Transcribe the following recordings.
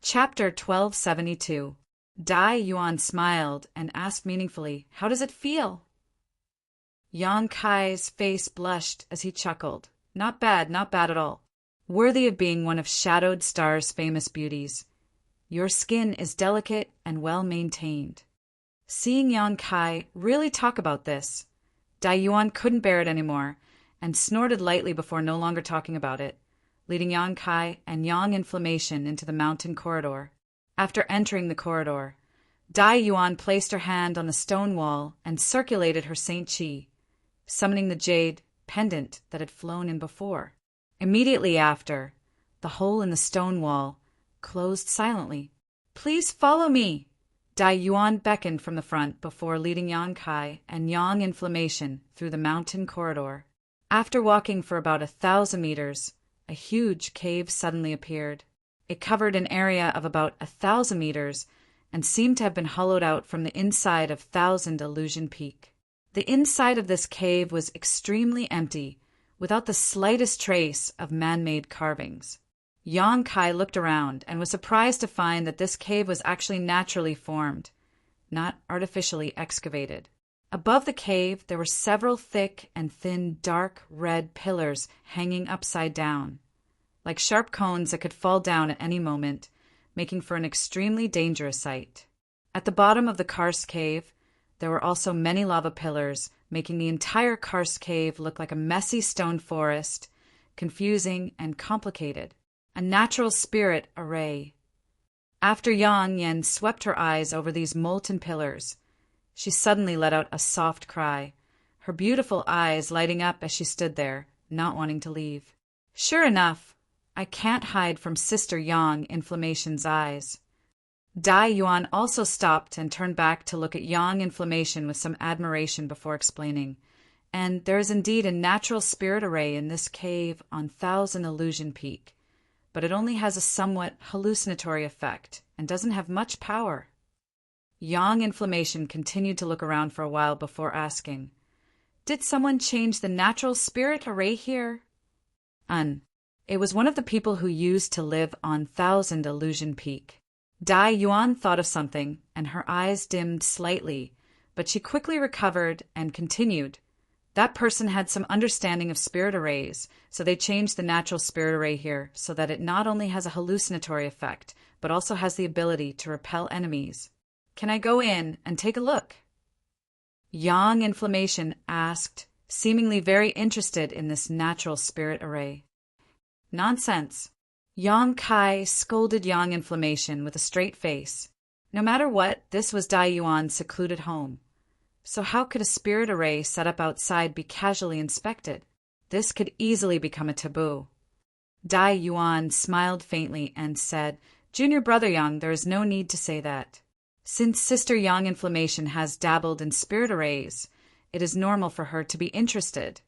Chapter 1272. Dai Yuan smiled and asked meaningfully, "How does it feel?" Yang Kai's face blushed as he chuckled. Not bad at all. Worthy of being one of Shadowed Star's famous beauties. Your skin is delicate and well maintained. Seeing Yang Kai really talk about this, Dai Yuan couldn't bear it anymore and snorted lightly before no longer talking about it, leading Yang Kai and Yang Inflammation into the mountain corridor. After entering the corridor, Dai Yuan placed her hand on the stone wall and circulated her Saint Qi, summoning the jade pendant that had flown in before. Immediately after, the hole in the stone wall closed silently. "Please follow me!" Dai Yuan beckoned from the front before leading Yang Kai and Yang Inflammation through the mountain corridor. After walking for about 1,000 meters, a huge cave suddenly appeared. It covered an area of about 1,000 meters and seemed to have been hollowed out from the inside of Thousand Illusion Peak. The inside of this cave was extremely empty, without the slightest trace of man-made carvings. Yang Kai looked around and was surprised to find that this cave was actually naturally formed, not artificially excavated. Above the cave, there were several thick and thin dark red pillars hanging upside down, like sharp cones that could fall down at any moment, making for an extremely dangerous sight. At the bottom of the karst cave, there were also many lava pillars, making the entire karst cave look like a messy stone forest, confusing and complicated. A natural spirit array. After Yang Yen swept her eyes over these molten pillars, she suddenly let out a soft cry, her beautiful eyes lighting up as she stood there, not wanting to leave. Sure enough, I can't hide from Sister Yang Inflammation's eyes. Dai Yuan also stopped and turned back to look at Yang Inflammation with some admiration before explaining, "And there is indeed a natural spirit array in this cave on Thousand Illusion Peak, but it only has a somewhat hallucinatory effect and doesn't have much power." Yang Inflammation continued to look around for a while before asking, "Did someone change the natural spirit array here?" It was one of the people who used to live on Thousand Illusion Peak. Dai Yuan thought of something, and her eyes dimmed slightly, but she quickly recovered and continued. That person had some understanding of spirit arrays, so they changed the natural spirit array here so that it not only has a hallucinatory effect, but also has the ability to repel enemies. "Can I go in and take a look?" Yang Inflammation asked, seemingly very interested in this natural spirit array. "Nonsense." Yang Kai scolded Yang Inflammation with a straight face. No matter what, this was Dai Yuan's secluded home. So how could a spirit array set up outside be casually inspected? This could easily become a taboo. Dai Yuan smiled faintly and said, "Junior brother Yang, there is no need to say that. Since Sister Yang Inflammation has dabbled in spirit arrays, it is normal for her to be interested.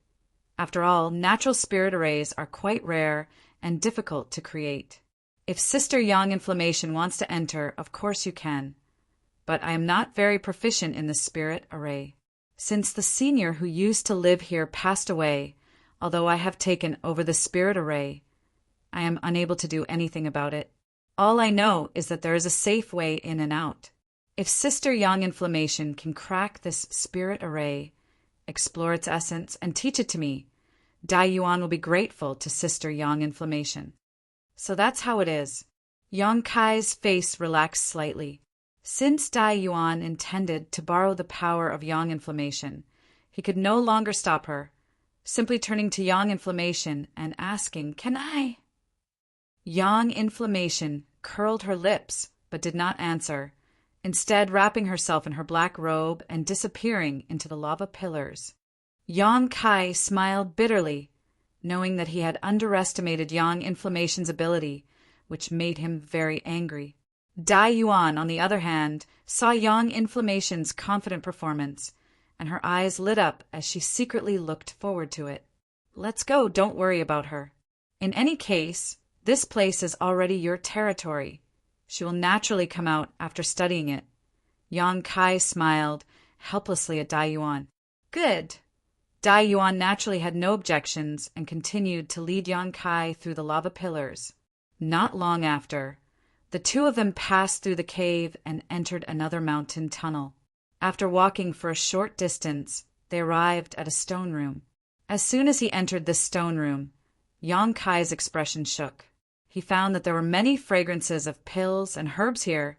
After all, natural spirit arrays are quite rare and difficult to create. If Sister Yang Inflammation wants to enter, of course you can. But I am not very proficient in the spirit array. Since the senior who used to live here passed away, although I have taken over the spirit array, I am unable to do anything about it. All I know is that there is a safe way in and out. If Sister Yang Inflammation can crack this spirit array, explore its essence, and teach it to me, Dai Yuan will be grateful to Sister Yang Inflammation." So that's how it is. Yang Kai's face relaxed slightly. Since Dai Yuan intended to borrow the power of Yang Inflammation, he could no longer stop her, simply turning to Yang Inflammation and asking, "Can I?" Yang Inflammation curled her lips but did not answer, instead wrapping herself in her black robe and disappearing into the lava pillars. Yang Kai smiled bitterly, knowing that he had underestimated Yang Inflammation's ability, which made him very angry. Dai Yuan, on the other hand, saw Yang Inflammation's confident performance, and her eyes lit up as she secretly looked forward to it. "Let's go, don't worry about her. In any case, this place is already your territory. She will naturally come out after studying it." Yang Kai smiled helplessly at Dai Yuan. "Good." Dai Yuan naturally had no objections and continued to lead Yang Kai through the lava pillars. Not long after, The two of them passed through the cave and entered another mountain tunnel. After walking for a short distance, they arrived at a stone room. As soon as he entered this stone room, Yang Kai's expression shook. He found that there were many fragrances of pills and herbs here,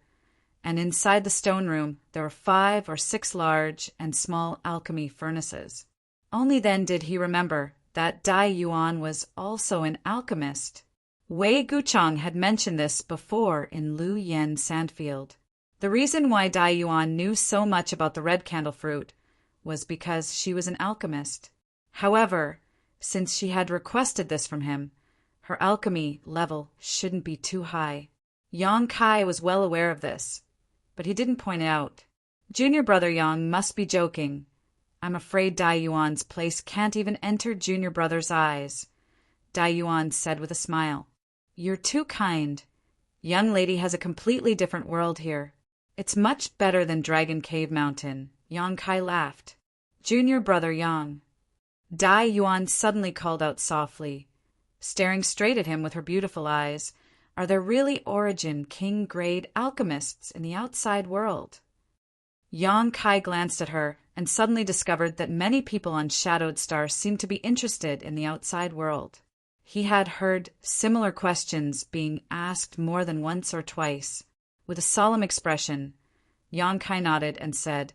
and inside the stone room there were 5 or 6 large and small alchemy furnaces. Only then did he remember that Dai Yuan was also an alchemist. Wei Guchang had mentioned this before in Lu Yen Sandfield. The reason why Dai Yuan knew so much about the red candle fruit was because she was an alchemist. However, since she had requested this from him, her alchemy level shouldn't be too high. Yang Kai was well aware of this, but he didn't point it out. Junior brother Yang must be joking. I'm afraid Dai Yuan's place can't even enter junior brother's eyes. Dai Yuan said with a smile. You're too kind. Young lady has a completely different world here. It's much better than Dragon Cave Mountain. Yang Kai laughed. Junior brother Yang. Dai Yuan suddenly called out softly, staring straight at him with her beautiful eyes. Are there really Origin King-grade alchemists in the outside world? Yang Kai glanced at her and suddenly discovered that many people on Shadowed Star seemed to be interested in the outside world. He had heard similar questions being asked more than once or twice. With a solemn expression, Yang Kai nodded and said,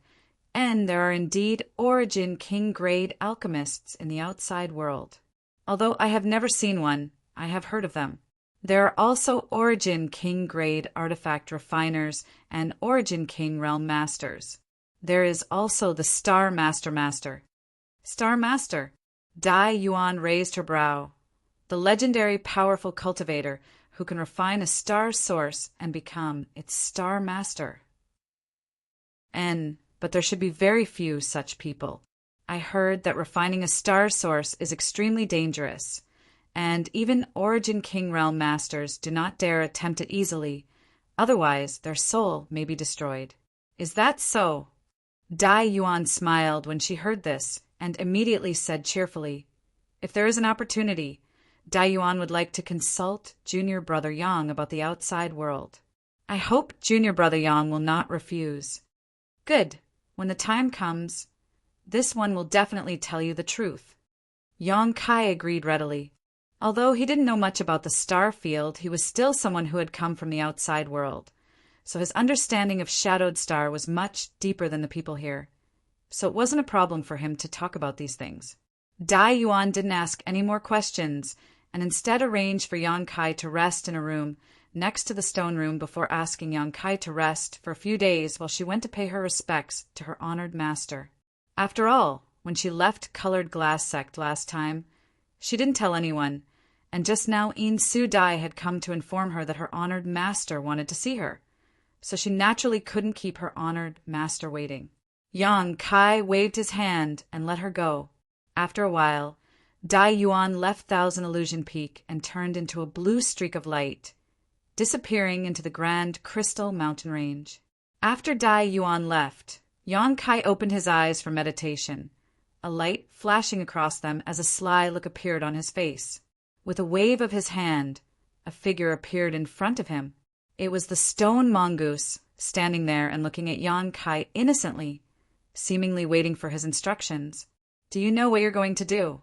And there are indeed Origin King-grade alchemists in the outside world. Although I have never seen one, I have heard of them. There are also Origin King-grade artifact refiners and Origin King realm masters. There is also the Star Master. Star Master? Dai Yuan raised her brow. The legendary powerful cultivator who can refine a star source and become its Star Master. But there should be very few such people. I heard that refining a star source is extremely dangerous, and even Origin King realm masters do not dare attempt it easily, otherwise their soul may be destroyed. Is that so? Dai Yuan smiled when she heard this, and immediately said cheerfully, If there is an opportunity, Dai Yuan would like to consult junior brother Yang about the outside world. I hope junior brother Yang will not refuse. Good. When the time comes, this one will definitely tell you the truth. Yang Kai agreed readily. Although he didn't know much about the star field, he was still someone who had come from the outside world, so his understanding of Shadowed Star was much deeper than the people here. So it wasn't a problem for him to talk about these things. Dai Yuan didn't ask any more questions, and instead arranged for Yang Kai to rest in a room next to the stone room before asking Yang Kai to rest for a few days while she went to pay her respects to her honored master. After all, when she left Colored Glass Sect last time, she didn't tell anyone, and just now In Su Dai had come to inform her that her honored master wanted to see her, so she naturally couldn't keep her honored master waiting. Yang Kai waved his hand and let her go. After a while, Dai Yuan left Thousand Illusion Peak and turned into a blue streak of light, disappearing into the grand crystal mountain range. After Dai Yuan left, Yang Kai opened his eyes for meditation, a light flashing across them as a sly look appeared on his face. With a wave of his hand, a figure appeared in front of him. It was the stone mongoose, standing there and looking at Yang Kai innocently, seemingly waiting for his instructions. Do you know what you're going to do?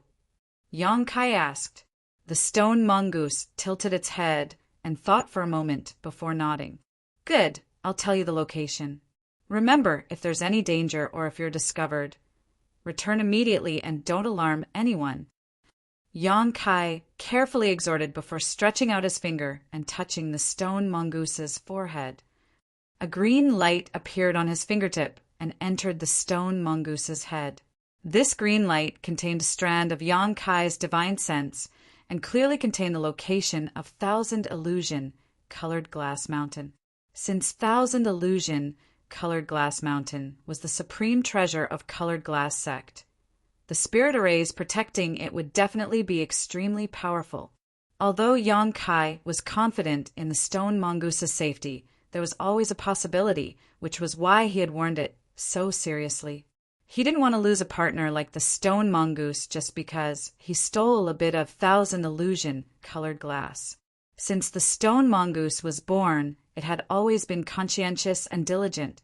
Yang Kai asked. The stone mongoose tilted its head and thought for a moment before nodding. Good, I'll tell you the location. Remember, if there's any danger or if you're discovered, return immediately and don't alarm anyone. Yang Kai carefully exhorted before stretching out his finger and touching the stone mongoose's forehead. A green light appeared on his fingertip and entered the stone mongoose's head. This green light contained a strand of Yang Kai's divine sense and clearly contained the location of Thousand Illusion Colored Glass Mountain. Since Thousand Illusion Colored Glass Mountain was the supreme treasure of Colored Glass Sect, the spirit arrays protecting it would definitely be extremely powerful. Although Yang Kai was confident in the stone mongoose's safety, there was always a possibility, which was why he had warned it so seriously. He didn't want to lose a partner like the stone mongoose just because he stole a bit of Thousand Illusion colored glass. Since the stone mongoose was born, it had always been conscientious and diligent,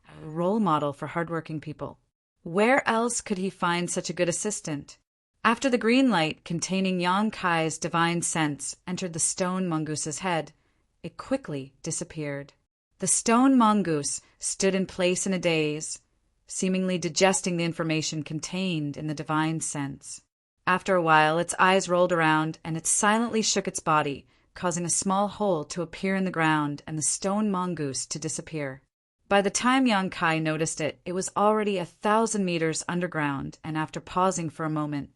a role model for hardworking people. Where else could he find such a good assistant? After the green light containing Yang Kai's divine sense entered the stone mongoose's head, it quickly disappeared. The stone mongoose stood in place in a daze, seemingly digesting the information contained in the divine sense. After a while, its eyes rolled around and it silently shook its body, causing a small hole to appear in the ground and the stone mongoose to disappear. By the time Yang Kai noticed it, it was already 1,000 meters underground, and after pausing for a moment,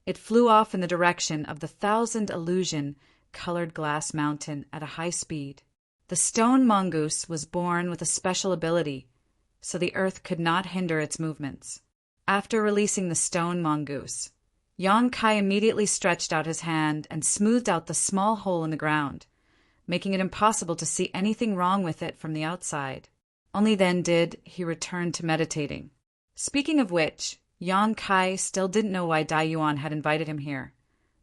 it flew off in the direction of the 1,000 illusion colored glass mountain at a high speed. The stone mongoose was born with a special ability, so the earth could not hinder its movements. After releasing the stone mongoose, Yang Kai immediately stretched out his hand and smoothed out the small hole in the ground, making it impossible to see anything wrong with it from the outside. Only then did he return to meditating. Speaking of which, Yang Kai still didn't know why Dai Yuan had invited him here,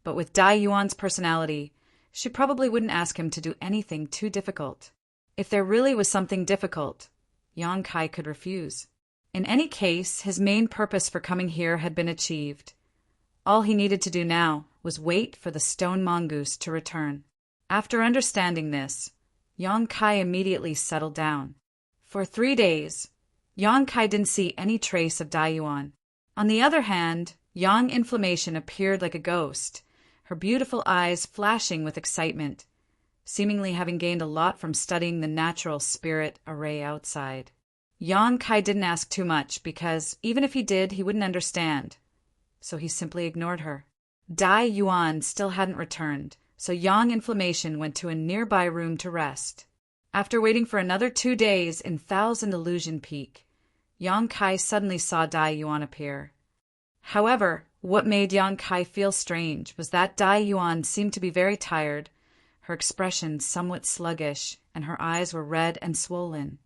but with Dai Yuan's personality, she probably wouldn't ask him to do anything too difficult. If there really was something difficult, Yang Kai could refuse. In any case, his main purpose for coming here had been achieved. All he needed to do now was wait for the stone mongoose to return. After understanding this, Yang Kai immediately settled down. For 3 days, Yang Kai didn't see any trace of Dai Yuan. On the other hand, Yang Inflammation appeared like a ghost, her beautiful eyes flashing with excitement, seemingly having gained a lot from studying the natural spirit array outside. Yang Kai didn't ask too much because, even if he did, he wouldn't understand, so he simply ignored her. Dai Yuan still hadn't returned, so Yang Inflammation went to a nearby room to rest. After waiting for another 2 days in 1,000 Illusion Peak, Yang Kai suddenly saw Dai Yuan appear. However, what made Yang Kai feel strange was that Dai Yuan seemed to be very tired, her expression somewhat sluggish, and her eyes were red and swollen,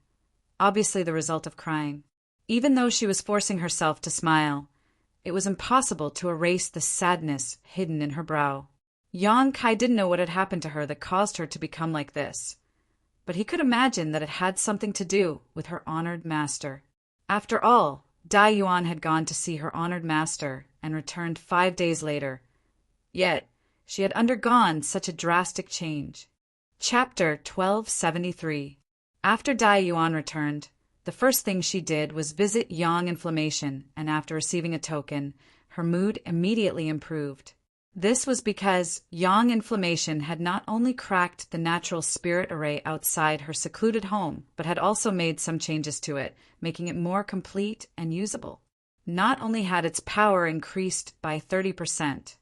obviously the result of crying. Even though she was forcing herself to smile, it was impossible to erase the sadness hidden in her brow. Yang Kai didn't know what had happened to her that caused her to become like this, but he could imagine that it had something to do with her honored master. After all, Dai Yuan had gone to see her honored master and returned 5 days later. Yet, she had undergone such a drastic change. Chapter 1273. After Dai Yuan returned, the first thing she did was visit Yang Inflammation, and after receiving a token, her mood immediately improved. This was because Yang Inflammation had not only cracked the natural spirit array outside her secluded home, but had also made some changes to it, making it more complete and usable. Not only had its power increased by 30%,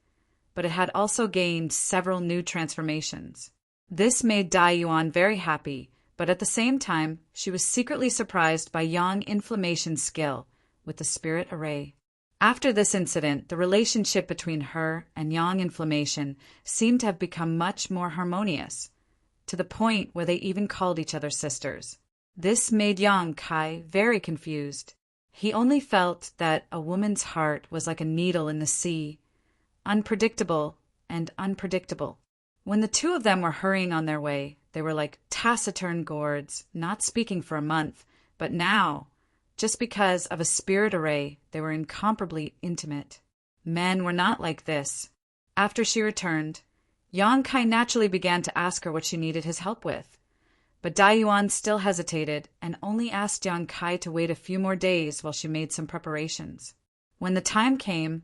but it had also gained several new transformations. This made Dai Yuan very happy, but at the same time, she was secretly surprised by Yang Inflammation's skill with the spirit array. After this incident, the relationship between her and Yang Inflammation seemed to have become much more harmonious, to the point where they even called each other sisters. This made Yang Kai very confused. He only felt that a woman's heart was like a needle in the sea, unpredictable and unpredictable. When the two of them were hurrying on their way, they were like taciturn gourds, not speaking for a month, but now, just because of a spirit array, they were incomparably intimate. Men were not like this. After she returned, Yang Kai naturally began to ask her what she needed his help with. But Dai Yuan still hesitated and only asked Yang Kai to wait a few more days while she made some preparations. When the time came,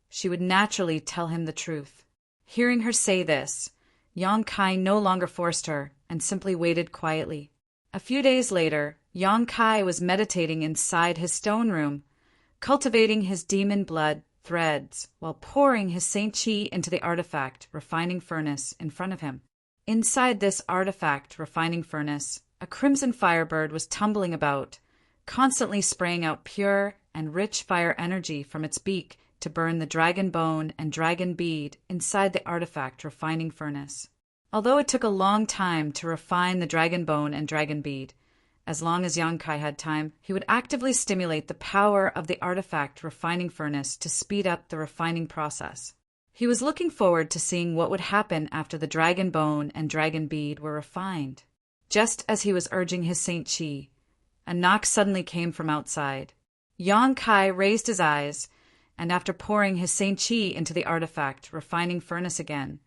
she would naturally tell him the truth. Hearing her say this, Yang Kai no longer forced her and simply waited quietly. A few days later, Yang Kai was meditating inside his stone room, cultivating his demon blood threads while pouring his Saint Chi into the artifact refining furnace in front of him. Inside this artifact refining furnace, a crimson firebird was tumbling about, constantly spraying out pure and rich fire energy from its beak to burn the dragon bone and dragon bead inside the artifact refining furnace. Although it took a long time to refine the dragon bone and dragon bead, as long as Yang Kai had time, he would actively stimulate the power of the artifact refining furnace to speed up the refining process. He was looking forward to seeing what would happen after the dragon bone and dragon bead were refined. Just as he was urging his Saint Chi, a knock suddenly came from outside. Yang Kai raised his eyes, and after pouring his Saint Chi into the artifact refining furnace again,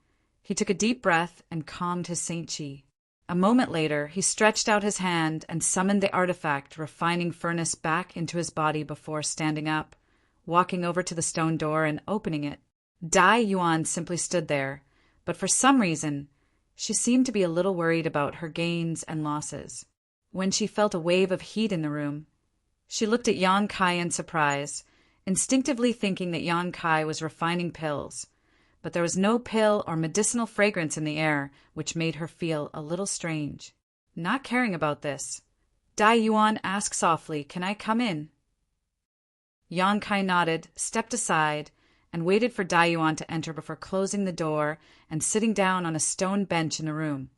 he took a deep breath and calmed his Saint Chi. A moment later, he stretched out his hand and summoned the artifact refining furnace back into his body before standing up, walking over to the stone door and opening it. Dai Yuan simply stood there, but for some reason, she seemed to be a little worried about her gains and losses. When she felt a wave of heat in the room, she looked at Yang Kai in surprise, instinctively thinking that Yang Kai was refining pills, but there was no pill or medicinal fragrance in the air, which made her feel a little strange. Not caring about this, Dai Yuan asked softly, "Can I come in?" Yang Kai nodded, stepped aside, and waited for Dai Yuan to enter before closing the door and sitting down on a stone bench in the room,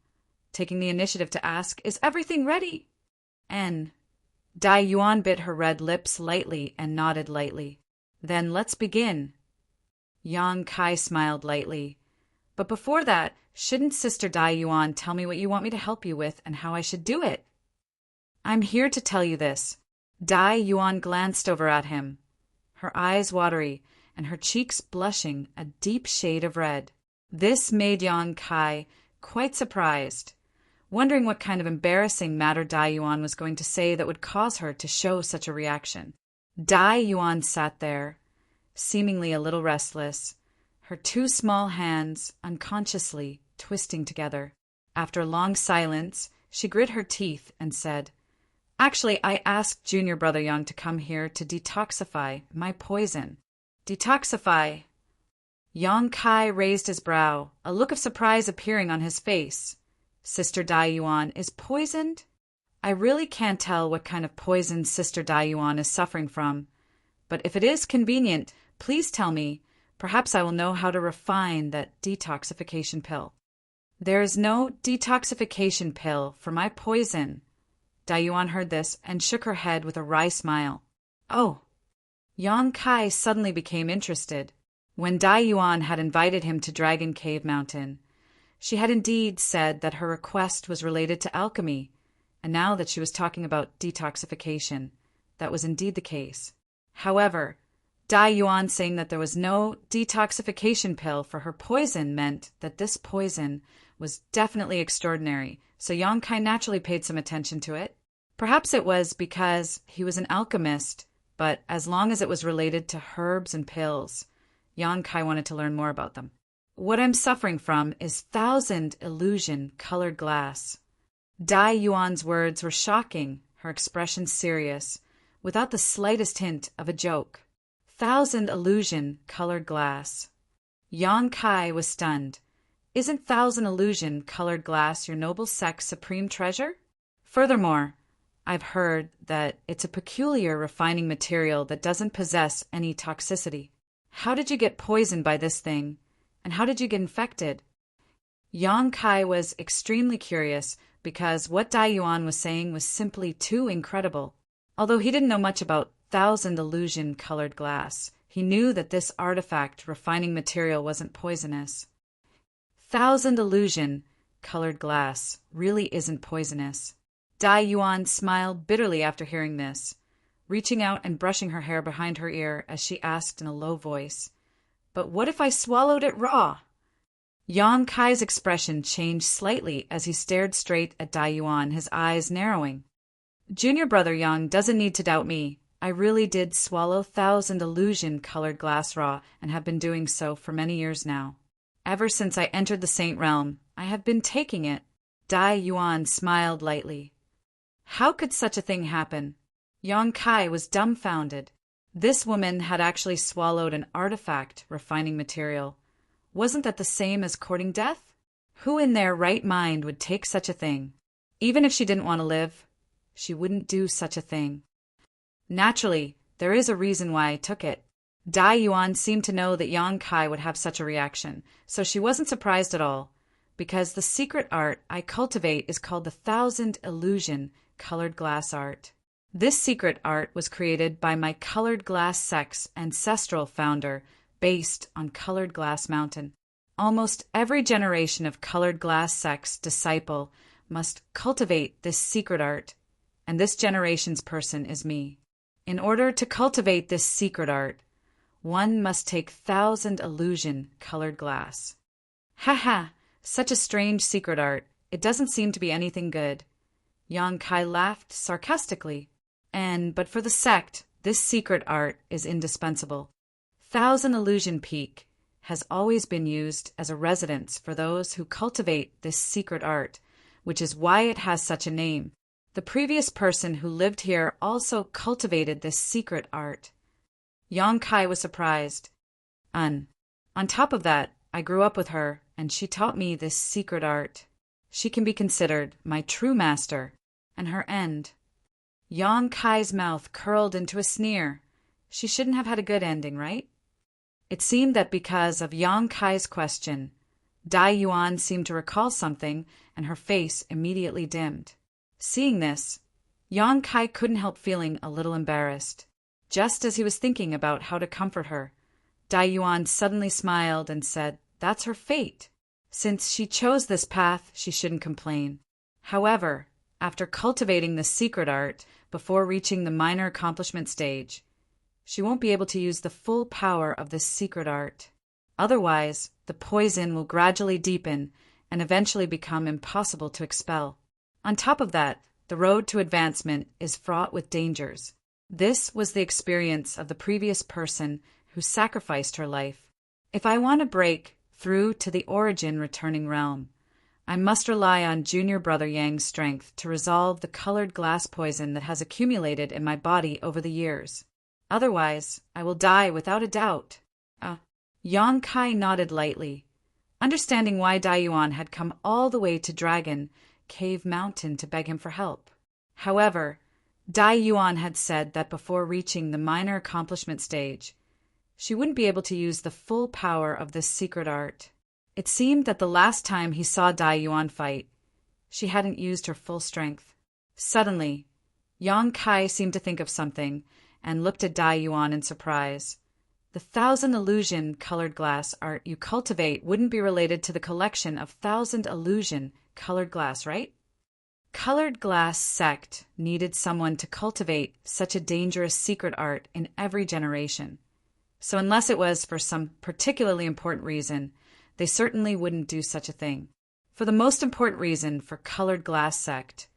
taking the initiative to ask, "Is everything ready?" Dai Yuan bit her red lips lightly and nodded lightly. "Then let's begin." Yang Kai smiled lightly. "But before that, shouldn't Sister Dai Yuan tell me what you want me to help you with and how I should do it?" "I'm here to tell you this." Dai Yuan glanced over at him, her eyes watery and her cheeks blushing a deep shade of red. This made Yang Kai quite surprised, wondering what kind of embarrassing matter Dai Yuan was going to say that would cause her to show such a reaction. Dai Yuan sat there, seemingly a little restless, her two small hands unconsciously twisting together. After a long silence, she grit her teeth and said, "Actually, I asked Junior Brother Yang to come here to detoxify my poison." "Detoxify?" Yang Kai raised his brow, a look of surprise appearing on his face. "Sister Dai Yuan is poisoned? I really can't tell what kind of poison Sister Dai Yuan is suffering from, but if it is convenient, please tell me. Perhaps I will know how to refine that detoxification pill." "There is no detoxification pill for my poison." Dai Yuan heard this and shook her head with a wry smile. "Oh." Yang Kai suddenly became interested. When Dai Yuan had invited him to Dragon Cave Mountain, she had indeed said that her request was related to alchemy, and now that she was talking about detoxification, that was indeed the case. However, Dai Yuan saying that there was no detoxification pill for her poison meant that this poison was definitely extraordinary, so Yang Kai naturally paid some attention to it. Perhaps it was because he was an alchemist, but as long as it was related to herbs and pills, Yang Kai wanted to learn more about them. "What I'm suffering from is 1,000 illusion colored glass." Dai Yuan's words were shocking, her expression serious, without the slightest hint of a joke. 1,000 illusion colored glass. Yang Kai was stunned. "Isn't 1,000 illusion colored glass your noble sex supreme treasure? Furthermore, I've heard that it's a peculiar refining material that doesn't possess any toxicity. How did you get poisoned by this thing, and how did you get infected?" Yang Kai was extremely curious because what Dai Yuan was saying was simply too incredible. Although he didn't know much about 1,000 illusion colored glass, he knew that this artifact refining material wasn't poisonous. 1,000 illusion colored glass really isn't poisonous. Dai Yuan smiled bitterly after hearing this, reaching out and brushing her hair behind her ear as she asked in a low voice, "But what if I swallowed it raw?" Yang Kai's expression changed slightly as he stared straight at Dai Yuan, his eyes narrowing. "Junior Brother Yang doesn't need to doubt me. I really did swallow 1,000 illusion colored glass raw and have been doing so for many years now. Ever since I entered the Saint Realm, I have been taking it." Dai Yuan smiled lightly. How could such a thing happen? Yang Kai was dumbfounded. This woman had actually swallowed an artifact refining material. Wasn't that the same as courting death? Who in their right mind would take such a thing? Even if she didn't want to live, she wouldn't do such a thing. Naturally, there is a reason why I took it. Dai Yuan seemed to know that Yang Kai would have such a reaction, so she wasn't surprised at all, because the secret art I cultivate is called the 1,000 illusion colored glass art. This secret art was created by my colored glass sect's ancestral founder, based on Colored Glass Mountain. Almost every generation of Colored Glass sect's disciple must cultivate this secret art, and this generation's person is me. In order to cultivate this secret art, one must take 1,000 illusion colored glass. Ha ha, such a strange secret art. It doesn't seem to be anything good. Yang Kai laughed sarcastically. But for the sect, this secret art is indispensable. 1,000 Illusion Peak has always been used as a residence for those who cultivate this secret art, which is why it has such a name. The previous person who lived here also cultivated this secret art. Yang Kai was surprised. On top of that, I grew up with her, and she taught me this secret art. She can be considered my true master. And her end. Yang Kai's mouth curled into a sneer. She shouldn't have had a good ending, right? It seemed that because of Yang Kai's question, Dai Yuan seemed to recall something, and her face immediately dimmed. Seeing this, Yang Kai couldn't help feeling a little embarrassed. Just as he was thinking about how to comfort her, Dai Yuan suddenly smiled and said, "That's her fate. Since she chose this path, she shouldn't complain. However, after cultivating the secret art before reaching the minor accomplishment stage, she won't be able to use the full power of this secret art. Otherwise, the poison will gradually deepen and eventually become impossible to expel. On top of that, the road to advancement is fraught with dangers." This was the experience of the previous person who sacrificed her life. If I want to break through to the origin returning realm, I must rely on Junior Brother Yang's strength to resolve the colored glass poison that has accumulated in my body over the years. Otherwise, I will die without a doubt. Yang Kai nodded lightly, understanding why Dai Yuan had come all the way to Dragon Cave Mountain to beg him for help. However, Dai Yuan had said that before reaching the minor accomplishment stage, she wouldn't be able to use the full power of this secret art. It seemed that the last time he saw Dai Yuan fight, she hadn't used her full strength. Suddenly, Yang Kai seemed to think of something and looked at Dai Yuan in surprise. The 1,000 illusion colored glass art you cultivate wouldn't be related to the collection of 1,000 illusion colored glass, right? Colored Glass Sect needed someone to cultivate such a dangerous secret art in every generation. So unless it was for some particularly important reason, they certainly wouldn't do such a thing. For the most important reason for Colored Glass Sect,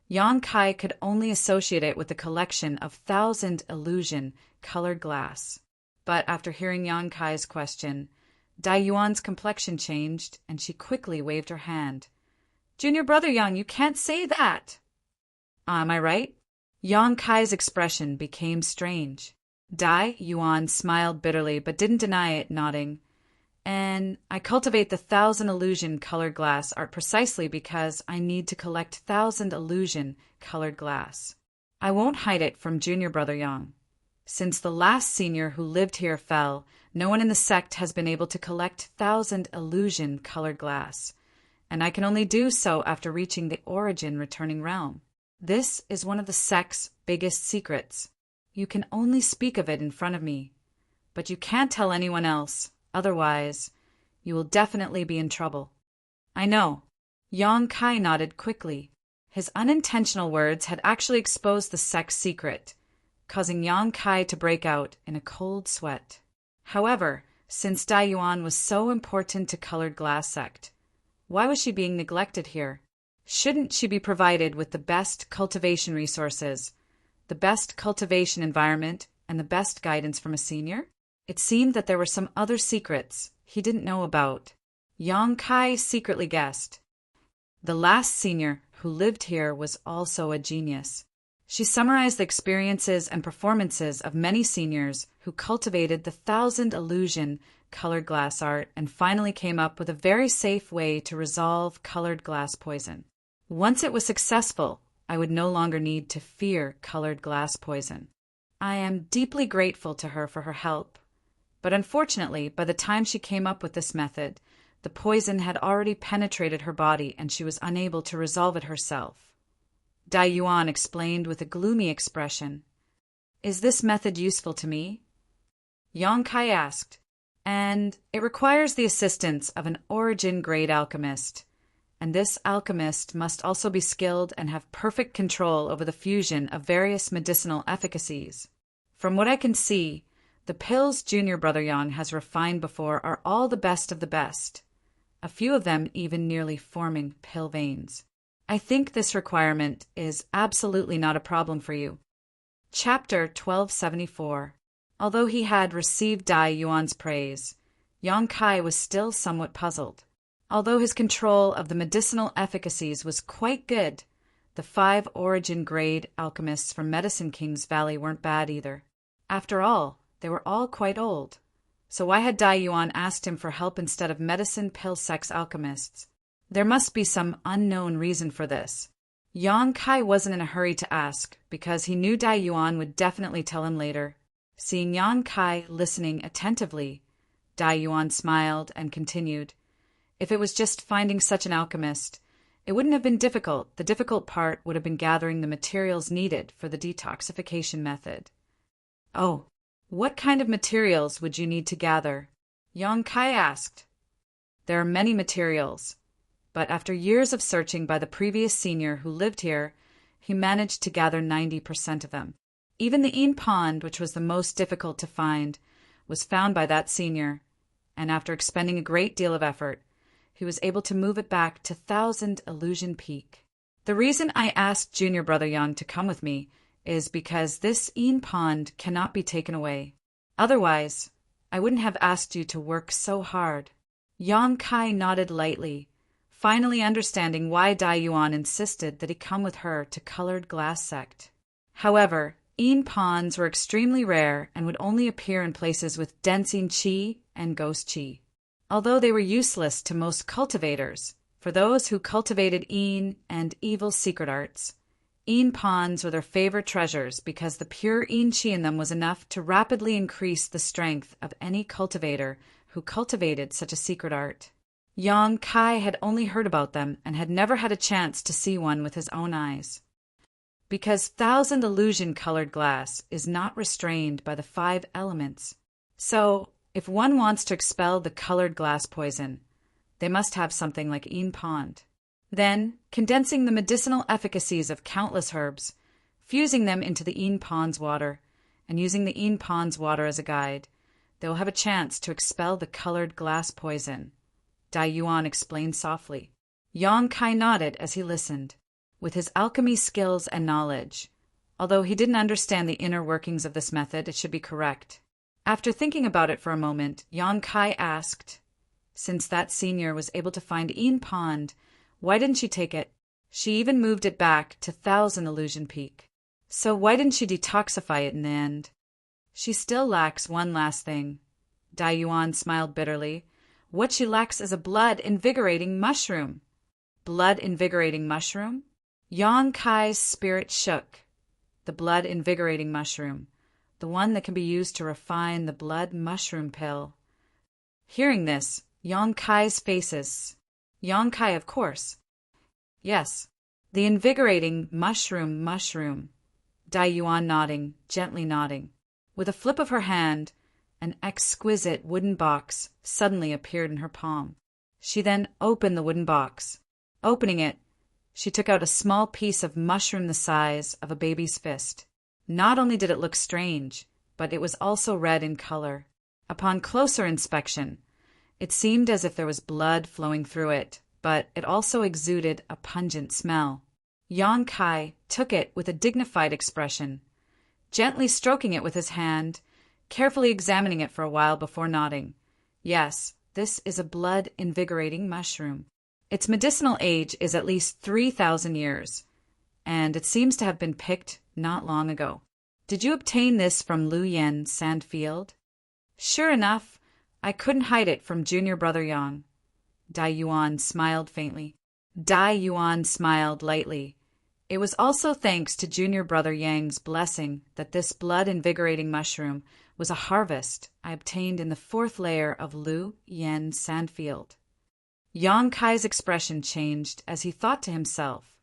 Yang Kai could only associate it with the collection of 1,000 illusion colored glass. But after hearing Yang Kai's question, Dai Yuan's complexion changed, and she quickly waved her hand. "Junior Brother Yang, you can't say that!" Am I right? Yang Kai's expression became strange. Dai Yuan smiled bitterly but didn't deny it, nodding. "And I cultivate the 1,000 illusion colored glass art precisely because I need to collect 1,000 illusion colored glass. I won't hide it from Junior Brother Yang. Since the last senior who lived here fell, no one in the sect has been able to collect 1,000 illusion colored glass, and I can only do so after reaching the origin returning realm. This is one of the sect's biggest secrets. You can only speak of it in front of me, but you can't tell anyone else, otherwise you will definitely be in trouble." "I know." Yang Kai nodded quickly. His unintentional words had actually exposed the sect's secret, causing Yang Kai to break out in a cold sweat. However, since Dai Yuan was so important to Colored Glass Sect, why was she being neglected here? Shouldn't she be provided with the best cultivation resources, the best cultivation environment, and the best guidance from a senior? It seemed that there were some other secrets he didn't know about. Yang Kai secretly guessed. The last senior who lived here was also a genius. She summarized the experiences and performances of many seniors who cultivated the 1,000 illusion colored glass art and finally came up with a very safe way to resolve colored glass poison. Once it was successful, I would no longer need to fear colored glass poison. I am deeply grateful to her for her help, but unfortunately, by the time she came up with this method, the poison had already penetrated her body and she was unable to resolve it herself. Dai Yuan explained with a gloomy expression. "Is this method useful to me?" Yang Kai asked. and it requires the assistance of an origin-grade alchemist. And this alchemist must also be skilled and have perfect control over the fusion of various medicinal efficacies. From what I can see, the pills Junior Brother Yang has refined before are all the best of the best, a few of them even nearly forming pill veins. I think this requirement is absolutely not a problem for you. Chapter 1274. Although he had received Dai Yuan's praise, Yang Kai was still somewhat puzzled. Although his control of the medicinal efficacies was quite good, the 5 origin-grade alchemists from Medicine King's Valley weren't bad either. After all, they were all quite old. So why had Dai Yuan asked him for help instead of medicine pill sex alchemists? There must be some unknown reason for this. Yang Kai wasn't in a hurry to ask, because he knew Dai Yuan would definitely tell him later. Seeing Yang Kai listening attentively, Dai Yuan smiled and continued, "If it was just finding such an alchemist, it wouldn't have been difficult. The difficult part would have been gathering the materials needed for the detoxification method." "Oh, what kind of materials would you need to gather?" Yang Kai asked. "There are many materials, but after years of searching by the previous senior who lived here, he managed to gather 90% of them. Even the Yin Pond, which was the most difficult to find, was found by that senior, and after expending a great deal of effort, he was able to move it back to 1000 Illusion Peak. The reason I asked Junior Brother Yang to come with me is because this Yin Pond cannot be taken away. Otherwise, I wouldn't have asked you to work so hard." Yang Kai nodded lightly, finally understanding why Dai Yuan insisted that he come with her to Colored Glass Sect. However, Yin Ponds were extremely rare and would only appear in places with dense Yin Qi and Ghost Qi. Although they were useless to most cultivators, for those who cultivated Yin and evil secret arts, Yin Ponds were their favorite treasures because the pure Yin Qi in them was enough to rapidly increase the strength of any cultivator who cultivated such a secret art. Yang Kai had only heard about them and had never had a chance to see one with his own eyes. Because 1000 illusion-colored glass is not restrained by the 5 elements. So, if one wants to expel the colored glass poison, they must have something like Yin Pond. Then, condensing the medicinal efficacies of countless herbs, fusing them into the Yin Pond's water, and using the Yin Pond's water as a guide, they will have a chance to expel the colored glass poison, Dai Yuan explained softly. Yang Kai nodded as he listened. With his alchemy skills and knowledge, although he didn't understand the inner workings of this method, it should be correct. After thinking about it for a moment, Yang Kai asked, "Since that senior was able to find Yin Pond, why didn't she take it? She even moved it back to 1000 Illusion Peak. So why didn't she detoxify it in the end?" "She still lacks one last thing." Dai Yuan smiled bitterly. "What she lacks is a blood-invigorating mushroom." "Blood-invigorating mushroom?" Yang Kai's spirit shook. The blood-invigorating mushroom, the one that can be used to refine the blood mushroom pill. Hearing this, Yang Kai's faces. Yang Kai, of course. "Yes, the invigorating mushroom. Dai Yuan nodding, gently nodding. With a flip of her hand, an exquisite wooden box suddenly appeared in her palm. She then opened the wooden box. Opening it, she took out a small piece of mushroom the size of a baby's fist. Not only did it look strange, but it was also red in color. Upon closer inspection, it seemed as if there was blood flowing through it, but it also exuded a pungent smell. Yang Kai took it with a dignified expression, gently stroking it with his hand, carefully examining it for a while before nodding. "Yes, this is a blood-invigorating mushroom. Its medicinal age is at least 3000 years, and it seems to have been picked not long ago. Did you obtain this from Lu Yen Sandfield?" "Sure enough, I couldn't hide it from Junior Brother Yang." Dai Yuan smiled faintly. Dai Yuan smiled lightly. It was also thanks to Junior Brother Yang's blessing that this blood-invigorating mushroom was a harvest I obtained in the 4th layer of Lu Yen Sandfield. Yang Kai's expression changed as he thought to himself.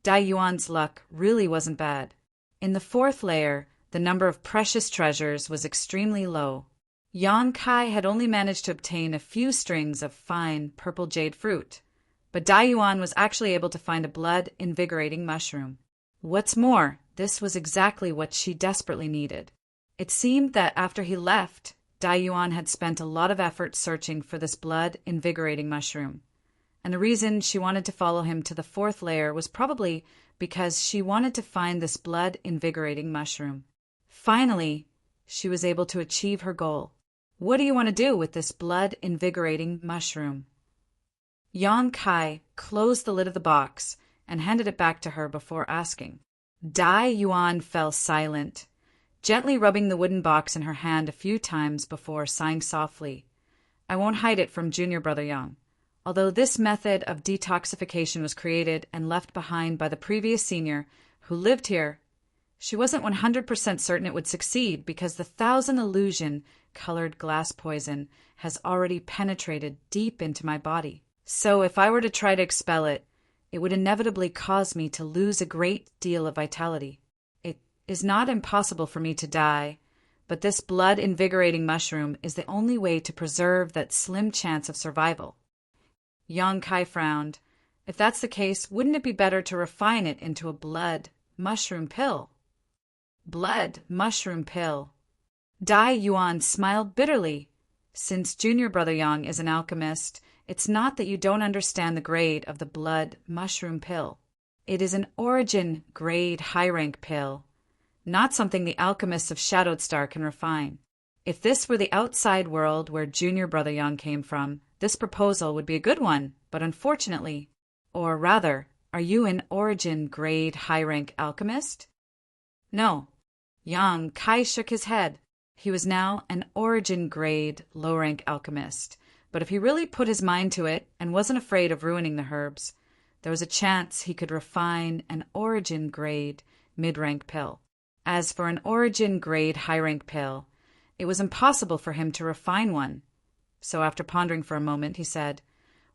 Dai Yuan's luck really wasn't bad. In the 4th layer, the number of precious treasures was extremely low. Yang Kai had only managed to obtain a few strings of fine purple jade fruit, but Dai Yuan was actually able to find a blood-invigorating mushroom. What's more, this was exactly what she desperately needed. It seemed that after he left, Dai Yuan had spent a lot of effort searching for this blood-invigorating mushroom, and the reason she wanted to follow him to the fourth layer was probably because she wanted to find this blood-invigorating mushroom. Finally, she was able to achieve her goal. What do you want to do with this blood-invigorating mushroom? Yang Kai closed the lid of the box and handed it back to her before asking. Dai Yuan fell silent, gently rubbing the wooden box in her hand a few times before sighing softly. I won't hide it from junior brother Yang. Although this method of detoxification was created and left behind by the previous senior who lived here, she wasn't 100% certain it would succeed because the 1,000 illusion colored glass poison has already penetrated deep into my body. So if I were to try to expel it, it would inevitably cause me to lose a great deal of vitality. It is not impossible for me to die, but this blood-invigorating mushroom is the only way to preserve that slim chance of survival. Yang Kai frowned. If that's the case, wouldn't it be better to refine it into a blood mushroom pill? Blood mushroom pill. Dai Yuan smiled bitterly. Since junior brother Yang is an alchemist, it's not that you don't understand the grade of the blood mushroom pill. It is an origin grade high rank pill, not something the alchemists of Shadowed Star can refine. If this were the outside world where junior brother Yang came from, this proposal would be a good one, but unfortunately, or rather, are you an origin grade high rank alchemist? No. Yang Kai shook his head. He was now an origin grade low rank alchemist. But if he really put his mind to it and wasn't afraid of ruining the herbs, there was a chance he could refine an origin grade mid-rank pill. As for an origin grade high-rank pill, it was impossible for him to refine one. So after pondering for a moment, he said,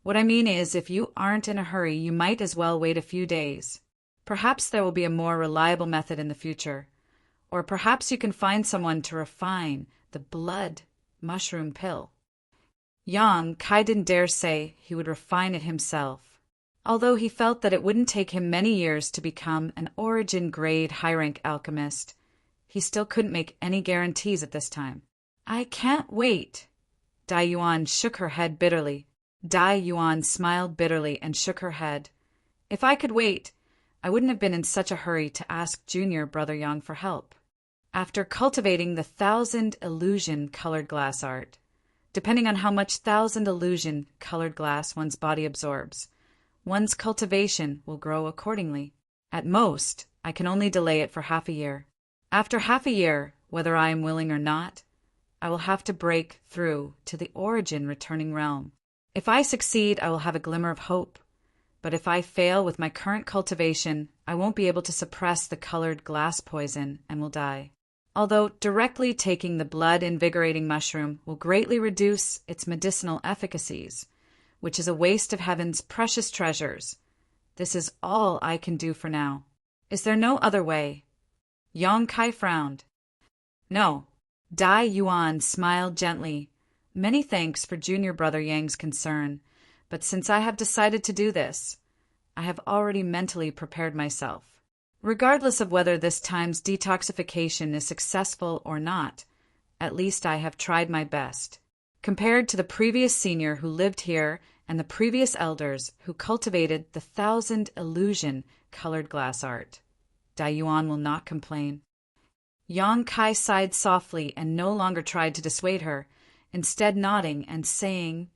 "What I mean is, if you aren't in a hurry, you might as well wait a few days. Perhaps there will be a more reliable method in the future. Or perhaps you can find someone to refine the blood mushroom pill." Yang Kai didn't dare say he would refine it himself, although he felt that it wouldn't take him many years to become an origin grade high-rank alchemist. He still couldn't make any guarantees at this time. "I can't wait." Dai Yuan shook her head bitterly. Dai Yuan smiled bitterly and shook her head. "If I could wait, I wouldn't have been in such a hurry to ask junior brother Yang for help. After cultivating the 1,000 illusion colored glass art, depending on how much 1,000 illusion colored glass one's body absorbs, one's cultivation will grow accordingly. At most, I can only delay it for half a year. After half a year, whether I am willing or not, I will have to break through to the origin returning realm. If I succeed, I will have a glimmer of hope. But if I fail with my current cultivation, I won't be able to suppress the colored glass poison and will die. Although directly taking the blood-invigorating mushroom will greatly reduce its medicinal efficacies, which is a waste of heaven's precious treasures, this is all I can do for now. Is there no other way?" Yang Kai frowned. "No." Dai Yuan smiled gently. "Many thanks for junior brother Yang's concern, but since I have decided to do this, I have already mentally prepared myself. Regardless of whether this time's detoxification is successful or not, at least I have tried my best. Compared to the previous senior who lived here and the previous elders who cultivated the 1,000 illusion colored glass art, Dai Yuan will not complain." Yang Kai sighed softly and no longer tried to dissuade her, instead nodding and saying,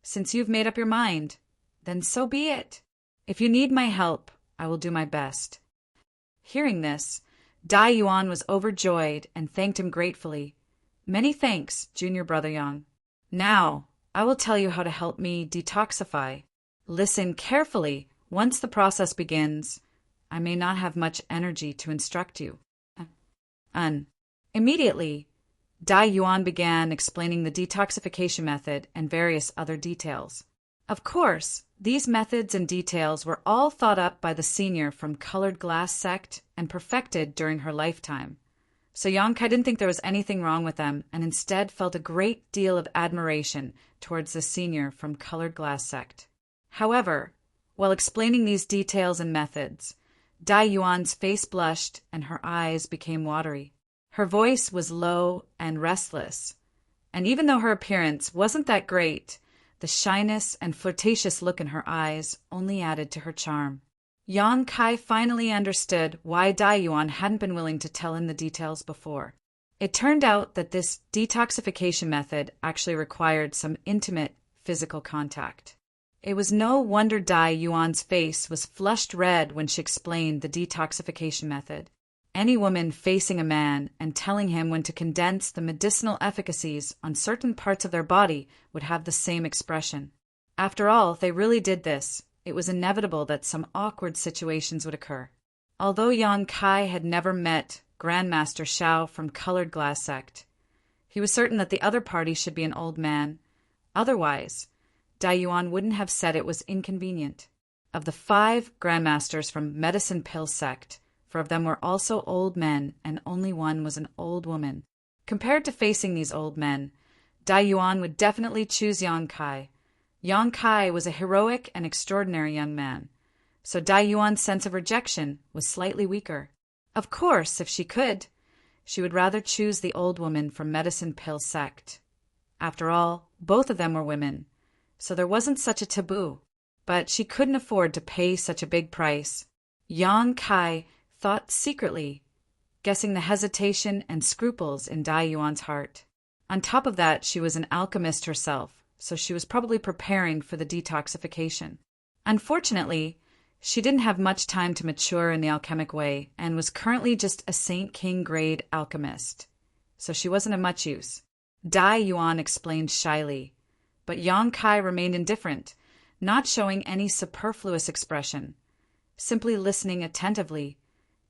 "Since you've made up your mind, then so be it. If you need my help, I will do my best." Hearing this, Dai Yuan was overjoyed and thanked him gratefully. "Many thanks, junior brother Yang. Now, I will tell you how to help me detoxify. Listen carefully. Once the process begins, I may not have much energy to instruct you." Immediately, Dai Yuan began explaining the detoxification method and various other details. Of course, these methods and details were all thought up by the senior from Colored Glass sect and perfected during her lifetime, So Yang Kai didn't think there was anything wrong with them and instead felt a great deal of admiration towards the senior from colored glass sect. However, while explaining these details and methods, Dai Yuan's face blushed and her eyes became watery. Her voice was low and restless, and even though her appearance wasn't that great, the shyness and flirtatious look in her eyes only added to her charm. Yang Kai finally understood why Dai Yuan hadn't been willing to tell him the details before. It turned out that this detoxification method actually required some intimate physical contact. It was no wonder Dai Yuan's face was flushed red when she explained the detoxification method. Any woman facing a man and telling him when to condense the medicinal efficacies on certain parts of their body would have the same expression. After all, if they really did this, it was inevitable that some awkward situations would occur. Although Yang Kai had never met Grandmaster Shao from Colored Glass Sect, he was certain that the other party should be an old man. Otherwise, Dai Yuan wouldn't have said it was inconvenient. Of the 5 Grandmasters from Medicine Pill Sect, 4 of them were also old men, and only one was an old woman. Compared to facing these old men, Dai Yuan would definitely choose Yang Kai. Yang Kai was a heroic and extraordinary young man, so Dai Yuan's sense of rejection was slightly weaker. Of course, if she could, she would rather choose the old woman from Medicine Pill Sect. After all, both of them were women, so there wasn't such a taboo. But she couldn't afford to pay such a big price. Yang Kai thought secretly, guessing the hesitation and scruples in Dai Yuan's heart. On top of that, she was an alchemist herself, so she was probably preparing for the detoxification. Unfortunately, she didn't have much time to mature in the alchemic way and was currently just a Saint King grade alchemist, so she wasn't of much use. Dai Yuan explained shyly, but Yang Kai remained indifferent, not showing any superfluous expression, simply listening attentively,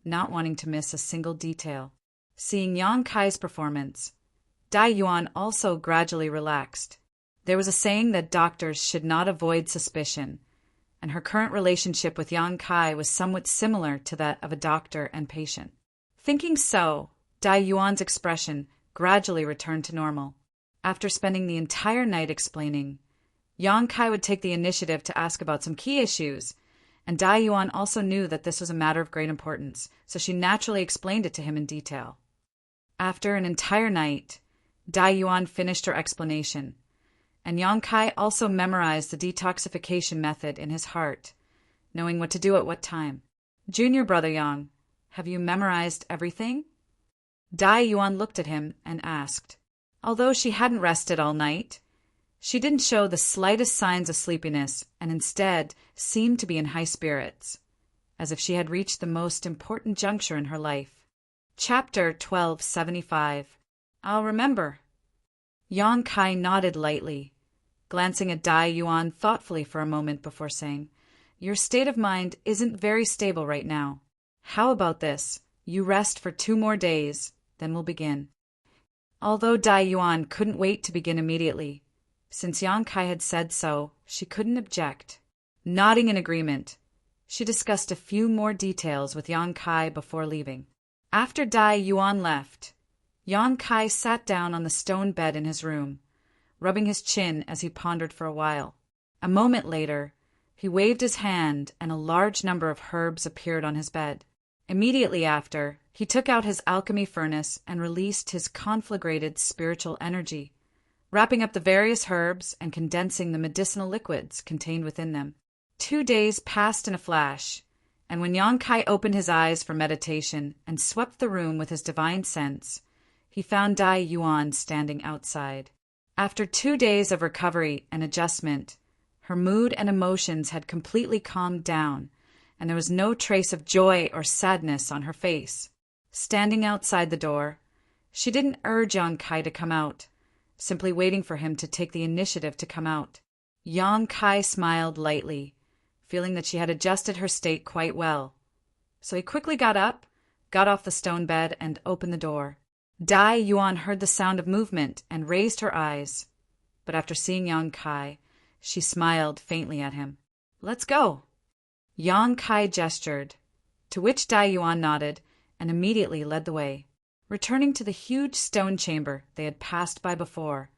not wanting to miss a single detail. Seeing Yang Kai's performance, Dai Yuan also gradually relaxed. There was a saying that doctors should not avoid suspicion, and her current relationship with Yang Kai was somewhat similar to that of a doctor and patient. Thinking so, Dai Yuan's expression gradually returned to normal. After spending the entire night explaining, Yang Kai would take the initiative to ask about some key issues, and Dai Yuan also knew that this was a matter of great importance, so she naturally explained it to him in detail. After an entire night, Dai Yuan finished her explanation, and Yang Kai also memorized the detoxification method in his heart, knowing what to do at what time. "Junior brother Yang, have you memorized everything?" Dai Yuan looked at him and asked. Although she hadn't rested all night, she didn't show the slightest signs of sleepiness and instead seemed to be in high spirits, as if she had reached the most important juncture in her life. Chapter 1275. I'll remember. Yang Kai nodded lightly, glancing at Dai Yuan thoughtfully for a moment before saying, "Your state of mind isn't very stable right now. How about this? You rest for 2 more days, then we'll begin." Although Dai Yuan couldn't wait to begin immediately, since Yang Kai had said so, she couldn't object. Nodding in agreement, she discussed a few more details with Yang Kai before leaving. After Dai Yuan left, Yang Kai sat down on the stone bed in his room, rubbing his chin as he pondered for a while. A moment later, he waved his hand and a large number of herbs appeared on his bed. Immediately after, he took out his alchemy furnace and released his conflagrated spiritual energy, wrapping up the various herbs and condensing the medicinal liquids contained within them. 2 days passed in a flash, and when Yang Kai opened his eyes for meditation and swept the room with his divine sense, he found Dai Yuan standing outside. After 2 days of recovery and adjustment, her mood and emotions had completely calmed down, and there was no trace of joy or sadness on her face. Standing outside the door, she didn't urge Yang Kai to come out, simply waiting for him to take the initiative to come out. Yang Kai smiled lightly, feeling that she had adjusted her state quite well. So he quickly got up, got off the stone bed, and opened the door. Dai Yuan heard the sound of movement and raised her eyes, but after seeing Yang Kai, she smiled faintly at him. "Let's go." Yang Kai gestured, to which Dai Yuan nodded and immediately led the way. Returning to the huge stone chamber they had passed by before,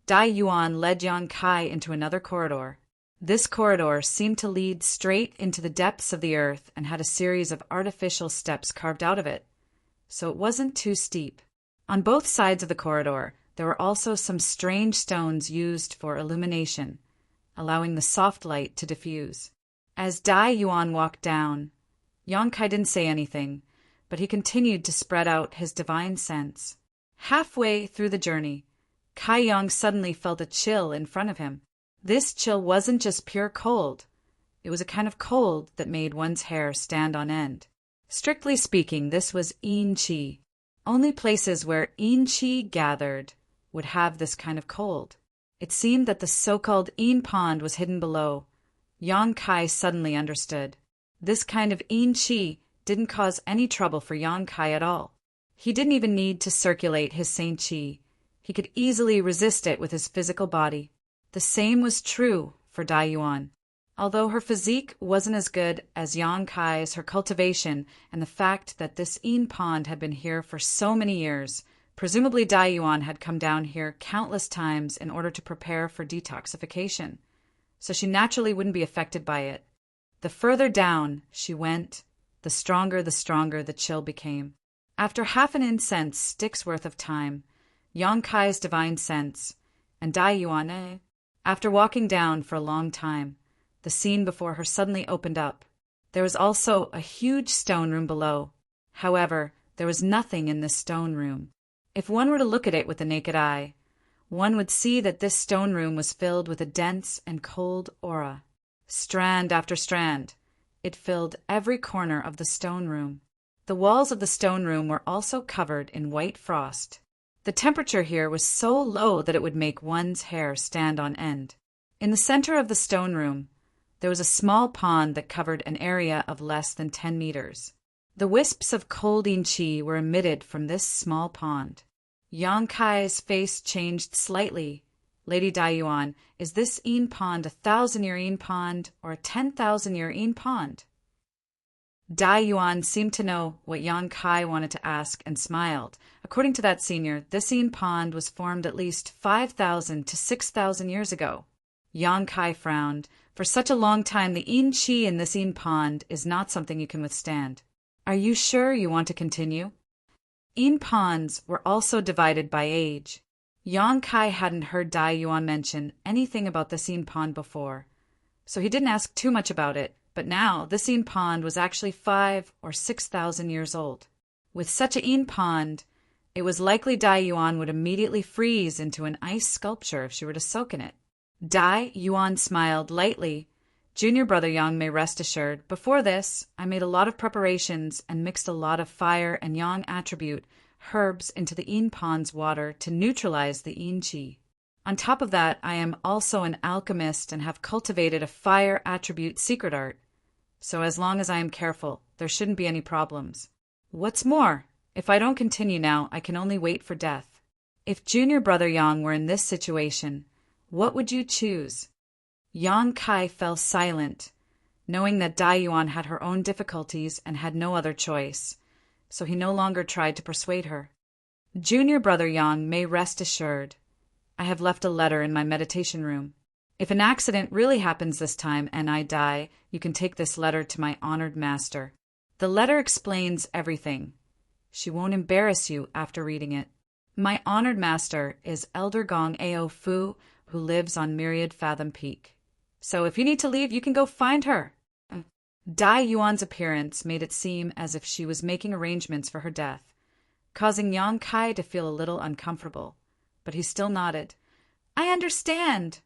Dai Yuan led Yang Kai into another corridor. This corridor seemed to lead straight into the depths of the earth and had a series of artificial steps carved out of it, so it wasn't too steep. On both sides of the corridor, there were also some strange stones used for illumination, allowing the soft light to diffuse. As Dai Yuan walked down, Yang Kai didn't say anything, but he continued to spread out his divine sense. Halfway through the journey, Kai Yang suddenly felt a chill in front of him. This chill wasn't just pure cold. It was a kind of cold that made one's hair stand on end. Strictly speaking, this was yin qi. Only places where yin qi gathered would have this kind of cold. It seemed that the so-called yin pond was hidden below. Yang Kai suddenly understood. This kind of yin qi didn't cause any trouble for Yang Kai at all. He didn't even need to circulate his saint qi. He could easily resist it with his physical body. The same was true for Dai Yuan. Although her physique wasn't as good as Yang Kai's, her cultivation and the fact that this yin pond had been here for so many years, presumably Dai Yuan had come down here countless times in order to prepare for detoxification, so she naturally wouldn't be affected by it. The further down she went, the stronger the chill became. After half an incense stick's worth of time, Yang Kai's divine sense, and Dai Yuan, after walking down for a long time, the scene before her suddenly opened up. There was also a huge stone room below. However, there was nothing in this stone room. If one were to look at it with the naked eye, one would see that this stone room was filled with a dense and cold aura. Strand after strand, it filled every corner of the stone room. The walls of the stone room were also covered in white frost. The temperature here was so low that it would make one's hair stand on end. In the center of the stone room, there was a small pond that covered an area of less than 10 meters. The wisps of cold yin qi were emitted from this small pond. Yang Kai's face changed slightly. Lady Dai Yuan, is this yin pond a 1,000-year yin pond or a 10,000-year yin pond? Dai Yuan seemed to know what Yang Kai wanted to ask and smiled. According to that senior, this yin pond was formed at least 5,000 to 6,000 years ago. Yang Kai frowned. For such a long time, the yin qi in this yin pond is not something you can withstand. Are you sure you want to continue? Yin ponds were also divided by age. Yang Kai hadn't heard Dai Yuan mention anything about this yin pond before, so he didn't ask too much about it. But now, this yin pond was actually 5,000 or 6,000 years old. With such a yin pond, it was likely Dai Yuan would immediately freeze into an ice sculpture if she were to soak in it. Dai Yuan smiled lightly. Junior brother Yang may rest assured. Before this, I made a lot of preparations and mixed a lot of fire and yang attribute herbs into the yin pond's water to neutralize the yin qi. On top of that, I am also an alchemist and have cultivated a fire attribute secret art. So as long as I am careful, there shouldn't be any problems. What's more, if I don't continue now, I can only wait for death. If junior brother Yang were in this situation, what would you choose? Yang Kai fell silent, knowing that Dai Yuan had her own difficulties and had no other choice, so he no longer tried to persuade her. Junior brother Yang may rest assured. I have left a letter in my meditation room. If an accident really happens this time and I die, you can take this letter to my honored master. The letter explains everything. She won't embarrass you after reading it. My honored master is Elder Gong Ao Fu, who lives on Myriad Fathom Peak. So if you need to leave, you can go find her. Dai Yuan's appearance made it seem as if she was making arrangements for her death, causing Yang Kai to feel a little uncomfortable. But he still nodded. I understand.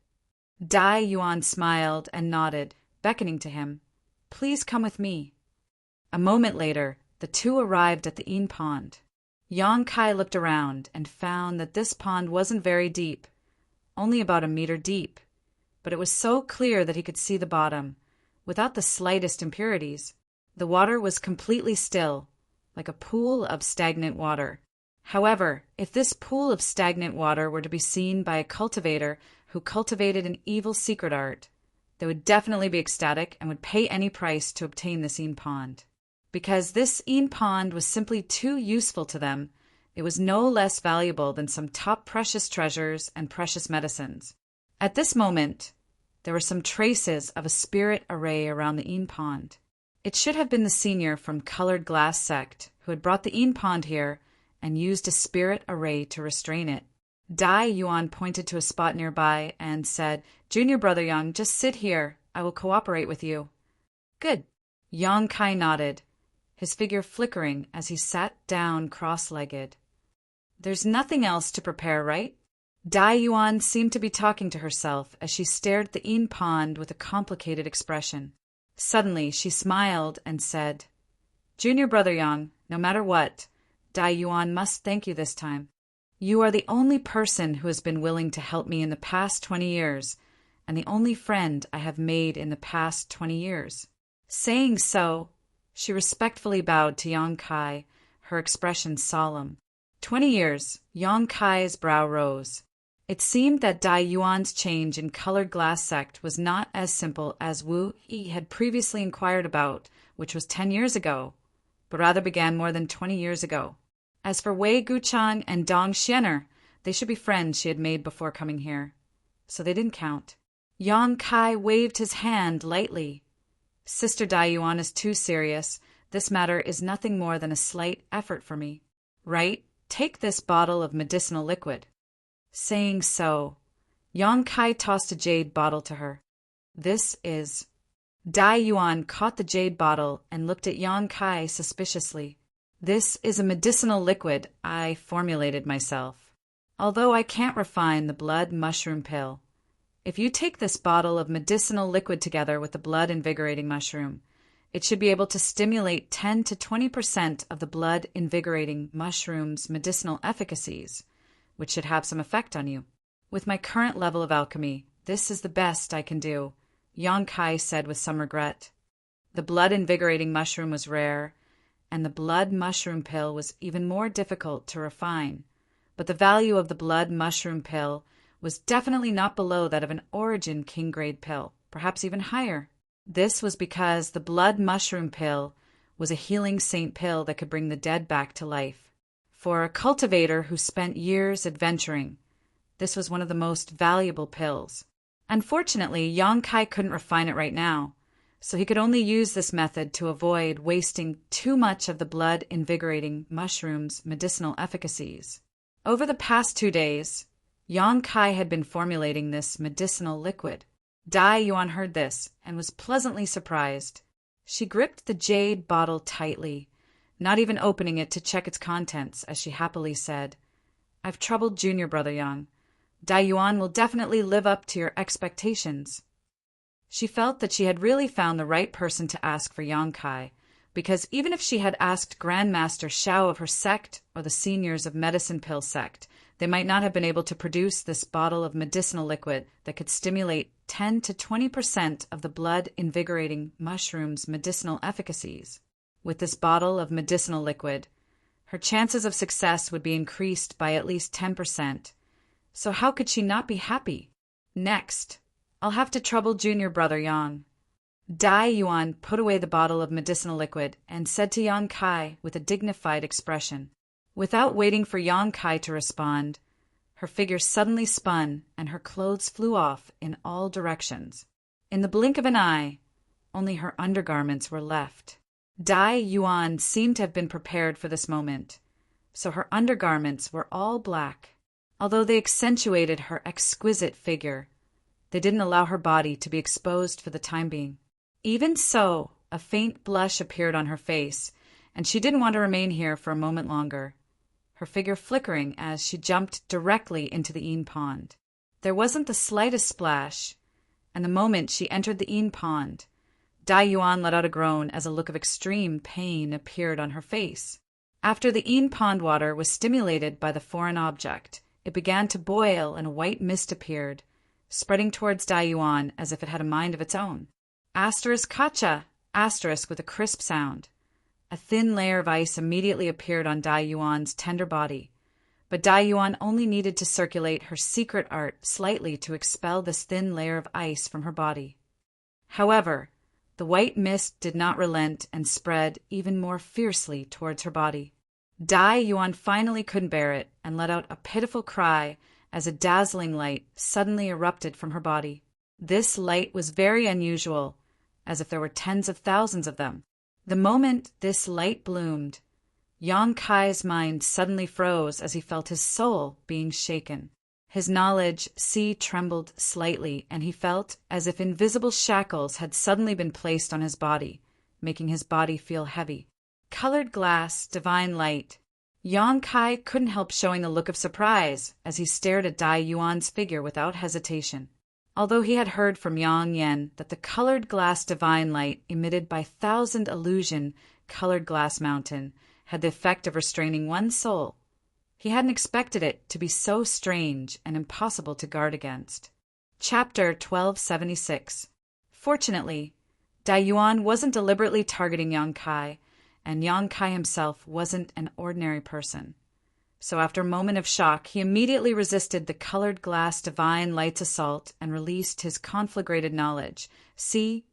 Dai Yuan smiled and nodded, beckoning to him. Please come with me. A moment later, the two arrived at the yin pond. Yang Kai looked around and found that this pond wasn't very deep, only about a meter deep, but it was so clear that he could see the bottom, without the slightest impurities. The water was completely still, like a pool of stagnant water. However, if this pool of stagnant water were to be seen by a cultivator who cultivated an evil secret art, they would definitely be ecstatic and would pay any price to obtain this yin pond. Because this yin pond was simply too useful to them, It was no less valuable than some top precious treasures and precious medicines. At this moment, there were some traces of a spirit array around the Een Pond. It should have been the senior from Colored Glass sect who had brought the Een Pond here and used a spirit array to restrain it. Dai Yuan pointed to a spot nearby and said, "Junior Brother Yang, just sit here. I will cooperate with you." "Good." Yang Kai nodded, his figure flickering as he sat down cross-legged. "There's nothing else to prepare, right?" Dai Yuan seemed to be talking to herself as she stared at the Een Pond with a complicated expression. Suddenly, she smiled and said, "Junior Brother Yang, no matter what, Dai Yuan must thank you this time. You are the only person who has been willing to help me in the past 20 years, and the only friend I have made in the past 20 years. Saying so, she respectfully bowed to Yang Kai, her expression solemn. 20 years, Yang Kai's brow rose. It seemed that Dai Yuan's change in Colored Glass sect was not as simple as Wu Yi had previously inquired about, which was 10 years ago, but rather began more than 20 years ago. As for Wei Guchang and Dong Xianer, they should be friends she had made before coming here, so they didn't count. Yang Kai waved his hand lightly. "Sister Dai Yuan is too serious. This matter is nothing more than a slight effort for me. Right? Take this bottle of medicinal liquid." Saying so, Yang Kai tossed a jade bottle to her. "This is—" Dai Yuan caught the jade bottle and looked at Yang Kai suspiciously. "This is a medicinal liquid I formulated myself. Although I can't refine the blood mushroom pill. If you take this bottle of medicinal liquid together with the blood-invigorating mushroom, it should be able to stimulate 10 to 20% of the blood-invigorating mushroom's medicinal efficacies, which should have some effect on you. With my current level of alchemy, this is the best I can do," Yang Kai said with some regret. The blood-invigorating mushroom was rare, and the blood mushroom pill was even more difficult to refine, but the value of the blood mushroom pill was definitely not below that of an Origin King-grade pill, perhaps even higher. This was because the blood mushroom pill was a healing saint pill that could bring the dead back to life. For a cultivator who spent years adventuring, this was one of the most valuable pills. Unfortunately, Yang Kai couldn't refine it right now, so he could only use this method to avoid wasting too much of the blood-invigorating mushroom's medicinal efficacies. Over the past 2 days, Yang Kai had been formulating this medicinal liquid. Dai Yuan heard this and was pleasantly surprised. She gripped the jade bottle tightly, not even opening it to check its contents, as she happily said, "I've troubled Junior Brother Yang. Dai Yuan will definitely live up to your expectations." She felt that she had really found the right person to ask for Yang Kai, because even if she had asked Grandmaster Xiao of her sect or the seniors of Medicine Pill sect, they might not have been able to produce this bottle of medicinal liquid that could stimulate 10 to 20% of the blood-invigorating mushroom's medicinal efficacies. With this bottle of medicinal liquid, her chances of success would be increased by at least 10%. So how could she not be happy? Next, I'll have to trouble Junior Brother Yang. Dai Yuan put away the bottle of medicinal liquid and said to Yang Kai with a dignified expression. Without waiting for Yang Kai to respond, her figure suddenly spun and her clothes flew off in all directions. In the blink of an eye, only her undergarments were left. Dai Yuan seemed to have been prepared for this moment, so her undergarments were all black. Although they accentuated her exquisite figure, they didn't allow her body to be exposed for the time being. Even so, a faint blush appeared on her face, and she didn't want to remain here for a moment longer, her figure flickering as she jumped directly into the Een Pond. There wasn't the slightest splash, and the moment she entered the Een Pond, Dai Yuan let out a groan as a look of extreme pain appeared on her face. After the Een Pond water was stimulated by the foreign object, it began to boil and a white mist appeared, spreading towards Dai Yuan as if it had a mind of its own. Asterisk kacha! Asterisk with a crisp sound. A thin layer of ice immediately appeared on Dai Yuan's tender body, but Dai Yuan only needed to circulate her secret art slightly to expel this thin layer of ice from her body. However, the white mist did not relent and spread even more fiercely towards her body. Dai Yuan finally couldn't bear it and let out a pitiful cry as a dazzling light suddenly erupted from her body. This light was very unusual, as if there were tens of thousands of them. The moment this light bloomed, Yang Kai's mind suddenly froze as he felt his soul being shaken. His knowledge trembled slightly, and he felt as if invisible shackles had suddenly been placed on his body, making his body feel heavy. Colored glass, divine light. Yang Kai couldn't help showing a look of surprise as he stared at Dai Yuan's figure without hesitation. Although he had heard from Yang Yen that the colored glass divine light emitted by Thousand Illusion Colored Glass Mountain had the effect of restraining one's soul, he hadn't expected it to be so strange and impossible to guard against. Chapter 1276. Fortunately, Dai Yuan wasn't deliberately targeting Yang Kai, and Yang Kai himself wasn't an ordinary person. So after a moment of shock, he immediately resisted the colored glass divine light's assault and released his conflagrated knowledge,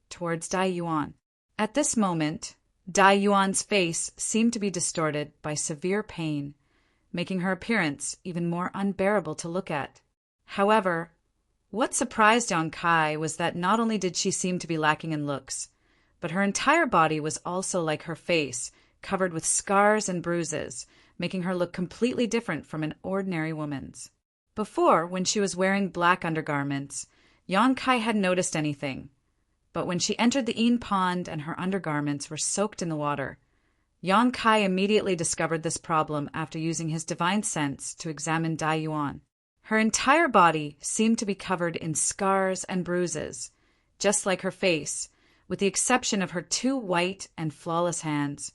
towards Dai Yuan. At this moment, Dai Yuan's face seemed to be distorted by severe pain, making her appearance even more unbearable to look at. However, what surprised Yang Kai was that not only did she seem to be lacking in looks, but her entire body was also like her face, covered with scars and bruises, making her look completely different from an ordinary woman's. Before, when she was wearing black undergarments, Yang Kai hadn't noticed anything, but when she entered the Yin pond and her undergarments were soaked in the water, Yang Kai immediately discovered this problem after using his divine sense to examine Dai Yuan. Her entire body seemed to be covered in scars and bruises, just like her face, with the exception of her two white and flawless hands,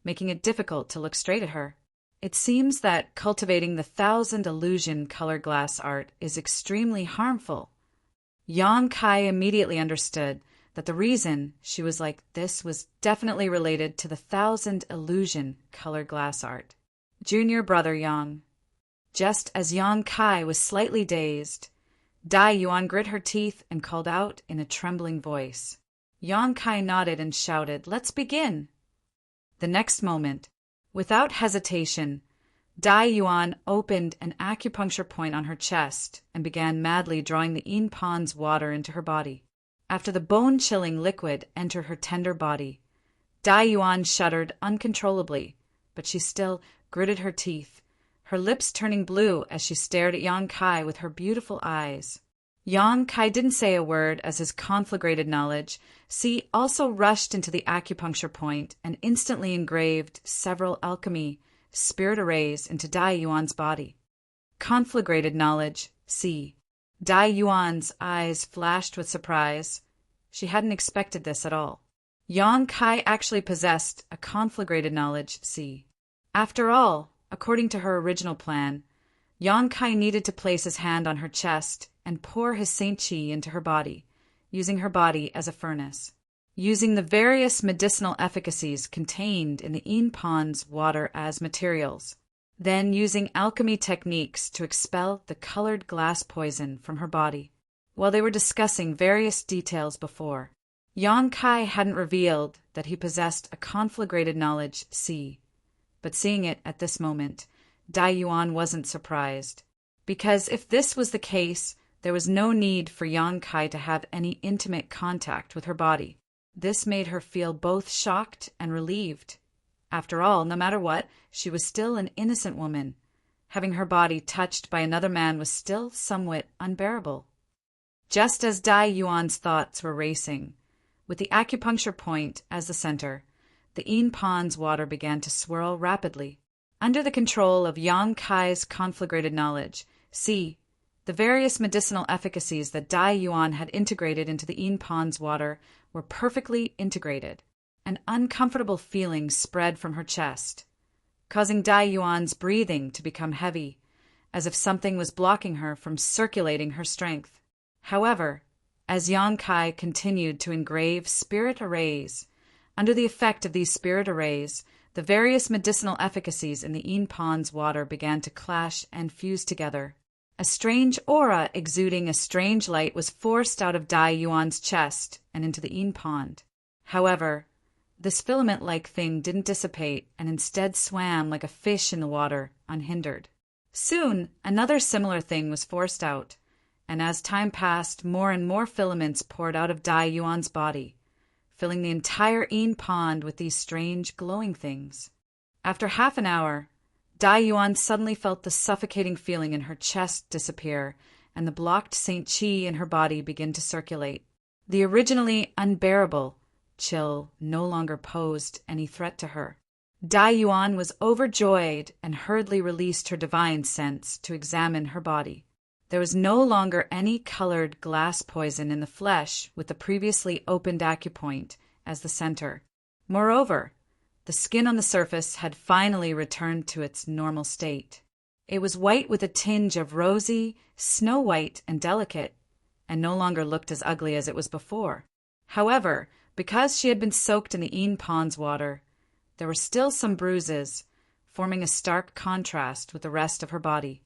making it difficult to look straight at her. It seems that cultivating the Thousand Illusion colored glass art is extremely harmful. Yang Kai immediately understood that the reason she was like this was definitely related to the Thousand Illusion colored glass art. Junior brother Yang. Just as Yang Kai was slightly dazed, Dai Yuan grit her teeth and called out in a trembling voice. Yang Kai nodded and shouted, "Let's begin!" The next moment, without hesitation, Dai Yuan opened an acupuncture point on her chest and began madly drawing the Yin pond's water into her body. After the bone-chilling liquid entered her tender body, Dai Yuan shuddered uncontrollably, but she still gritted her teeth, her lips turning blue as she stared at Yang Kai with her beautiful eyes. Yang Kai didn't say a word as his conflagrated knowledge, also rushed into the acupuncture point and instantly engraved several alchemy spirit arrays into Dai Yuan's body. Conflagrated knowledge, Dai Yuan's eyes flashed with surprise. She hadn't expected this at all. Yang Kai actually possessed a conflagrated knowledge, After all, according to her original plan, Yang Kai needed to place his hand on her chest and pour his Saint Qi into her body, using her body as a furnace. Using the various medicinal efficacies contained in the Yin pond's water as materials, then using alchemy techniques to expel the colored glass poison from her body. While they were discussing various details before, Yang Kai hadn't revealed that he possessed a conflagrated knowledge, but seeing it at this moment, Dai Yuan wasn't surprised, because if this was the case, there was no need for Yang Kai to have any intimate contact with her body. This made her feel both shocked and relieved. After all, no matter what, she was still an innocent woman. Having her body touched by another man was still somewhat unbearable. Just as Dai Yuan's thoughts were racing, with the acupuncture point as the center, the Yin pond's water began to swirl rapidly. Under the control of Yang Kai's conflagrated knowledge, the various medicinal efficacies that Dai Yuan had integrated into the Yin pond's water were perfectly integrated. An uncomfortable feeling spread from her chest, causing Dai Yuan's breathing to become heavy, as if something was blocking her from circulating her strength. However, as Yang Kai continued to engrave spirit arrays, under the effect of these spirit arrays, the various medicinal efficacies in the Yin pond's water began to clash and fuse together. A strange aura exuding a strange light was forced out of Dai Yuan's chest and into the Yin pond. However, This filament-like thing didn't dissipate and instead swam like a fish in the water, unhindered. Soon, another similar thing was forced out, and as time passed, more and more filaments poured out of Dai Yuan's body, filling the entire Yin pond with these strange glowing things. After half an hour, Dai Yuan suddenly felt the suffocating feeling in her chest disappear, and the blocked Saint Qi in her body begin to circulate. The originally unbearable chill no longer posed any threat to her. Dai Yuan was overjoyed and hurriedly released her divine sense to examine her body. There was no longer any colored glass poison in the flesh with the previously opened acupoint as the center. Moreover, the skin on the surface had finally returned to its normal state. It was white with a tinge of rosy, snow-white and delicate, and no longer looked as ugly as it was before. However, because she had been soaked in the Yin pond's water, there were still some bruises, forming a stark contrast with the rest of her body.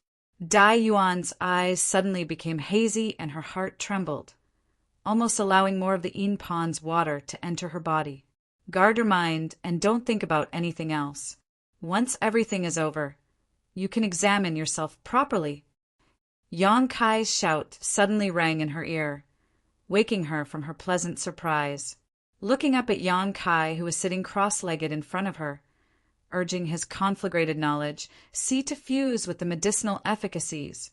Dai Yuan's eyes suddenly became hazy and her heart trembled, almost allowing more of the Yin pond's water to enter her body. Guard your mind and don't think about anything else. Once everything is over, you can examine yourself properly. Yang Kai's shout suddenly rang in her ear, waking her from her pleasant surprise. Looking up at Yang Kai, who was sitting cross-legged in front of her, urging his conflagrated knowledge, see to fuse with the medicinal efficacies,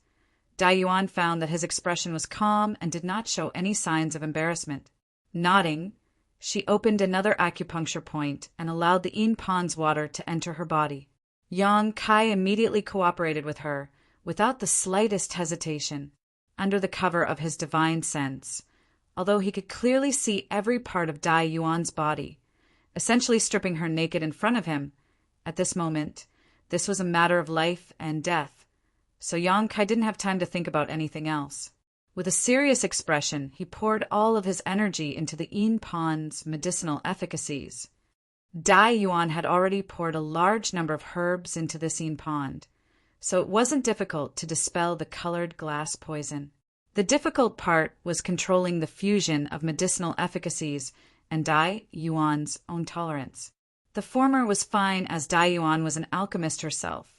Dai Yuan found that his expression was calm and did not show any signs of embarrassment. Nodding, she opened another acupuncture point and allowed the Yin pond's water to enter her body. Yang Kai immediately cooperated with her, without the slightest hesitation, under the cover of his divine sense, although he could clearly see every part of Dai Yuan's body, essentially stripping her naked in front of him. At this moment, this was a matter of life and death, so Yang Kai didn't have time to think about anything else. With a serious expression, he poured all of his energy into the Yin pond's medicinal efficacies. Dai Yuan had already poured a large number of herbs into this Yin pond, so it wasn't difficult to dispel the colored glass poison. The difficult part was controlling the fusion of medicinal efficacies and Dai Yuan's own tolerance. The former was fine as Dai Yuan was an alchemist herself,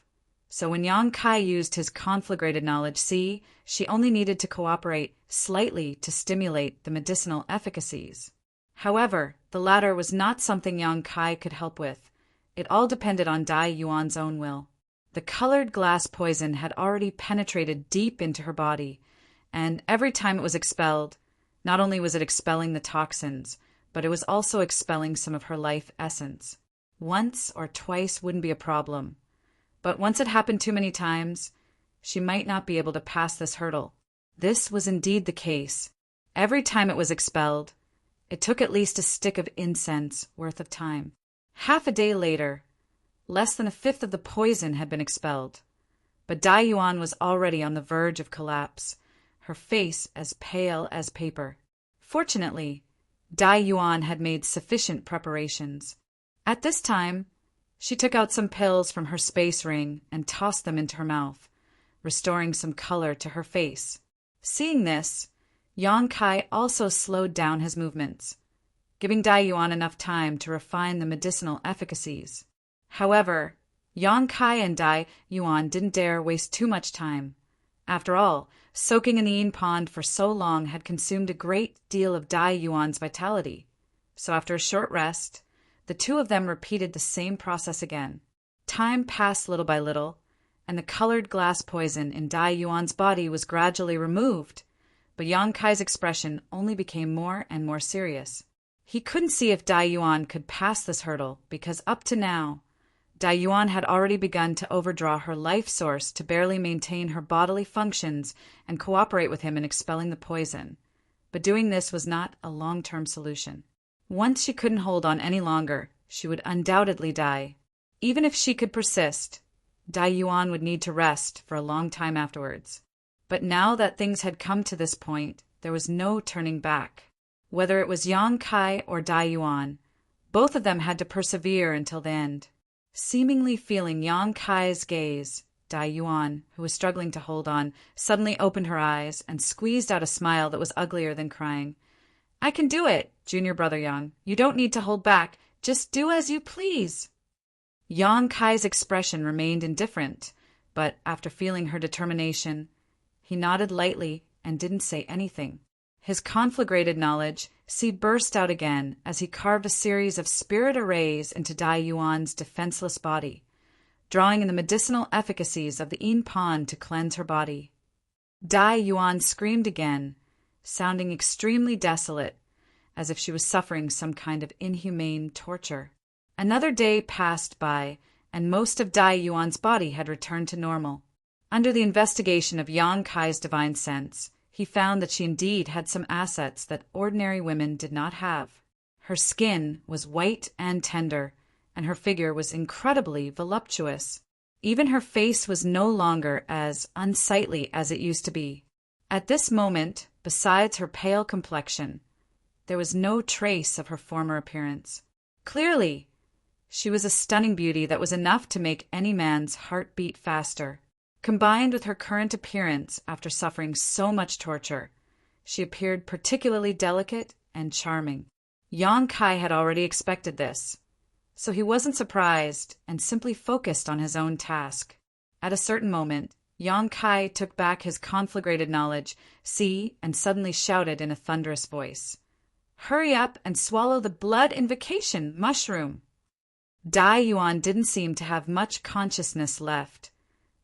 so when Yang Kai used his conflagrated knowledge, she only needed to cooperate slightly to stimulate the medicinal efficacies. However, the latter was not something Yang Kai could help with. It all depended on Dai Yuan's own will. The colored glass poison had already penetrated deep into her body, and every time it was expelled, not only was it expelling the toxins, but it was also expelling some of her life essence. Once or twice wouldn't be a problem, but once it happened too many times, she might not be able to pass this hurdle. This was indeed the case. Every time it was expelled, it took at least a stick of incense worth of time. Half a day later, less than a fifth of the poison had been expelled, but Dai Yuan was already on the verge of collapse, her face as pale as paper. Fortunately, Dai Yuan had made sufficient preparations. At this time, she took out some pills from her space ring and tossed them into her mouth, restoring some color to her face. Seeing this, Yang Kai also slowed down his movements, giving Dai Yuan enough time to refine the medicinal efficacies. However, Yang Kai and Dai Yuan didn't dare waste too much time. After all, soaking in the Yin pond for so long had consumed a great deal of Dai Yuan's vitality. So after a short rest, the two of them repeated the same process again. Time passed little by little, and the colored glass poison in Dai Yuan's body was gradually removed, but Yang Kai's expression only became more and more serious. He couldn't see if Dai Yuan could pass this hurdle because up to now, Dai Yuan had already begun to overdraw her life source to barely maintain her bodily functions and cooperate with him in expelling the poison. But doing this was not a long-term solution. Once she couldn't hold on any longer, she would undoubtedly die. Even if she could persist, Dai Yuan would need to rest for a long time afterwards. But now that things had come to this point, there was no turning back. Whether it was Yang Kai or Dai Yuan, both of them had to persevere until the end. Seemingly feeling Yang Kai's gaze, Dai Yuan, who was struggling to hold on, suddenly opened her eyes and squeezed out a smile that was uglier than crying. "I can do it, junior brother Yang. You don't need to hold back. Just do as you please." Yang Kai's expression remained indifferent, but after feeling her determination, he nodded lightly and didn't say anything. His conflagrated knowledge burst out again as he carved a series of spirit arrays into Dai Yuan's defenseless body, drawing in the medicinal efficacies of the yin pond to cleanse her body. Dai Yuan screamed again, sounding extremely desolate, as if she was suffering some kind of inhumane torture. Another day passed by, and most of Dai Yuan's body had returned to normal. Under the investigation of Yang Kai's divine sense, he found that she indeed had some assets that ordinary women did not have. Her skin was white and tender, and her figure was incredibly voluptuous. Even her face was no longer as unsightly as it used to be. At this moment, besides her pale complexion, there was no trace of her former appearance. Clearly, she was a stunning beauty that was enough to make any man's heart beat faster. Combined with her current appearance after suffering so much torture, she appeared particularly delicate and charming. Yang Kai had already expected this, so he wasn't surprised and simply focused on his own task. At a certain moment, Yang Kai took back his conflagrated knowledge, and suddenly shouted in a thunderous voice, "Hurry up and swallow the blood invocation mushroom!" Dai Yuan didn't seem to have much consciousness left,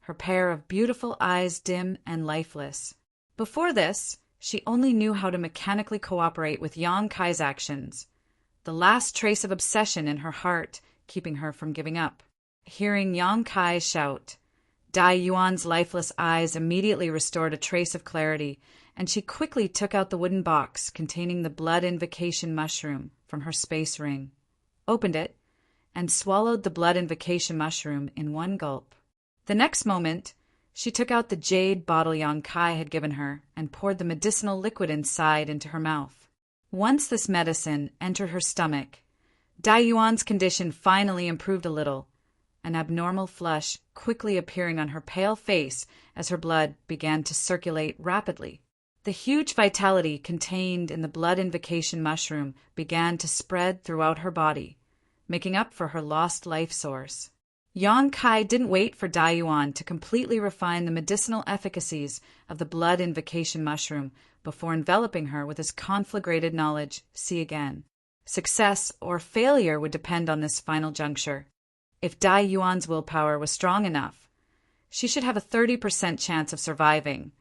her pair of beautiful eyes dim and lifeless. Before this, she only knew how to mechanically cooperate with Yang Kai's actions, the last trace of obsession in her heart keeping her from giving up. Hearing Yang Kai shout, Dai Yuan's lifeless eyes immediately restored a trace of clarity, and she quickly took out the wooden box containing the blood invocation mushroom from her space ring, opened it, and swallowed the blood invocation mushroom in one gulp. The next moment, she took out the jade bottle Yang Kai had given her and poured the medicinal liquid inside into her mouth. Once this medicine entered her stomach, Dai Yuan's condition finally improved a little, an abnormal flush quickly appearing on her pale face as her blood began to circulate rapidly. The huge vitality contained in the blood invocation mushroom began to spread throughout her body, making up for her lost life source. Yang Kai didn't wait for Dai Yuan to completely refine the medicinal efficacies of the blood invocation mushroom before enveloping her with his conflagrated knowledge. See again. Success or failure would depend on this final juncture. If Dai Yuan's willpower was strong enough, she should have a 30% chance of surviving,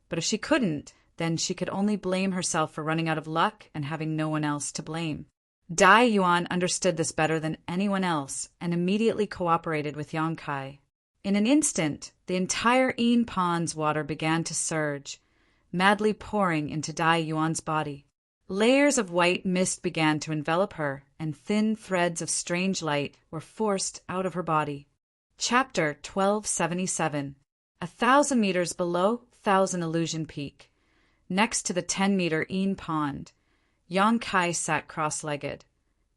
but if she couldn't, then she could only blame herself for running out of luck and having no one else to blame. Dai Yuan understood this better than anyone else and immediately cooperated with Yang Kai. In an instant, the entire yin pond's water began to surge, madly pouring into Dai Yuan's body. Layers of white mist began to envelop her, and thin threads of strange light were forced out of her body. Chapter 1277. 1,000 meters below Thousand Illusion Peak, next to the 10-meter yin pond, Yang Kai sat cross-legged.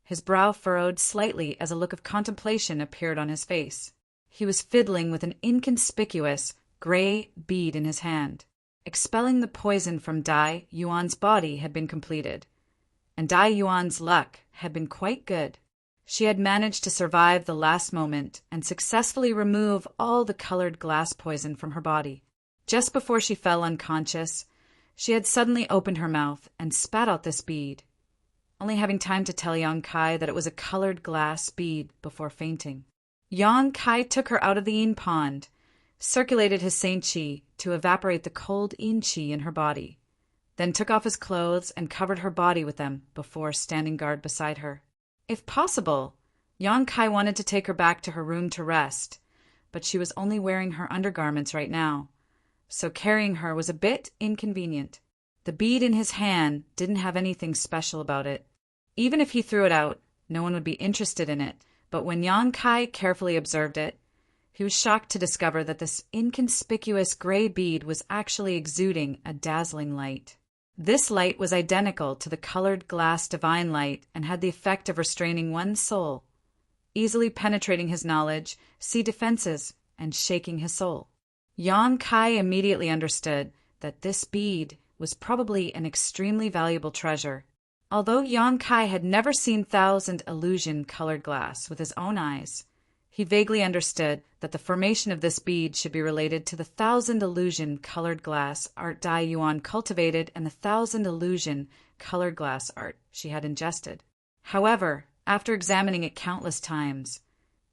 His brow furrowed slightly as a look of contemplation appeared on his face. He was fiddling with an inconspicuous, gray bead in his hand. Expelling the poison from Dai Yuan's body had been completed, and Dai Yuan's luck had been quite good. She had managed to survive the last moment and successfully remove all the colored glass poison from her body. Just before she fell unconscious, she had suddenly opened her mouth and spat out this bead, only having time to tell Yang Kai that it was a colored glass bead before fainting. Yang Kai took her out of the yin pond, circulated his Saint Qi to evaporate the cold yin Qi in her body, then took off his clothes and covered her body with them before standing guard beside her. If possible, Yang Kai wanted to take her back to her room to rest, but she was only wearing her undergarments right now, so carrying her was a bit inconvenient. The bead in his hand didn't have anything special about it. Even if he threw it out, no one would be interested in it, but when Yang Kai carefully observed it, he was shocked to discover that this inconspicuous gray bead was actually exuding a dazzling light. This light was identical to the colored glass divine light and had the effect of restraining one's soul, easily penetrating his knowledge, defenses, and shaking his soul. Yang Kai immediately understood that this bead was probably an extremely valuable treasure. Although Yang Kai had never seen thousand illusion-colored glass with his own eyes, he vaguely understood that the formation of this bead should be related to the thousand illusion-colored glass art Dai Yuan cultivated and the thousand illusion-colored glass art she had ingested. However, after examining it countless times,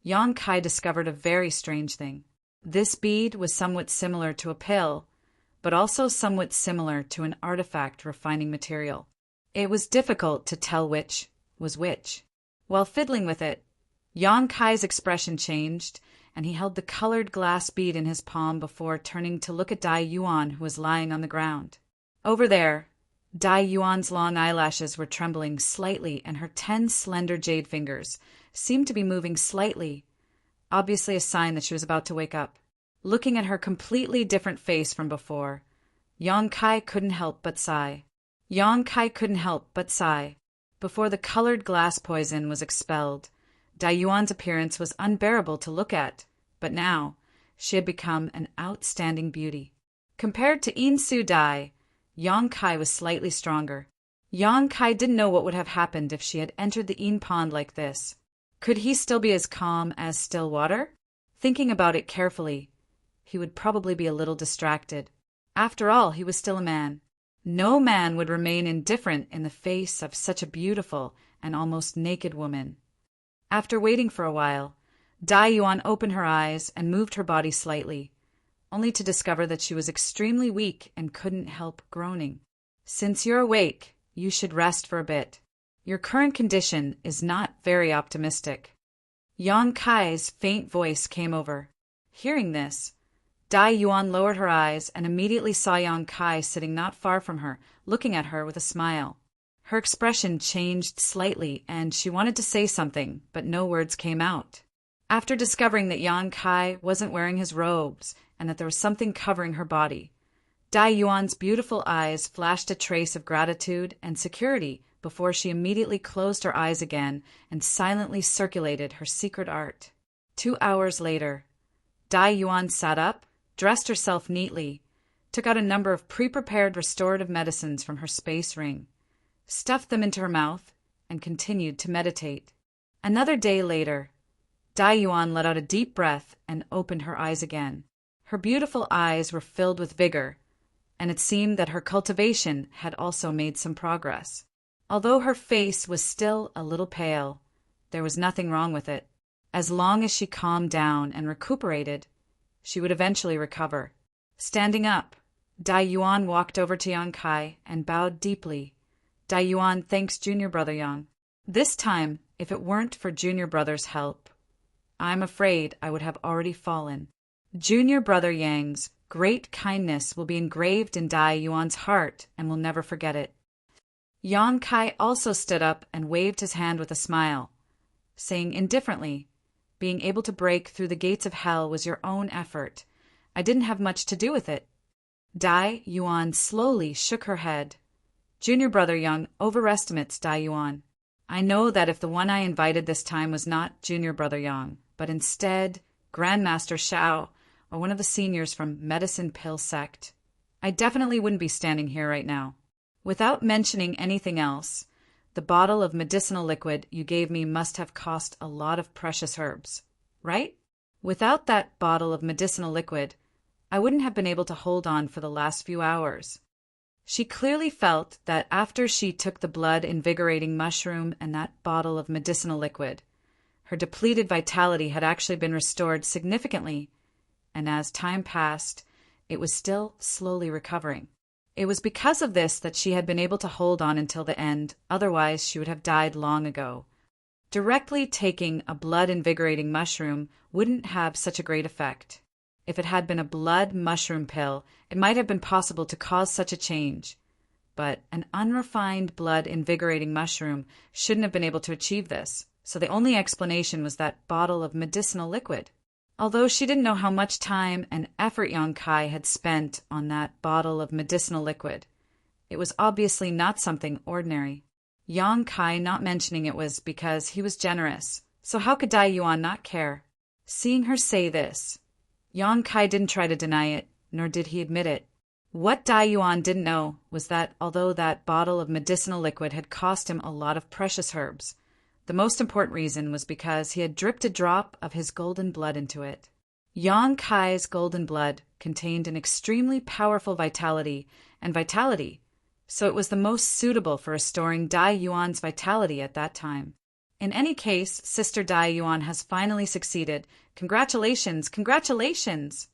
Yang Kai discovered a very strange thing. This bead was somewhat similar to a pill, but also somewhat similar to an artifact refining material. It was difficult to tell which was which. While fiddling with it, Yang Kai's expression changed, and he held the colored glass bead in his palm before turning to look at Dai Yuan, who was lying on the ground. Over there, Dai Yuan's long eyelashes were trembling slightly, and her 10 slender jade fingers seemed to be moving slightly, obviously a sign that she was about to wake up. Looking at her completely different face from before, Yang Kai couldn't help but sigh. Before the colored glass poison was expelled, Dai Yuan's appearance was unbearable to look at, but now she had become an outstanding beauty. Compared to In Su Dai, Yang Kai was slightly stronger. Yang Kai didn't know what would have happened if she had entered the Yin pond like this. Could he still be as calm as still water? Thinking about it carefully, he would probably be a little distracted. After all, he was still a man. No man would remain indifferent in the face of such a beautiful and almost naked woman. After waiting for a while, Dai Yuan opened her eyes and moved her body slightly, only to discover that she was extremely weak and couldn't help groaning. "Since you're awake, you should rest for a bit. Your current condition is not very optimistic." Yang Kai's faint voice came over. Hearing this, Dai Yuan lowered her eyes and immediately saw Yang Kai sitting not far from her, looking at her with a smile. Her expression changed slightly, and she wanted to say something, but no words came out. After discovering that Yang Kai wasn't wearing his robes and that there was something covering her body, Dai Yuan's beautiful eyes flashed a trace of gratitude and security before she immediately closed her eyes again and silently circulated her secret art. 2 hours later, Dai Yuan sat up, dressed herself neatly, took out a number of pre-prepared restorative medicines from her space ring, stuffed them into her mouth, and continued to meditate. Another day later, Dai Yuan let out a deep breath and opened her eyes again. Her beautiful eyes were filled with vigor, and it seemed that her cultivation had also made some progress. Although her face was still a little pale, there was nothing wrong with it. As long as she calmed down and recuperated, she would eventually recover. Standing up, Dai Yuan walked over to Yang Kai and bowed deeply. "Dai Yuan thanks Junior Brother Yang. This time, if it weren't for Junior Brother's help, I'm afraid I would have already fallen. Junior Brother Yang's great kindness will be engraved in Dai Yuan's heart and will never forget it." Yang Kai also stood up and waved his hand with a smile, saying indifferently, "Being able to break through the gates of hell was your own effort. I didn't have much to do with it." Dai Yuan slowly shook her head. "Junior Brother Yang overestimates Dai Yuan. I know that if the one I invited this time was not Junior Brother Yang, but instead Grandmaster Shao or one of the seniors from Medicine Pill Sect, I definitely wouldn't be standing here right now. Without mentioning anything else, the bottle of medicinal liquid you gave me must have cost a lot of precious herbs, right? Without that bottle of medicinal liquid, I wouldn't have been able to hold on for the last few hours." She clearly felt that after she took the blood-invigorating mushroom and that bottle of medicinal liquid, her depleted vitality had actually been restored significantly, and as time passed, it was still slowly recovering. It was because of this that she had been able to hold on until the end, otherwise she would have died long ago. Directly taking a blood-invigorating mushroom wouldn't have such a great effect. If it had been a blood mushroom pill, it might have been possible to cause such a change. But an unrefined blood-invigorating mushroom shouldn't have been able to achieve this, so the only explanation was that bottle of medicinal liquid. Although she didn't know how much time and effort Yang Kai had spent on that bottle of medicinal liquid, it was obviously not something ordinary. Yang Kai not mentioning it was because he was generous, so how could Dai Yuan not care? Seeing her say this, Yang Kai didn't try to deny it, nor did he admit it. What Dai Yuan didn't know was that although that bottle of medicinal liquid had cost him a lot of precious herbs, the most important reason was because he had dripped a drop of his golden blood into it. Yang Kai's golden blood contained an extremely powerful vitality, so it was the most suitable for restoring Dai Yuan's vitality at that time. In any case, Sister Dai Yuan has finally succeeded. Congratulations, congratulations!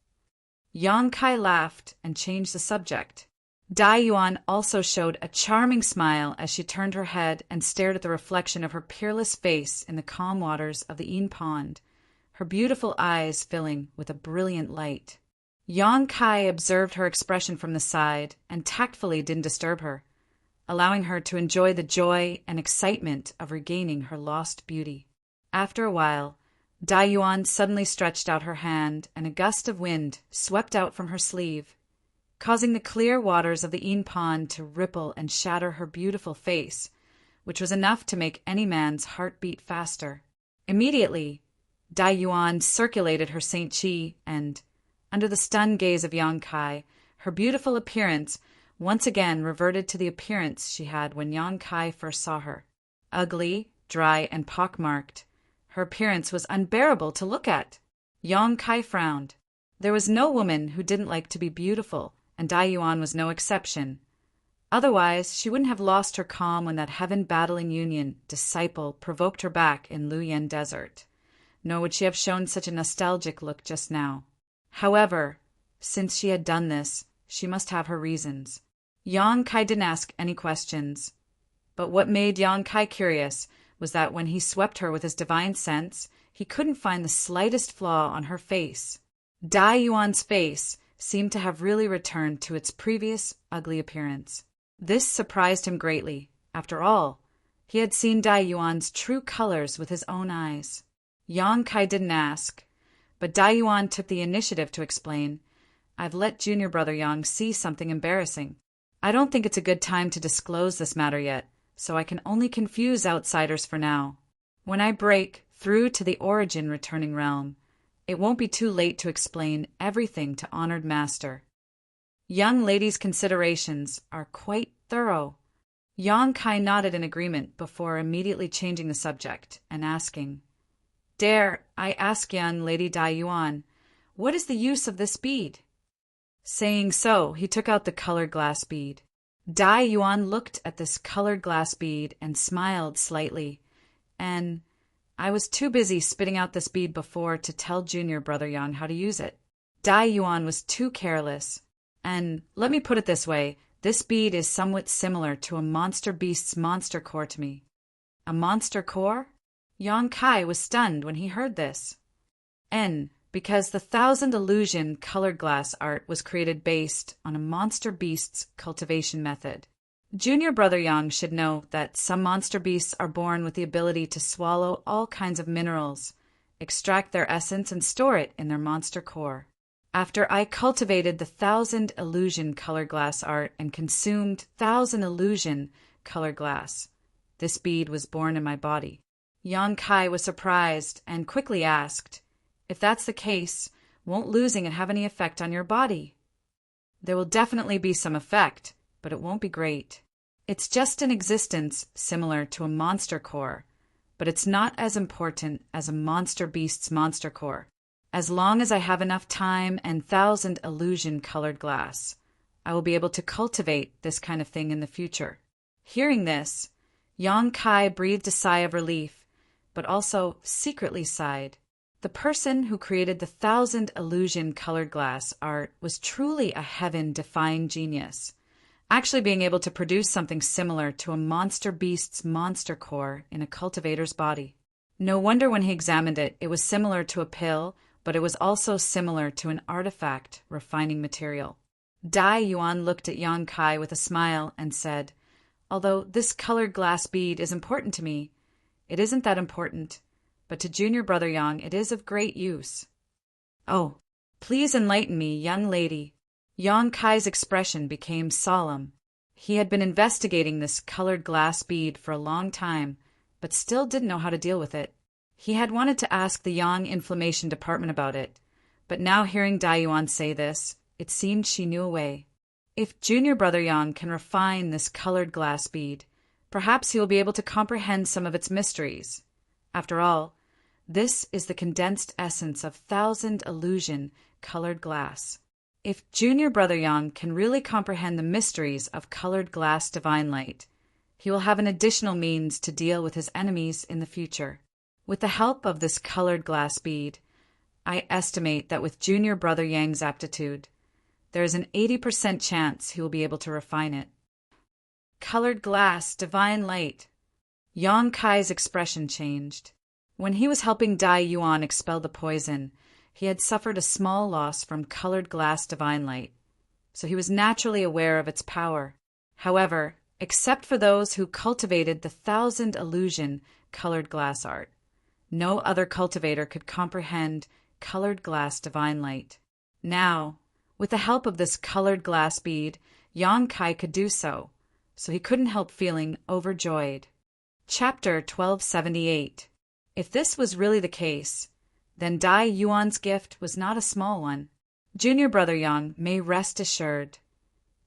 Yang Kai laughed and changed the subject. Dai Yuan also showed a charming smile as she turned her head and stared at the reflection of her peerless face in the calm waters of the Yin Pond, her beautiful eyes filling with a brilliant light. Yang Kai observed her expression from the side and tactfully didn't disturb her, allowing her to enjoy the joy and excitement of regaining her lost beauty. After a while, Dai Yuan suddenly stretched out her hand and a gust of wind swept out from her sleeve, causing the clear waters of the Yin Pond to ripple and shatter her beautiful face, which was enough to make any man's heart beat faster. Immediately, Dai Yuan circulated her Saint Chi and, under the stunned gaze of Yang Kai, her beautiful appearance once again reverted to the appearance she had when Yang Kai first saw her. Ugly, dry, and pockmarked, her appearance was unbearable to look at. Yang Kai frowned. There was no woman who didn't like to be beautiful, and Dai Yuan was no exception. Otherwise, she wouldn't have lost her calm when that heaven-battling union disciple provoked her back in Luoyang Desert, nor would she have shown such a nostalgic look just now. However, since she had done this, she must have her reasons. Yang Kai didn't ask any questions, but what made Yang Kai curious was that when he swept her with his divine sense, he couldn't find the slightest flaw on her face. Dai Yuan's face seemed to have really returned to its previous ugly appearance. This surprised him greatly. After all, he had seen Dai Yuan's true colors with his own eyes. Yang Kai didn't ask, but Dai Yuan took the initiative to explain, "I've let junior brother Yang see something embarrassing. I don't think it's a good time to disclose this matter yet, so I can only confuse outsiders for now. When I break through to the origin returning realm, it won't be too late to explain everything to honored master. Young lady's considerations are quite thorough." Yang Kai nodded in agreement before immediately changing the subject and asking, "Dare I ask young Lady Dai Yuan, what is the use of this bead?" Saying so, he took out the colored glass bead. Dai Yuan looked at this colored glass bead and smiled slightly, and I was too busy spitting out this bead before to tell junior brother Yang how to use it. Dai Yuan was too careless, and let me put it this way, this bead is somewhat similar to a monster beast's monster core to me. A monster core? Yang Kai was stunned when he heard this. Because the 1,000 illusion colored glass art was created based on a monster beast's cultivation method. Junior brother Yang should know that some monster beasts are born with the ability to swallow all kinds of minerals, extract their essence, and store it in their monster core. After I cultivated the 1,000 illusion colored glass art and consumed 1,000 illusion colored glass, this bead was born in my body. Yang Kai was surprised and quickly asked, "If that's the case, won't losing it have any effect on your body?" "There will definitely be some effect, but it won't be great. It's just an existence similar to a monster core, but it's not as important as a monster beast's monster core. As long as I have enough time and 1,000 illusion colored glass, I will be able to cultivate this kind of thing in the future." Hearing this, Yang Kai breathed a sigh of relief, but also secretly sighed. The person who created the 1,000 illusion colored glass art was truly a heaven-defying genius, actually being able to produce something similar to a monster beast's monster core in a cultivator's body. No wonder when he examined it, it was similar to a pill, but it was also similar to an artifact refining material. Dai Yuan looked at Yang Kai with a smile and said, "Although this colored glass bead is important to me, it isn't that important. But to junior brother Yang it is of great use." "Oh, please enlighten me, young lady." Yang Kai's expression became solemn. He had been investigating this colored glass bead for a long time, but still didn't know how to deal with it. He had wanted to ask the Yang Inflammation Department about it, but now hearing Dai Yuan say this, it seemed she knew a way. If junior brother Yang can refine this colored glass bead, perhaps he will be able to comprehend some of its mysteries. After all, this is the condensed essence of thousand illusion colored glass. If junior brother Yang can really comprehend the mysteries of colored glass divine light, he will have an additional means to deal with his enemies in the future. With the help of this colored glass bead, I estimate that with junior brother Yang's aptitude, there is an 80% chance he will be able to refine it. Colored glass, divine light. Yang Kai's expression changed. When he was helping Dai Yuan expel the poison, he had suffered a small loss from colored glass divine light, so he was naturally aware of its power. However, except for those who cultivated the thousand illusion colored glass art, no other cultivator could comprehend colored glass divine light. Now, with the help of this colored glass bead, Yang Kai could do so he couldn't help feeling overjoyed. Chapter 1278. If this was really the case, then Dai Yuan's gift was not a small one. Junior brother Yang may rest assured.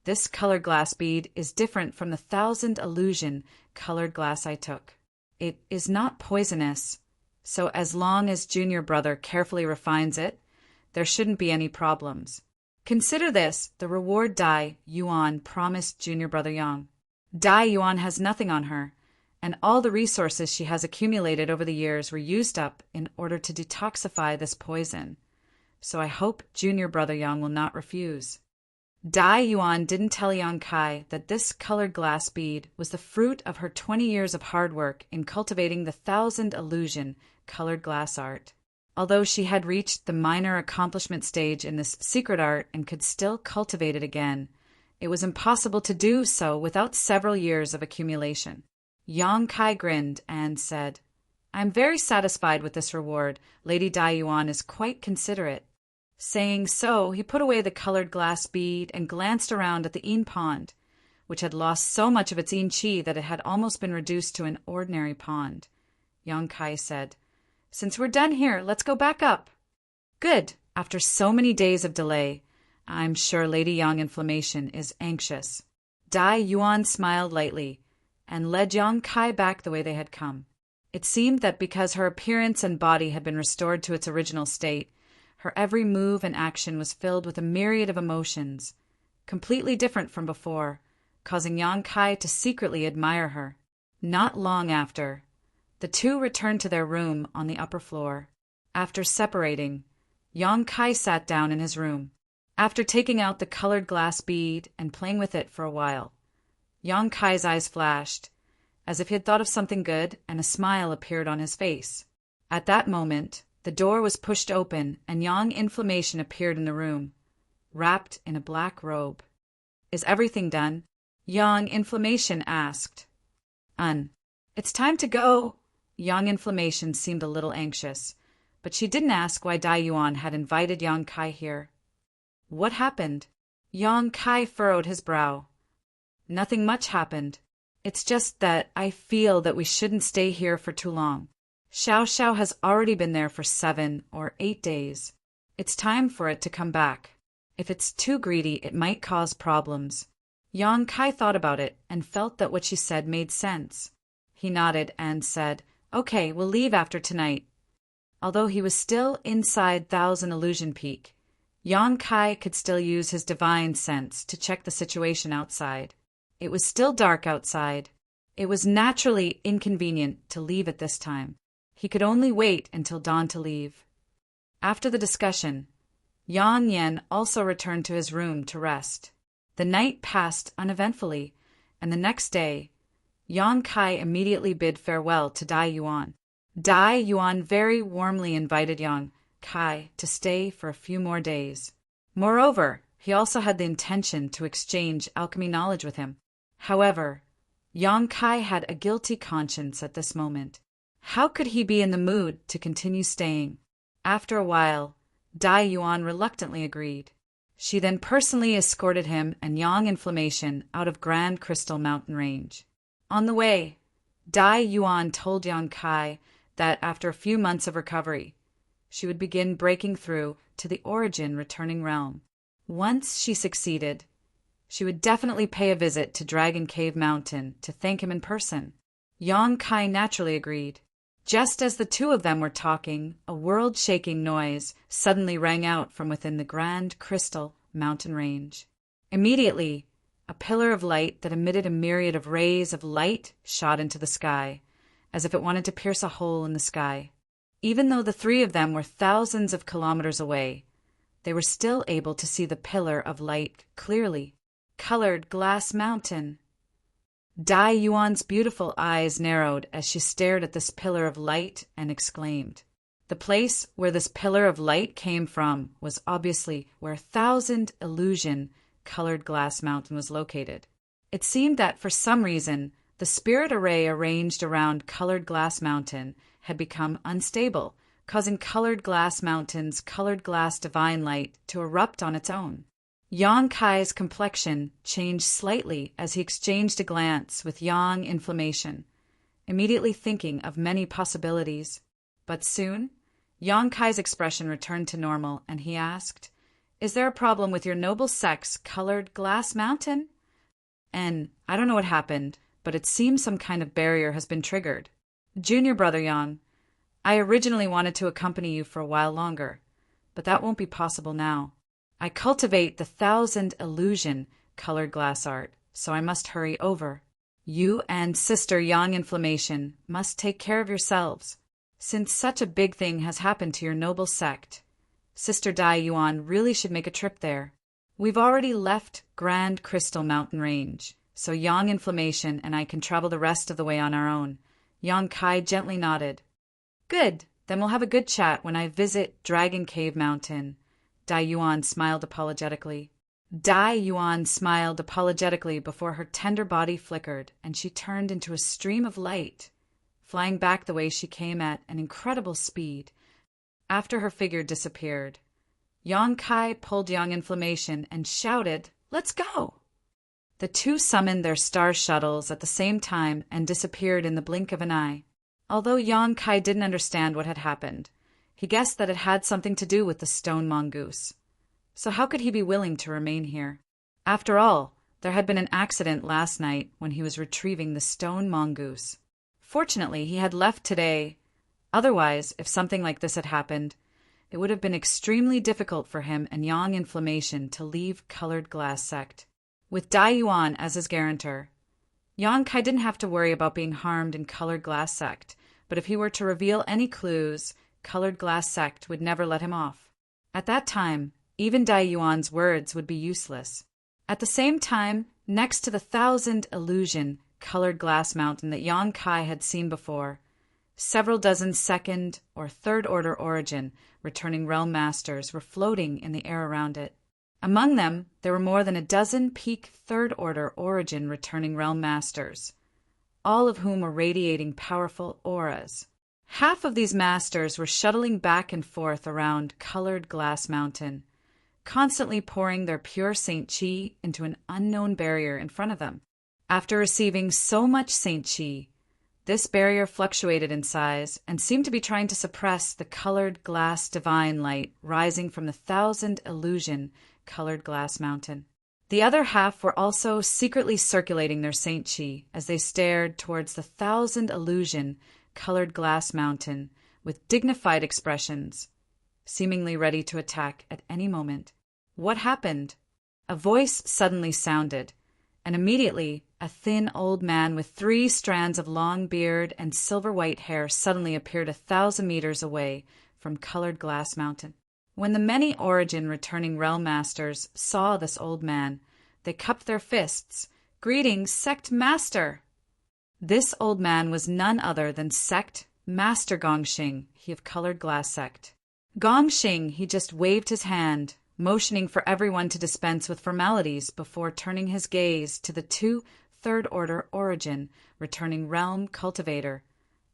This colored glass bead is different from the thousand illusion colored glass I took. It is not poisonous, so as long as junior brother carefully refines it, there shouldn't be any problems. Consider this the reward Dai Yuan promised junior brother Yang. Dai Yuan has nothing on her, and all the resources she has accumulated over the years were used up in order to detoxify this poison. So I hope junior brother Yang will not refuse. Dai Yuan didn't tell Yang Kai that this colored glass bead was the fruit of her 20 years of hard work in cultivating the thousand illusion colored glass art. Although she had reached the minor accomplishment stage in this secret art and could still cultivate it again, it was impossible to do so without several years of accumulation. Yang Kai grinned and said, "I'm very satisfied with this reward. Lady Dai Yuan is quite considerate." Saying so, he put away the colored glass bead and glanced around at the Yin pond, which had lost so much of its Yin qi that it had almost been reduced to an ordinary pond. Yang Kai said, "Since we're done here, let's go back up." "Good. After so many days of delay, I'm sure Lady Yang Inflammation is anxious." Dai Yuan smiled lightly and led Yang Kai back the way they had come. It seemed that because her appearance and body had been restored to its original state, her every move and action was filled with a myriad of emotions, completely different from before, causing Yang Kai to secretly admire her. Not long after, the two returned to their room on the upper floor. After separating, Yang Kai sat down in his room. After taking out the colored glass bead and playing with it for a while, Yang Kai's eyes flashed, as if he had thought of something good, and a smile appeared on his face. At that moment, the door was pushed open and Yang Inflammation appeared in the room, wrapped in a black robe. "Is everything done?" Yang Inflammation asked. It's time to go." Yang Inflammation seemed a little anxious, but she didn't ask why Dai Yuan had invited Yang Kai here. "What happened?" Yang Kai furrowed his brow. "Nothing much happened. It's just that I feel that we shouldn't stay here for too long. Xiao Xiao has already been there for 7 or 8 days. It's time for it to come back. If it's too greedy, it might cause problems." Yang Kai thought about it and felt that what she said made sense. He nodded and said, "Okay, we'll leave after tonight." Although he was still inside Thousand Illusion Peak, Yang Kai could still use his divine sense to check the situation outside. It was still dark outside. It was naturally inconvenient to leave at this time. He could only wait until dawn to leave. After the discussion, Yang Yen also returned to his room to rest. The night passed uneventfully, and the next day, Yang Kai immediately bid farewell to Dai Yuan. Dai Yuan very warmly invited Yang Kai to stay for a few more days. Moreover, he also had the intention to exchange alchemy knowledge with him. However, Yang Kai had a guilty conscience at this moment. How could he be in the mood to continue staying? After a while, Dai Yuan reluctantly agreed. She then personally escorted him and Yang Inflammation out of Grand Crystal Mountain Range. On the way, Dai Yuan told Yang Kai that after a few months of recovery, she would begin breaking through to the origin returning realm. Once she succeeded, She would definitely pay a visit to Dragon Cave Mountain to thank him in person. Yang Kai naturally agreed. Just as the two of them were talking, a world-shaking noise suddenly rang out from within the Grand Crystal mountain range. Immediately, a pillar of light that emitted a myriad of rays of light shot into the sky, as if it wanted to pierce a hole in the sky. Even though the three of them were thousands of kilometers away, they were still able to see the pillar of light clearly. Colored Glass Mountain. Dai Yuan's beautiful eyes narrowed as she stared at this pillar of light and exclaimed. The place where this pillar of light came from was obviously where Thousand Illusion Colored Glass Mountain was located. It seemed that for some reason, the spirit array arranged around Colored Glass Mountain had become unstable, causing Colored Glass Mountain's colored glass divine light to erupt on its own. Yang Kai's complexion changed slightly as he exchanged a glance with Yang Inflammation, immediately thinking of many possibilities. But soon, Yang Kai's expression returned to normal, and he asked, "Is there a problem with your noble sex, Colored Glass Mountain?" "And I don't know what happened, but it seems some kind of barrier has been triggered. Junior brother Yang, I originally wanted to accompany you for a while longer, but that won't be possible now. I cultivate the Thousand Illusion colored glass art, so I must hurry over. You and Sister Yang Inflammation must take care of yourselves, since such a big thing has happened to your noble sect. Sister Dai Yuan really should make a trip there. We've already left Grand Crystal Mountain Range, so Yang Inflammation and I can travel the rest of the way on our own." Yang Kai gently nodded. "Good, then we'll have a good chat when I visit Dragon Cave Mountain." Dai Yuan smiled apologetically. Before her tender body flickered and she turned into a stream of light, flying back the way she came at an incredible speed. After her figure disappeared, Yang Kai pulled Yang Inflammation and shouted, "Let's go!" The two summoned their star shuttles at the same time and disappeared in the blink of an eye. Although Yang Kai didn't understand what had happened, he guessed that it had something to do with the stone mongoose. So how could he be willing to remain here? After all, there had been an accident last night when he was retrieving the stone mongoose. Fortunately, he had left today. Otherwise, if something like this had happened, it would have been extremely difficult for him and Yang Inflammation to leave Colored Glass Sect. With Dai Yuan as his guarantor, Yang Kai didn't have to worry about being harmed in Colored Glass Sect, but if he were to reveal any clues, Colored Glass Sect would never let him off. At that time, even Dai Yuan's words would be useless. At the same time, next to the Thousand Illusion Colored Glass Mountain that Yang Kai had seen before, several dozen second or third order origin returning realm masters were floating in the air around it. Among them, there were more than a dozen peak third order origin returning realm masters, all of whom were radiating powerful auras. Half of these masters were shuttling back and forth around Colored Glass Mountain, constantly pouring their pure Saint Chi into an unknown barrier in front of them. After receiving so much Saint Chi, this barrier fluctuated in size and seemed to be trying to suppress the colored glass divine light rising from the Thousand Illusion Colored Glass Mountain. The other half were also secretly circulating their Saint Chi as they stared towards the Thousand Illusion Colored Glass Mountain with dignified expressions, seemingly ready to attack at any moment. What happened? A voice suddenly sounded, and immediately a thin old man with 3 strands of long beard and silver-white hair suddenly appeared 1,000 meters away from Colored Glass Mountain. When the many origin returning realm masters saw this old man, they cupped their fists. "Greetings, Sect Master!" This old man was none other than Sect Master Gongxing, he of Colored Glass Sect. Gongxing, he just waved his hand, motioning for everyone to dispense with formalities before turning his gaze to the 2 third-order origin returning realm cultivator,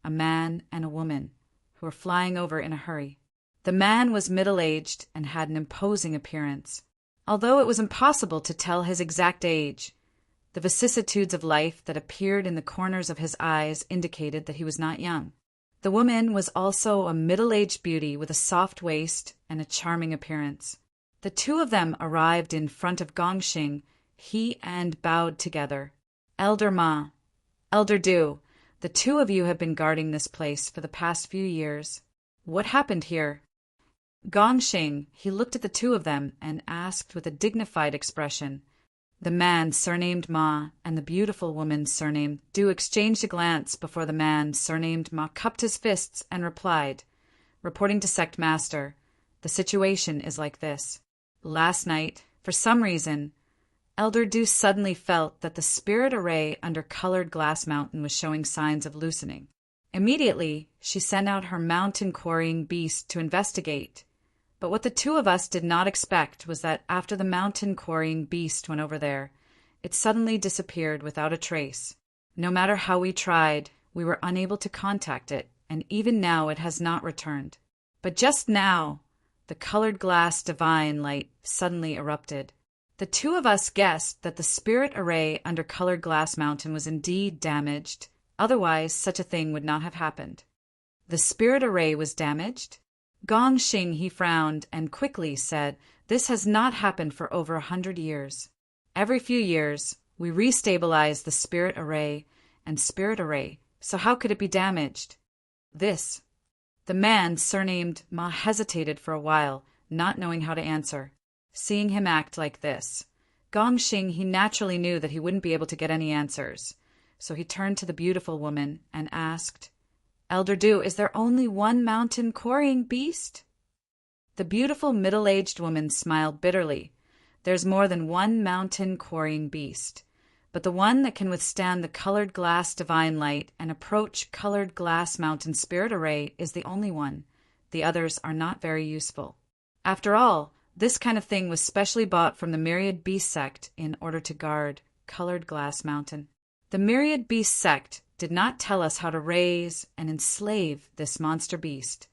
a man and a woman, who were flying over in a hurry. The man was middle-aged and had an imposing appearance. Although it was impossible to tell his exact age, the vicissitudes of life that appeared in the corners of his eyes indicated that he was not young. The woman was also a middle-aged beauty with a soft waist and a charming appearance. The two of them arrived in front of Gongxing He and bowed together. Elder Ma, Elder Du, the two of you have been guarding this place for the past few years. What happened here? Gongxing, he looked at the two of them and asked with a dignified expression. The man surnamed Ma and the beautiful woman surnamed Du exchanged a glance before the man surnamed Ma cupped his fists and replied, reporting to Sect Master, the situation is like this. Last night, for some reason, Elder Du suddenly felt that the spirit array under Colored Glass Mountain was showing signs of loosening. Immediately, she sent out her mountain quarrying beast to investigate. But what the two of us did not expect was that after the mountain quarrying beast went over there, it suddenly disappeared without a trace. No matter how we tried, we were unable to contact it, and even now it has not returned. But just now, the colored glass divine light suddenly erupted. The two of us guessed that the spirit array under Colored Glass Mountain was indeed damaged, otherwise such a thing would not have happened. The spirit array was damaged? Gongxing, he frowned and quickly said, this has not happened for over 100 years. Every few years, we restabilize the spirit array and spirit array, so how could it be damaged? This. The man, surnamed Ma, hesitated for a while, not knowing how to answer. Seeing him act like this, Gongxing, he naturally knew that he wouldn't be able to get any answers, so he turned to the beautiful woman and asked, Elder Du, is there only one mountain quarrying beast? The beautiful middle-aged woman smiled bitterly. There's more than one mountain quarrying beast, but the one that can withstand the colored glass divine light and approach Colored Glass Mountain spirit array is the only one. The others are not very useful. After all, this kind of thing was specially bought from the Myriad Beast sect in order to guard Colored Glass Mountain. The Myriad Beast sect did not tell us how to raise and enslave this monster beast.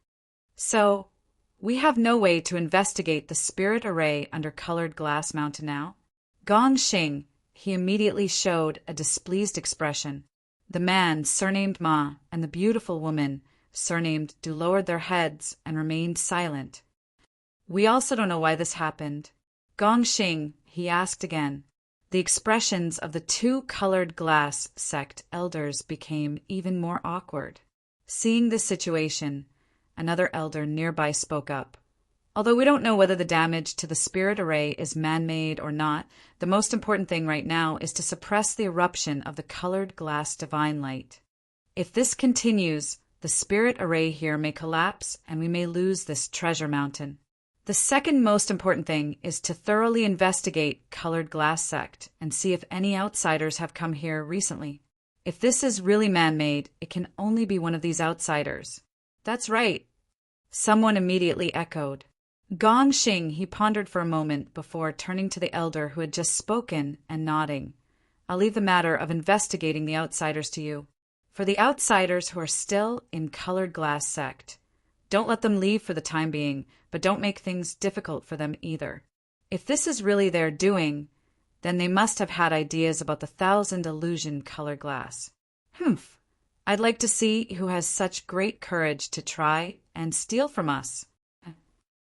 So, we have no way to investigate the spirit array under Colored Glass Mountain now. Gongxing, he immediately showed a displeased expression. The man, surnamed Ma, and the beautiful woman, surnamed Du, lowered their heads and remained silent. We also don't know why this happened. Gongxing, he asked again. The expressions of the two Colored Glass sect elders became even more awkward. Seeing this situation, another elder nearby spoke up. Although we don't know whether the damage to the spirit array is man-made or not, the most important thing right now is to suppress the eruption of the Colored Glass divine light. If this continues, the spirit array here may collapse and we may lose this treasure mountain. The second most important thing is to thoroughly investigate Colored Glass sect and see if any outsiders have come here recently. If this is really man-made, it can only be one of these outsiders. That's right. Someone immediately echoed. Gongxing, he pondered for a moment before turning to the elder who had just spoken and nodding. I'll leave the matter of investigating the outsiders to you. For the outsiders who are still in Colored Glass sect, don't let them leave for the time being, but don't make things difficult for them either. If this is really their doing, then they must have had ideas about the 1,000 illusion color glass. Humph! I'd like to see who has such great courage to try and steal from us.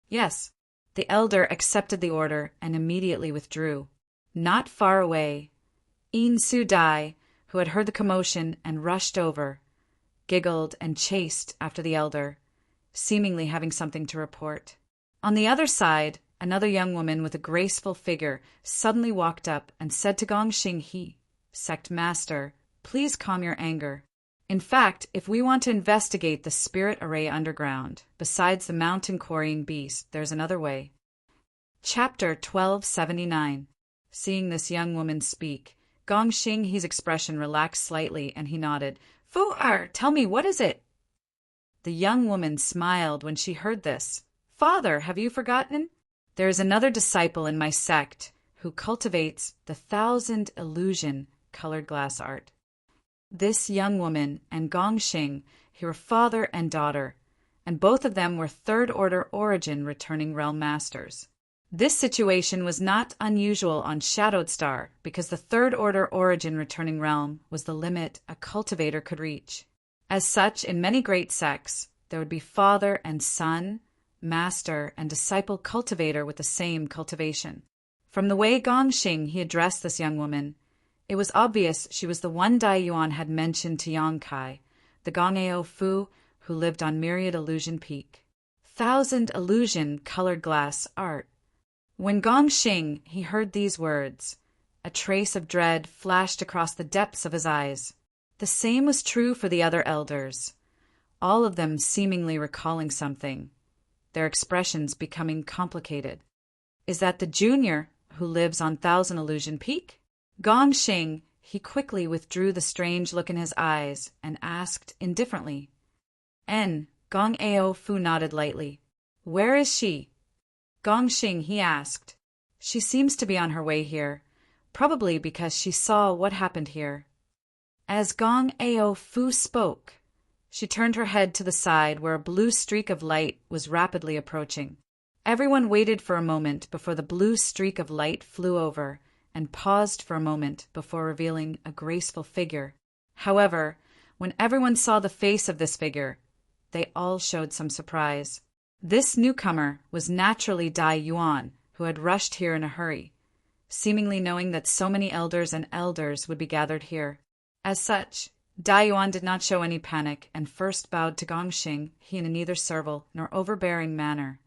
Yes, the elder accepted the order and immediately withdrew. Not far away, In Su Dai, who had heard the commotion and rushed over, giggled and chased after the elder, seemingly having something to report. On the other side, another young woman with a graceful figure suddenly walked up and said to Gongxing He, Sect Master, please calm your anger. In fact, if we want to investigate the spirit array underground, besides the mountain quarrying beast, there's another way. Chapter 1279. Seeing this young woman speak, Gongxing He's expression relaxed slightly and he nodded. Fu-er, tell me, what is it? The young woman smiled when she heard this. Father, have you forgotten? There is another disciple in my sect who cultivates the 1,000 illusion colored glass art. This young woman and Gongxing, he were father and daughter, and both of them were third-order origin returning realm masters. This situation was not unusual on Shadowed Star because the third-order origin returning realm was the limit a cultivator could reach. As such, in many great sects, there would be father and son, master and disciple cultivator with the same cultivation. From the way Gongxing he addressed this young woman, it was obvious she was the one Dai Yuan had mentioned to Yang Kai, the Gong-Ao Fu who lived on Myriad Illusion Peak. 1,000 illusion colored glass art. When Gongxing he heard these words, a trace of dread flashed across the depths of his eyes. The same was true for the other elders, all of them seemingly recalling something, their expressions becoming complicated. Is that the junior who lives on 1,000 Illusion Peak? Gongxing he quickly withdrew the strange look in his eyes and asked indifferently. Gong-Ao Fu nodded lightly. Where is she? Gongxing he asked. She seems to be on her way here, probably because she saw what happened here. As Gong-Ao Fu spoke, she turned her head to the side where a blue streak of light was rapidly approaching. Everyone waited for a moment before the blue streak of light flew over and paused for a moment before revealing a graceful figure. However, when everyone saw the face of this figure, they all showed some surprise. This newcomer was naturally Dai Yuan, who had rushed here in a hurry, seemingly knowing that so many elders and elders would be gathered here. As such, Dai Yuan did not show any panic and first bowed to Gongxing, he in a neither servile nor overbearing manner.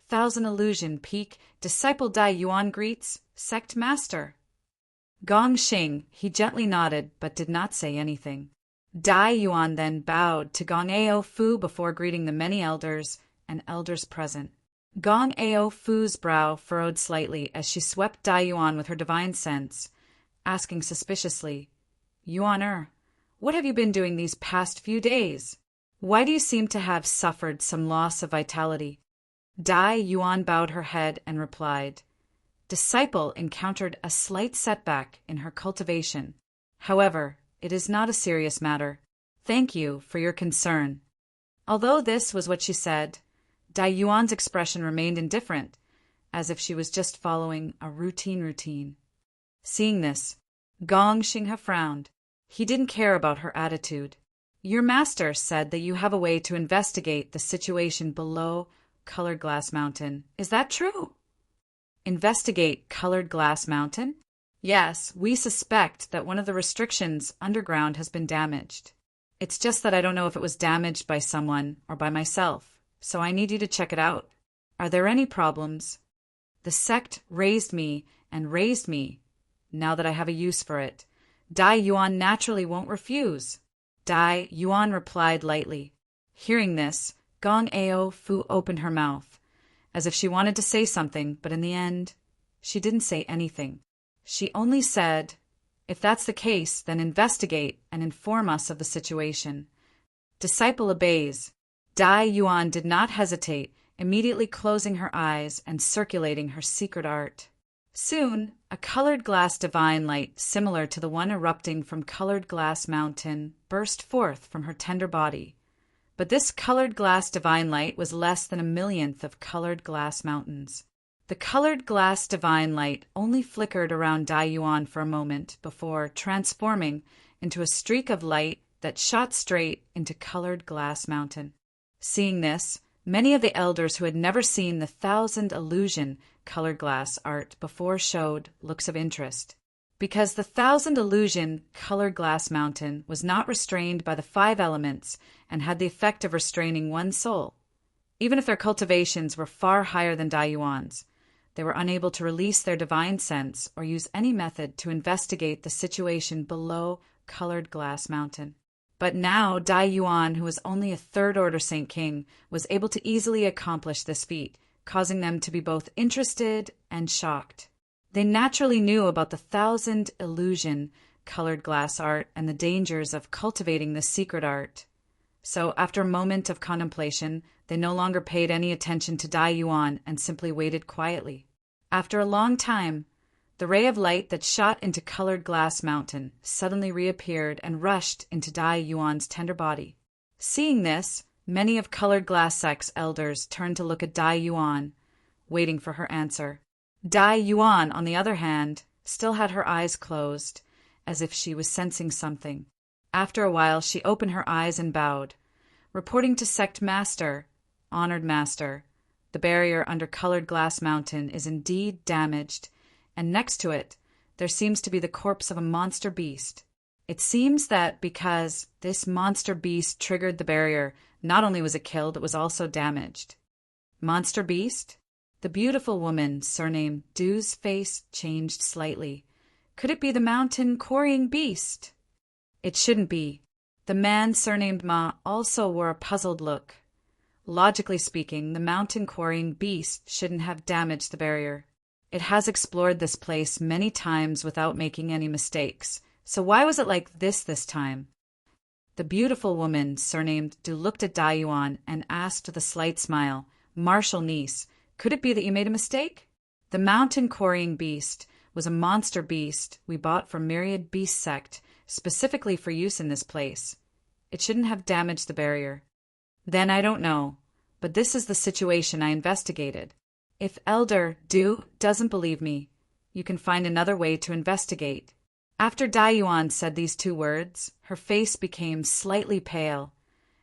1,000 Illusion Peak, Disciple Dai Yuan greets, Sect Master. Gongxing he gently nodded but did not say anything. Dai Yuan then bowed to Gong-Ao Fu before greeting the many elders and elders present. Gong-Ao Fu's brow furrowed slightly as she swept Dai Yuan with her divine sense, asking suspiciously, Yuan-er, what have you been doing these past few days? Why do you seem to have suffered some loss of vitality? Dai Yuan bowed her head and replied, Disciple encountered a slight setback in her cultivation. However, it is not a serious matter. Thank you for your concern. Although this was what she said, Dai Yuan's expression remained indifferent, as if she was just following a routine. Seeing this, Gongxing frowned. He didn't care about her attitude. Your master said that you have a way to investigate the situation below Colored Glass Mountain. Is that true? Investigate Colored Glass Mountain? Yes, we suspect that one of the restrictions underground has been damaged. It's just that I don't know if it was damaged by someone or by myself, so I need you to check it out. Are there any problems? The sect raised me and raised me. Now that I have a use for it, Dai Yuan naturally won't refuse. Dai Yuan replied lightly. Hearing this, Gong-Ao Fu opened her mouth, as if she wanted to say something, but in the end, she didn't say anything. She only said, If that's the case, then investigate and inform us of the situation. Disciple obeys. Dai Yuan did not hesitate, immediately closing her eyes and circulating her secret art. Soon, a colored glass divine light similar to the one erupting from Colored Glass Mountain burst forth from her tender body. But this colored glass divine light was less than a millionth of Colored Glass Mountains. The colored glass divine light only flickered around Dai Yuan for a moment before transforming into a streak of light that shot straight into Colored Glass Mountain. Seeing this, many of the elders who had never seen the 1,000 illusion colored glass art before showed looks of interest. Because the 1,000 illusion colored glass mountain was not restrained by the 5 elements and had the effect of restraining one soul. Even if their cultivations were far higher than Dai Yuan's, they were unable to release their divine sense or use any method to investigate the situation below Colored Glass Mountain. But now Dai Yuan, who was only a third-order Saint King, was able to easily accomplish this feat, causing them to be both interested and shocked. They naturally knew about the 1,000 illusion colored glass art and the dangers of cultivating this secret art. So after a moment of contemplation, they no longer paid any attention to Dai Yuan and simply waited quietly. After a long time, the ray of light that shot into Colored Glass Mountain suddenly reappeared and rushed into Dai Yuan's tender body. Seeing this, many of Colored Glass Sect's elders turned to look at Dai Yuan, waiting for her answer. Dai Yuan, on the other hand, still had her eyes closed, as if she was sensing something. After a while, she opened her eyes and bowed, reporting to Sect Master, Honored Master, the barrier under Colored Glass Mountain is indeed damaged, and next to it, there seems to be the corpse of a monster beast. It seems that because this monster beast triggered the barrier, not only was it killed, it was also damaged. Monster beast? The beautiful woman, surnamed Du's face changed slightly. Could it be the mountain quarrying beast? It shouldn't be. The man, surnamed Ma, also wore a puzzled look. Logically speaking, the mountain quarrying beast shouldn't have damaged the barrier. It has explored this place many times without making any mistakes. So why was it like this time? The beautiful woman, surnamed Du, looked at Dai Yuan and asked with a slight smile, "Martial niece, could it be that you made a mistake? The mountain quarrying beast was a monster beast we bought from Myriad Beast Sect, specifically for use in this place. It shouldn't have damaged the barrier." Then I don't know, but this is the situation I investigated. If Elder Du doesn't believe me, you can find another way to investigate. After Dai Yuan said these two words, her face became slightly pale,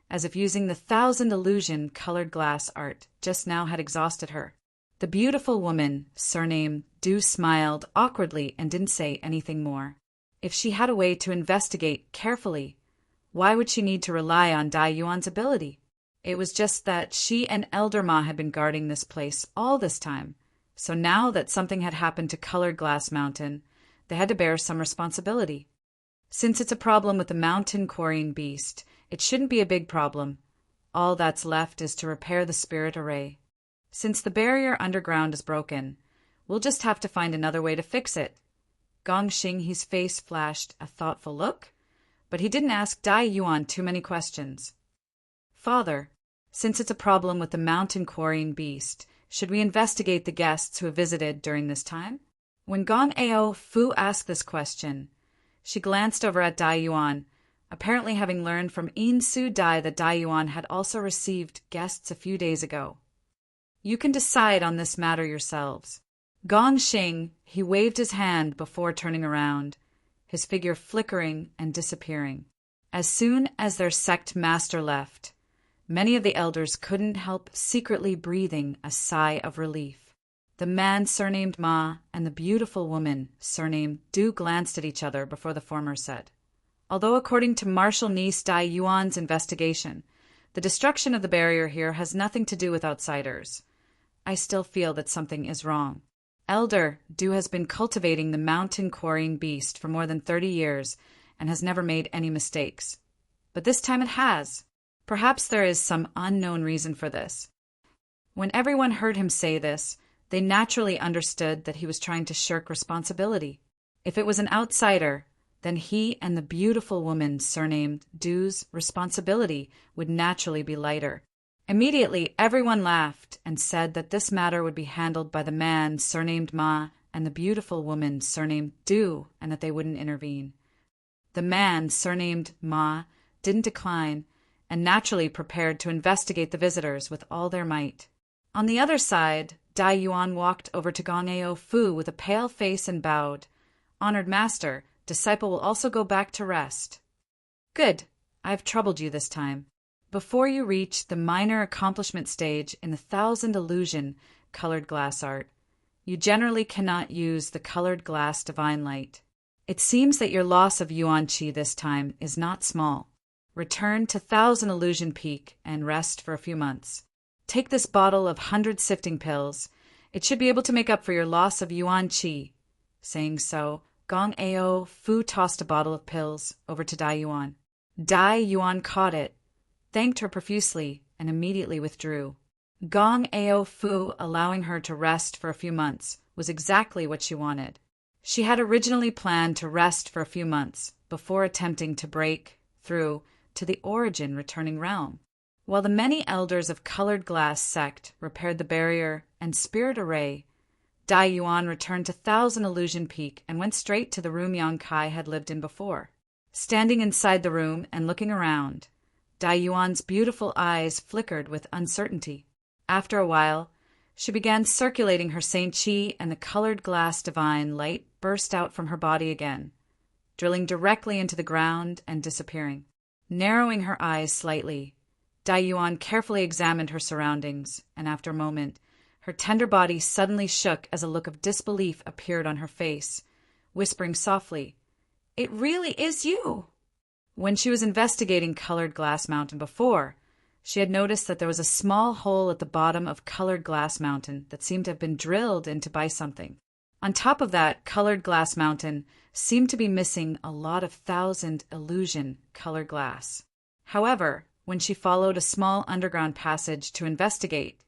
as if using the 1,000 illusion colored glass art just now had exhausted her. The beautiful woman, surnamed Du, smiled awkwardly and didn't say anything more. If she had a way to investigate carefully, why would she need to rely on Dai Yuan's ability? It was just that she and Elder Ma had been guarding this place all this time, so now that something had happened to Colored Glass Mountain, they had to bear some responsibility. Since it's a problem with the mountain quarrying beast, it shouldn't be a big problem. All that's left is to repair the spirit array. Since the barrier underground is broken, we'll just have to find another way to fix it. Gong Xinghe's face flashed a thoughtful look, but he didn't ask Dai Yuan too many questions. "Father, since it's a problem with the mountain quarrying beast, should we investigate the guests who have visited during this time?" When Gong Ao Fu asked this question, she glanced over at Dai Yuan, apparently having learned from In Su Dai that Dai Yuan had also received guests a few days ago. "You can decide on this matter yourselves." Gong Xing, he waved his hand before turning around, his figure flickering and disappearing. As soon as their sect master left, many of the elders couldn't help secretly breathing a sigh of relief. The man surnamed Ma and the beautiful woman surnamed Du glanced at each other before the former said, "Although according to Martial Niece Dai Yuan's investigation, the destruction of the barrier here has nothing to do with outsiders, I still feel that something is wrong. Elder Du has been cultivating the mountain quarrying beast for more than 30 years and has never made any mistakes. But this time it has. Perhaps there is some unknown reason for this." When everyone heard him say this, they naturally understood that he was trying to shirk responsibility. If it was an outsider, then he and the beautiful woman surnamed Du's responsibility would naturally be lighter. Immediately, everyone laughed and said that this matter would be handled by the man surnamed Ma and the beautiful woman surnamed Du, and that they wouldn't intervene. The man surnamed Ma didn't decline and naturally prepared to investigate the visitors with all their might. On the other side, Dai Yuan walked over to Gong Ao Fu with a pale face and bowed. "Honored master, disciple will also go back to rest." "Good. I've troubled you this time. Before you reach the minor accomplishment stage in the 1,000 illusion colored glass art, you generally cannot use the colored glass divine light. It seems that your loss of Yuan Qi this time is not small. Return to 1,000 illusion peak and rest for a few months. Take this bottle of 100 sifting pills. It should be able to make up for your loss of Yuan Qi." Saying so, Gong Ao Fu tossed a bottle of pills over to Dai Yuan. Dai Yuan caught it, thanked her profusely, and immediately withdrew. Gong Ao Fu allowing her to rest for a few months was exactly what she wanted. She had originally planned to rest for a few months before attempting to break through to the origin returning realm. While the many elders of Colored Glass sect repaired the barrier and spirit array, Dai Yuan returned to 1,000 Illusion Peak and went straight to the room Yang Kai had lived in before. Standing inside the room and looking around, Dai Yuan's beautiful eyes flickered with uncertainty. After a while, she began circulating her Saint Qi, and the colored glass divine light burst out from her body again, drilling directly into the ground and disappearing. Narrowing her eyes slightly, Dai Yuan carefully examined her surroundings, and after a moment, Her tender body suddenly shook as a look of disbelief appeared on her face, whispering softly, "It really is you!" When she was investigating Colored Glass Mountain before, she had noticed that there was a small hole at the bottom of Colored Glass Mountain that seemed to have been drilled into by something. On top of that, Colored Glass Mountain seemed to be missing a lot of thousand illusion colored glass. However, when she followed a small underground passage to investigate,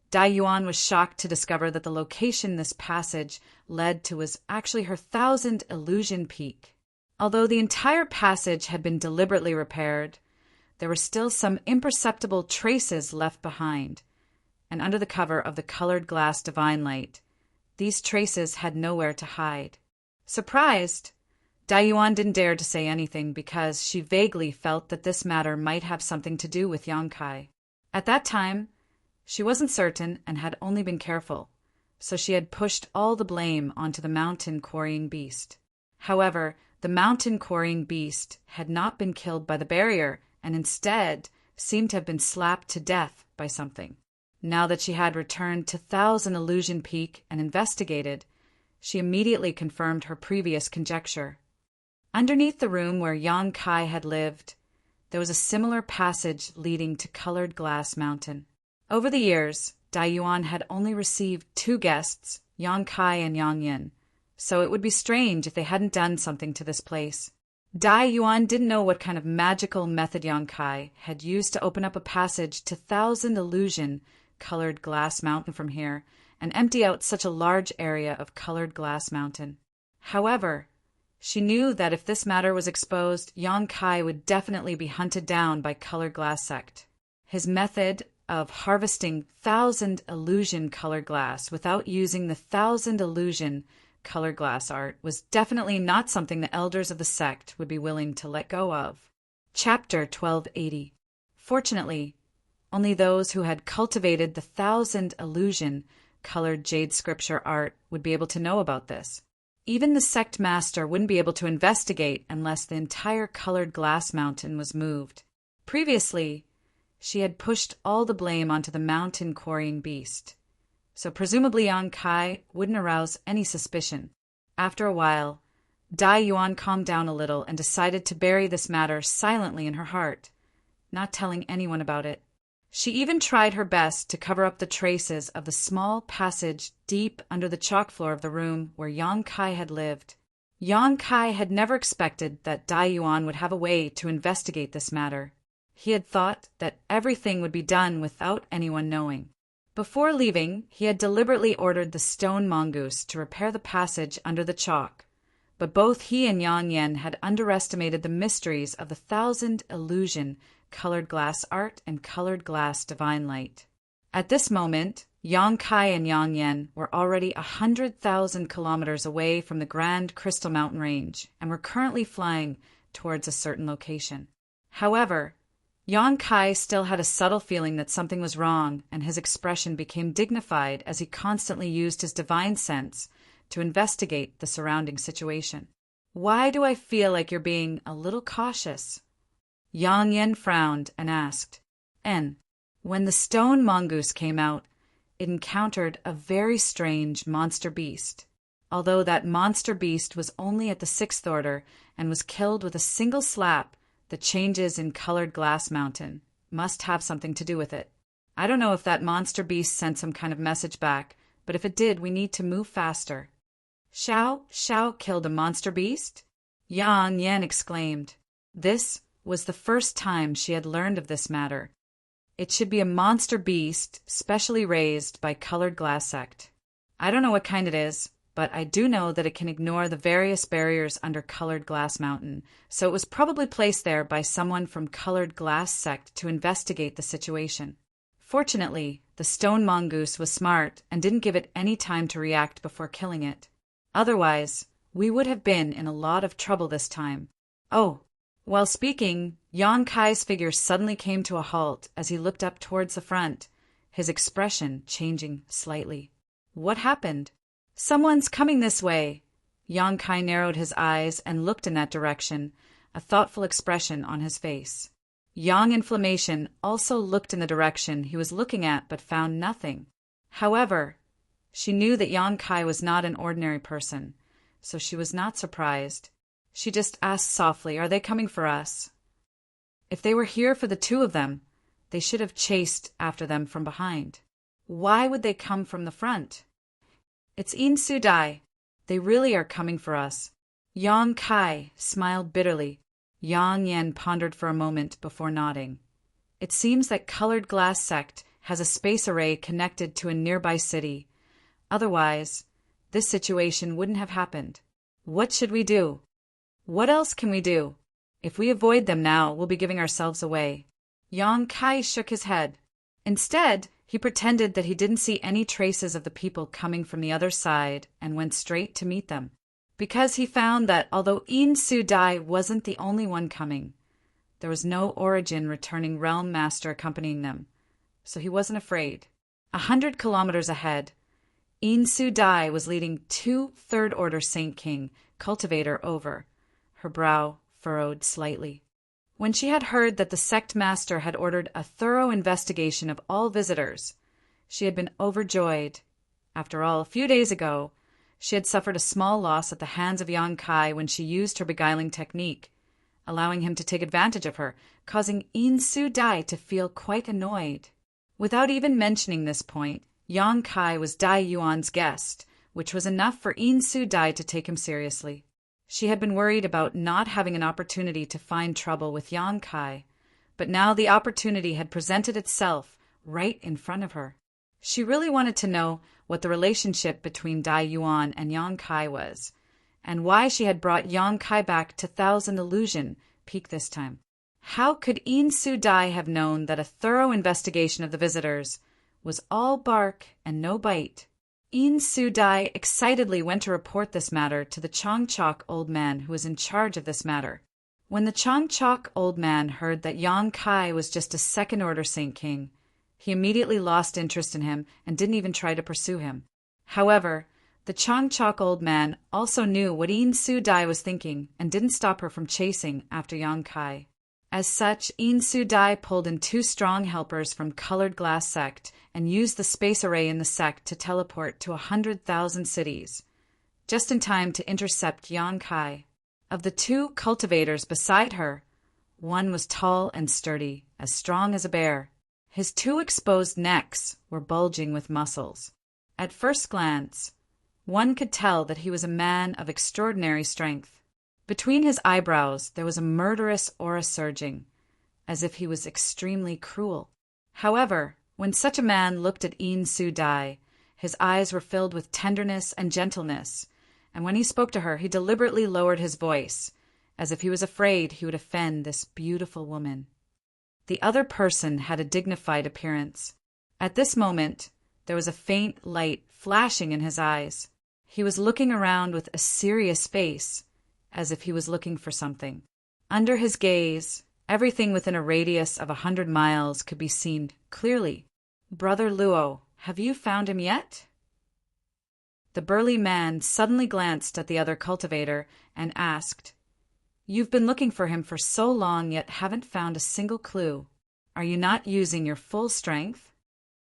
Dai Yuan was shocked to discover that the location this passage led to was actually her Thousand Illusion Peak. Although the entire passage had been deliberately repaired, there were still some imperceptible traces left behind, and under the cover of the colored glass divine light, these traces had nowhere to hide. Surprised, Dai Yuan didn't dare to say anything because she vaguely felt that this matter might have something to do with Yang Kai. At that time, she wasn't certain and had only been careful, so she had pushed all the blame onto the mountain quarrying beast. However, the mountain quarrying beast had not been killed by the barrier and instead seemed to have been slapped to death by something. Now that she had returned to Thousand Illusion Peak and investigated, she immediately confirmed her previous conjecture. Underneath the room where Yang Kai had lived, there was a similar passage leading to Colored Glass Mountain. Over the years, Dai Yuan had only received 2 guests, Yang Kai and Yang Yin, so it would be strange if they hadn't done something to this place. Dai Yuan didn't know what kind of magical method Yang Kai had used to open up a passage to Thousand Illusion Colored Glass Mountain from here and empty out such a large area of Colored Glass Mountain. However, she knew that if this matter was exposed, Yang Kai would definitely be hunted down by Colored Glass Sect. His method of harvesting Thousand Illusion colored glass without using the Thousand Illusion colored glass art was definitely not something the elders of the sect would be willing to let go of. Chapter 1280. Fortunately, only those who had cultivated the Thousand Illusion colored jade scripture art would be able to know about this. Even the sect master wouldn't be able to investigate unless the entire Colored Glass Mountain was moved. Previously, she had pushed all the blame onto the mountain quarrying beast, so presumably Yang Kai wouldn't arouse any suspicion. After a while, Dai Yuan calmed down a little and decided to bury this matter silently in her heart, not telling anyone about it. She even tried her best to cover up the traces of the small passage deep under the chalk floor of the room where Yang Kai had lived. Yang Kai had never expected that Dai Yuan would have a way to investigate this matter. He had thought that everything would be done without anyone knowing. Before leaving, he had deliberately ordered the stone mongoose to repair the passage under the chalk, but both he and Yang Yen had underestimated the mysteries of the Thousand Illusion colored glass art and colored glass divine light. At this moment, Yang Kai and Yang Yen were already 100,000 kilometers away from the Grand Crystal Mountain Range and were currently flying towards a certain location. However, Yang Kai still had a subtle feeling that something was wrong, and his expression became dignified as he constantly used his divine sense to investigate the surrounding situation. "Why do I feel like you're being a little cautious?" Yang Yen frowned and asked. When the stone mongoose came out, it encountered a very strange monster beast. Although that monster beast was only at the 6th order and was killed with a single slap, the changes in Colored Glass Mountain must have something to do with it. I don't know if that monster beast sent some kind of message back, but if it did, we need to move faster. Xiao killed a monster beast? Yang Yen exclaimed. This was the first time she had learned of this matter. It should be a monster beast specially raised by Colored Glass Sect. I don't know what kind it is, but I do know that it can ignore the various barriers under Colored Glass Mountain, so it was probably placed there by someone from Colored Glass Sect to investigate the situation. Fortunately, the stone mongoose was smart and didn't give it any time to react before killing it. Otherwise, we would have been in a lot of trouble this time. Oh, while speaking, Yang Kai's figure suddenly came to a halt as he looked up towards the front, his expression changing slightly. What happened? "Someone's coming this way." Yang Kai narrowed his eyes and looked in that direction, a thoughtful expression on his face. Yang Inflammation also looked in the direction he was looking at but found nothing. However, she knew that Yang Kai was not an ordinary person, so she was not surprised. She just asked softly, "Are they coming for us?" If they were here for the two of them, they should have chased after them from behind. Why would they come from the front? "It's In Su Dai. They really are coming for us." Yang Kai smiled bitterly. Yang Yan pondered for a moment before nodding. It seems that Colored Glass Sect has a space array connected to a nearby city. Otherwise, this situation wouldn't have happened. What should we do? What else can we do? If we avoid them now, we'll be giving ourselves away. Yang Kai shook his head. Instead, he pretended that he didn't see any traces of the people coming from the other side and went straight to meet them. Because he found that although In Su Dai wasn't the only one coming, there was no Origin returning realm master accompanying them, so he wasn't afraid. 100 kilometers ahead, In Su Dai was leading 2 third-order Saint King cultivator over, her brow furrowed slightly. When she had heard that the sect master had ordered a thorough investigation of all visitors, she had been overjoyed. After all, a few days ago, she had suffered a small loss at the hands of Yang Kai when she used her beguiling technique, allowing him to take advantage of her, causing In Su Dai to feel quite annoyed. Without even mentioning this point, Yang Kai was Dai Yuan's guest, which was enough for In Su Dai to take him seriously. She had been worried about not having an opportunity to find trouble with Yang Kai, but now the opportunity had presented itself right in front of her. She really wanted to know what the relationship between Dai Yuan and Yang Kai was, and why she had brought Yang Kai back to Thousand Illusion Peak this time. How could In Su Dai have known that a thorough investigation of the visitors was all bark and no bite? In Su Dai excitedly went to report this matter to the Chongchok old man who was in charge of this matter. When the Chongchok old man heard that Yang Kai was just a second-order Saint King, he immediately lost interest in him and didn't even try to pursue him. However, the Chongchok old man also knew what In Su Dai was thinking and didn't stop her from chasing after Yang Kai. As such, In Su Dai pulled in 2 strong helpers from Colored Glass Sect and used the space array in the sect to teleport to 100,000 cities, just in time to intercept Yang Kai. Of the 2 cultivators beside her, one was tall and sturdy, as strong as a bear. His 2 exposed necks were bulging with muscles. At first glance, one could tell that he was a man of extraordinary strength. Between his eyebrows there was a murderous aura surging, as if he was extremely cruel. However, when such a man looked at In Su Dai, his eyes were filled with tenderness and gentleness, and when he spoke to her, he deliberately lowered his voice, as if he was afraid he would offend this beautiful woman. The other person had a dignified appearance. At this moment, there was a faint light flashing in his eyes. He was looking around with a serious face, as if he was looking for something. Under his gaze, everything within a radius of 100 miles could be seen clearly. "Brother Luo, have you found him yet?" The burly man suddenly glanced at the other cultivator and asked, "You've been looking for him for so long yet haven't found a single clue. Are you not using your full strength?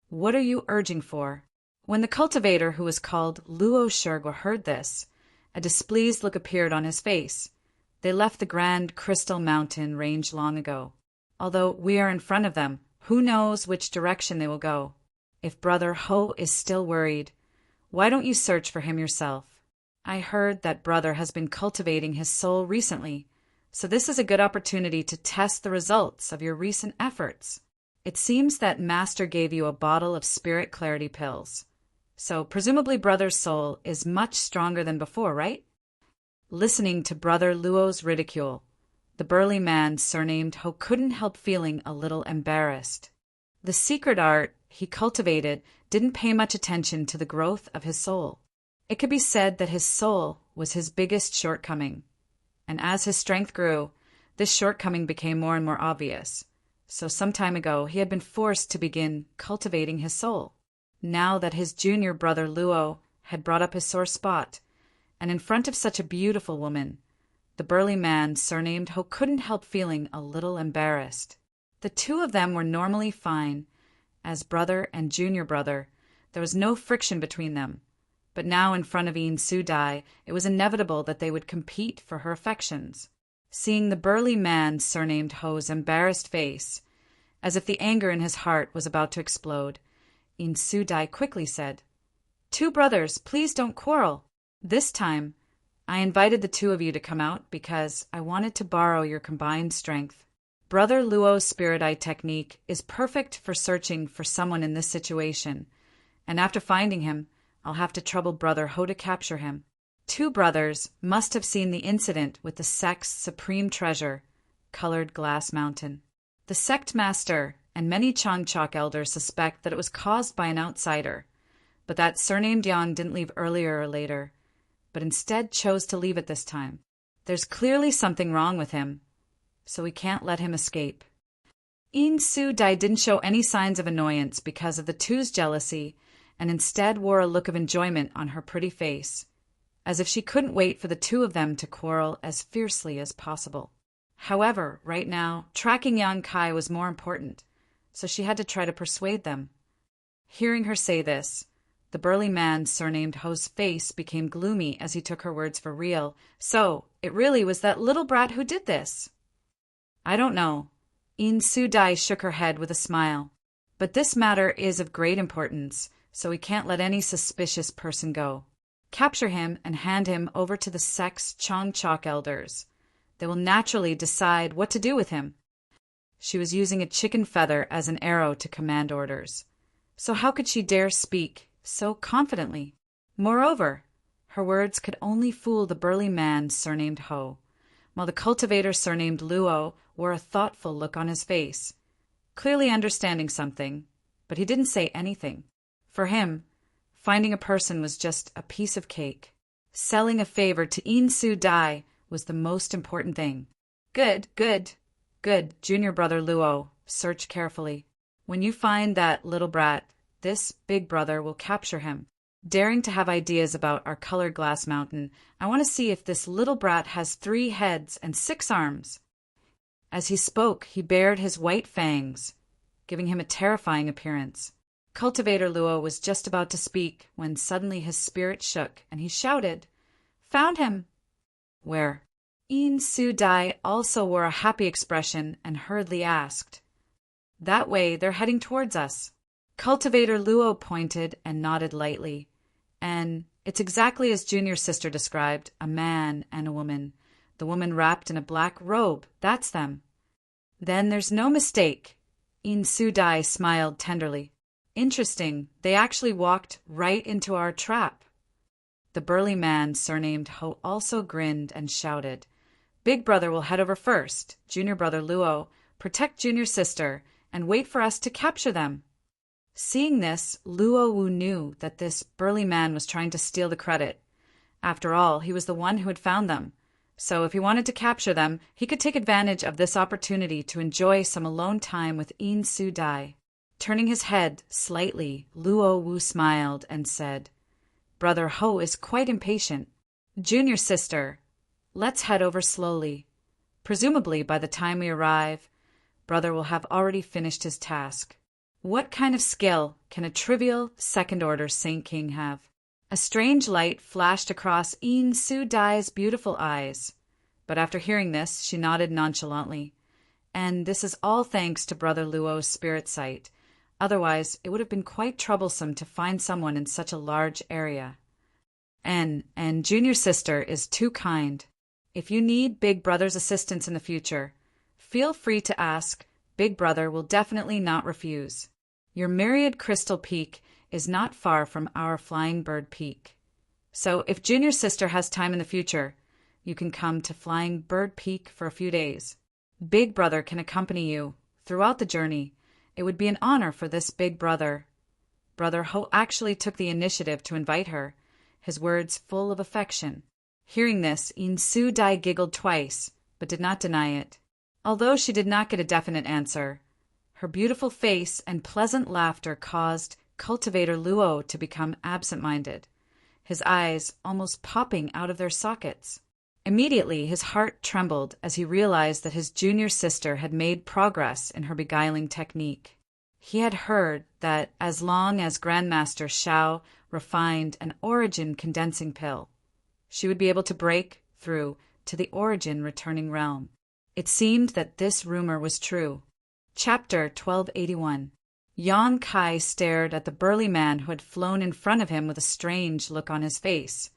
What are you urging for?" When the cultivator who was called Luo Shurgwa heard this, a displeased look appeared on his face. They left the grand crystal mountain range long ago. Although we are in front of them, who knows which direction they will go? If Brother Ho is still worried, why don't you search for him yourself? I heard that brother has been cultivating his soul recently, so this is a good opportunity to test the results of your recent efforts. It seems that Master gave you a bottle of spirit clarity pills, so presumably brother's soul is much stronger than before, right? Listening to Brother Luo's ridicule, the burly man surnamed Ho couldn't help feeling a little embarrassed. The secret art he cultivated didn't pay much attention to the growth of his soul. It could be said that his soul was his biggest shortcoming, and as his strength grew, this shortcoming became more and more obvious. So some time ago, he had been forced to begin cultivating his soul. Now that his junior brother Luo had brought up his sore spot, and in front of such a beautiful woman, the burly man surnamed Ho couldn't help feeling a little embarrassed. The 2 of them were normally fine. As brother and junior brother, There was no friction between them. But now in front of In Su Dai, it was inevitable that they would compete for her affections. Seeing the burly man surnamed Ho's embarrassed face, as if the anger in his heart was about to explode, In Su Dai quickly said, "Two brothers, please don't quarrel. This time, I invited the two of you to come out because I wanted to borrow your combined strength. Brother Luo's Spirit Eye technique is perfect for searching for someone in this situation, and after finding him, I'll have to trouble Brother Ho to capture him." Two brothers must have seen the incident with the sect's supreme treasure, Colored Glass Mountain. The sect master and many Changchok elders suspect that it was caused by an outsider, but that surnamed Yan didn't leave earlier or later, but instead chose to leave at this time. There's clearly something wrong with him, so we can't let him escape. In Su Dai didn't show any signs of annoyance because of the two's jealousy, and instead wore a look of enjoyment on her pretty face, as if she couldn't wait for the two of them to quarrel as fiercely as possible. However, right now, tracking Yan Kai was more important, so she had to try to persuade them. Hearing her say this, the burly man surnamed Ho's face became gloomy as he took her words for real. "So, it really was that little brat who did this?" "I don't know." In Su Dai shook her head with a smile. "But this matter is of great importance, so we can't let any suspicious person go. Capture him and hand him over to the sect's Changchok elders. They will naturally decide what to do with him." She was using a chicken feather as an arrow to command orders. So how could she dare speak so confidently? Moreover, her words could only fool the burly man surnamed Ho, while the cultivator surnamed Luo wore a thoughtful look on his face, clearly understanding something, but he didn't say anything. For him, finding a person was just a piece of cake. Selling a favor to In Su Dai was the most important thing. Good, Junior Brother Luo, search carefully. When you find that little brat, this big brother will capture him. Daring to have ideas about our Colored Glass Mountain, I want to see if this little brat has 3 heads and 6 arms. As he spoke, he bared his white fangs, giving him a terrifying appearance. Cultivator Luo was just about to speak when suddenly his spirit shook and he shouted, "Found him!" "Where?" In Su Dai also wore a happy expression and hurriedly asked, "That way, they're heading towards us." Cultivator Luo pointed and nodded lightly, and it's exactly as Junior's sister described, a man and a woman. The woman wrapped in a black robe, that's them. Then there's no mistake. In Su Dai smiled tenderly. Interesting, they actually walked right into our trap. The burly man surnamed Ho also grinned and shouted, "Big brother will head over first, Junior Brother Luo, protect Junior sister, and wait for us to capture them." Seeing this, Luo Wu knew that this burly man was trying to steal the credit. After all, he was the one who had found them. So if he wanted to capture them, he could take advantage of this opportunity to enjoy some alone time with In Su Dai. Turning his head slightly, Luo Wu smiled and said, "Brother Ho is quite impatient. Junior sister, let's head over slowly. Presumably by the time we arrive, brother will have already finished his task." What kind of skill can a trivial second-order Saint King have? A strange light flashed across In Su Dai's beautiful eyes, but after hearing this, she nodded nonchalantly. And this is all thanks to Brother Luo's spirit sight. Otherwise, it would have been quite troublesome to find someone in such a large area. And Junior sister is too kind. If you need Big Brother's assistance in the future, feel free to ask. Big Brother will definitely not refuse. Your myriad crystal peak is not far from our Flying Bird Peak. So if Junior sister has time in the future, you can come to Flying Bird Peak for a few days. Big Brother can accompany you throughout the journey. It would be an honor for this Big Brother. Brother Ho actually took the initiative to invite her, his words full of affection. Hearing this, In Su Dai giggled twice, but did not deny it. Although she did not get a definite answer, her beautiful face and pleasant laughter caused Cultivator Luo to become absent-minded, his eyes almost popping out of their sockets. Immediately, his heart trembled as he realized that his junior sister had made progress in her beguiling technique. He had heard that as long as Grandmaster Shao refined an origin condensing pill, she would be able to break through to the origin returning realm. It seemed that this rumor was true. Chapter 1281. Yang Kai stared at the burly man who had flown in front of him with a strange look on his face,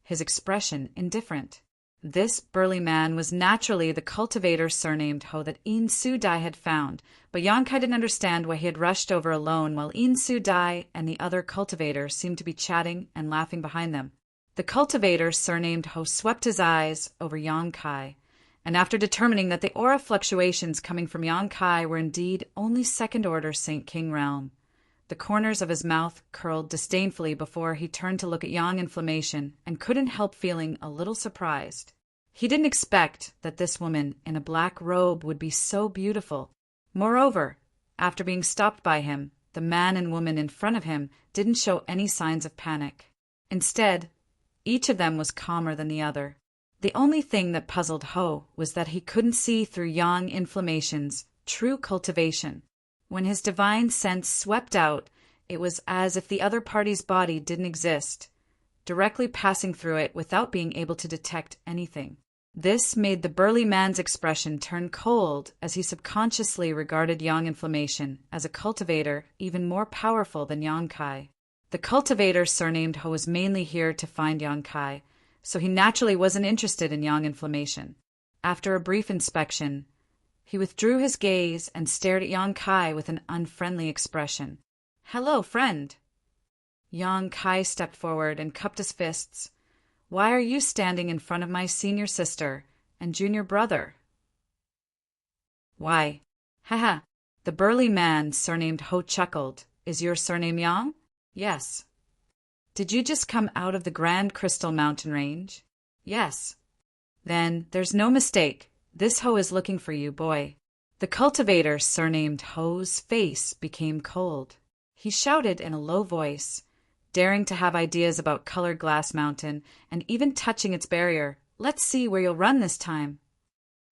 his expression indifferent. This burly man was naturally the cultivator surnamed Ho that In Su Dai had found, but Yang Kai didn't understand why he had rushed over alone while In Su Dai and the other cultivator seemed to be chatting and laughing behind them. The cultivator surnamed Ho swept his eyes over Yang Kai, and after determining that the aura fluctuations coming from Yang Kai were indeed only second-order Saint King realm, the corners of his mouth curled disdainfully before he turned to look at Yang Inflammation and couldn't help feeling a little surprised. He didn't expect that this woman in a black robe would be so beautiful. Moreover, after being stopped by him, the man and woman in front of him didn't show any signs of panic. Instead, each of them was calmer than the other. The only thing that puzzled Ho was that he couldn't see through Yang Inflammation's true cultivation. When his divine sense swept out, it was as if the other party's body didn't exist, directly passing through it without being able to detect anything. This made the burly man's expression turn cold as he subconsciously regarded Yang Inflammation as a cultivator even more powerful than Yang Kai. The cultivator surnamed Ho was mainly here to find Yang Kai, so he naturally wasn't interested in Yang Inflammation. After a brief inspection, he withdrew his gaze and stared at Yang Kai with an unfriendly expression. "Hello, friend." Yang Kai stepped forward and cupped his fists. "Why are you standing in front of my senior sister and junior brother?" "Why, haha," the burly man surnamed Ho chuckled. "Is your surname Yang?" "Yes." "Did you just come out of the Grand Crystal Mountain Range?" "Yes." "Then there's no mistake. This Ho is looking for you, boy." The cultivator surnamed Ho's face became cold. He shouted in a low voice, daring to have ideas about Colored Glass Mountain and even touching its barrier. "Let's see where you'll run this time."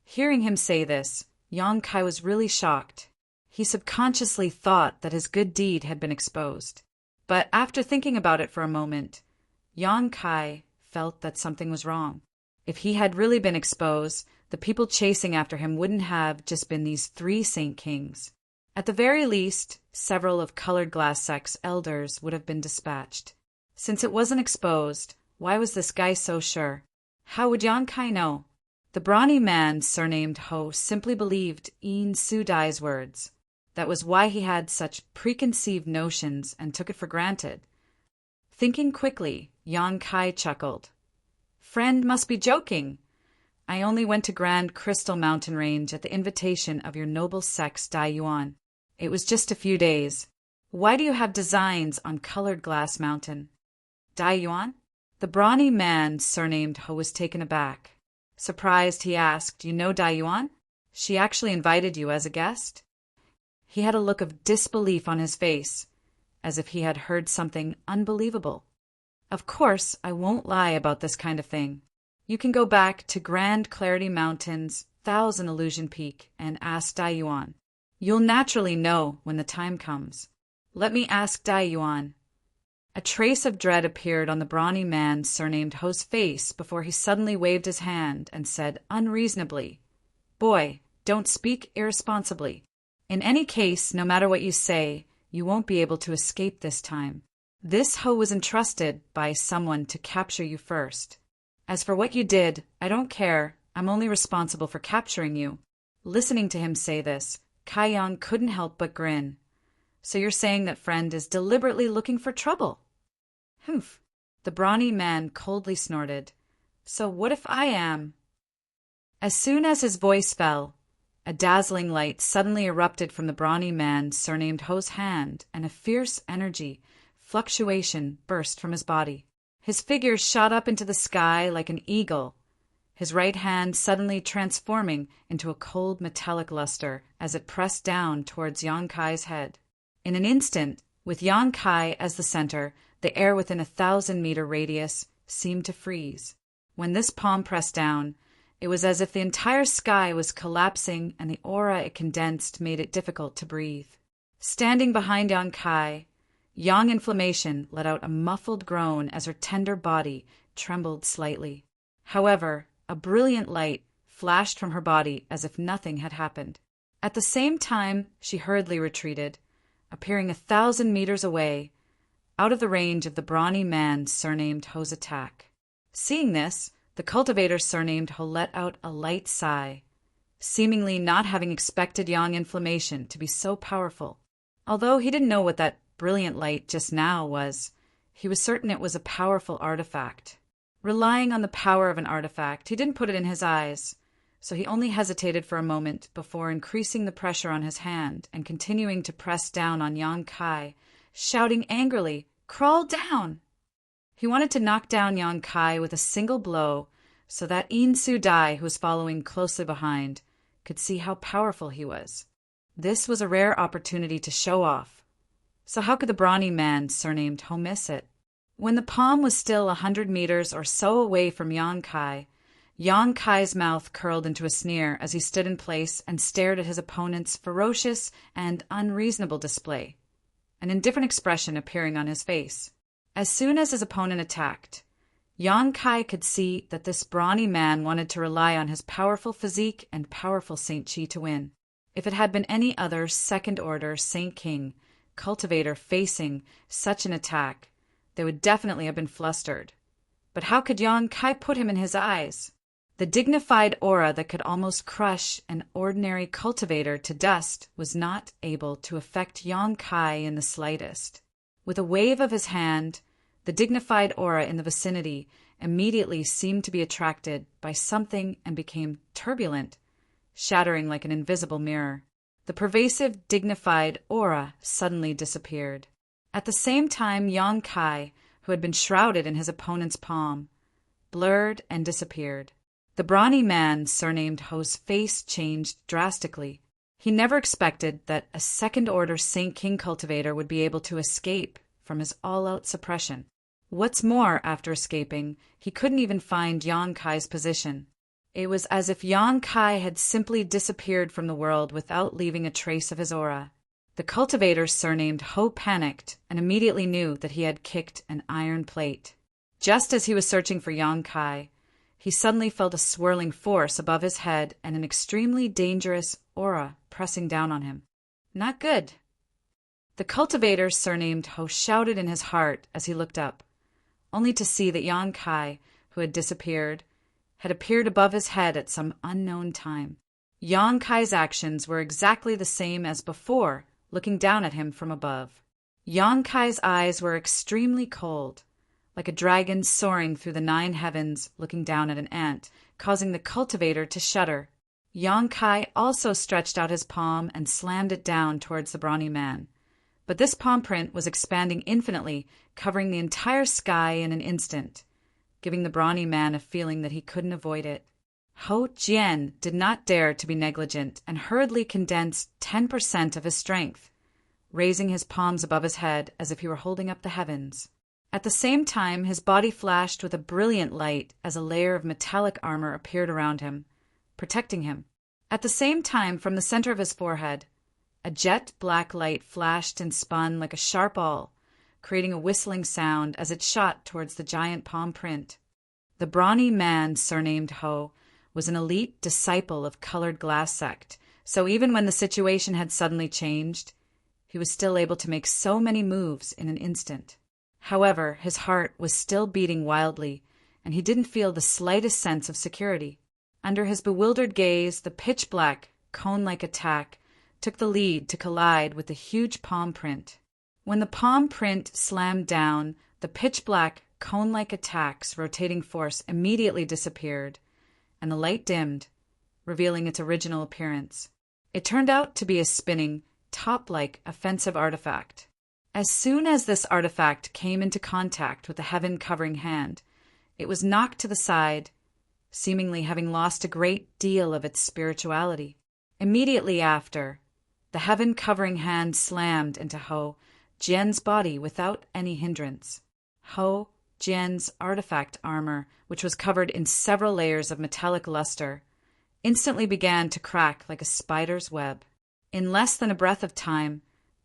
Hearing him say this, Yang Kai was really shocked. He subconsciously thought that his good deed had been exposed. But after thinking about it for a moment, Yang Kai felt that something was wrong. If he had really been exposed, the people chasing after him wouldn't have just been these 3 Saint Kings. At the very least, several of Colored Glass Sect's elders would have been dispatched. Since it wasn't exposed, why was this guy so sure? How would Yang Kai know? The brawny man surnamed Ho simply believed In Su Dai's words. That was why he had such preconceived notions and took it for granted. Thinking quickly, Yang Kai chuckled. "Friend must be joking. I only went to Grand Crystal Mountain Range at the invitation of your noble sex Dai Yuan. It was just a few days. Why do you have designs on Colored Glass Mountain?" "Dai Yuan?" The brawny man surnamed Ho was taken aback. Surprised, he asked, "You know Dai Yuan? She actually invited you as a guest?" He had a look of disbelief on his face, as if he had heard something unbelievable. "Of course, I won't lie about this kind of thing. You can go back to Grand Clarity Mountain's Thousand Illusion Peak and ask Dai Yuan. You'll naturally know when the time comes. Let me ask Dai Yuan." A trace of dread appeared on the brawny man surnamed Ho's face before he suddenly waved his hand and said unreasonably, "Boy, don't speak irresponsibly. In any case, no matter what you say, you won't be able to escape this time. This Ho was entrusted by someone to capture you first. As for what you did, I don't care. I'm only responsible for capturing you." Listening to him say this, Kai Yang couldn't help but grin. "So you're saying that friend is deliberately looking for trouble?" "Humph." The brawny man coldly snorted. "So what if I am?" As soon as his voice fell, a dazzling light suddenly erupted from the brawny man surnamed Ho's hand, and a fierce energy fluctuation burst from his body. His figure shot up into the sky like an eagle, his right hand suddenly transforming into a cold metallic luster as it pressed down towards Yang Kai's head. In an instant, with Yang Kai as the center, the air within a 1,000-meter radius seemed to freeze. When this palm pressed down, it was as if the entire sky was collapsing and the aura it condensed made it difficult to breathe. Standing behind Yang Kai, Yang Inflammation let out a muffled groan as her tender body trembled slightly. However, a brilliant light flashed from her body as if nothing had happened. At the same time, she hurriedly retreated, appearing 1,000 meters away, out of the range of the brawny man surnamed Ho's attack. Seeing this, the cultivator surnamed Ho let out a light sigh, seemingly not having expected Yang Inflammation to be so powerful. Although he didn't know what that brilliant light just now was, he was certain it was a powerful artifact. Relying on the power of an artifact, he didn't put it in his eyes, so he only hesitated for a moment before increasing the pressure on his hand and continuing to press down on Yang Kai, shouting angrily, "Crawl down!" He wanted to knock down Yang Kai with a single blow so that In Su Dai, who was following closely behind, could see how powerful he was. This was a rare opportunity to show off, so how could the brawny man surnamed Ho miss it? When the palm was still 100 meters or so away from Yang Kai's mouth curled into a sneer as he stood in place and stared at his opponent's ferocious and unreasonable display, an indifferent expression appearing on his face. As soon as his opponent attacked, Yang Kai could see that this brawny man wanted to rely on his powerful physique and powerful Saint Chi to win. If it had been any other second-order Saint King cultivator facing such an attack, they would definitely have been flustered. But how could Yang Kai put him in his eyes? The dignified aura that could almost crush an ordinary cultivator to dust was not able to affect Yang Kai in the slightest. With a wave of his hand, the dignified aura in the vicinity immediately seemed to be attracted by something and became turbulent, shattering like an invisible mirror. The pervasive, dignified aura suddenly disappeared. At the same time, Yang Kai, who had been shrouded in his opponent's palm, blurred and disappeared. The brawny man surnamed Ho's face changed drastically. He never expected that a second-order Saint King cultivator would be able to escape from his all-out suppression. What's more, after escaping, he couldn't even find Yang Kai's position. It was as if Yang Kai had simply disappeared from the world without leaving a trace of his aura. The cultivator surnamed Ho panicked and immediately knew that he had kicked an iron plate. Just as he was searching for Yang Kai, he suddenly felt a swirling force above his head and an extremely dangerous aura pressing down on him. Not good. The cultivator surnamed Ho shouted in his heart as he looked up, only to see that Yang Kai, who had disappeared, had appeared above his head at some unknown time. Yang Kai's actions were exactly the same as before, looking down at him from above. Yang Kai's eyes were extremely cold, like a dragon soaring through the 9 heavens looking down at an ant, causing the cultivator to shudder. Yang Kai also stretched out his palm and slammed it down towards the brawny man. But this palm print was expanding infinitely, covering the entire sky in an instant, giving the brawny man a feeling that he couldn't avoid it. Ho Jian did not dare to be negligent and hurriedly condensed 10% of his strength, raising his palms above his head as if he were holding up the heavens. At the same time, his body flashed with a brilliant light as a layer of metallic armor appeared around him, protecting him. At the same time, from the center of his forehead, a jet black light flashed and spun like a sharp awl, creating a whistling sound as it shot towards the giant palm print. The brawny man surnamed Ho was an elite disciple of Colored Glass Sect, so even when the situation had suddenly changed, he was still able to make so many moves in an instant. However, his heart was still beating wildly, and he didn't feel the slightest sense of security. Under his bewildered gaze, the pitch-black, cone-like attack took the lead to collide with the huge palm print. When the palm print slammed down, the pitch-black, cone-like attack's rotating force immediately disappeared, and the light dimmed, revealing its original appearance. It turned out to be a spinning, top-like offensive artifact. As soon as this artifact came into contact with the heaven-covering hand, it was knocked to the side, seemingly having lost a great deal of its spirituality. Immediately after, the heaven-covering hand slammed into Ho Jian's body without any hindrance. Ho Jian's artifact armor, which was covered in several layers of metallic luster, instantly began to crack like a spider's web. In less than a breath of time,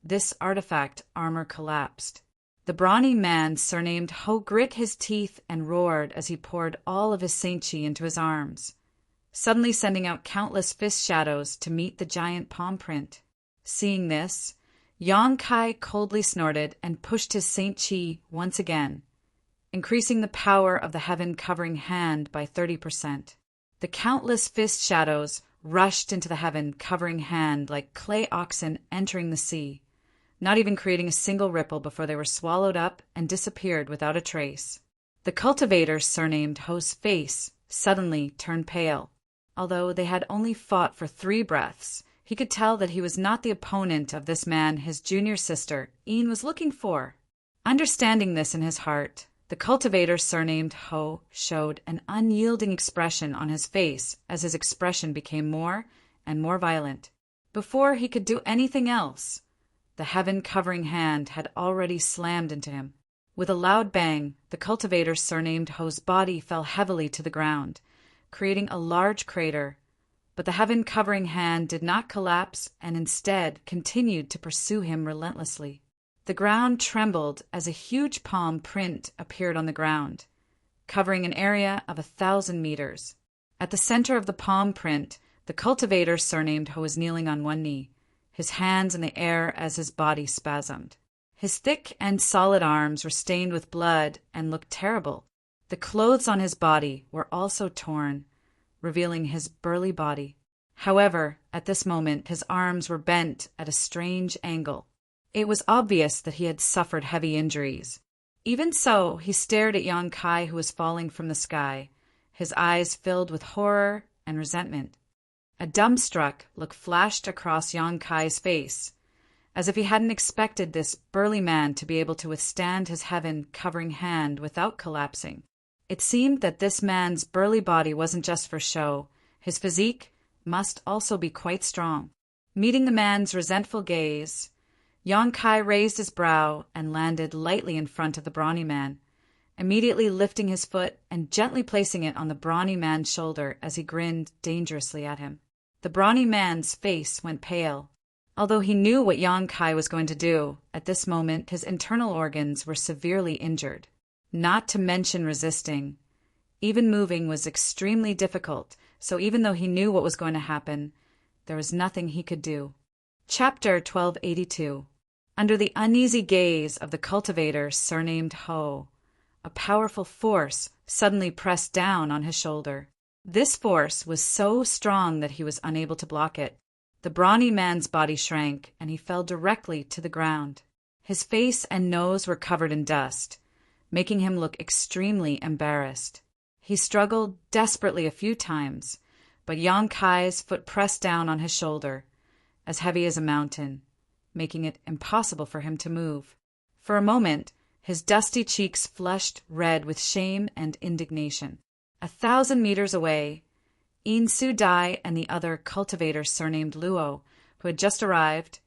this artifact armor collapsed. The brawny man, surnamed Ho, grit his teeth and roared as he poured all of his saint chi into his arms, suddenly sending out countless fist shadows to meet the giant palm print. Seeing this, Yang Kai coldly snorted and pushed his saint chi once again, increasing the power of the heaven-covering hand by 30%. The countless fist shadows rushed into the heaven-covering hand like clay oxen entering the sea, not even creating a single ripple before they were swallowed up and disappeared without a trace. The cultivator, surnamed Ho's face suddenly turned pale. Although they had only fought for 3 breaths, he could tell that he was not the opponent of this man his junior sister, Ian, was looking for. Understanding this in his heart, the cultivator, surnamed Ho, showed an unyielding expression on his face as his expression became more and more violent. Before he could do anything else, the heaven-covering hand had already slammed into him. With a loud bang, the cultivator, surnamed Ho's body fell heavily to the ground, creating a large crater, but the heaven-covering hand did not collapse and instead continued to pursue him relentlessly. The ground trembled as a huge palm print appeared on the ground, covering an area of 1,000 meters. At the center of the palm print, the cultivator, surnamed Ho, was kneeling on one knee, his hands in the air as his body spasmed. His thick and solid arms were stained with blood and looked terrible. The clothes on his body were also torn, revealing his burly body. However, at this moment, his arms were bent at a strange angle. It was obvious that he had suffered heavy injuries. Even so, he stared at Yang Kai, who was falling from the sky, his eyes filled with horror and resentment. A dumbstruck look flashed across Yang Kai's face, as if he hadn't expected this burly man to be able to withstand his heaven-covering hand without collapsing. It seemed that this man's burly body wasn't just for show. His physique must also be quite strong. Meeting the man's resentful gaze, Yang Kai raised his brow and landed lightly in front of the brawny man, immediately lifting his foot and gently placing it on the brawny man's shoulder as he grinned dangerously at him. The brawny man's face went pale. Although he knew what Yang Kai was going to do, at this moment his internal organs were severely injured. Not to mention resisting. Even moving was extremely difficult, so even though he knew what was going to happen, there was nothing he could do. Chapter 1282. Under the uneasy gaze of the cultivator, surnamed Ho, a powerful force suddenly pressed down on his shoulder. This force was so strong that he was unable to block it. The brawny man's body shrank, and he fell directly to the ground. His face and nose were covered in dust, making him look extremely embarrassed. He struggled desperately a few times, but Yang Kai's foot pressed down on his shoulder, as heavy as a mountain, making it impossible for him to move. For a moment, his dusty cheeks flushed red with shame and indignation. 1,000 meters away, In Su Dai and the other cultivator, surnamed Luo, who had just arrived,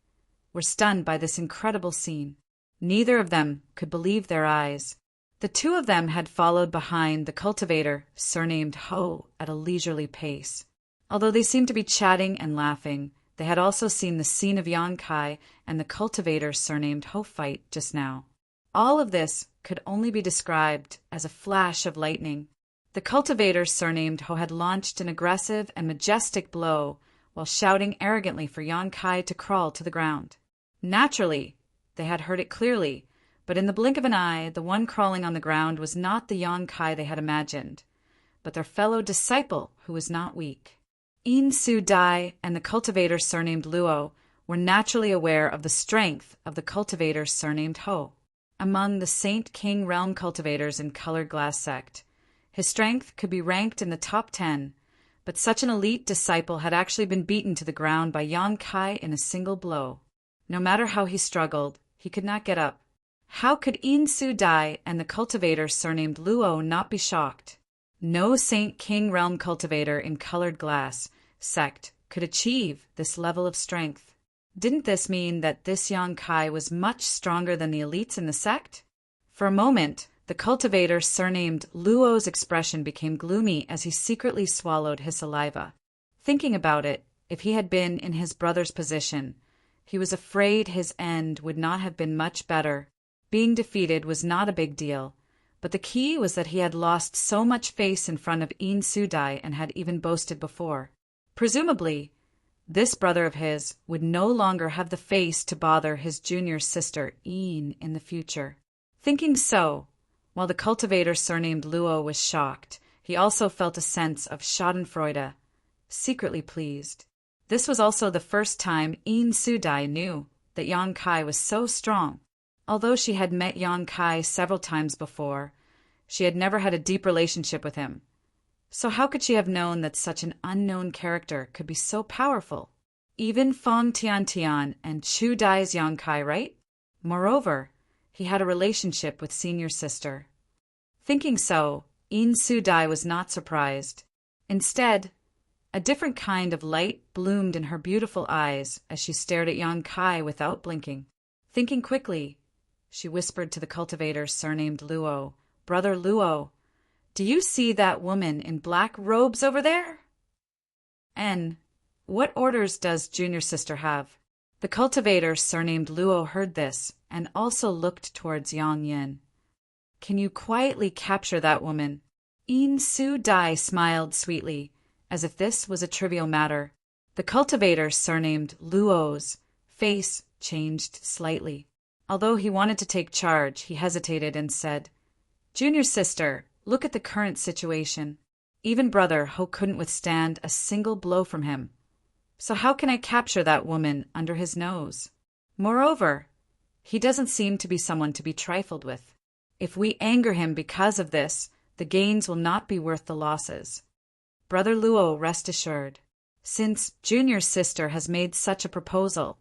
were stunned by this incredible scene. Neither of them could believe their eyes. The 2 of them had followed behind the cultivator, surnamed Ho, at a leisurely pace. Although they seemed to be chatting and laughing, they had also seen the scene of Yang Kai and the cultivator, surnamed Ho, fight just now. All of this could only be described as a flash of lightning. The cultivator, surnamed Ho, had launched an aggressive and majestic blow while shouting arrogantly for Yang Kai to crawl to the ground. Naturally, they had heard it clearly, but in the blink of an eye, the one crawling on the ground was not the Yang Kai they had imagined, but their fellow disciple who was not weak. In Su Dai and the cultivator, surnamed Luo, were naturally aware of the strength of the cultivator, surnamed Ho. Among the Saint King Realm cultivators in Colored Glass sect, his strength could be ranked in the top 10, but such an elite disciple had actually been beaten to the ground by Yang Kai in a single blow. No matter how he struggled, he could not get up. How could In Su Dai and the cultivator, surnamed Luo, not be shocked? No Saint King Realm cultivator in Colored Glass sect could achieve this level of strength. Didn't this mean that this Yang Kai was much stronger than the elites in the sect? For a moment, the cultivator, surnamed Luo's expression became gloomy as he secretly swallowed his saliva. Thinking about it, if he had been in his brother's position, He was afraid his end would not have been much better. Being defeated was not a big deal, but the key was that he had lost so much face in front of Een Sudai and had even boasted before. Presumably, this brother of his would no longer have the face to bother his junior sister Een in the future. Thinking so, while the cultivator surnamed Luo was shocked, he also felt a sense of schadenfreude, secretly pleased. This was also the first time Een Sudai knew that Yang Kai was so strong. Although she had met Yang Kai several times before, she had never had a deep relationship with him. So how could she have known that such an unknown character could be so powerful? Even Feng Tiantian and Chu Dai's Yang Kai, right? Moreover, he had a relationship with senior sister. Thinking so, Een Sudai was not surprised. Instead, a different kind of light bloomed in her beautiful eyes as she stared at Yang Kai without blinking. Thinking quickly, she whispered to the cultivator surnamed Luo, "Brother Luo, do you see that woman in black robes over there?" "And what orders does junior sister have?" The cultivator surnamed Luo heard this and also looked towards Yang Yin. "Can you quietly capture that woman?" Een Sudai smiled sweetly, as if this was a trivial matter. The cultivator surnamed Luo's face changed slightly. Although he wanted to take charge, he hesitated and said, "Junior sister, look at the current situation. Even Brother Ho couldn't withstand a single blow from him. So how can I capture that woman under his nose? Moreover, he doesn't seem to be someone to be trifled with. If we anger him because of this, the gains will not be worth the losses. Brother Luo, rest assured. Since junior sister has made such a proposal,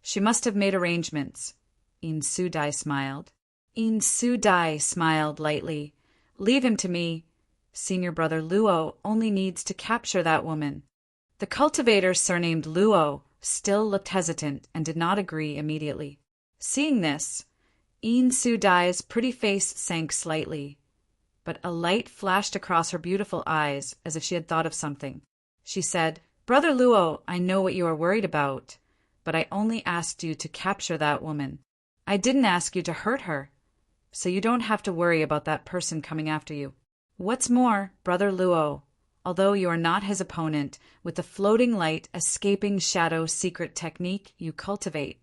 she must have made arrangements." Een Sudai smiled. Een Sudai smiled lightly. "Leave him to me. Senior brother Luo only needs to capture that woman." The cultivator surnamed Luo still looked hesitant and did not agree immediately. Seeing this, Een Sudai's pretty face sank slightly, but a light flashed across her beautiful eyes as if she had thought of something. She said, "Brother Luo, I know what you are worried about, but I only asked you to capture that woman. I didn't ask you to hurt her, so you don't have to worry about that person coming after you. What's more, Brother Luo, although you are not his opponent, with the floating light escaping shadow secret technique you cultivate,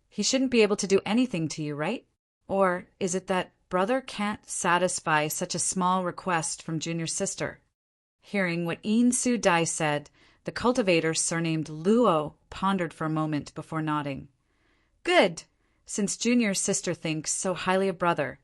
he shouldn't be able to do anything to you, right? Or is it that Brother can't satisfy such a small request from junior sister?" Hearing what Een Sudai said, the cultivator surnamed Luo pondered for a moment before nodding. "Good. Since junior sister thinks so highly of Brother,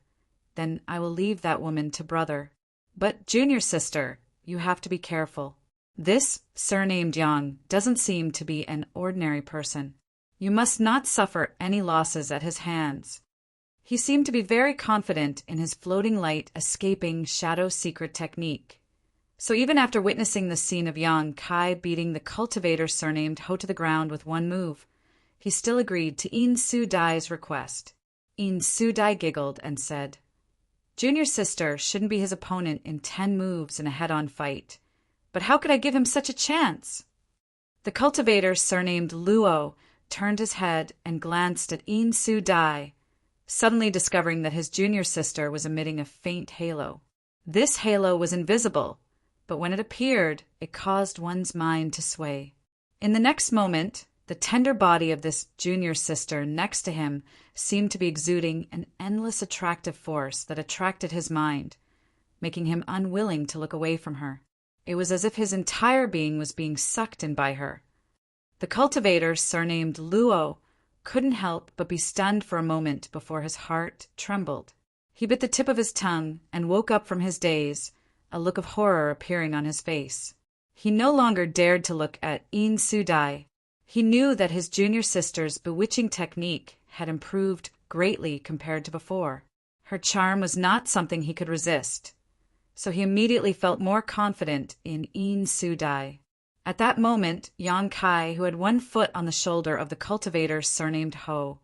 then I will leave that woman to Brother. But junior sister, you have to be careful. This surnamed Yang doesn't seem to be an ordinary person. You must not suffer any losses at his hands. He seemed to be very confident in his floating light escaping shadow secret technique. So even after witnessing the scene of Yang Kai beating the cultivator surnamed Ho to the ground with one move, he still agreed to Een Sudai's request. Een Sudai giggled and said, "Junior sister shouldn't be his opponent in 10 moves in a head-on fight. But how could I give him such a chance?" The cultivator surnamed Luo turned his head and glanced at Een Sudai, suddenly discovering that his junior sister was emitting a faint halo. This halo was invisible, but when it appeared, it caused one's mind to sway. In the next moment, the tender body of this junior sister next to him seemed to be exuding an endless attractive force that attracted his mind, making him unwilling to look away from her. It was as if his entire being was being sucked in by her. The cultivator, surnamed Luo, couldn't help but be stunned for a moment before his heart trembled. He bit the tip of his tongue and woke up from his daze, a look of horror appearing on his face. He no longer dared to look at Een Sudai. He knew that his junior sister's bewitching technique had improved greatly compared to before. Her charm was not something he could resist, so he immediately felt more confident in Een Sudai. At that moment, Yang Kai, who had one foot on the shoulder of the cultivator surnamed Ho,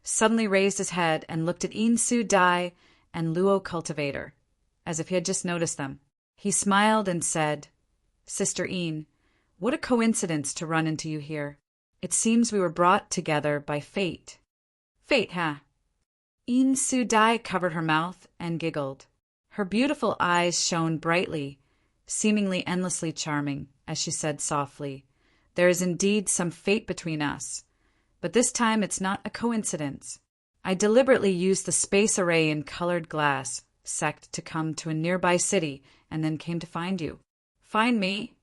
suddenly raised his head and looked at Een Sudai and Luo cultivator, as if he had just noticed them. He smiled and said, "Sister Een, what a coincidence to run into you here. It seems we were brought together by fate. Fate, huh? In Su Dai covered her mouth and giggled. Her beautiful eyes shone brightly, seemingly endlessly charming, as she said softly, "There is indeed some fate between us, but this time it's not a coincidence. I deliberately used the space array in colored glass sect to come to a nearby city and then came to find you." "Find me?"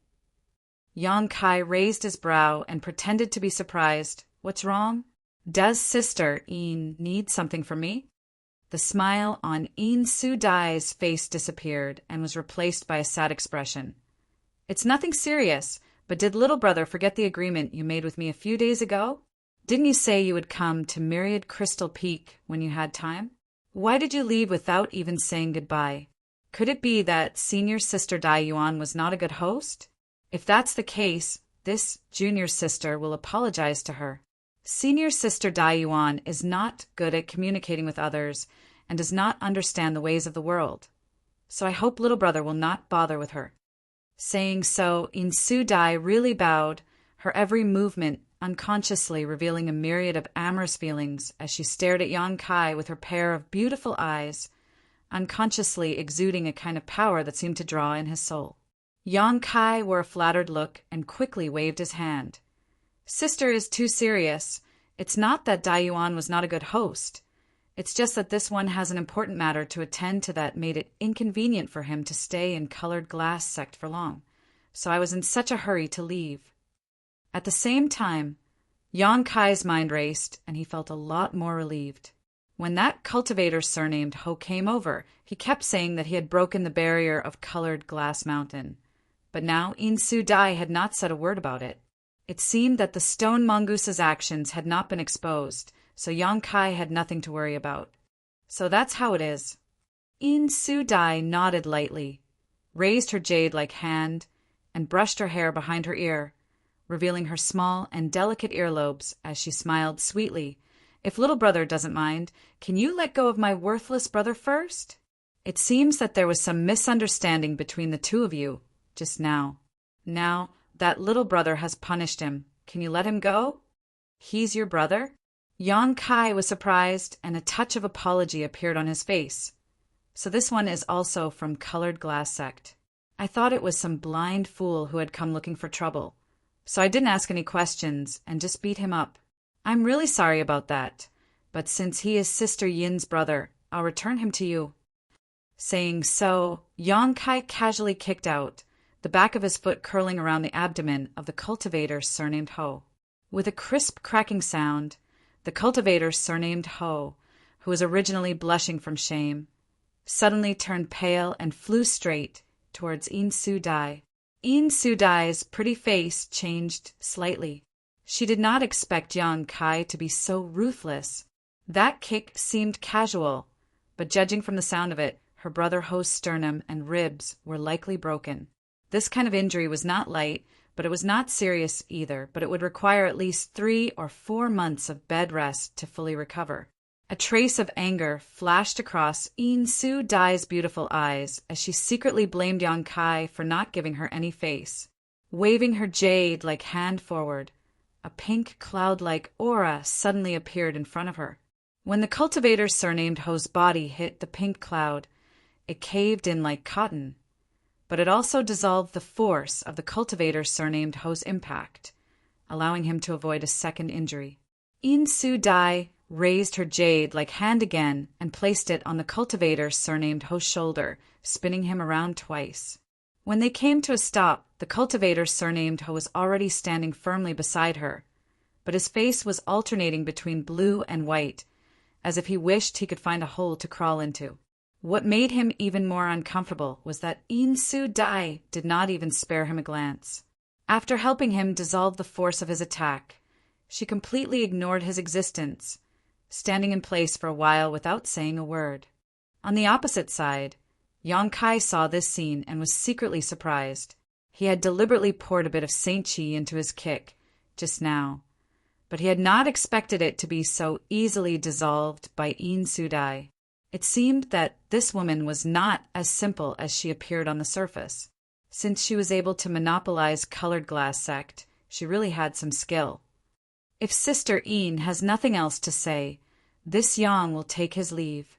Yang Kai raised his brow and pretended to be surprised. "What's wrong? Does Sister Yin need something from me?" The smile on In Su Dai's face disappeared and was replaced by a sad expression. "It's nothing serious, but did little brother forget the agreement you made with me a few days ago? Didn't you say you would come to Myriad Crystal Peak when you had time? Why did you leave without even saying goodbye? Could it be that Senior Sister Dai Yuan was not a good host? If that's the case, this junior sister will apologize to her. Senior Sister Dai Yuan is not good at communicating with others and does not understand the ways of the world. So I hope little brother will not bother with her." Saying so, In Su Dai really bowed, her every movement unconsciously revealing a myriad of amorous feelings as she stared at Yang Kai with her pair of beautiful eyes, unconsciously exuding a kind of power that seemed to draw in his soul. Yang Kai wore a flattered look and quickly waved his hand. "Sister is too serious. It's not that Dai Yuan was not a good host. It's just that this one has an important matter to attend to that made it inconvenient for him to stay in colored glass sect for long. So I was in such a hurry to leave." At the same time, Yang Kai's mind raced, and he felt a lot more relieved. When that cultivator surnamed Ho came over, he kept saying that he had broken the barrier of colored glass mountain. But now In Su Dai had not said a word about it. It seemed that the stone mongoose's actions had not been exposed, so Yang Kai had nothing to worry about. "So that's how it is." In Su Dai nodded lightly, raised her jade-like hand, and brushed her hair behind her ear, revealing her small and delicate earlobes as she smiled sweetly. "If little brother doesn't mind, can you let go of my worthless brother first? It seems that there was some misunderstanding between the two of you just now. Now that little brother has punished him, can you let him go? He's your brother?" Yang Kai was surprised, and a touch of apology appeared on his face. "So this one is also from Colored Glass Sect. I thought it was some blind fool who had come looking for trouble, so I didn't ask any questions and just beat him up. I'm really sorry about that, but since he is Sister Yin's brother, I'll return him to you." Saying so, Yang Kai casually kicked out, the back of his foot curling around the abdomen of the cultivator surnamed Ho. With a crisp cracking sound, the cultivator surnamed Ho, who was originally blushing from shame, suddenly turned pale and flew straight towards In Su Dai. In Su Dai's pretty face changed slightly. She did not expect Yang Kai to be so ruthless. That kick seemed casual, but judging from the sound of it, her brother Ho's sternum and ribs were likely broken. This kind of injury was not light, but it was not serious either, but it would require at least 3 or 4 months of bed rest to fully recover. A trace of anger flashed across In Su Dai's beautiful eyes as she secretly blamed Yang Kai for not giving her any face. Waving her jade-like hand forward, a pink cloud-like aura suddenly appeared in front of her. When the cultivator surnamed Ho's body hit the pink cloud, it caved in like cotton, but it also dissolved the force of the cultivator surnamed Ho's impact, allowing him to avoid a second injury. In Su Dai raised her jade-like hand again and placed it on the cultivator surnamed Ho's shoulder, spinning him around twice. When they came to a stop, the cultivator surnamed Ho was already standing firmly beside her, but his face was alternating between blue and white, as if he wished he could find a hole to crawl into. What made him even more uncomfortable was that In Su Dai did not even spare him a glance. After helping him dissolve the force of his attack, she completely ignored his existence, standing in place for a while without saying a word. On the opposite side, Yang Kai saw this scene and was secretly surprised. He had deliberately poured a bit of Saint Chi into his kick just now, but he had not expected it to be so easily dissolved by In Su Dai. It seemed that this woman was not as simple as she appeared on the surface. Since she was able to monopolize Colored Glass Sect, she really had some skill. If Sister Een has nothing else to say, this Yang will take his leave.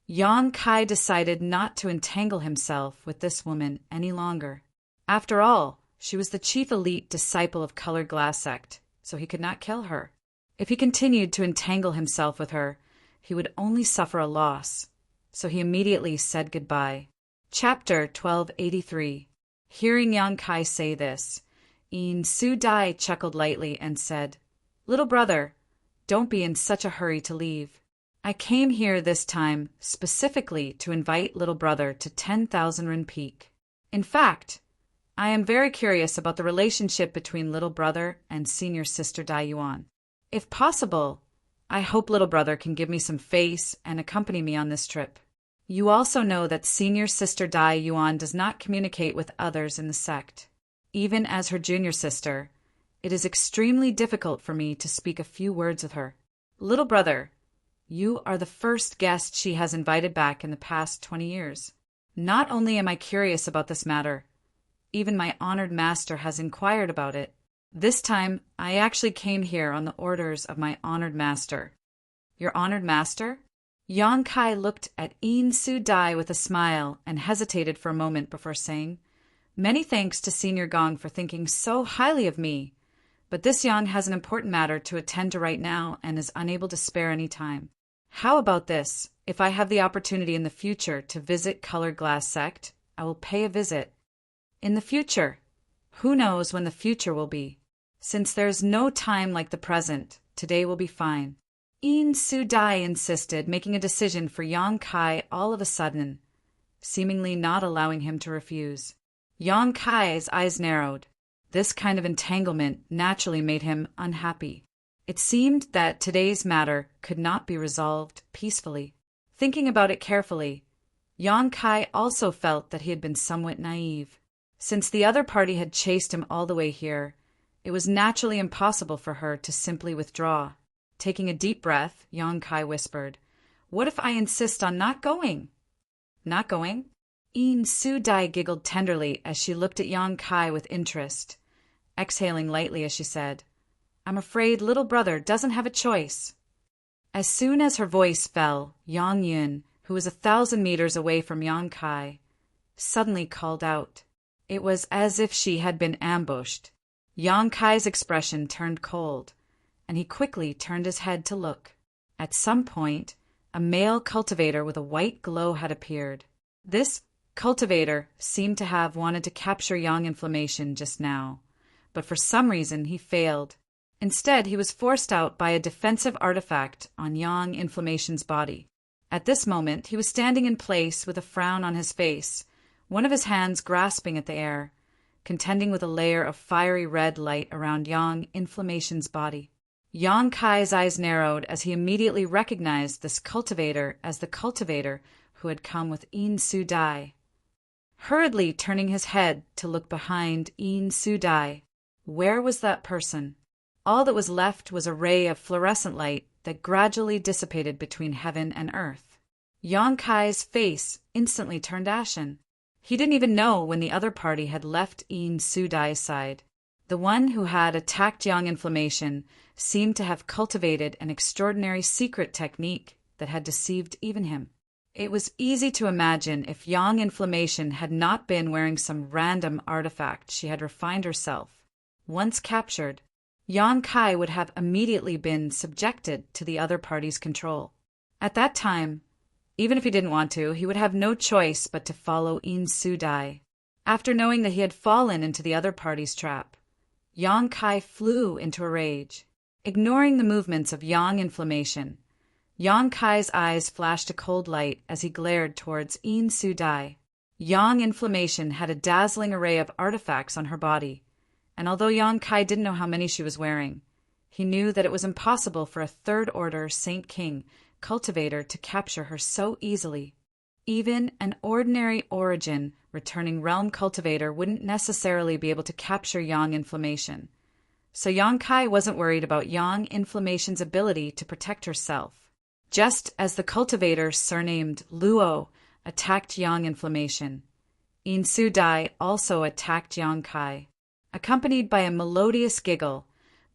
Yang Kai decided not to entangle himself with this woman any longer. After all, she was the chief elite disciple of Colored Glass Sect, so he could not kill her. If he continued to entangle himself with her, he would only suffer a loss, so he immediately said goodbye. Chapter 1283. Hearing Yang Kai say this, Een Su Dai chuckled lightly and said, "Little brother, don't be in such a hurry to leave. I came here this time specifically to invite little brother to 10,000 Ren Peak. In fact, I am very curious about the relationship between little brother and senior sister Dai Yuan. If possible, I hope little brother can give me some face and accompany me on this trip. You also know that senior sister Dai Yuan does not communicate with others in the sect. Even as her junior sister, it is extremely difficult for me to speak a few words with her. Little brother, you are the first guest she has invited back in the past 20 years. Not only am I curious about this matter, even my honored master has inquired about it. This time, I actually came here on the orders of my honored master." "Your honored master?" Yang Kai looked at Een Su Dai with a smile and hesitated for a moment before saying, "Many thanks to Senior Gong for thinking so highly of me, but this Yang has an important matter to attend to right now and is unable to spare any time. How about this? If I have the opportunity in the future to visit Colored Glass Sect, I will pay a visit. In the future? Who knows when the future will be? Since there is no time like the present, today will be fine." Een Su Dai insisted, making a decision for Yang Kai all of a sudden, seemingly not allowing him to refuse. Yang Kai's eyes narrowed. This kind of entanglement naturally made him unhappy. It seemed that today's matter could not be resolved peacefully. Thinking about it carefully, Yang Kai also felt that he had been somewhat naive. Since the other party had chased him all the way here, it was naturally impossible for her to simply withdraw. Taking a deep breath, Yang Kai whispered, "What if I insist on not going?" "Not going?" Een Su Dai giggled tenderly as she looked at Yang Kai with interest, exhaling lightly as she said, "I'm afraid little brother doesn't have a choice." As soon as her voice fell, Yang Yun, who was 1,000 meters away from Yang Kai, suddenly called out. It was as if she had been ambushed. Yang Kai's expression turned cold, and he quickly turned his head to look. At some point, a male cultivator with a white glow had appeared. This cultivator seemed to have wanted to capture Yang Inflammation just now, but for some reason he failed. Instead, he was forced out by a defensive artifact on Yang Inflammation's body. At this moment, he was standing in place with a frown on his face, one of his hands grasping at the air, contending with a layer of fiery red light around Yang Inflammation's body. Yang Kai's eyes narrowed as he immediately recognized this cultivator as the cultivator who had come with Een Su Dai. Hurriedly turning his head to look behind Een Su Dai, where was that person? All that was left was a ray of fluorescent light that gradually dissipated between heaven and earth. Yang Kai's face instantly turned ashen. He didn't even know when the other party had left Een Su Dai's side. The one who had attacked Yang Inflammation seemed to have cultivated an extraordinary secret technique that had deceived even him. It was easy to imagine if Yang Inflammation had not been wearing some random artifact she had refined herself. Once captured, Yang Kai would have immediately been subjected to the other party's control. At that time, even if he didn't want to, he would have no choice but to follow Een Su Dai. After knowing that he had fallen into the other party's trap, Yang Kai flew into a rage. Ignoring the movements of Yang Inflammation, Yang Kai's eyes flashed a cold light as he glared towards Een Su Dai. Yang Inflammation had a dazzling array of artifacts on her body, and although Yang Kai didn't know how many she was wearing, he knew that it was impossible for a third-order Saint King cultivator to capture her so easily. Even an ordinary origin returning realm cultivator wouldn't necessarily be able to capture Yang Inflammation. So Yang Kai wasn't worried about Yang Inflammation's ability to protect herself. Just as the cultivator surnamed Luo attacked Yang Inflammation, Een Su Dai also attacked Yang Kai. Accompanied by a melodious giggle,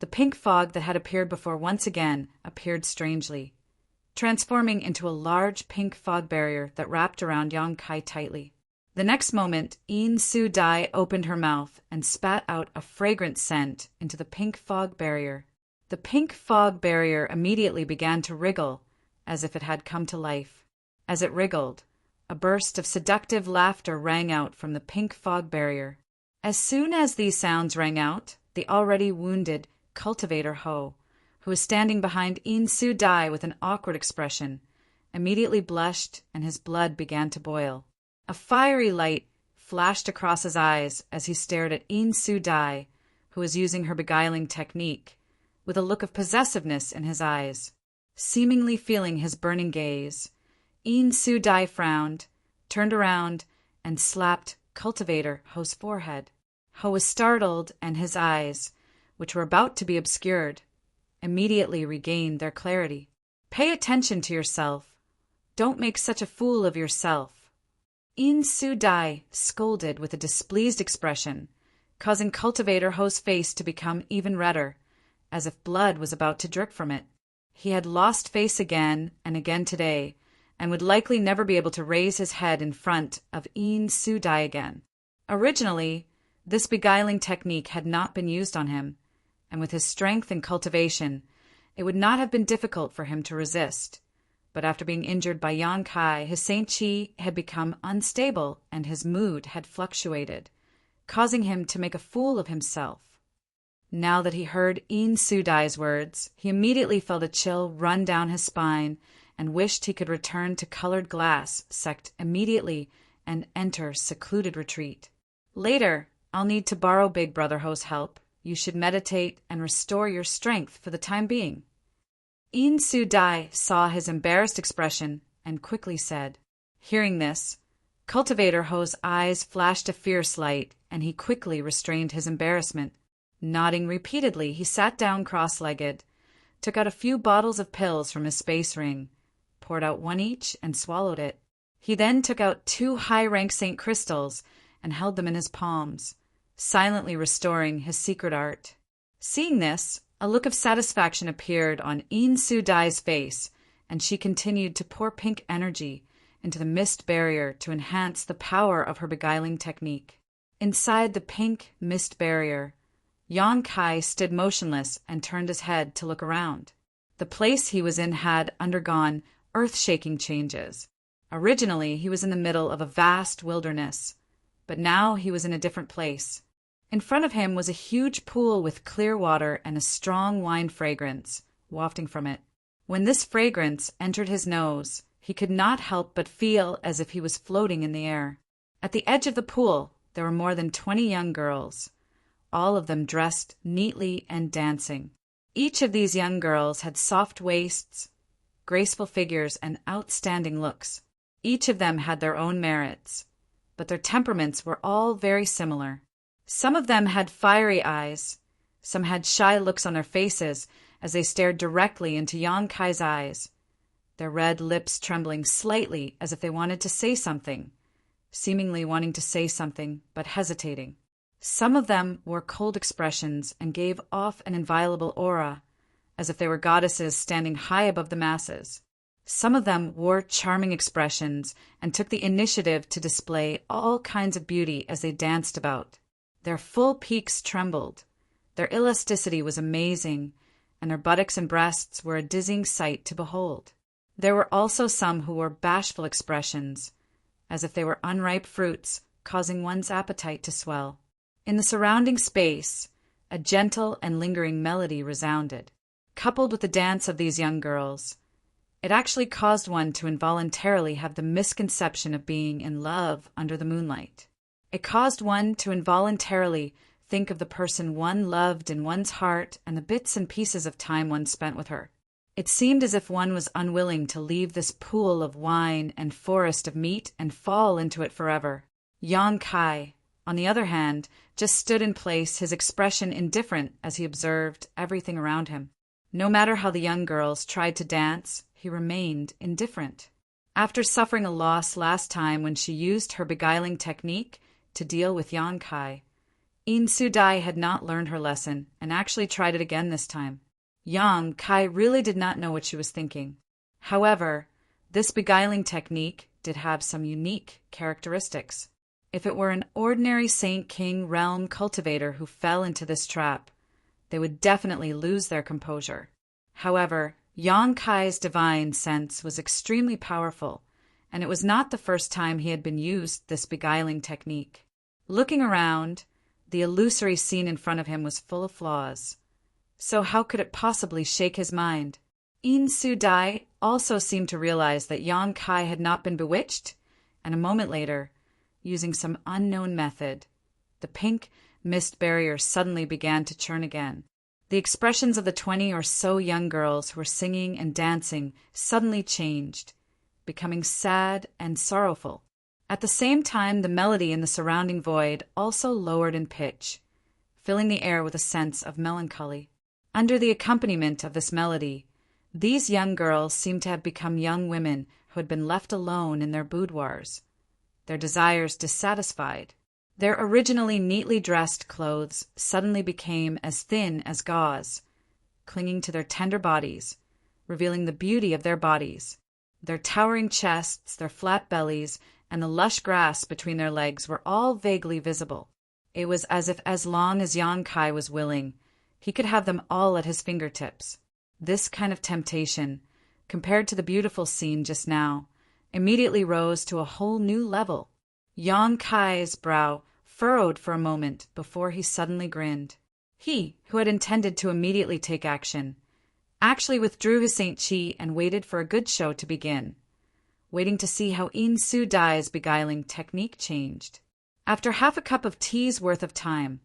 The pink fog that had appeared before once again appeared strangely, transforming into a large pink fog barrier that wrapped around Yang Kai tightly. The next moment, Yin Su Dai opened her mouth and spat out a fragrant scent into the pink fog barrier. The pink fog barrier immediately began to wriggle, as if it had come to life. As it wriggled, a burst of seductive laughter rang out from the pink fog barrier. As soon as these sounds rang out, the already wounded cultivator Ho, who was standing behind Yin Su Dai with an awkward expression, immediately blushed and his blood began to boil. A fiery light flashed across his eyes as he stared at Yin Su Dai, who was using her beguiling technique, with a look of possessiveness in his eyes. Seemingly feeling his burning gaze, Yin Su Dai frowned, turned around, and slapped cultivator Ho's forehead. Ho was startled, and his eyes, which were about to be obscured, immediately regained their clarity. "Pay attention to yourself. Don't make such a fool of yourself." Yin Su Dai scolded with a displeased expression, causing cultivator Ho's face to become even redder, as if blood was about to drip from it. He had lost face again and again today, and would likely never be able to raise his head in front of Yin Su Dai again. Originally, this beguiling technique had not been used on him, and with his strength and cultivation, it would not have been difficult for him to resist. But after being injured by Yang Kai, his Saint Chi had become unstable and his mood had fluctuated, causing him to make a fool of himself. Now that he heard Yin Su Dai's words, he immediately felt a chill run down his spine and wished he could return to colored glass sect immediately and enter secluded retreat. "Later, I'll need to borrow Big Brother Ho's help. You should meditate and restore your strength for the time being." Yin Su Dai saw his embarrassed expression and quickly said. Hearing this, cultivator Ho's eyes flashed a fierce light, and he quickly restrained his embarrassment. Nodding repeatedly, he sat down cross-legged, took out a few bottles of pills from his space ring, poured out one each, and swallowed it. He then took out 2 high-rank Saint crystals and held them in his palms, silently restoring his secret art. Seeing this, a look of satisfaction appeared on Yin Su Dai's face, and she continued to pour pink energy into the mist barrier to enhance the power of her beguiling technique. Inside the pink mist barrier, Yang Kai stood motionless and turned his head to look around. The place he was in had undergone earth-shaking changes. Originally, he was in the middle of a vast wilderness, but now he was in a different place. In front of him was a huge pool with clear water and a strong wine fragrance wafting from it. When this fragrance entered his nose, he could not help but feel as if he was floating in the air. At the edge of the pool, there were more than 20 young girls, all of them dressed neatly and dancing. Each of these young girls had soft waists, graceful figures, and outstanding looks. Each of them had their own merits, but their temperaments were all very similar. Some of them had fiery eyes, some had shy looks on their faces as they stared directly into Yang Kai's eyes, their red lips trembling slightly as if they wanted to say something, seemingly wanting to say something but hesitating. Some of them wore cold expressions and gave off an inviolable aura, as if they were goddesses standing high above the masses. Some of them wore charming expressions and took the initiative to display all kinds of beauty as they danced about. Their full peaks trembled, their elasticity was amazing, and their buttocks and breasts were a dizzying sight to behold. There were also some who wore bashful expressions, as if they were unripe fruits, causing one's appetite to swell. In the surrounding space, a gentle and lingering melody resounded. Coupled with the dance of these young girls, it actually caused one to involuntarily have the misconception of being in love under the moonlight. It caused one to involuntarily think of the person one loved in one's heart and the bits and pieces of time one spent with her. It seemed as if one was unwilling to leave this pool of wine and forest of meat and fall into it forever. Yang Kai, on the other hand, just stood in place, his expression indifferent as he observed everything around him. No matter how the young girls tried to dance, he remained indifferent. After suffering a loss last time when she used her beguiling technique to deal with Yang Kai, In Su Dai had not learned her lesson and actually tried it again this time. Yang Kai really did not know what she was thinking. However, this beguiling technique did have some unique characteristics. If it were an ordinary Saint King realm cultivator who fell into this trap, they would definitely lose their composure. However, Yang Kai's divine sense was extremely powerful, and it was not the first time he had been used this beguiling technique. Looking around, the illusory scene in front of him was full of flaws. So how could it possibly shake his mind? In Su Dai also seemed to realize that Yang Kai had not been bewitched, and a moment later, using some unknown method, the pink mist barrier suddenly began to churn again. The expressions of the 20 or so young girls who were singing and dancing suddenly changed, becoming sad and sorrowful. At the same time, the melody in the surrounding void also lowered in pitch, filling the air with a sense of melancholy. Under the accompaniment of this melody, these young girls seemed to have become young women who had been left alone in their boudoirs, their desires dissatisfied. Their originally neatly dressed clothes suddenly became as thin as gauze, clinging to their tender bodies, revealing the beauty of their bodies. Their towering chests, their flat bellies, and the lush grass between their legs were all vaguely visible. It was as if as long as Yang Kai was willing, he could have them all at his fingertips. This kind of temptation, compared to the beautiful scene just now, immediately rose to a whole new level. Yang Kai's brow furrowed for a moment before he suddenly grinned. He, who had intended to immediately take action, actually withdrew his Saint Chi and waited for a good show to begin, waiting to see how In Su Dai's beguiling technique changed. After half a cup of tea's worth of time,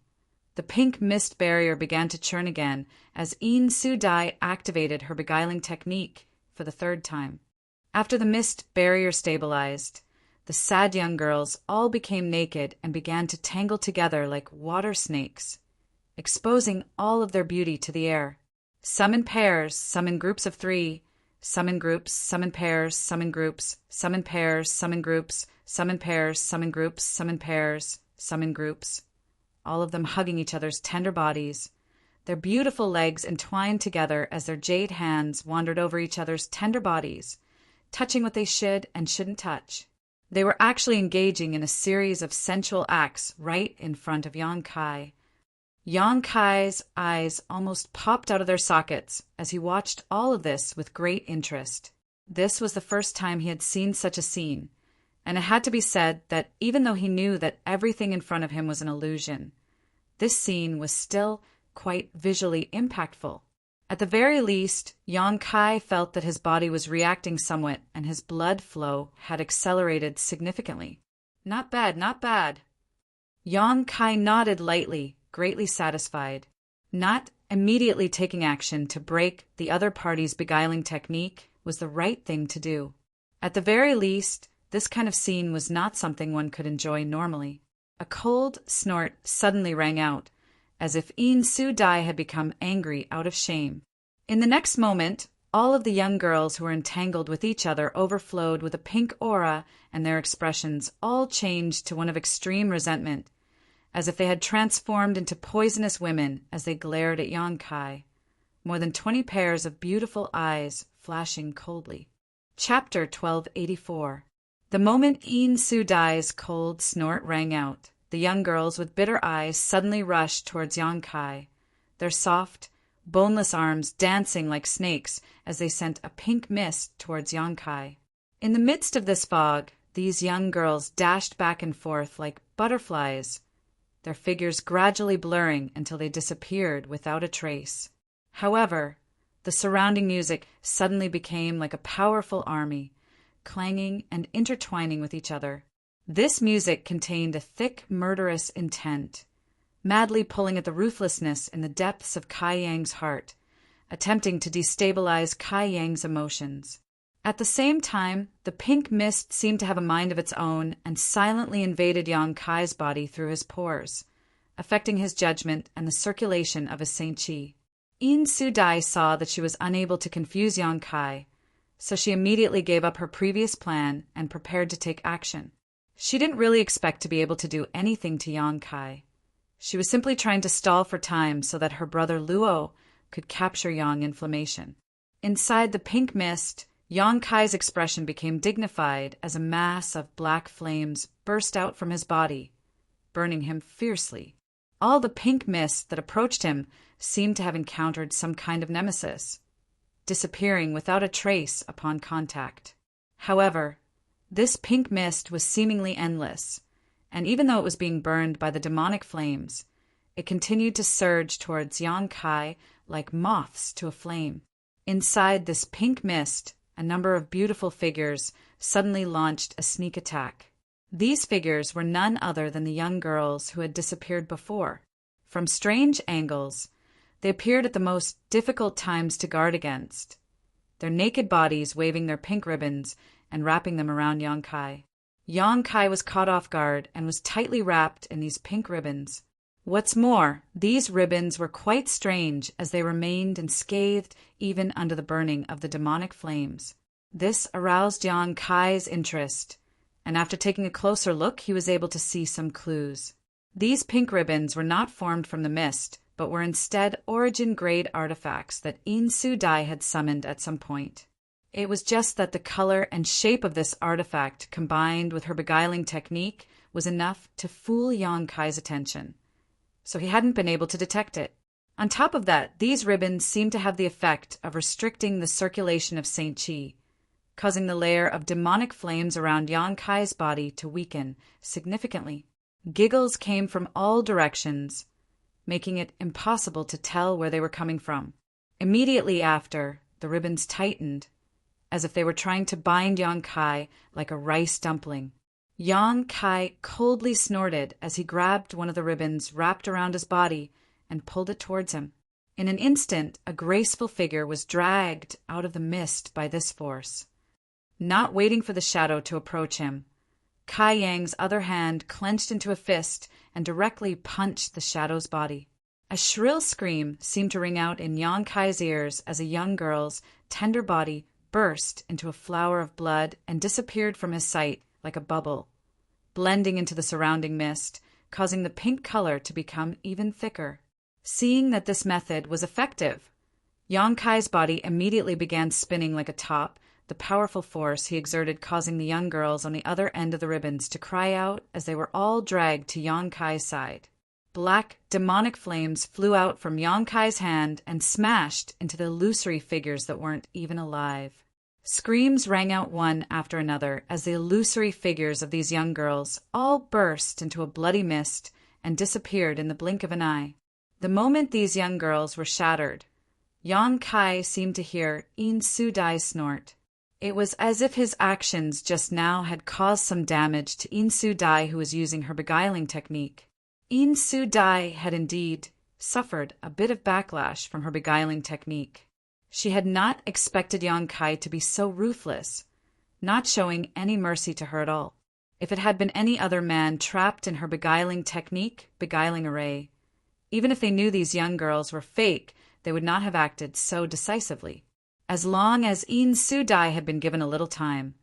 the pink mist barrier began to churn again as In Su Dai activated her beguiling technique for the third time. After the mist barrier stabilized, the sad young girls all became naked and began to tangle together like water snakes, exposing all of their beauty to the air. Some in pairs, some in groups of 3, some in groups, some in pairs, some in groups, some in pairs, some in groups, some in pairs, some in groups, some in pairs, some in groups, all of them hugging each other's tender bodies, their beautiful legs entwined together as their jade hands wandered over each other's tender bodies, touching what they should and shouldn't touch. They were actually engaging in a series of sensual acts right in front of Yang Kai. Yang Kai's eyes almost popped out of their sockets as he watched all of this with great interest. This was the first time he had seen such a scene, and it had to be said that even though he knew that everything in front of him was an illusion, this scene was still quite visually impactful. At the very least, Yang Kai felt that his body was reacting somewhat and his blood flow had accelerated significantly. Not bad, not bad. Yang Kai nodded lightly, greatly satisfied. Not immediately taking action to break the other party's beguiling technique was the right thing to do. At the very least, this kind of scene was not something one could enjoy normally. A cold snort suddenly rang out, as if In Su Dai had become angry out of shame. In the next moment, all of the young girls who were entangled with each other overflowed with a pink aura, and their expressions all changed to one of extreme resentment, as if they had transformed into poisonous women as they glared at Yang Kai, more than 20 pairs of beautiful eyes flashing coldly. Chapter 1284. The moment In Su Dai's cold snort rang out, the young girls with bitter eyes suddenly rushed towards Yang Kai, their soft, boneless arms dancing like snakes as they sent a pink mist towards Yang Kai. In the midst of this fog, these young girls dashed back and forth like butterflies, their figures gradually blurring until they disappeared without a trace. However, the surrounding music suddenly became like a powerful army, clanging and intertwining with each other. This music contained a thick, murderous intent, madly pulling at the ruthlessness in the depths of Kai Yang's heart, attempting to destabilize Kai Yang's emotions. At the same time, the pink mist seemed to have a mind of its own and silently invaded Yang Kai's body through his pores, affecting his judgment and the circulation of his Saint Chi. In Su Dai saw that she was unable to confuse Yang Kai, so she immediately gave up her previous plan and prepared to take action. She didn't really expect to be able to do anything to Yang Kai. She was simply trying to stall for time so that her brother Luo could capture Yang information. Inside the pink mist, Yang Kai's expression became dignified as a mass of black flames burst out from his body, burning him fiercely. All the pink mist that approached him seemed to have encountered some kind of nemesis, disappearing without a trace upon contact. However, this pink mist was seemingly endless, and even though it was being burned by the demonic flames, it continued to surge towards Yang Kai like moths to a flame. Inside this pink mist, a number of beautiful figures suddenly launched a sneak attack. These figures were none other than the young girls who had disappeared before. From strange angles, they appeared at the most difficult times to guard against, their naked bodies waving their pink ribbons and wrapping them around Yang Kai. Yang Kai was caught off guard and was tightly wrapped in these pink ribbons. What's more, these ribbons were quite strange as they remained unscathed even under the burning of the demonic flames. This aroused Yang Kai's interest, and after taking a closer look, he was able to see some clues. These pink ribbons were not formed from the mist, but were instead origin-grade artifacts that In Su Dai had summoned at some point. It was just that the color and shape of this artifact, combined with her beguiling technique, was enough to fool Yang Kai's attention, so he hadn't been able to detect it. On top of that, these ribbons seemed to have the effect of restricting the circulation of Saint Qi, causing the layer of demonic flames around Yang Kai's body to weaken significantly. Giggles came from all directions, making it impossible to tell where they were coming from. Immediately after, the ribbons tightened, as if they were trying to bind Yang Kai like a rice dumpling. Yang Kai coldly snorted as he grabbed one of the ribbons wrapped around his body and pulled it towards him. In an instant, a graceful figure was dragged out of the mist by this force. Not waiting for the shadow to approach him, Kai Yang's other hand clenched into a fist and directly punched the shadow's body. A shrill scream seemed to ring out in Yang Kai's ears as a young girl's tender body burst into a flower of blood and disappeared from his sight like a bubble, blending into the surrounding mist, causing the pink color to become even thicker. Seeing that this method was effective, Yang Kai's body immediately began spinning like a top, the powerful force he exerted causing the young girls on the other end of the ribbons to cry out as they were all dragged to Yang Kai's side. Black, demonic flames flew out from Yang Kai's hand and smashed into the illusory figures that weren't even alive. Screams rang out one after another as the illusory figures of these young girls all burst into a bloody mist and disappeared in the blink of an eye. The moment these young girls were shattered, Yang Kai seemed to hear In Su Dai snort. It was as if his actions just now had caused some damage to In Su Dai, who was using her beguiling technique. In Su Dai had indeed suffered a bit of backlash from her beguiling technique. She had not expected Yang Kai to be so ruthless, not showing any mercy to her at all. If it had been any other man trapped in her beguiling technique, beguiling array, even if they knew these young girls were fake, they would not have acted so decisively. As long as In Su Dai had been given a little time,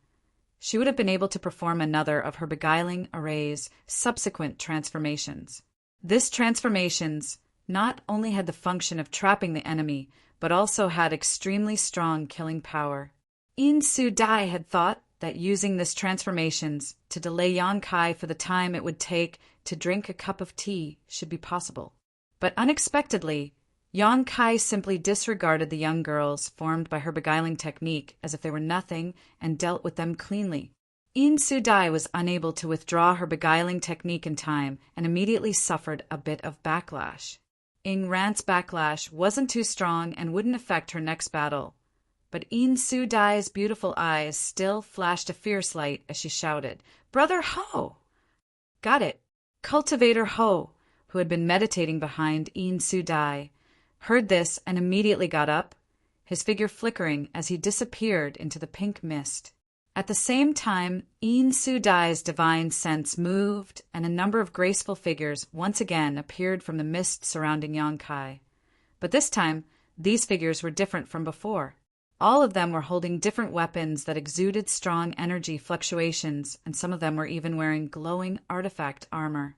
she would have been able to perform another of her beguiling array's subsequent transformations. This transformations not only had the function of trapping the enemy, but also had extremely strong killing power. In Su Dai had thought that using this transformations to delay Yang Kai for the time it would take to drink a cup of tea should be possible. But unexpectedly, Yang Kai simply disregarded the young girls formed by her beguiling technique as if they were nothing and dealt with them cleanly. In Su Dai was unable to withdraw her beguiling technique in time and immediately suffered a bit of backlash. In Rant's backlash wasn't too strong and wouldn't affect her next battle, but In Su Dai's beautiful eyes still flashed a fierce light as she shouted, "Brother Ho!" Got it. Cultivator Ho, who had been meditating behind In Su Dai, heard this and immediately got up, his figure flickering as he disappeared into the pink mist. At the same time, In Su Dai's divine sense moved, and a number of graceful figures once again appeared from the mist surrounding Yang Kai. But this time, these figures were different from before. All of them were holding different weapons that exuded strong energy fluctuations, and some of them were even wearing glowing artifact armor.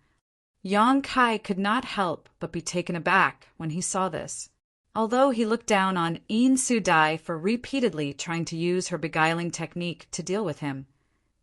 Yang Kai could not help but be taken aback when he saw this. Although he looked down on In Su Dai for repeatedly trying to use her beguiling technique to deal with him,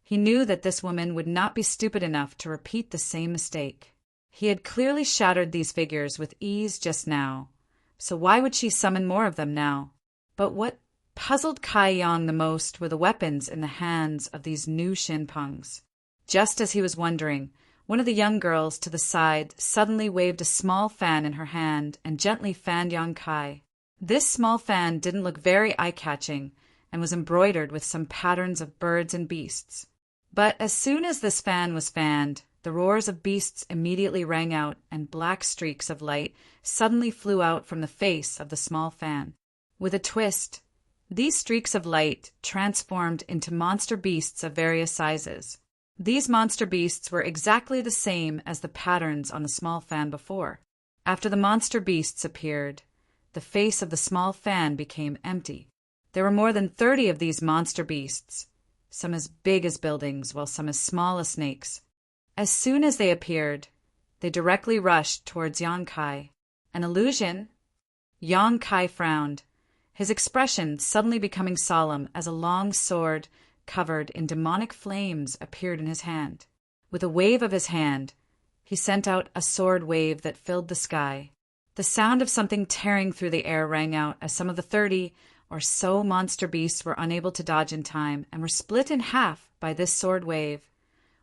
he knew that this woman would not be stupid enough to repeat the same mistake. He had clearly shattered these figures with ease just now, so why would she summon more of them now? But what puzzled Kai Yang the most were the weapons in the hands of these new shinpungs. Just as he was wondering, one of the young girls to the side suddenly waved a small fan in her hand and gently fanned Yang Kai. This small fan didn't look very eye-catching and was embroidered with some patterns of birds and beasts. But as soon as this fan was fanned, the roars of beasts immediately rang out and black streaks of light suddenly flew out from the face of the small fan. With a twist, these streaks of light transformed into monster beasts of various sizes. These monster beasts were exactly the same as the patterns on the small fan before. After the monster beasts appeared, the face of the small fan became empty. There were more than 30 of these monster beasts, some as big as buildings, while some as small as snakes. As soon as they appeared, they directly rushed towards Yang Kai. An illusion? Yang Kai frowned, his expression suddenly becoming solemn as a long sword covered in demonic flames appeared in his hand. With a wave of his hand, he sent out a sword wave that filled the sky. The sound of something tearing through the air rang out as some of the 30 or so monster beasts were unable to dodge in time and were split in half by this sword wave,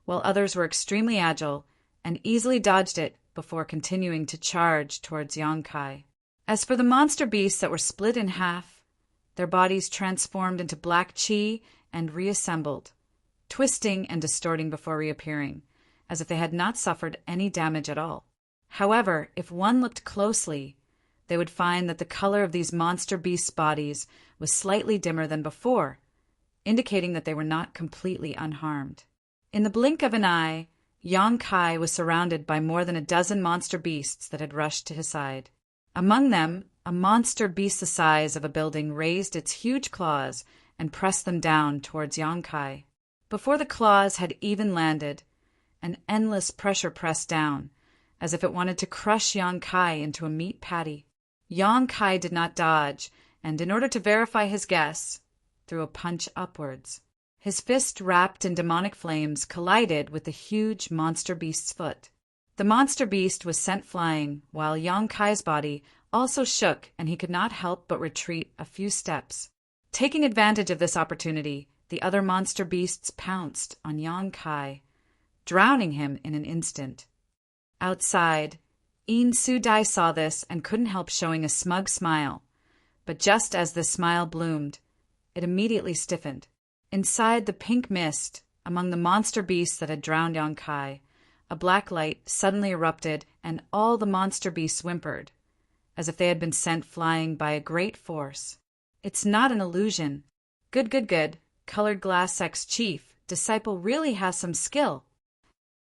while others were extremely agile and easily dodged it before continuing to charge towards Yang Kai. As for the monster beasts that were split in half, their bodies transformed into black chi and reassembled, twisting and distorting before reappearing, as if they had not suffered any damage at all. However, if one looked closely, they would find that the color of these monster beasts' bodies was slightly dimmer than before, indicating that they were not completely unharmed. In the blink of an eye, Yang Kai was surrounded by more than a dozen monster beasts that had rushed to his side. Among them, a monster beast the size of a building raised its huge claws and pressed them down towards Yang Kai. Before the claws had even landed, an endless pressure pressed down, as if it wanted to crush Yang Kai into a meat patty. Yang Kai did not dodge, and in order to verify his guess, threw a punch upwards. His fist, wrapped in demonic flames, collided with the huge monster beast's foot. The monster beast was sent flying, while Yang Kai's body also shook, and he could not help but retreat a few steps. Taking advantage of this opportunity, the other monster beasts pounced on Yang Kai, drowning him in an instant. Outside, In Su Dai saw this and couldn't help showing a smug smile, but just as this smile bloomed, it immediately stiffened. Inside the pink mist, among the monster beasts that had drowned Yang Kai, a black light suddenly erupted and all the monster beasts whimpered, as if they had been sent flying by a great force. It's not an illusion. Good, good, good. Colored Glass Sect's chief, disciple really has some skill.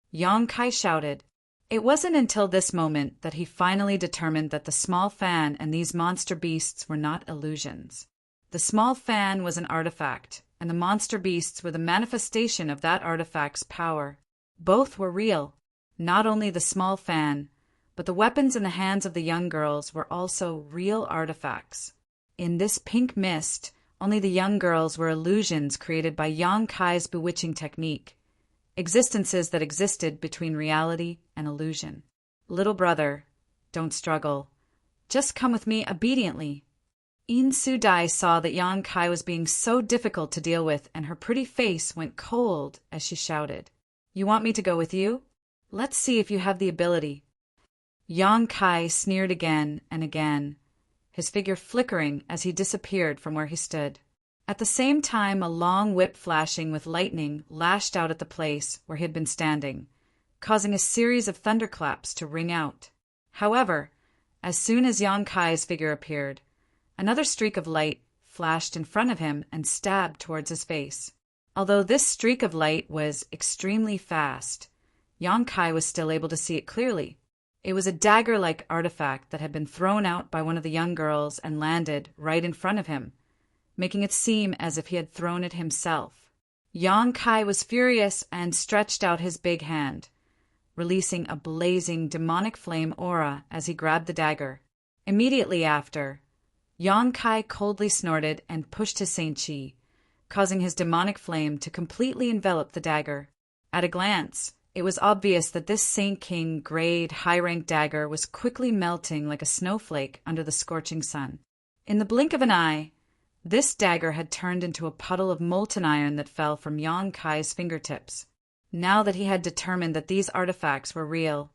Yang Kai shouted. It wasn't until this moment that he finally determined that the small fan and these monster beasts were not illusions. The small fan was an artifact, and the monster beasts were the manifestation of that artifact's power. Both were real. Not only the small fan, but the weapons in the hands of the young girls were also real artifacts. In this pink mist, only the young girls were illusions created by Yang Kai's bewitching technique, existences that existed between reality and illusion. Little brother, don't struggle. Just come with me obediently. In Su Dai saw that Yang Kai was being so difficult to deal with, and her pretty face went cold as she shouted, You want me to go with you? Let's see if you have the ability. Yang Kai sneered again and again, his figure flickering as he disappeared from where he stood. At the same time, a long whip flashing with lightning lashed out at the place where he had been standing, causing a series of thunderclaps to ring out. However, as soon as Yang Kai's figure appeared, another streak of light flashed in front of him and stabbed towards his face. Although this streak of light was extremely fast, Yang Kai was still able to see it clearly. It was a dagger-like artifact that had been thrown out by one of the young girls and landed right in front of him, making it seem as if he had thrown it himself. Yang Kai was furious and stretched out his big hand, releasing a blazing demonic flame aura as he grabbed the dagger. Immediately after, Yang Kai coldly snorted and pushed his Saint Chi, causing his demonic flame to completely envelop the dagger. At a glance, it was obvious that this Saint King grade high-rank dagger was quickly melting like a snowflake under the scorching sun. In the blink of an eye, this dagger had turned into a puddle of molten iron that fell from Yang Kai's fingertips. Now that he had determined that these artifacts were real,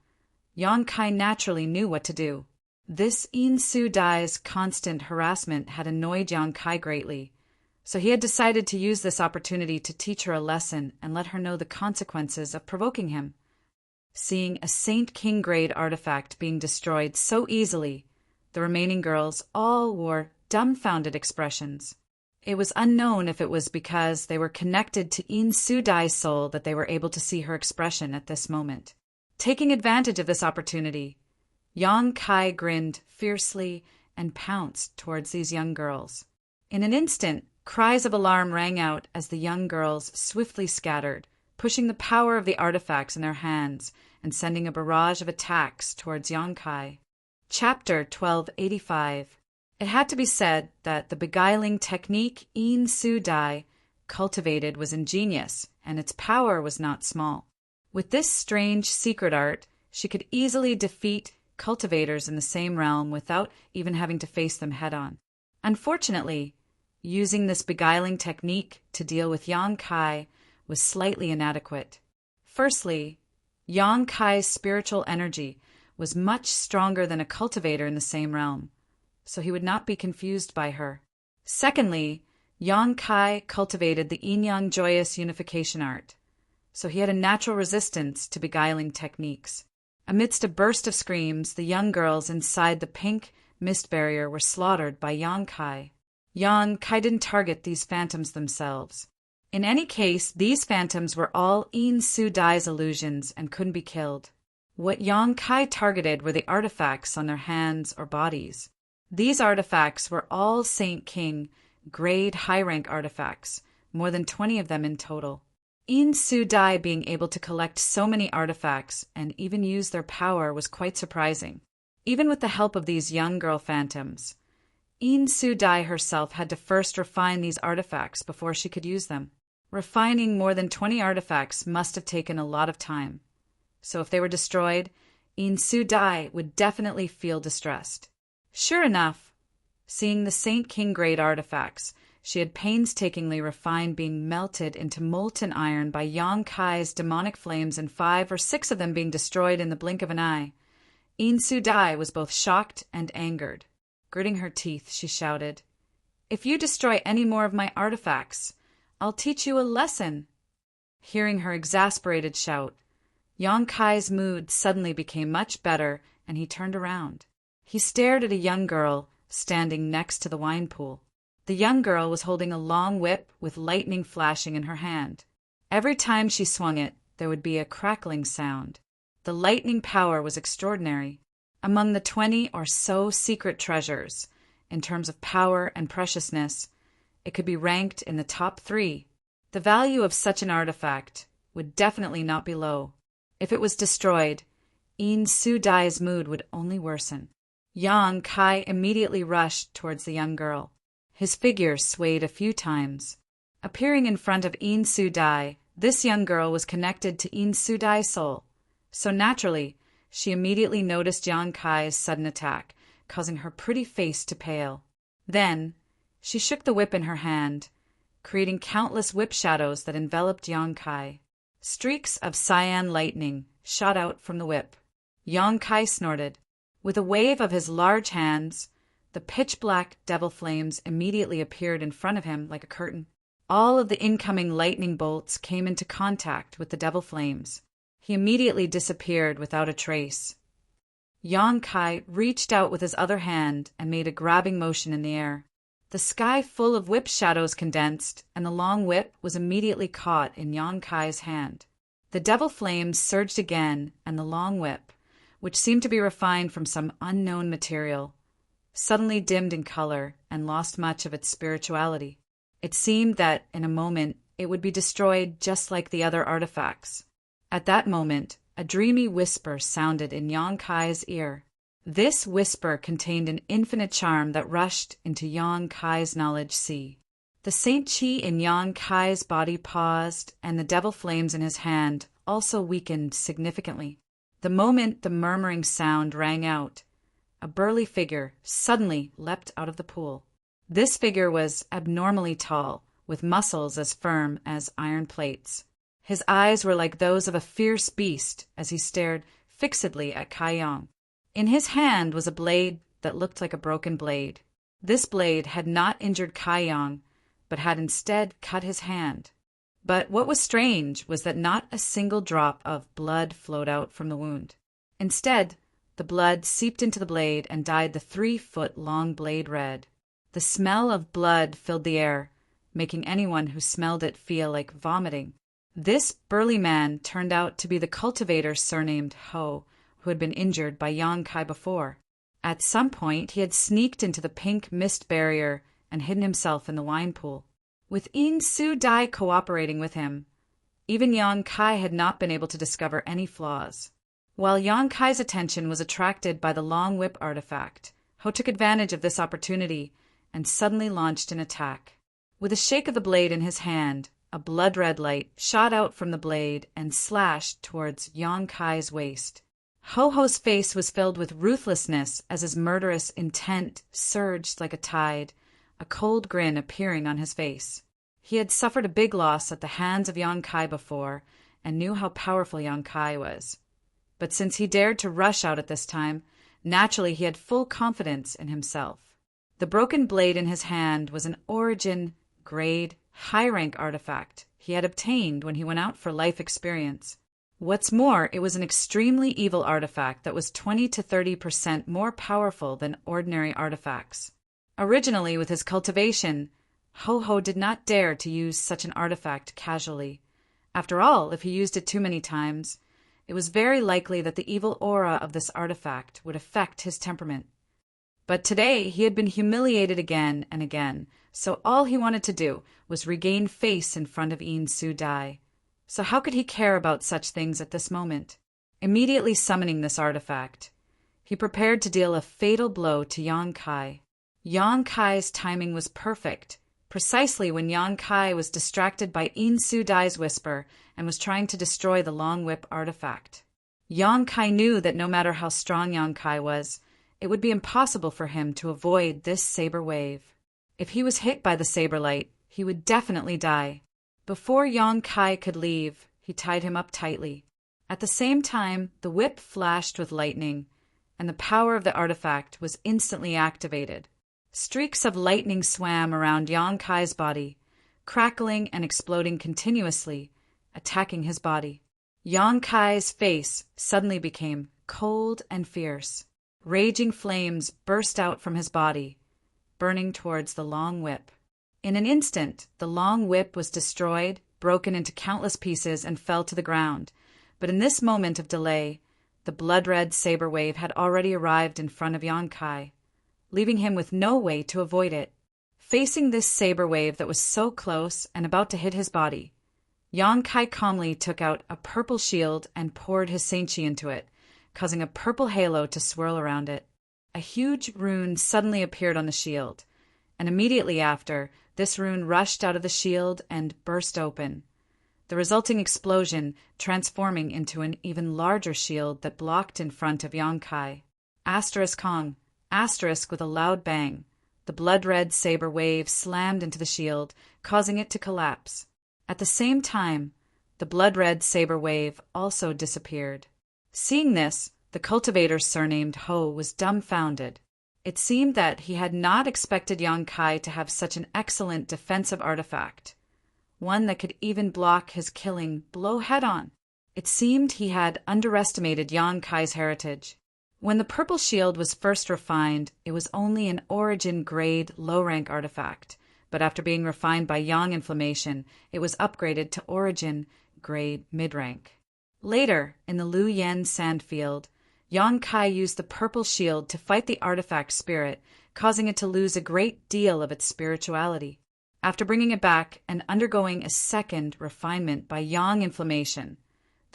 Yang Kai naturally knew what to do. This In Su Dai's constant harassment had annoyed Yang Kai greatly, so he had decided to use this opportunity to teach her a lesson and let her know the consequences of provoking him. Seeing a Saint King grade artifact being destroyed so easily, the remaining girls all wore dumbfounded expressions. It was unknown if it was because they were connected to In Su Dai's soul that they were able to see her expression at this moment. Taking advantage of this opportunity, Yang Kai grinned fiercely and pounced towards these young girls. In an instant, cries of alarm rang out as the young girls swiftly scattered, pushing the power of the artifacts in their hands and sending a barrage of attacks towards Yang Kai. Chapter 1285. It had to be said that the beguiling technique In Su Dai cultivated was ingenious, and its power was not small. With this strange secret art, she could easily defeat cultivators in the same realm without even having to face them head-on. Unfortunately, using this beguiling technique to deal with Yang Kai was slightly inadequate. Firstly, Yang Kai's spiritual energy was much stronger than a cultivator in the same realm, so he would not be confused by her. Secondly, Yang Kai cultivated the yin-yang joyous unification art, so he had a natural resistance to beguiling techniques. Amidst a burst of screams, the young girls inside the pink mist barrier were slaughtered by Yang Kai. Yang Kai didn't target these phantoms themselves. In any case, these phantoms were all In Su Dai's illusions and couldn't be killed. What Yang Kai targeted were the artifacts on their hands or bodies. These artifacts were all Saint King grade high-rank artifacts, more than 20 of them in total. In Su Dai being able to collect so many artifacts and even use their power was quite surprising. Even with the help of these young girl phantoms, In Su Dai herself had to first refine these artifacts before she could use them. Refining more than 20 artifacts must have taken a lot of time. So if they were destroyed, In Su Dai would definitely feel distressed. Sure enough, seeing the Saint King grade artifacts she had painstakingly refined being melted into molten iron by Yang Kai's demonic flames and 5 or 6 of them being destroyed in the blink of an eye, In Su Dai was both shocked and angered. Gritting her teeth, she shouted, "If you destroy any more of my artifacts, I'll teach you a lesson." Hearing her exasperated shout, Yang Kai's mood suddenly became much better, and he turned around. He stared at a young girl standing next to the wine pool. The young girl was holding a long whip with lightning flashing in her hand. Every time she swung it, there would be a crackling sound. The lightning power was extraordinary. Among the 20 or so secret treasures, in terms of power and preciousness, it could be ranked in the top 3. The value of such an artifact would definitely not be low. If it was destroyed, In Su Dai's mood would only worsen. Yang Kai immediately rushed towards the young girl. His figure swayed a few times. Appearing in front of In Su Dai, this young girl was connected to In Su Dai's soul, so naturally, she immediately noticed Yang Kai's sudden attack, causing her pretty face to pale. Then, she shook the whip in her hand, creating countless whip shadows that enveloped Yang Kai. Streaks of cyan lightning shot out from the whip. Yang Kai snorted. With a wave of his large hands, the pitch-black devil flames immediately appeared in front of him like a curtain. All of the incoming lightning bolts came into contact with the devil flames. He immediately disappeared without a trace. Yang Kai reached out with his other hand and made a grabbing motion in the air. The sky full of whip shadows condensed, and the long whip was immediately caught in Yang Kai's hand. The devil flames surged again, and the long whip, which seemed to be refined from some unknown material, suddenly dimmed in color and lost much of its spirituality. It seemed that, in a moment, it would be destroyed just like the other artifacts. At that moment, a dreamy whisper sounded in Yang Kai's ear. This whisper contained an infinite charm that rushed into Yang Kai's knowledge sea. The Saint Chi in Yang Kai's body paused, and the devil flames in his hand also weakened significantly. The moment the murmuring sound rang out, a burly figure suddenly leapt out of the pool. This figure was abnormally tall, with muscles as firm as iron plates. His eyes were like those of a fierce beast as he stared fixedly at Kai Yang. In his hand was a blade that looked like a broken blade. This blade had not injured Kai Yang, but had instead cut his hand. But what was strange was that not a single drop of blood flowed out from the wound. Instead, the blood seeped into the blade and dyed the 3-foot-long blade red. The smell of blood filled the air, making anyone who smelled it feel like vomiting. This burly man turned out to be the cultivator surnamed Ho, who had been injured by Yang Kai before. At some point, he had sneaked into the pink mist barrier and hidden himself in the wine pool. With In Su Dai cooperating with him, even Yang Kai had not been able to discover any flaws. While Yang Kai's attention was attracted by the long whip artifact, Ho took advantage of this opportunity and suddenly launched an attack. With a shake of the blade in his hand, a blood-red light shot out from the blade and slashed towards Yang Kai's waist. Ho-Ho's face was filled with ruthlessness as his murderous intent surged like a tide, a cold grin appearing on his face. He had suffered a big loss at the hands of Yang Kai before and knew how powerful Yang Kai was. But since he dared to rush out at this time, naturally he had full confidence in himself. The broken blade in his hand was an origin, grade, high-rank artifact he had obtained when he went out for life experience. What's more, it was an extremely evil artifact that was 20 to 30% more powerful than ordinary artifacts. Originally, with his cultivation, Ho-Ho did not dare to use such an artifact casually. After all, if he used it too many times, it was very likely that the evil aura of this artifact would affect his temperament. But today he had been humiliated again and again, so all he wanted to do was regain face in front of In Su Dai. So how could he care about such things at this moment? Immediately summoning this artifact, he prepared to deal a fatal blow to Yang Kai. Yang Kai's timing was perfect, precisely when Yang Kai was distracted by In Su Dai's whisper and was trying to destroy the long whip artifact. Yang Kai knew that no matter how strong Yang Kai was, it would be impossible for him to avoid this saber wave. If he was hit by the saber light, he would definitely die. Before Yang Kai could leave, he tied him up tightly. At the same time, the whip flashed with lightning, and the power of the artifact was instantly activated. Streaks of lightning swam around Yang Kai's body, crackling and exploding continuously, attacking his body. Yang Kai's face suddenly became cold and fierce. Raging flames burst out from his body, burning towards the long whip. In an instant, the long whip was destroyed, broken into countless pieces, and fell to the ground. But in this moment of delay, the blood-red saber wave had already arrived in front of Yang Kai, leaving him with no way to avoid it. Facing this saber wave that was so close and about to hit his body, Yang Kai calmly took out a purple shield and poured his Saint Chi into it, causing a purple halo to swirl around it. A huge rune suddenly appeared on the shield, and immediately after, this rune rushed out of the shield and burst open, the resulting explosion transforming into an even larger shield that blocked in front of Yang Kai. Asterisk Kong, asterisk with a loud bang, the blood-red saber wave slammed into the shield, causing it to collapse. At the same time, the blood-red saber wave also disappeared. Seeing this, the cultivator surnamed Ho was dumbfounded. It seemed that he had not expected Yang Kai to have such an excellent defensive artifact, one that could even block his killing blow head-on. It seemed he had underestimated Yang Kai's heritage. When the purple shield was first refined, it was only an origin-grade low-rank artifact, but after being refined by Yang inflammation, it was upgraded to origin-grade mid-rank. Later, in the Lu Yen sandfield, Yang Kai used the purple shield to fight the artifact spirit, causing it to lose a great deal of its spirituality. After bringing it back and undergoing a second refinement by Yang inflammation,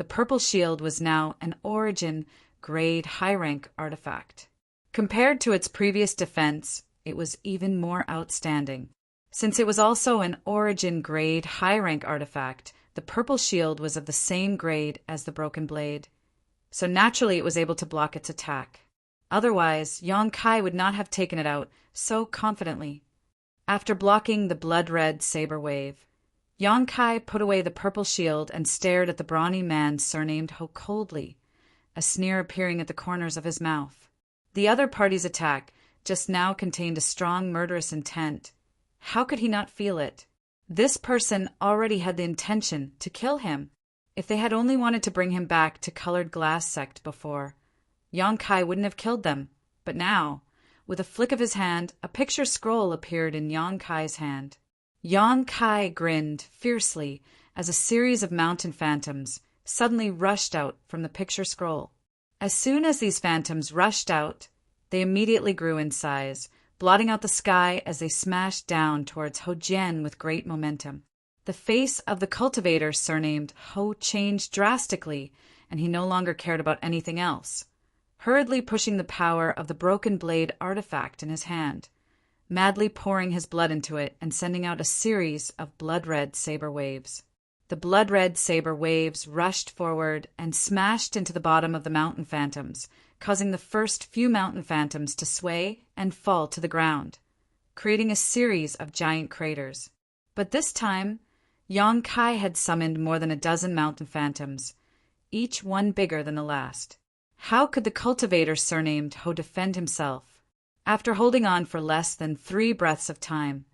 The purple shield was now an Origin grade high-rank artifact. Compared to its previous defense, it was even more outstanding. Since it was also an Origin grade high-rank artifact, the purple shield was of the same grade as the broken blade, so naturally it was able to block its attack. Otherwise, Yong-kai would not have taken it out so confidently. After blocking the blood-red saber wave, Yong-kai put away the purple shield and stared at the brawny man surnamed Ho coldly, a sneer appearing at the corners of his mouth. The other party's attack just now contained a strong murderous intent. How could he not feel it? This person already had the intention to kill him. If they had only wanted to bring him back to Colored Glass Sect before, Yong-kai wouldn't have killed them. But now, with a flick of his hand, a picture scroll appeared in Yong-kai's hand. Yong-kai grinned fiercely as a series of mountain phantoms suddenly rushed out from the picture scroll. As soon as these phantoms rushed out, they immediately grew in size, blotting out the sky as they smashed down towards Ho Jian with great momentum. The face of the cultivator surnamed Ho changed drastically, and he no longer cared about anything else, hurriedly pushing the power of the broken blade artifact in his hand, madly pouring his blood into it and sending out a series of blood-red saber waves. The blood-red saber waves rushed forward and smashed into the bottom of the mountain phantoms, causing the first few mountain phantoms to sway and fall to the ground, creating a series of giant craters. But this time, Yong-kai had summoned more than a dozen mountain phantoms, each one bigger than the last. How could the cultivator surnamed Ho defend himself? After holding on for less than 3 breaths of time,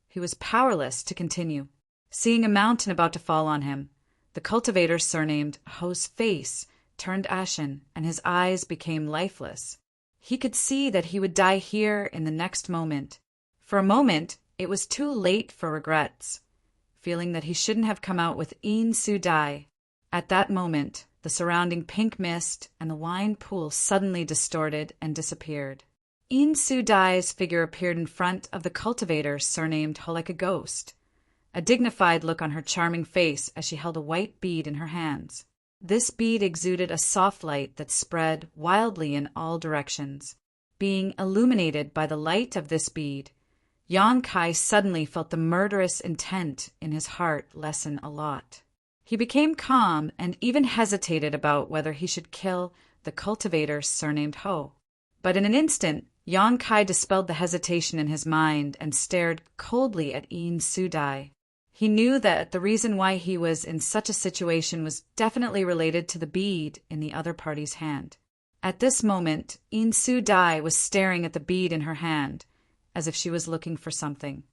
he was powerless to continue. Seeing a mountain about to fall on him, the cultivator surnamed Ho's face turned ashen and his eyes became lifeless. He could see that he would die here in the next moment. For a moment, it was too late for regrets, feeling that he shouldn't have come out with In Su Dai. At that moment, the surrounding pink mist and the wine pool suddenly distorted and disappeared. In Su Dai's figure appeared in front of the cultivator surnamed Ho like a ghost, a dignified look on her charming face as she held a white bead in her hands. This bead exuded a soft light that spread wildly in all directions. Being illuminated by the light of this bead, Yong-kai suddenly felt the murderous intent in his heart lessen a lot. He became calm and even hesitated about whether he should kill the cultivator surnamed Ho. But in an instant, Yong-kai dispelled the hesitation in his mind and stared coldly at In Su Dai. He knew that the reason why he was in such a situation was definitely related to the bead in the other party's hand. At this moment, In Su Dai was staring at the bead in her hand, as if she was looking for something.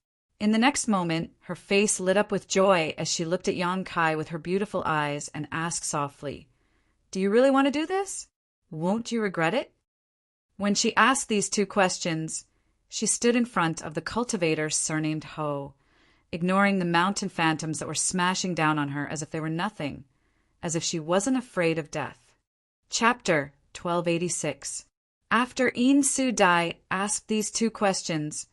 In the next moment, her face lit up with joy as she looked at Yong-kai with her beautiful eyes and asked softly, "Do you really want to do this? Won't you regret it?" When she asked these 2 questions, she stood in front of the cultivator surnamed Ho, ignoring the mountain phantoms that were smashing down on her as if they were nothing, as if she wasn't afraid of death. Chapter 1286. After In Su Dai asked these 2 questions,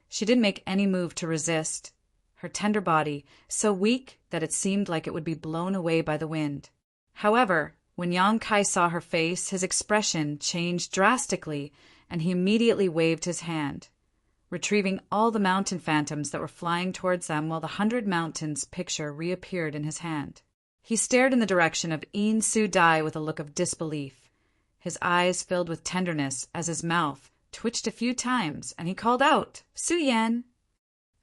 she didn't make any move to resist, her tender body so weak that it seemed like it would be blown away by the wind. However, when Yong-kai saw her face, his expression changed drastically, and he immediately waved his hand, retrieving all the mountain phantoms that were flying towards them while the 100 Mountains picture reappeared in his hand. He stared in the direction of In Su Dai with a look of disbelief. His eyes filled with tenderness as his mouth twitched a few times, and he called out, "Su Yan!"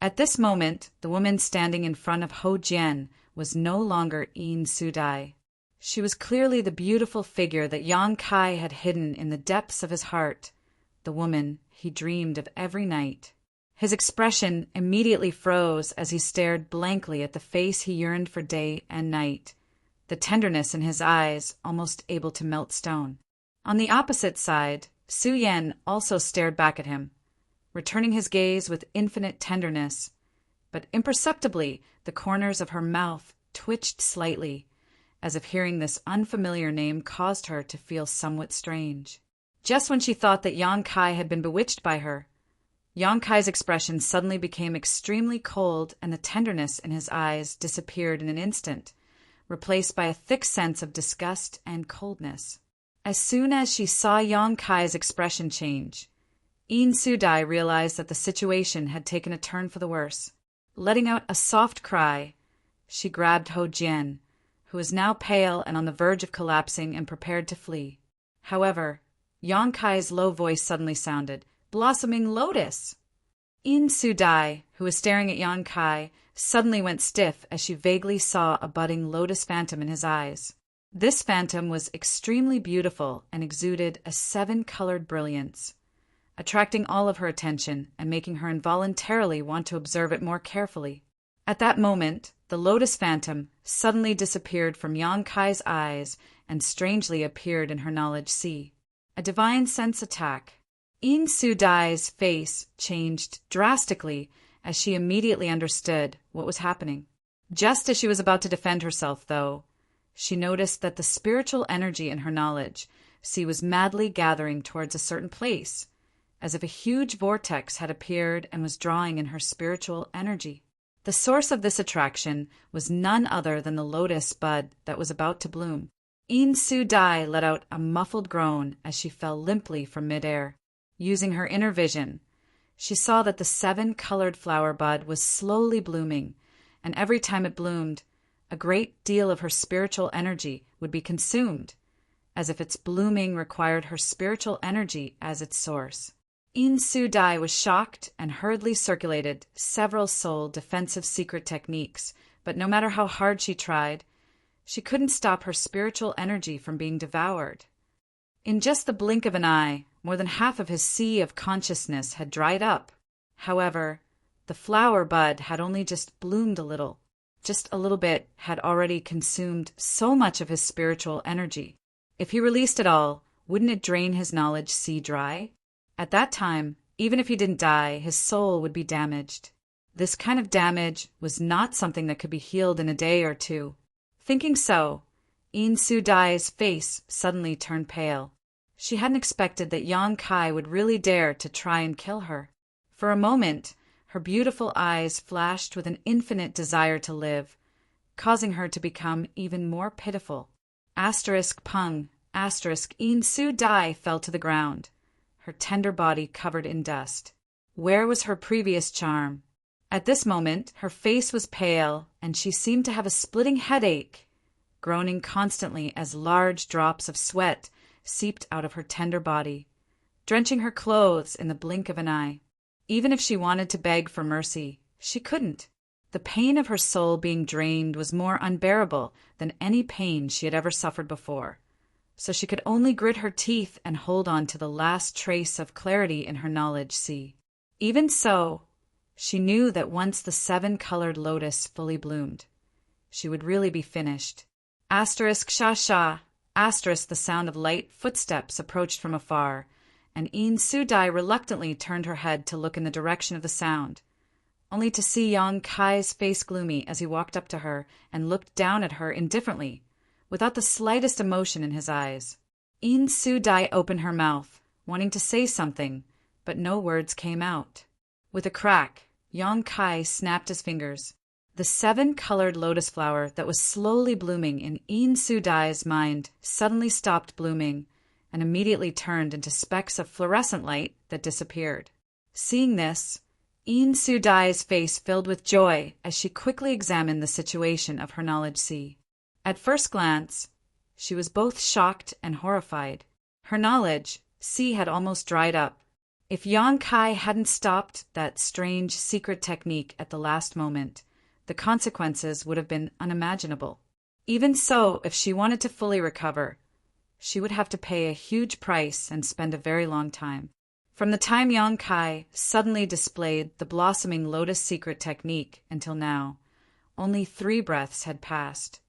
At this moment, the woman standing in front of Ho Jian was no longer In Su Dai. She was clearly the beautiful figure that Yong-kai had hidden in the depths of his heart, the woman he dreamed of every night. His expression immediately froze as he stared blankly at the face he yearned for day and night, the tenderness in his eyes almost able to melt stone. On the opposite side, Su Yan also stared back at him, returning his gaze with infinite tenderness, but imperceptibly the corners of her mouth twitched slightly, as if hearing this unfamiliar name caused her to feel somewhat strange. Just when she thought that Yong-kai had been bewitched by her, Yong-kai's expression suddenly became extremely cold and the tenderness in his eyes disappeared in an instant, replaced by a thick sense of disgust and coldness. As soon as she saw Yang Kai's expression change, In Su-dai realized that the situation had taken a turn for the worse. Letting out a soft cry, she grabbed Ho Jian, who was now pale and on the verge of collapsing, and prepared to flee. However, Yang Kai's low voice suddenly sounded, "Blossoming Lotus!" In Su-dai, who was staring at Yang Kai, suddenly went stiff as she vaguely saw a budding lotus phantom in his eyes. This phantom was extremely beautiful and exuded a 7-colored brilliance, attracting all of her attention and making her involuntarily want to observe it more carefully. At that moment, the lotus phantom suddenly disappeared from Yang Kai's eyes and strangely appeared in her knowledge sea. A divine sense attack. In Su-dai's face changed drastically as she immediately understood what was happening. Just as she was about to defend herself, though, she noticed that the spiritual energy in her knowledge sea was madly gathering towards a certain place, as if a huge vortex had appeared and was drawing in her spiritual energy. The source of this attraction was none other than the lotus bud that was about to bloom. In Su-dai let out a muffled groan as she fell limply from midair. Using her inner vision, she saw that the 7-colored flower bud was slowly blooming, and every time it bloomed, a great deal of her spiritual energy would be consumed, as if its blooming required her spiritual energy as its source. In Su-dai was shocked and hurriedly circulated several soul defensive secret techniques, but no matter how hard she tried, she couldn't stop her spiritual energy from being devoured. In just the blink of an eye, more than half of his sea of consciousness had dried up. However, the flower bud had only just bloomed a little. Just a little bit had already consumed so much of his spiritual energy. If he released it all, wouldn't it drain his knowledge sea dry? At that time, even if he didn't die, his soul would be damaged. This kind of damage was not something that could be healed in a day or two. Thinking so, In Su-dai's face suddenly turned pale. She hadn't expected that Yang Kai would really dare to try and kill her. For a moment, her beautiful eyes flashed with an infinite desire to live, causing her to become even more pitiful. *Pung*. In Su-dai fell to the ground, her tender body covered in dust. Where was her previous charm? At this moment, her face was pale, and she seemed to have a splitting headache, groaning constantly as large drops of sweat seeped out of her tender body, drenching her clothes in the blink of an eye. Even if she wanted to beg for mercy, she couldn't. The pain of her soul being drained was more unbearable than any pain she had ever suffered before, so she could only grit her teeth and hold on to the last trace of clarity in her knowledge sea. Even so, she knew that once the 7-colored lotus fully bloomed, she would really be finished. *Sha-sha. The sound of light footsteps approached from afar, and In Su-dai reluctantly turned her head to look in the direction of the sound, only to see Yang Kai's face gloomy as he walked up to her and looked down at her indifferently, without the slightest emotion in his eyes. In Su-dai opened her mouth, wanting to say something, but no words came out. With a crack, Yang Kai snapped his fingers. The 7-colored lotus flower that was slowly blooming in In Su-dai's mind suddenly stopped blooming and immediately turned into specks of fluorescent light that disappeared. Seeing this, In Su-dai's face filled with joy as she quickly examined the situation of her knowledge sea. At first glance, she was both shocked and horrified. Her knowledge sea had almost dried up. If Yang Kai hadn't stopped that strange secret technique at the last moment, the consequences would have been unimaginable. Even so, if she wanted to fully recover, she would have to pay a huge price and spend a very long time. From the time Yang Kai suddenly displayed the blossoming lotus secret technique until now, only 3 breaths had passed.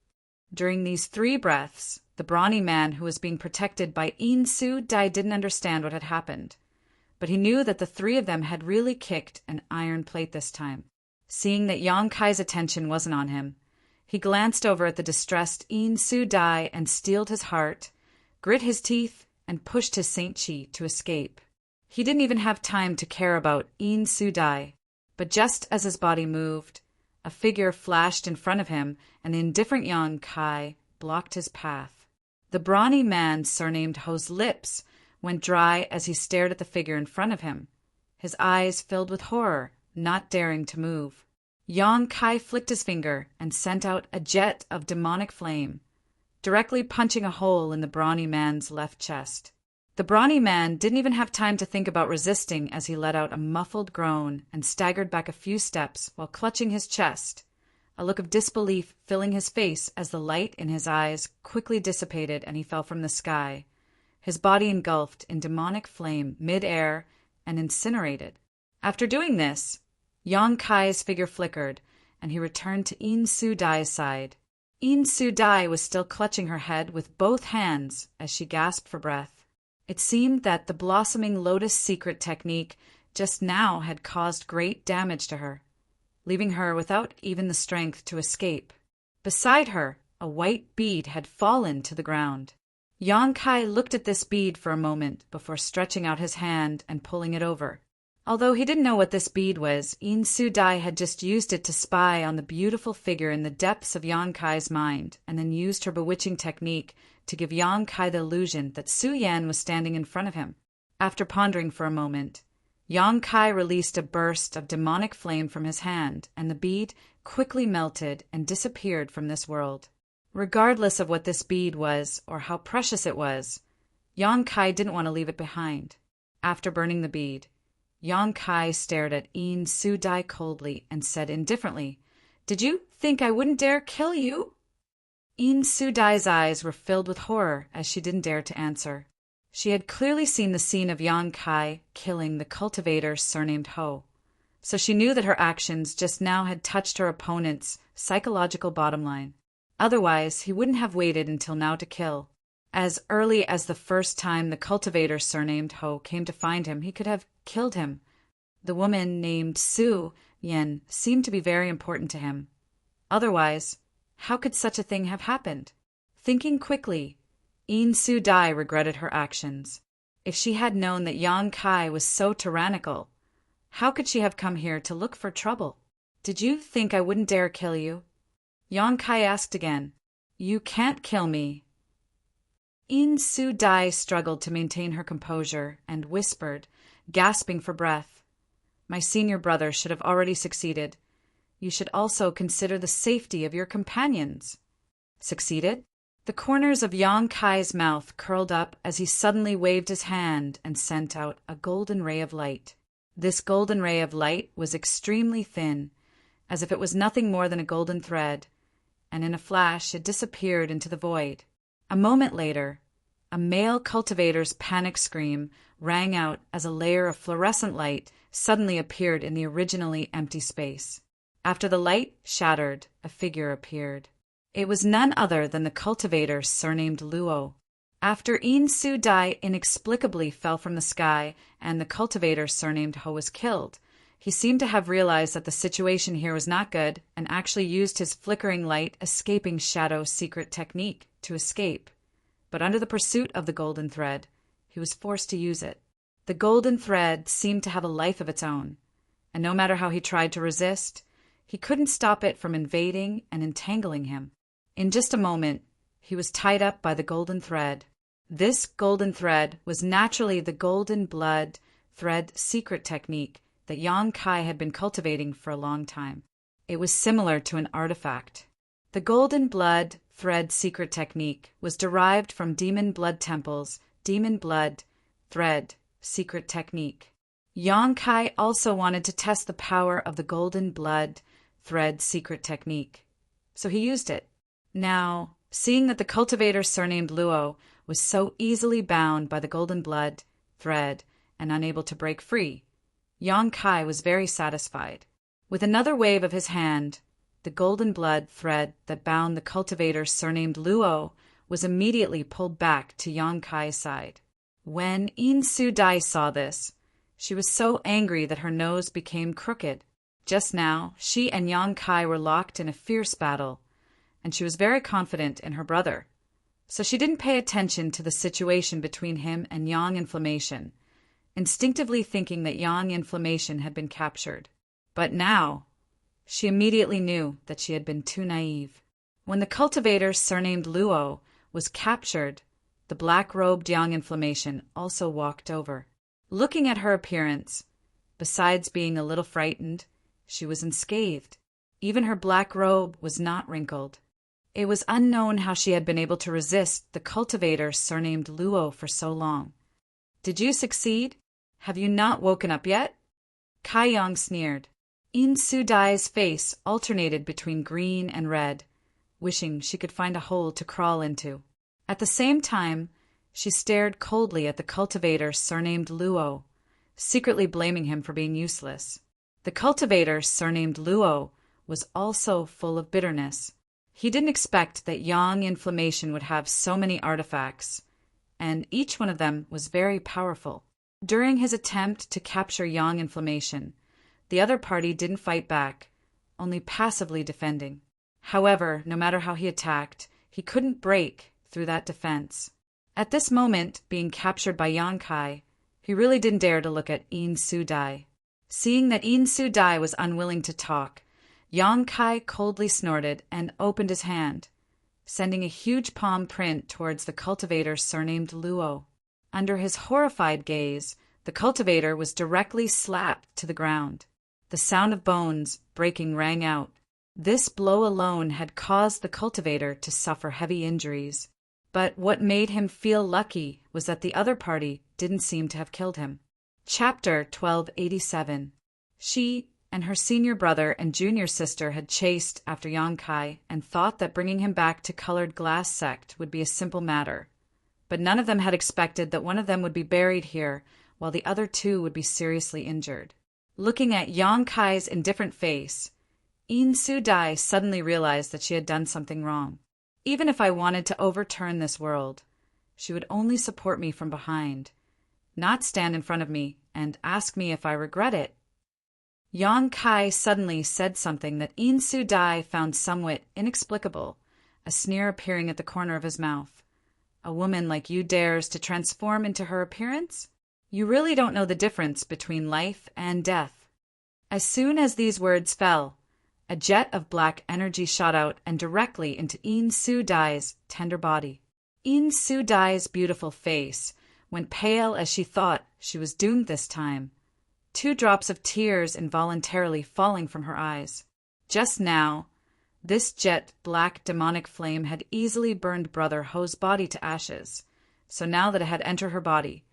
During these 3 breaths, the brawny man who was being protected by In Su-dai didn't understand what had happened, but he knew that the 3 of them had really kicked an iron plate this time. Seeing that Yang Kai's attention wasn't on him, he glanced over at the distressed In Su-dai and steeled his heart, grit his teeth, and pushed his Saint Chi to escape. He didn't even have time to care about In Su-dai, but just as his body moved, A figure flashed in front of him, and the indifferent Yang Kai blocked his path. The brawny man surnamed Ho's lips went dry as he stared at the figure in front of him, his eyes filled with horror, not daring to move. Yang Kai flicked his finger and sent out a jet of demonic flame, directly punching a hole in the brawny man's left chest. The brawny man didn't even have time to think about resisting as he let out a muffled groan and staggered back a few steps while clutching his chest, a look of disbelief filling his face as the light in his eyes quickly dissipated and he fell from the sky, his body engulfed in demonic flame mid-air and incinerated. After doing this, Yang Kai's figure flickered, and he returned to In Su Dai's side. In Su Dai was still clutching her head with both hands as she gasped for breath. It seemed that the blossoming lotus secret technique just now had caused great damage to her, leaving her without even the strength to escape. Beside her, a white bead had fallen to the ground. Yang Kai looked at this bead for a moment before stretching out his hand and pulling it over. Although he didn't know what this bead was, In Su Dai had just used it to spy on the beautiful figure in the depths of Yang Kai's mind, and then used her bewitching technique to give Yang Kai the illusion that Su Yan was standing in front of him. After pondering for a moment, Yang Kai released a burst of demonic flame from his hand, and the bead quickly melted and disappeared from this world. Regardless of what this bead was or how precious it was, Yang Kai didn't want to leave it behind. After burning the bead, Yang Kai stared at In Su Dai coldly and said indifferently, "Did you think I wouldn't dare kill you?" In Su Dai's eyes were filled with horror as she didn't dare to answer. She had clearly seen the scene of Yang Kai killing the cultivator surnamed Ho, so she knew that her actions just now had touched her opponent's psychological bottom line. Otherwise, he wouldn't have waited until now to kill. As early as the first time the cultivator surnamed Ho came to find him, he could have killed him. The woman named Su Yan seemed to be very important to him. Otherwise, how could such a thing have happened? Thinking quickly, In Su Dai regretted her actions. If she had known that Yang Kai was so tyrannical, how could she have come here to look for trouble? "Did you think I wouldn't dare kill you?" Yang Kai asked again. "You can't kill me." In Su Dai struggled to maintain her composure and whispered, gasping for breath, "My senior brother should have already succeeded. You should also consider the safety of your companions." "Succeeded?" The corners of Yang Kai's mouth curled up as he suddenly waved his hand and sent out a golden ray of light. This golden ray of light was extremely thin, as if it was nothing more than a golden thread, and in a flash it disappeared into the void. A moment later, a male cultivator's panic scream rang out as a layer of fluorescent light suddenly appeared in the originally empty space. After the light shattered, a figure appeared. It was none other than the cultivator surnamed Luo. After In Su Dai inexplicably fell from the sky and the cultivator surnamed Ho was killed, he seemed to have realized that the situation here was not good and actually used his flickering light escaping shadow secret technique to escape. But under the pursuit of the golden thread, he was forced to use it. The golden thread seemed to have a life of its own, and no matter how he tried to resist, he couldn't stop it from invading and entangling him. In just a moment, he was tied up by the golden thread. This golden thread was naturally the golden blood thread secret technique that Yang Kai had been cultivating for a long time. It was similar to an artifact. The golden blood thread secret technique was derived from Demon Blood Temple's demon blood thread secret technique. Yang Kai also wanted to test the power of the golden blood thread secret technique, so he used it. Now, seeing that the cultivator surnamed Luo was so easily bound by the golden blood thread and unable to break free, Yang Kai was very satisfied. With another wave of his hand, the golden blood thread that bound the cultivator surnamed Luo was immediately pulled back to Yang Kai's side. When In Su Dai saw this, she was so angry that her nose became crooked. Just now, she and Yang Kai were locked in a fierce battle, and she was very confident in her brother. So she didn't pay attention to the situation between him and Yang Inflammation, instinctively thinking that Yang Inflammation had been captured. But now, She immediately knew that she had been too naive. When the cultivator surnamed Luo was captured, the black-robed young inflammation also walked over. Looking at her appearance, besides being a little frightened, she was unscathed. Even her black robe was not wrinkled. It was unknown how she had been able to resist the cultivator surnamed Luo for so long. "Did you succeed? Have you not woken up yet?" Kai Yang sneered. In Su Dai's face alternated between green and red, wishing she could find a hole to crawl into. At the same time, she stared coldly at the cultivator surnamed Luo, secretly blaming him for being useless. The cultivator surnamed Luo was also full of bitterness. He didn't expect that Yang Inflammation would have so many artifacts, and each one of them was very powerful. During his attempt to capture Yang Inflammation, the other party didn't fight back, only passively defending. However, no matter how he attacked, he couldn't break through that defense. At this moment, being captured by Yang Kai, he really didn't dare to look at In Su Dai. Seeing that In Su Dai was unwilling to talk, Yang Kai coldly snorted and opened his hand, sending a huge palm print towards the cultivator surnamed Luo. Under his horrified gaze, the cultivator was directly slapped to the ground. The sound of bones breaking rang out. This blow alone had caused the cultivator to suffer heavy injuries. But what made him feel lucky was that the other party didn't seem to have killed him. Chapter 1287. She and her senior brother and junior sister had chased after Yang Kai and thought that bringing him back to Colored Glass Sect would be a simple matter. But none of them had expected that one of them would be buried here while the other two would be seriously injured. Looking at Yang Kai's indifferent face, In Su Dai suddenly realized that she had done something wrong. Even if I wanted to overturn this world, she would only support me from behind, not stand in front of me and ask me if I regret it. Yang Kai suddenly said something that In Su Dai found somewhat inexplicable, a sneer appearing at the corner of his mouth. "A woman like you dares to transform into her appearance? You really don't know the difference between life and death." As soon as these words fell, a jet of black energy shot out and directly into In Su Dai's tender body. In Su Dai's beautiful face went pale as she thought she was doomed this time, 2 drops of tears involuntarily falling from her eyes. Just now, this jet black demonic flame had easily burned Brother Ho's body to ashes, so now that it had entered her body,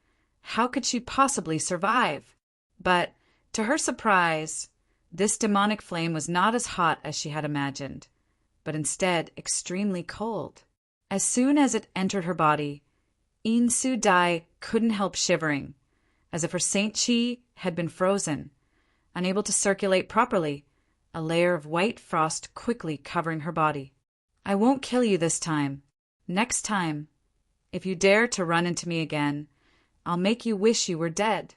how could she possibly survive? But, to her surprise, this demonic flame was not as hot as she had imagined, but instead extremely cold. As soon as it entered her body, In Su Dai couldn't help shivering, as if her Saint Chi had been frozen, unable to circulate properly, a layer of white frost quickly covering her body. "I won't kill you this time. Next time, if you dare to run into me again, I'll make you wish you were dead."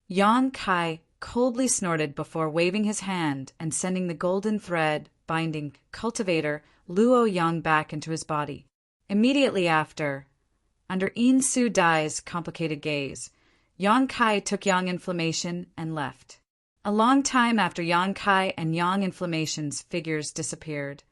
Yang Kai coldly snorted before waving his hand and sending the golden thread binding cultivator Luo Yang back into his body. Immediately after, under In Su Dai's complicated gaze, Yang Kai took Yang Inflammation and left. A long time after Yang Kai and Yang Inflammation's figures disappeared,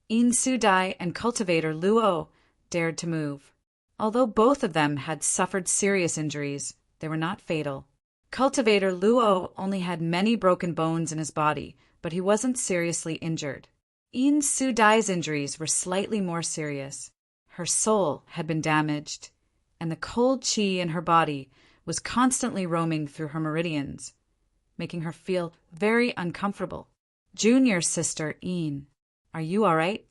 In Su Dai and cultivator Luo dared to move. Although both of them had suffered serious injuries, they were not fatal. Cultivator Luo only had many broken bones in his body, but he wasn't seriously injured. In Su Dai's injuries were slightly more serious. Her soul had been damaged, and the cold chi in her body was constantly roaming through her meridians, making her feel very uncomfortable. "Junior sister In, are you all right?"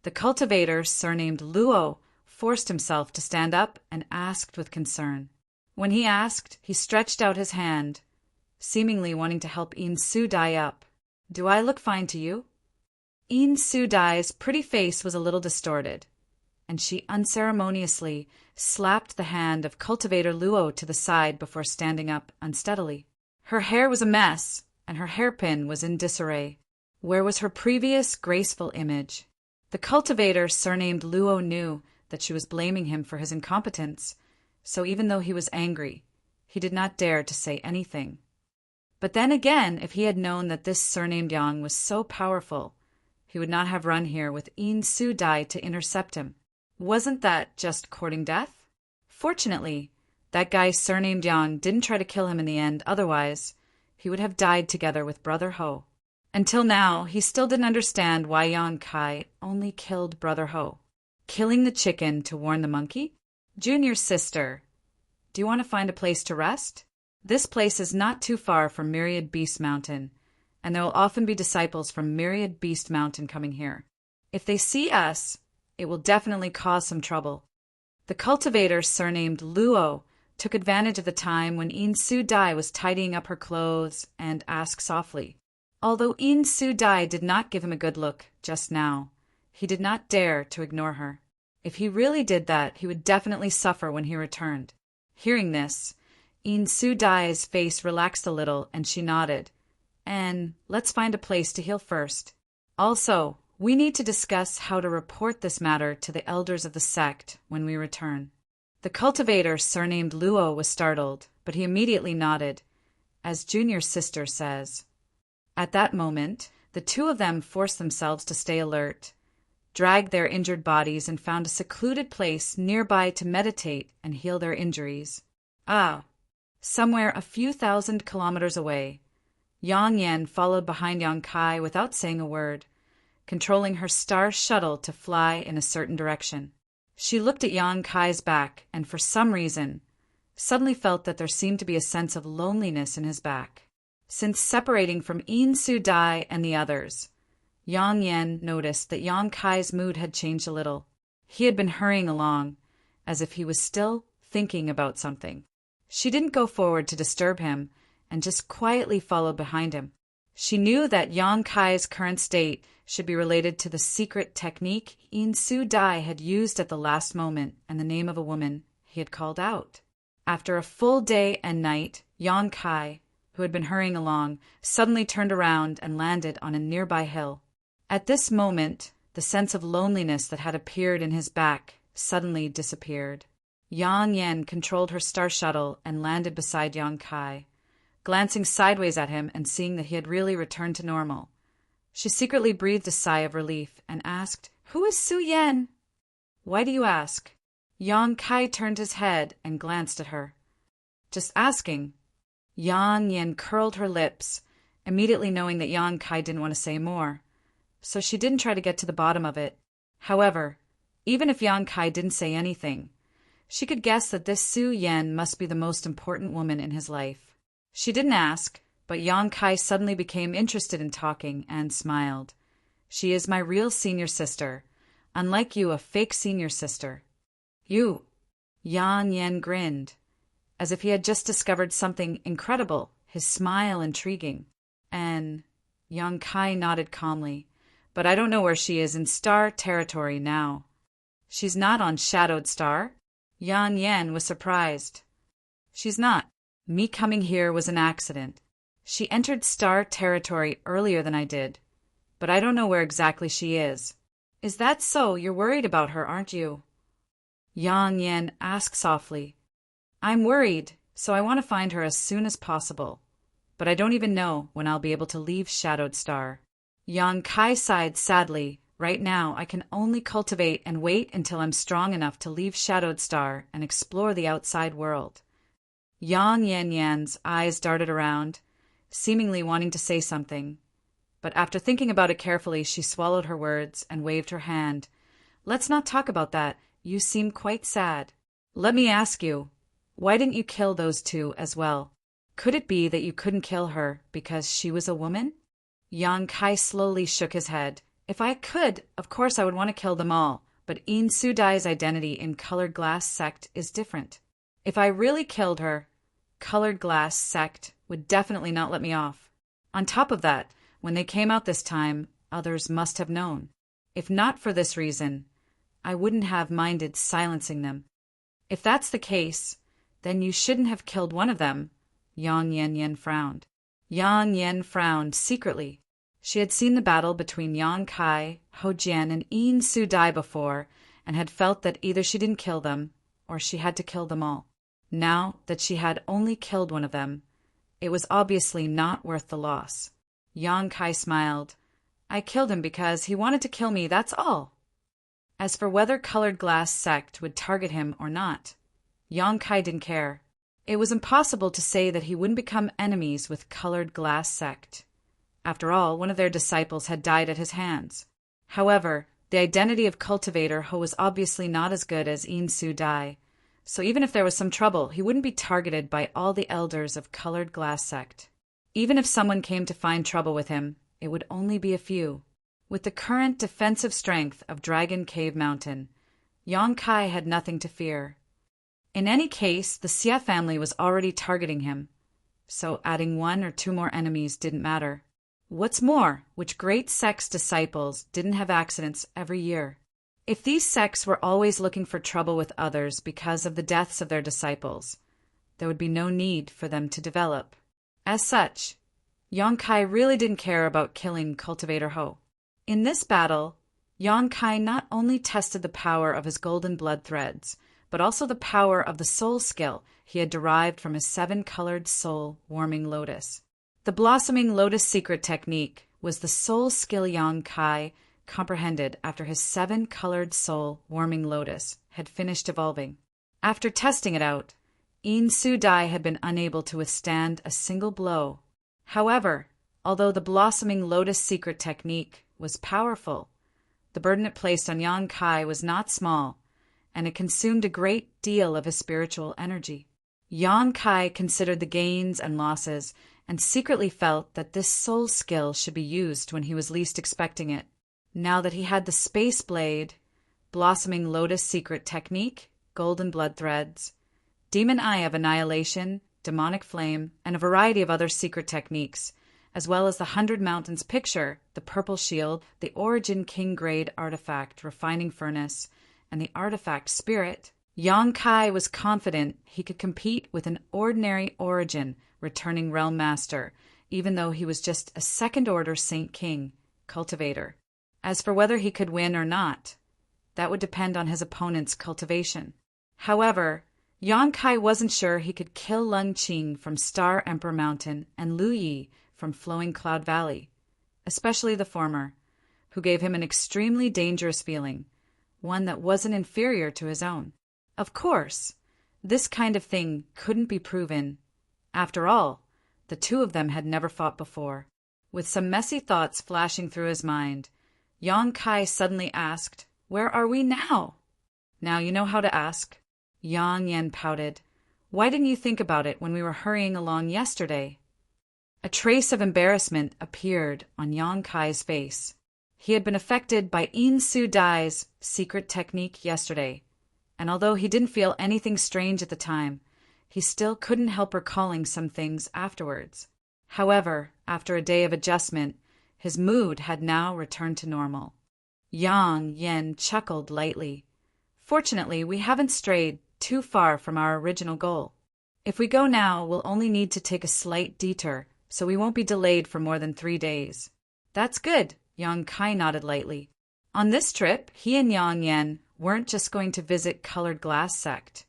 The cultivator, surnamed Luo, forced himself to stand up and asked with concern. When he asked, he stretched out his hand, seemingly wanting to help In Su Dai up. "Do I look fine to you?" In Su Dai's pretty face was a little distorted, and she unceremoniously slapped the hand of cultivator Luo to the side before standing up unsteadily. Her hair was a mess, and her hairpin was in disarray. Where was her previous graceful image? The cultivator, surnamed Luo, knew that she was blaming him for his incompetence, so even though he was angry, he did not dare to say anything. But then again, if he had known that this surnamed Yang was so powerful, he would not have run here with Een Su Dai to intercept him. Wasn't that just courting death? Fortunately, that guy surnamed Yang didn't try to kill him in the end, otherwise he would have died together with Brother Ho. Until now, he still didn't understand why Yang Kai only killed Brother Ho. Killing the chicken to warn the monkey? Junior sister, do you want to find a place to rest? This place is not too far from Myriad Beast Mountain, and there will often be disciples from Myriad Beast Mountain coming here. If they see us, it will definitely cause some trouble. The cultivator surnamed Luo took advantage of the time when Een Su Dai was tidying up her clothes and asked softly. Although Een Su Dai did not give him a good look just now, he did not dare to ignore her. If he really did that, he would definitely suffer when he returned. Hearing this, Een Su Dai's face relaxed a little and she nodded. And let's find a place to heal first. Also, we need to discuss how to report this matter to the elders of the sect when we return. The cultivator surnamed Luo was startled, but he immediately nodded, as Junior's sister says. At that moment, the two of them forced themselves to stay alert, dragged their injured bodies and found a secluded place nearby to meditate and heal their injuries. Somewhere a few thousand kilometers away, Yang Yan followed behind Yang Kai without saying a word, controlling her star shuttle to fly in a certain direction. She looked at Yang Kai's back and for some reason suddenly felt that there seemed to be a sense of loneliness in his back. Since separating from Een Su Dai and the others, Yang Yan noticed that Yang Kai's mood had changed a little. He had been hurrying along, as if he was still thinking about something. She didn't go forward to disturb him, and just quietly followed behind him. She knew that Yang Kai's current state should be related to the secret technique Een Su Dai had used at the last moment and the name of a woman he had called out. After a full day and night, Yang Kai, who had been hurrying along, suddenly turned around and landed on a nearby hill. At this moment, the sense of loneliness that had appeared in his back suddenly disappeared. Yang Yan controlled her star shuttle and landed beside Yang Kai, glancing sideways at him and seeing that he had really returned to normal. She secretly breathed a sigh of relief and asked, "Who is Su Yan?" "Why do you ask?" Yang Kai turned his head and glanced at her. "Just asking." Yang Yan curled her lips, immediately knowing that Yang Kai didn't want to say more, so she didn't try to get to the bottom of it. However, even if Yang Kai didn't say anything, she could guess that this Su Yan must be the most important woman in his life. She didn't ask, but Yang Kai suddenly became interested in talking and smiled. "She is my real senior sister, unlike you, a fake senior sister." "You?" Yang Yan grinned, as if he had just discovered something incredible, his smile intriguing. "And Yang Kai nodded calmly. "But I don't know where she is in Star territory now." "She's not on Shadowed Star?" Yang Yan was surprised. "She's not. Me coming here was an accident. She entered Star territory earlier than I did, but I don't know where exactly she is." "Is that so? You're worried about her, aren't you?" Yang Yan asked softly. "I'm worried, so I want to find her as soon as possible, but I don't even know when I'll be able to leave Shadowed Star." Yang Kai sighed sadly. "Right now, I can only cultivate and wait until I'm strong enough to leave Shadowed Star and explore the outside world." Yang Yan's eyes darted around, seemingly wanting to say something, but after thinking about it carefully, she swallowed her words and waved her hand. "Let's not talk about that. You seem quite sad. Let me ask you, why didn't you kill those two as well? Could it be that you couldn't kill her because she was a woman?" Yang Kai slowly shook his head. "If I could, of course I would want to kill them all, but Een Su Dai's identity in Colored Glass sect is different. If I really killed her, Colored Glass sect would definitely not let me off. On top of that, when they came out this time, others must have known. If not for this reason, I wouldn't have minded silencing them." "If that's the case, then you shouldn't have killed one of them." Yang Yan frowned. Yang Yan frowned secretly. She had seen the battle between Yang Kai, Ho Jian, and Een Su Dai before, and had felt that either she didn't kill them, or she had to kill them all. Now that she had only killed one of them, It was obviously not worth the loss. Yang Kai smiled. I killed him because he wanted to kill me, that's all. As for whether colored glass sect would target him or not, Yang Kai didn't care. It was impossible to say that he wouldn't become enemies with colored glass sect. After all, one of their disciples had died at his hands. However, the identity of Cultivator Ho was obviously not as good as In Su Dai, so even if there was some trouble, he wouldn't be targeted by all the elders of colored glass sect. Even if someone came to find trouble with him, it would only be a few. With the current defensive strength of Dragon Cave Mountain, Yang Kai had nothing to fear. In any case, the Xie family was already targeting him, so adding 1 or 2 more enemies didn't matter. What's more, which great sect's disciples didn't have accidents every year? If these sects were always looking for trouble with others because of the deaths of their disciples, there would be no need for them to develop. As such, Yang Kai really didn't care about killing Cultivator Ho. In this battle, Yang Kai not only tested the power of his golden blood threads, but also the power of the soul skill he had derived from his 7-colored soul warming lotus. The blossoming lotus secret technique was the soul skill Yang Kai comprehended after his 7-colored soul warming lotus had finished evolving. After testing it out, In Su Dai had been unable to withstand a single blow. However, although the blossoming lotus secret technique was powerful, the burden it placed on Yang Kai was not small, and it consumed a great deal of his spiritual energy. Yang Kai considered the gains and losses and secretly felt that this soul skill should be used when he was least expecting it. Now that he had the Space Blade, Blossoming Lotus Secret Technique, Golden Blood Threads, Demon Eye of Annihilation, Demonic Flame, and a variety of other secret techniques, as well as the 100 Mountains Picture, the Purple Shield, the Origin King Grade Artifact Refining Furnace, and the Artifact Spirit, Yang Kai was confident he could compete with an ordinary Origin returning Realm Master, even though he was just a second-order Saint King, Cultivator. As for whether he could win or not, that would depend on his opponent's cultivation. However, Yang Kai wasn't sure he could kill Lung Qing from Star Emperor Mountain and Lu Yi from Flowing Cloud Valley, especially the former, who gave him an extremely dangerous feeling, one that wasn't inferior to his own. Of course, this kind of thing couldn't be proven. After all, the two of them had never fought before. With some messy thoughts flashing through his mind, Yang Kai suddenly asked, "Where are we now?" "Now you know how to ask." Yang Yen pouted. "Why didn't you think about it when we were hurrying along yesterday?" A trace of embarrassment appeared on Yang Kai's face. He had been affected by In Su Dai's secret technique yesterday, and although he didn't feel anything strange at the time, he still couldn't help recalling some things afterwards. However, after a day of adjustment, his mood had now returned to normal. Yang Yen chuckled lightly. "Fortunately, we haven't strayed too far from our original goal. If we go now, we'll only need to take a slight detour, so we won't be delayed for more than 3 days." "That's good," Yang Kai nodded lightly. On this trip, he and Yang Yen weren't just going to visit Colored Glass Sect.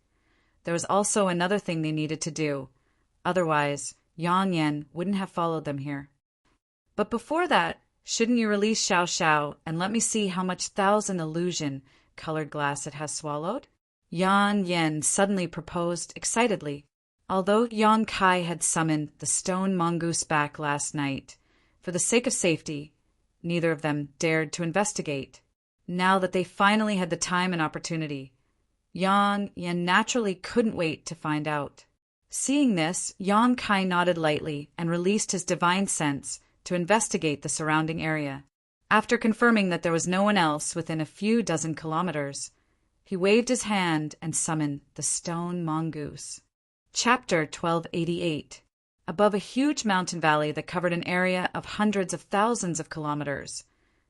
There was also another thing they needed to do. Otherwise, Yang Yen wouldn't have followed them here. "But before that, shouldn't you release Xiao Xiao and let me see how much 1,000 illusion colored glass it has swallowed?" Yang Yen suddenly proposed excitedly. Although Yang Kai had summoned the stone mongoose back last night, for the sake of safety, neither of them dared to investigate. Now that they finally had the time and opportunity, Yang Yen naturally couldn't wait to find out. Seeing this, Yang Kai nodded lightly and released his divine sense to investigate the surrounding area. After confirming that there was no one else within a few dozen kilometers, he waved his hand and summoned the stone mongoose. Chapter 1288. Above a huge mountain valley that covered an area of hundreds of thousands of kilometers,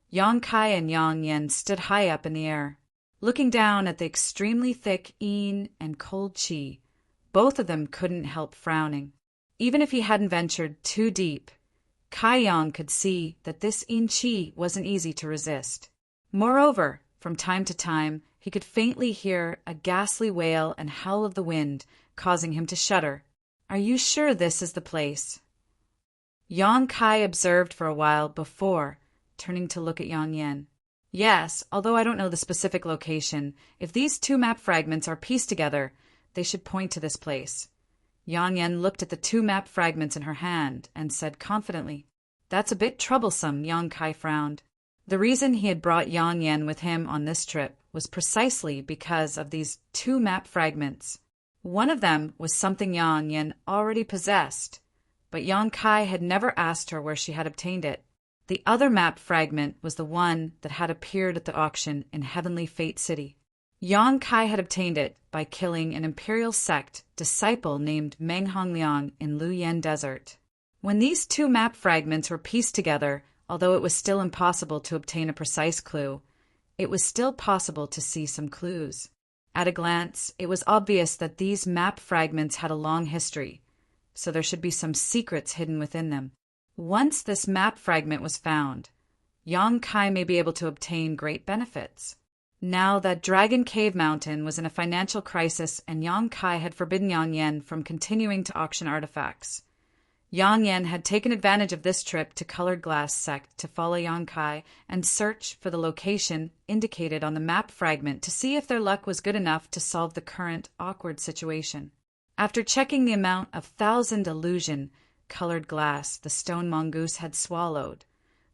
Yang Kai and Yang Yen stood high up in the air. Looking down at the extremely thick yin and cold qi, both of them couldn't help frowning. Even if he hadn't ventured too deep, Kai Yang could see that this yin qi wasn't easy to resist. Moreover, from time to time, he could faintly hear a ghastly wail and howl of the wind, causing him to shudder. Are you sure this is the place? Yang Kai observed for a while before turning to look at Yang Yan. Yes, although I don't know the specific location, if these two map fragments are pieced together, they should point to this place. Yang Yan looked at the two map fragments in her hand and said confidently, That's a bit troublesome. Yang Kai frowned. The reason he had brought Yang Yan with him on this trip was precisely because of these two map fragments. One of them was something Yang Yan already possessed, but Yang Kai had never asked her where she had obtained it. The other map fragment was the one that had appeared at the auction in Heavenly Fate City. Yang Kai had obtained it by killing an imperial sect disciple named Meng Hongliang in Luyan Desert. When these two map fragments were pieced together, although it was still impossible to obtain a precise clue, it was still possible to see some clues. At a glance, it was obvious that these map fragments had a long history, so there should be some secrets hidden within them. Once this map fragment was found, Yang Kai may be able to obtain great benefits. Now that Dragon Cave Mountain was in a financial crisis and Yang Kai had forbidden Yang Yan from continuing to auction artifacts, Yang Yan had taken advantage of this trip to Colored Glass Sect to follow Yang Kai and search for the location indicated on the map fragment to see if their luck was good enough to solve the current awkward situation. After checking the amount of 1,000 illusion colored glass the stone mongoose had swallowed,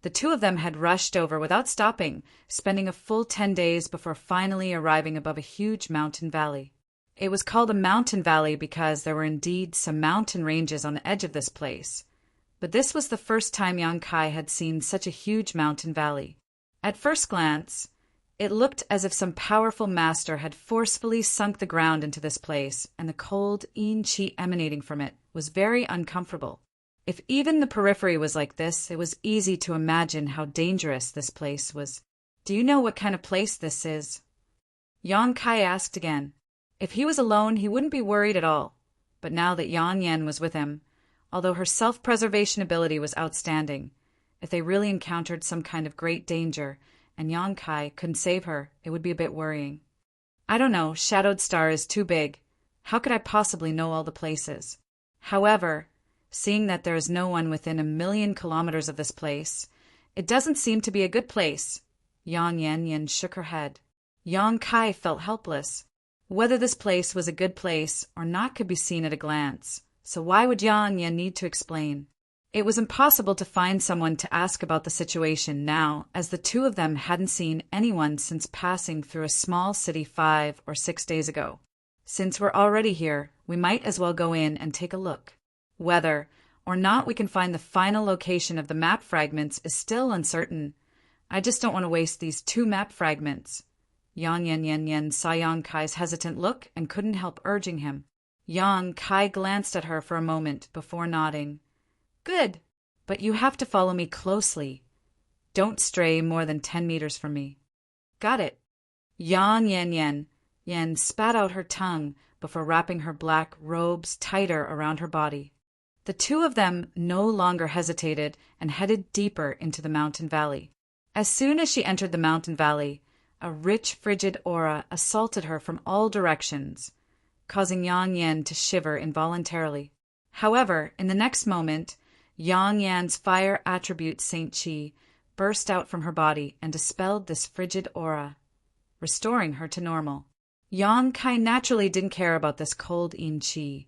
the two of them had rushed over without stopping, spending a full 10 days before finally arriving above a huge mountain valley. It was called a mountain valley because there were indeed some mountain ranges on the edge of this place, but this was the first time Yang Kai had seen such a huge mountain valley. At first glance, it looked as if some powerful master had forcefully sunk the ground into this place, and the cold yin qi emanating from it was very uncomfortable. If even the periphery was like this, it was easy to imagine how dangerous this place was. Do you know what kind of place this is? Yang Kai asked again. If he was alone, he wouldn't be worried at all. But now that Yang Yan was with him, although her self-preservation ability was outstanding, if they really encountered some kind of great danger and Yang Kai couldn't save her, it would be a bit worrying. I don't know, Shadowed Star is too big. How could I possibly know all the places? However, seeing that there is no one within 1,000,000 kilometers of this place, it doesn't seem to be a good place. Yang Yan shook her head. Yang Kai felt helpless. Whether this place was a good place or not could be seen at a glance, so why would Yang Yan need to explain? It was impossible to find someone to ask about the situation now, as the two of them hadn't seen anyone since passing through a small city 5 or 6 days ago. Since we're already here, we might as well go in and take a look. Whether or not we can find the final location of the map fragments is still uncertain. I just don't want to waste these two map fragments. Yang Yan saw Yang Kai's hesitant look and couldn't help urging him. Yang Kai glanced at her for a moment before nodding. Good, but you have to follow me closely. Don't stray more than 10 meters from me. Got it. Yang Yan spat out her tongue before wrapping her black robes tighter around her body. The two of them no longer hesitated and headed deeper into the mountain valley. As soon as she entered the mountain valley, a rich, frigid aura assaulted her from all directions, causing Yang Yan to shiver involuntarily. However, in the next moment, Yang Yan's fire attribute Saint Qi burst out from her body and dispelled this frigid aura, restoring her to normal. Yang Kai naturally didn't care about this cold yin qi.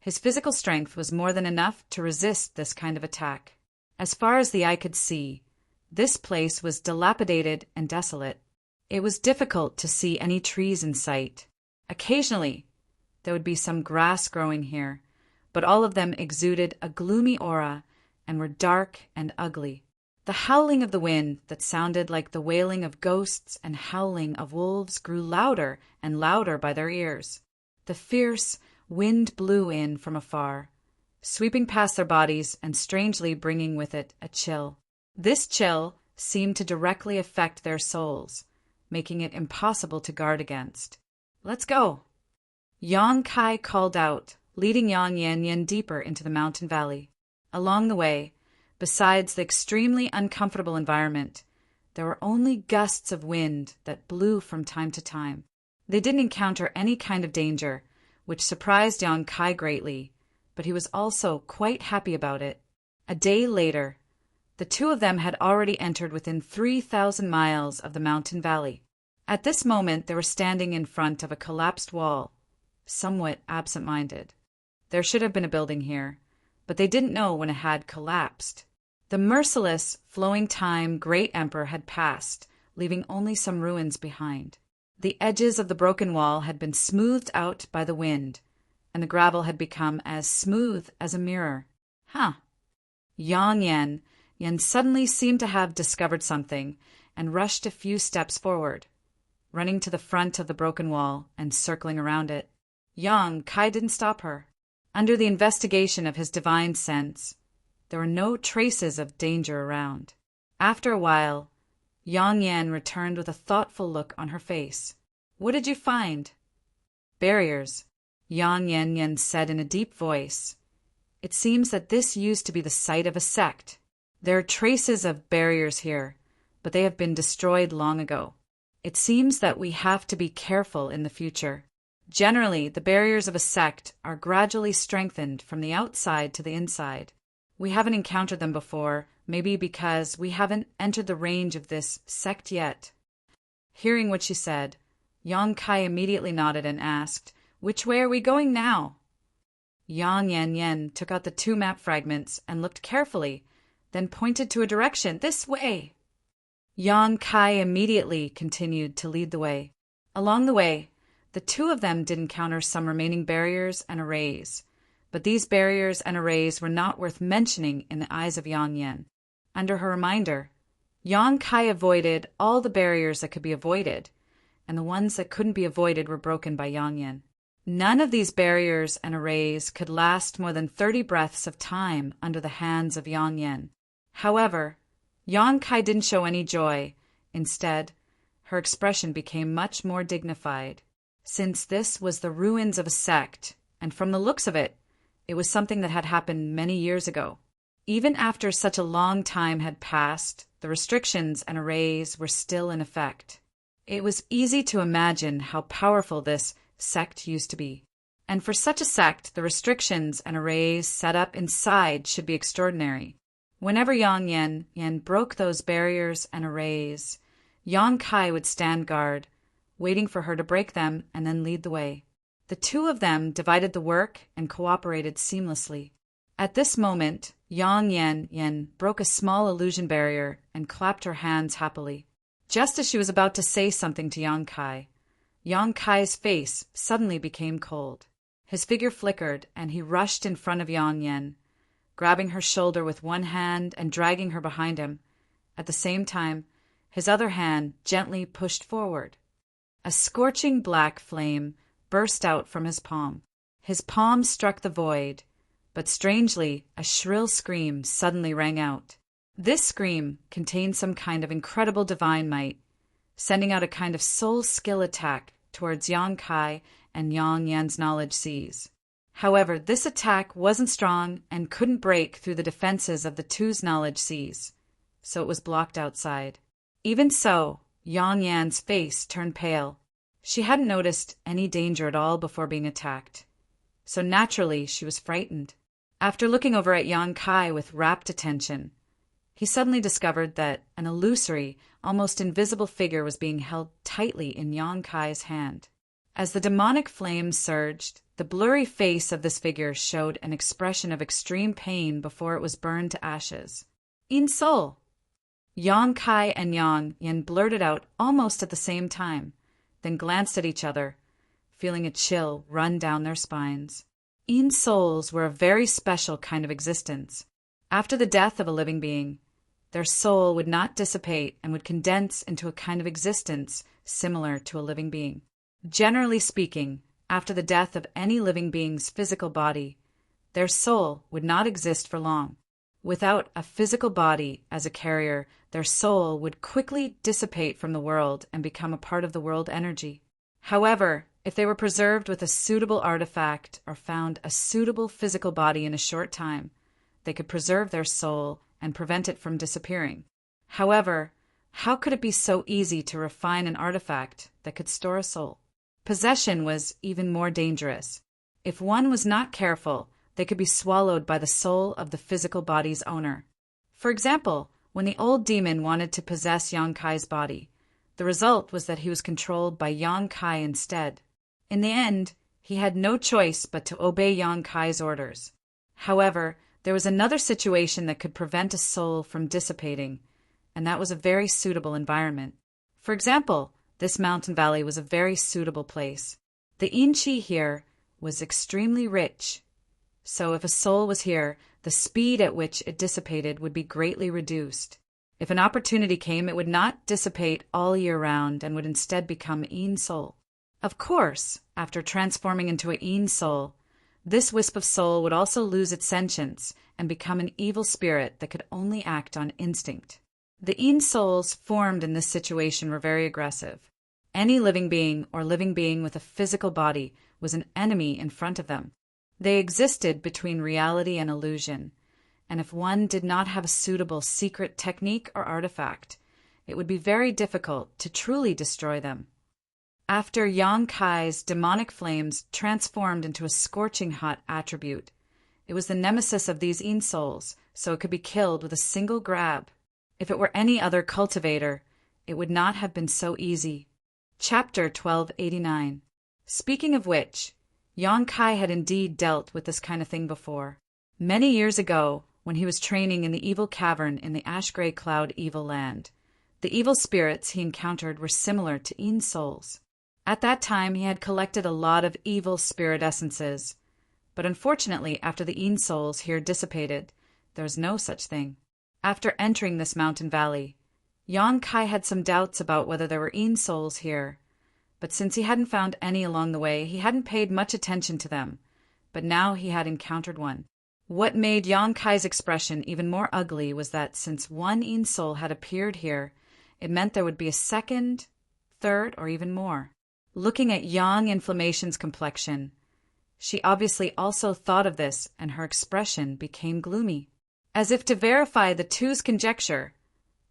His physical strength was more than enough to resist this kind of attack. As far as the eye could see, this place was dilapidated and desolate. It was difficult to see any trees in sight. Occasionally, there would be some grass growing here, but all of them exuded a gloomy aura and were dark and ugly. The howling of the wind that sounded like the wailing of ghosts and howling of wolves grew louder and louder by their ears. The fierce wind blew in from afar, sweeping past their bodies and strangely bringing with it a chill. This chill seemed to directly affect their souls, making it impossible to guard against. Let's go. Yang Kai called out, leading Yang Yan deeper into the mountain valley. Along the way, besides the extremely uncomfortable environment, there were only gusts of wind that blew from time to time. They didn't encounter any kind of danger, which surprised Yang Kai greatly, but he was also quite happy about it. A day later, the two of them had already entered within 3,000 miles of the mountain valley. At this moment, they were standing in front of a collapsed wall, somewhat absent-minded. There should have been a building here, but they didn't know when it had collapsed. The merciless, flowing time great emperor had passed, leaving only some ruins behind. The edges of the broken wall had been smoothed out by the wind, and the gravel had become as smooth as a mirror. Yang Yan suddenly seemed to have discovered something and rushed a few steps forward, running to the front of the broken wall and circling around it. Yang Kai didn't stop her. Under the investigation of his divine sense, there were no traces of danger around. After a while, Yang Yan returned with a thoughtful look on her face. "What did you find?" "Barriers," Yang Yan said in a deep voice. "It seems that this used to be the site of a sect. There are traces of barriers here, but they have been destroyed long ago. It seems that we have to be careful in the future. Generally, the barriers of a sect are gradually strengthened from the outside to the inside. We haven't encountered them before, maybe because we haven't entered the range of this sect yet." Hearing what she said, Yang Kai immediately nodded and asked, "Which way are we going now?" Yang Yan took out the two map fragments and looked carefully, then pointed to a direction. "This way!" Yang Kai immediately continued to lead the way. Along the way, the two of them did encounter some remaining barriers and arrays, but these barriers and arrays were not worth mentioning in the eyes of Yang Yan. Under her reminder, Yang Kai avoided all the barriers that could be avoided, and the ones that couldn't be avoided were broken by Yang Yan. None of these barriers and arrays could last more than 30 breaths of time under the hands of Yang Yan. However, Yang Kai didn't show any joy. Instead, her expression became much more dignified. Since this was the ruins of a sect, and from the looks of it, it was something that had happened many years ago. Even after such a long time had passed, the restrictions and arrays were still in effect. It was easy to imagine how powerful this sect used to be. And for such a sect, the restrictions and arrays set up inside should be extraordinary. Whenever Yang Yan broke those barriers and arrays, Yang Kai would stand guard, waiting for her to break them and then lead the way. The two of them divided the work and cooperated seamlessly. At this moment, Yang Yan broke a small illusion barrier and clapped her hands happily. Just as she was about to say something to Yang Kai's face suddenly became cold. His figure flickered, and he rushed in front of Yang Yan, grabbing her shoulder with one hand and dragging her behind him. At the same time, his other hand gently pushed forward. A scorching black flame burst out from his palm. His palm struck the void, but strangely, a shrill scream suddenly rang out. This scream contained some kind of incredible divine might, sending out a kind of soul skill attack towards Yang Kai and Yang Yan's knowledge seas. However, this attack wasn't strong and couldn't break through the defenses of the two's knowledge seas, so it was blocked outside. Even so, Yang Yan's face turned pale. She hadn't noticed any danger at all before being attacked, so naturally she was frightened. After looking over at Yang Kai with rapt attention, he suddenly discovered that an illusory, almost invisible figure was being held tightly in Yang Kai's hand. As the demonic flames surged, the blurry face of this figure showed an expression of extreme pain before it was burned to ashes. "In soul!" Yang Kai and Yang Yan blurted out almost at the same time, then glanced at each other, feeling a chill run down their spines. In souls were a very special kind of existence. After the death of a living being, their soul would not dissipate and would condense into a kind of existence similar to a living being. Generally speaking, after the death of any living being's physical body, their soul would not exist for long. Without a physical body as a carrier, their soul would quickly dissipate from the world and become a part of the world energy. However, if they were preserved with a suitable artifact or found a suitable physical body in a short time, they could preserve their soul and prevent it from disappearing. However, how could it be so easy to refine an artifact that could store a soul? Possession was even more dangerous. If one was not careful, they could be swallowed by the soul of the physical body's owner. For example, when the old demon wanted to possess Yang Kai's body, the result was that he was controlled by Yang Kai instead. In the end, he had no choice but to obey Yang Kai's orders. However, there was another situation that could prevent a soul from dissipating, and that was a very suitable environment. For example, this mountain valley was a very suitable place. The yin qi here was extremely rich, so if a soul was here, the speed at which it dissipated would be greatly reduced. If an opportunity came, it would not dissipate all year round and would instead become yin soul. Of course, after transforming into a yin soul, this wisp of soul would also lose its sentience and become an evil spirit that could only act on instinct. The yin souls formed in this situation were very aggressive. Any living being or living being with a physical body was an enemy in front of them. They existed between reality and illusion, and if one did not have a suitable secret technique or artifact, it would be very difficult to truly destroy them. After Yang Kai's demonic flames transformed into a scorching hot attribute, it was the nemesis of these yin souls, so it could be killed with a single grab. If it were any other cultivator, it would not have been so easy. Chapter 1289. Speaking of which, Yang Kai had indeed dealt with this kind of thing before. Many years ago, when he was training in the evil cavern in the ash-gray cloud evil land, the evil spirits he encountered were similar to yin souls. At that time, he had collected a lot of evil spirit essences, but unfortunately, after the yin souls here dissipated, there was no such thing. After entering this mountain valley, Yang Kai had some doubts about whether there were yin souls here, but since he hadn't found any along the way, he hadn't paid much attention to them, but now he had encountered one. What made Yang Kai's expression even more ugly was that since one yin soul had appeared here, it meant there would be a second, third, or even more. Looking at Yang Inflammation's complexion, she obviously also thought of this, and her expression became gloomy. As if to verify the two's conjecture,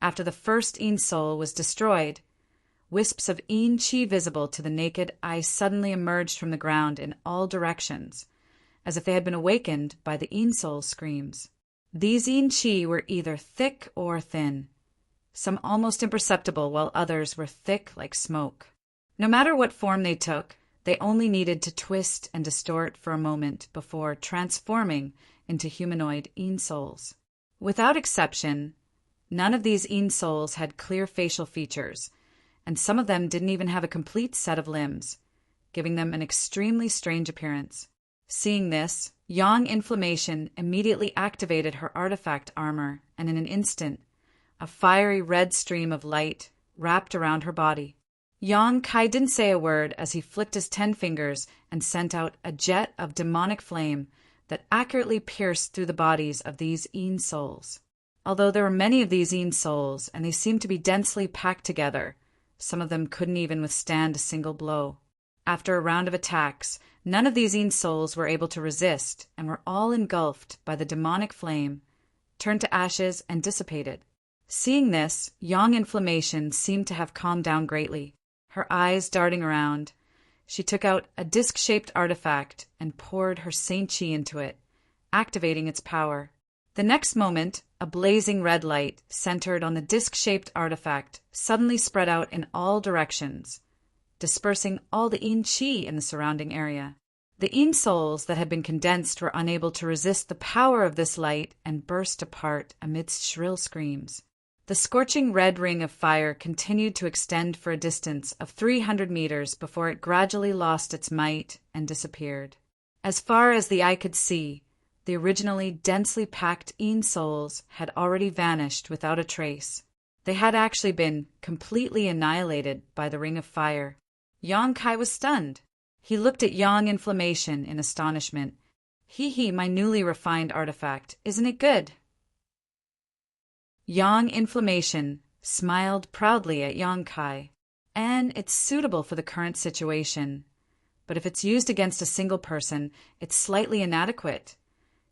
after the first yin soul was destroyed, wisps of yin qi visible to the naked eye suddenly emerged from the ground in all directions, as if they had been awakened by the yin soul's screams. These yin qi were either thick or thin, some almost imperceptible, while others were thick like smoke. No matter what form they took, they only needed to twist and distort for a moment before transforming into humanoid yin souls. Without exception, none of these yin souls had clear facial features, and some of them didn't even have a complete set of limbs, giving them an extremely strange appearance. Seeing this, Yang Inflammation immediately activated her artifact armor, and in an instant, a fiery red stream of light wrapped around her body. Yang Kai didn't say a word as he flicked his 10 fingers and sent out a jet of demonic flame that accurately pierced through the bodies of these yin souls. Although there were many of these yin souls, and they seemed to be densely packed together, some of them couldn't even withstand a single blow. After a round of attacks, none of these yin souls were able to resist and were all engulfed by the demonic flame, turned to ashes, and dissipated. Seeing this, Yang Inflammation seemed to have calmed down greatly. Her eyes darting around, she took out a disc-shaped artifact and poured her Saint Chi into it, activating its power. The next moment, a blazing red light centered on the disc-shaped artifact suddenly spread out in all directions, dispersing all the yin qi in the surrounding area. The yin souls that had been condensed were unable to resist the power of this light and burst apart amidst shrill screams. The scorching red ring of fire continued to extend for a distance of 300 meters before it gradually lost its might and disappeared. As far as the eye could see, the originally densely packed yin souls had already vanished without a trace. They had actually been completely annihilated by the ring of fire. Yang Kai was stunned. He looked at Yang Inflammation in astonishment. Hee, my newly refined artifact, isn't it good? Yang Inflammation smiled proudly at Yang Kai. And it's suitable for the current situation. But if it's used against a single person, it's slightly inadequate.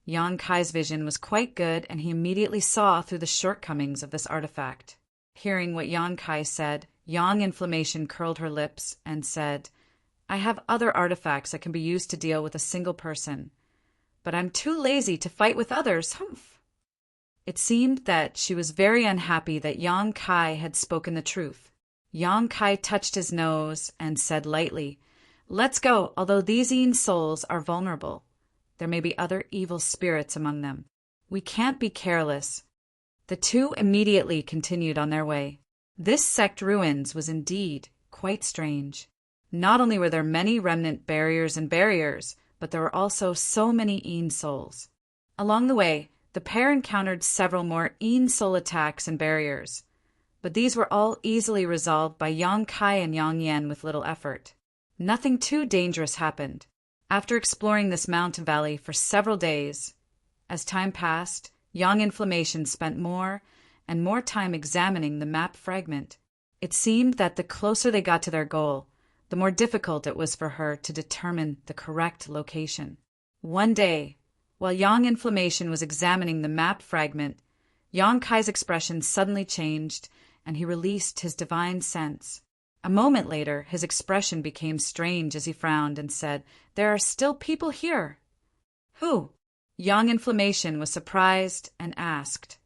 Yang Kai's vision was quite good, and he immediately saw through the shortcomings of this artifact. Hearing what Yang Kai said, Yang Inflammation curled her lips and said, I have other artifacts that can be used to deal with a single person, but I'm too lazy to fight with others, humph. It seemed that she was very unhappy that Yang Kai had spoken the truth. Yang Kai touched his nose and said lightly, "Let's go, although these Yin souls are vulnerable. There may be other evil spirits among them. We can't be careless." The two immediately continued on their way. This sect ruins was indeed quite strange. Not only were there many remnant barriers, but there were also so many Yin souls. Along the way, the pair encountered several more Yin soul attacks and barriers, but these were all easily resolved by Yang Kai and Yang Yan with little effort. Nothing too dangerous happened. After exploring this mountain valley for several days, as time passed, Yang Inflammation spent more and more time examining the map fragment. It seemed that the closer they got to their goal, the more difficult it was for her to determine the correct location. One day, while Yang Inflammation was examining the map fragment, Yang Kai's expression suddenly changed, and he released his divine sense. A moment later, his expression became strange as he frowned and said, "There are still people here." "Who?" Yang Inflammation was surprised and asked.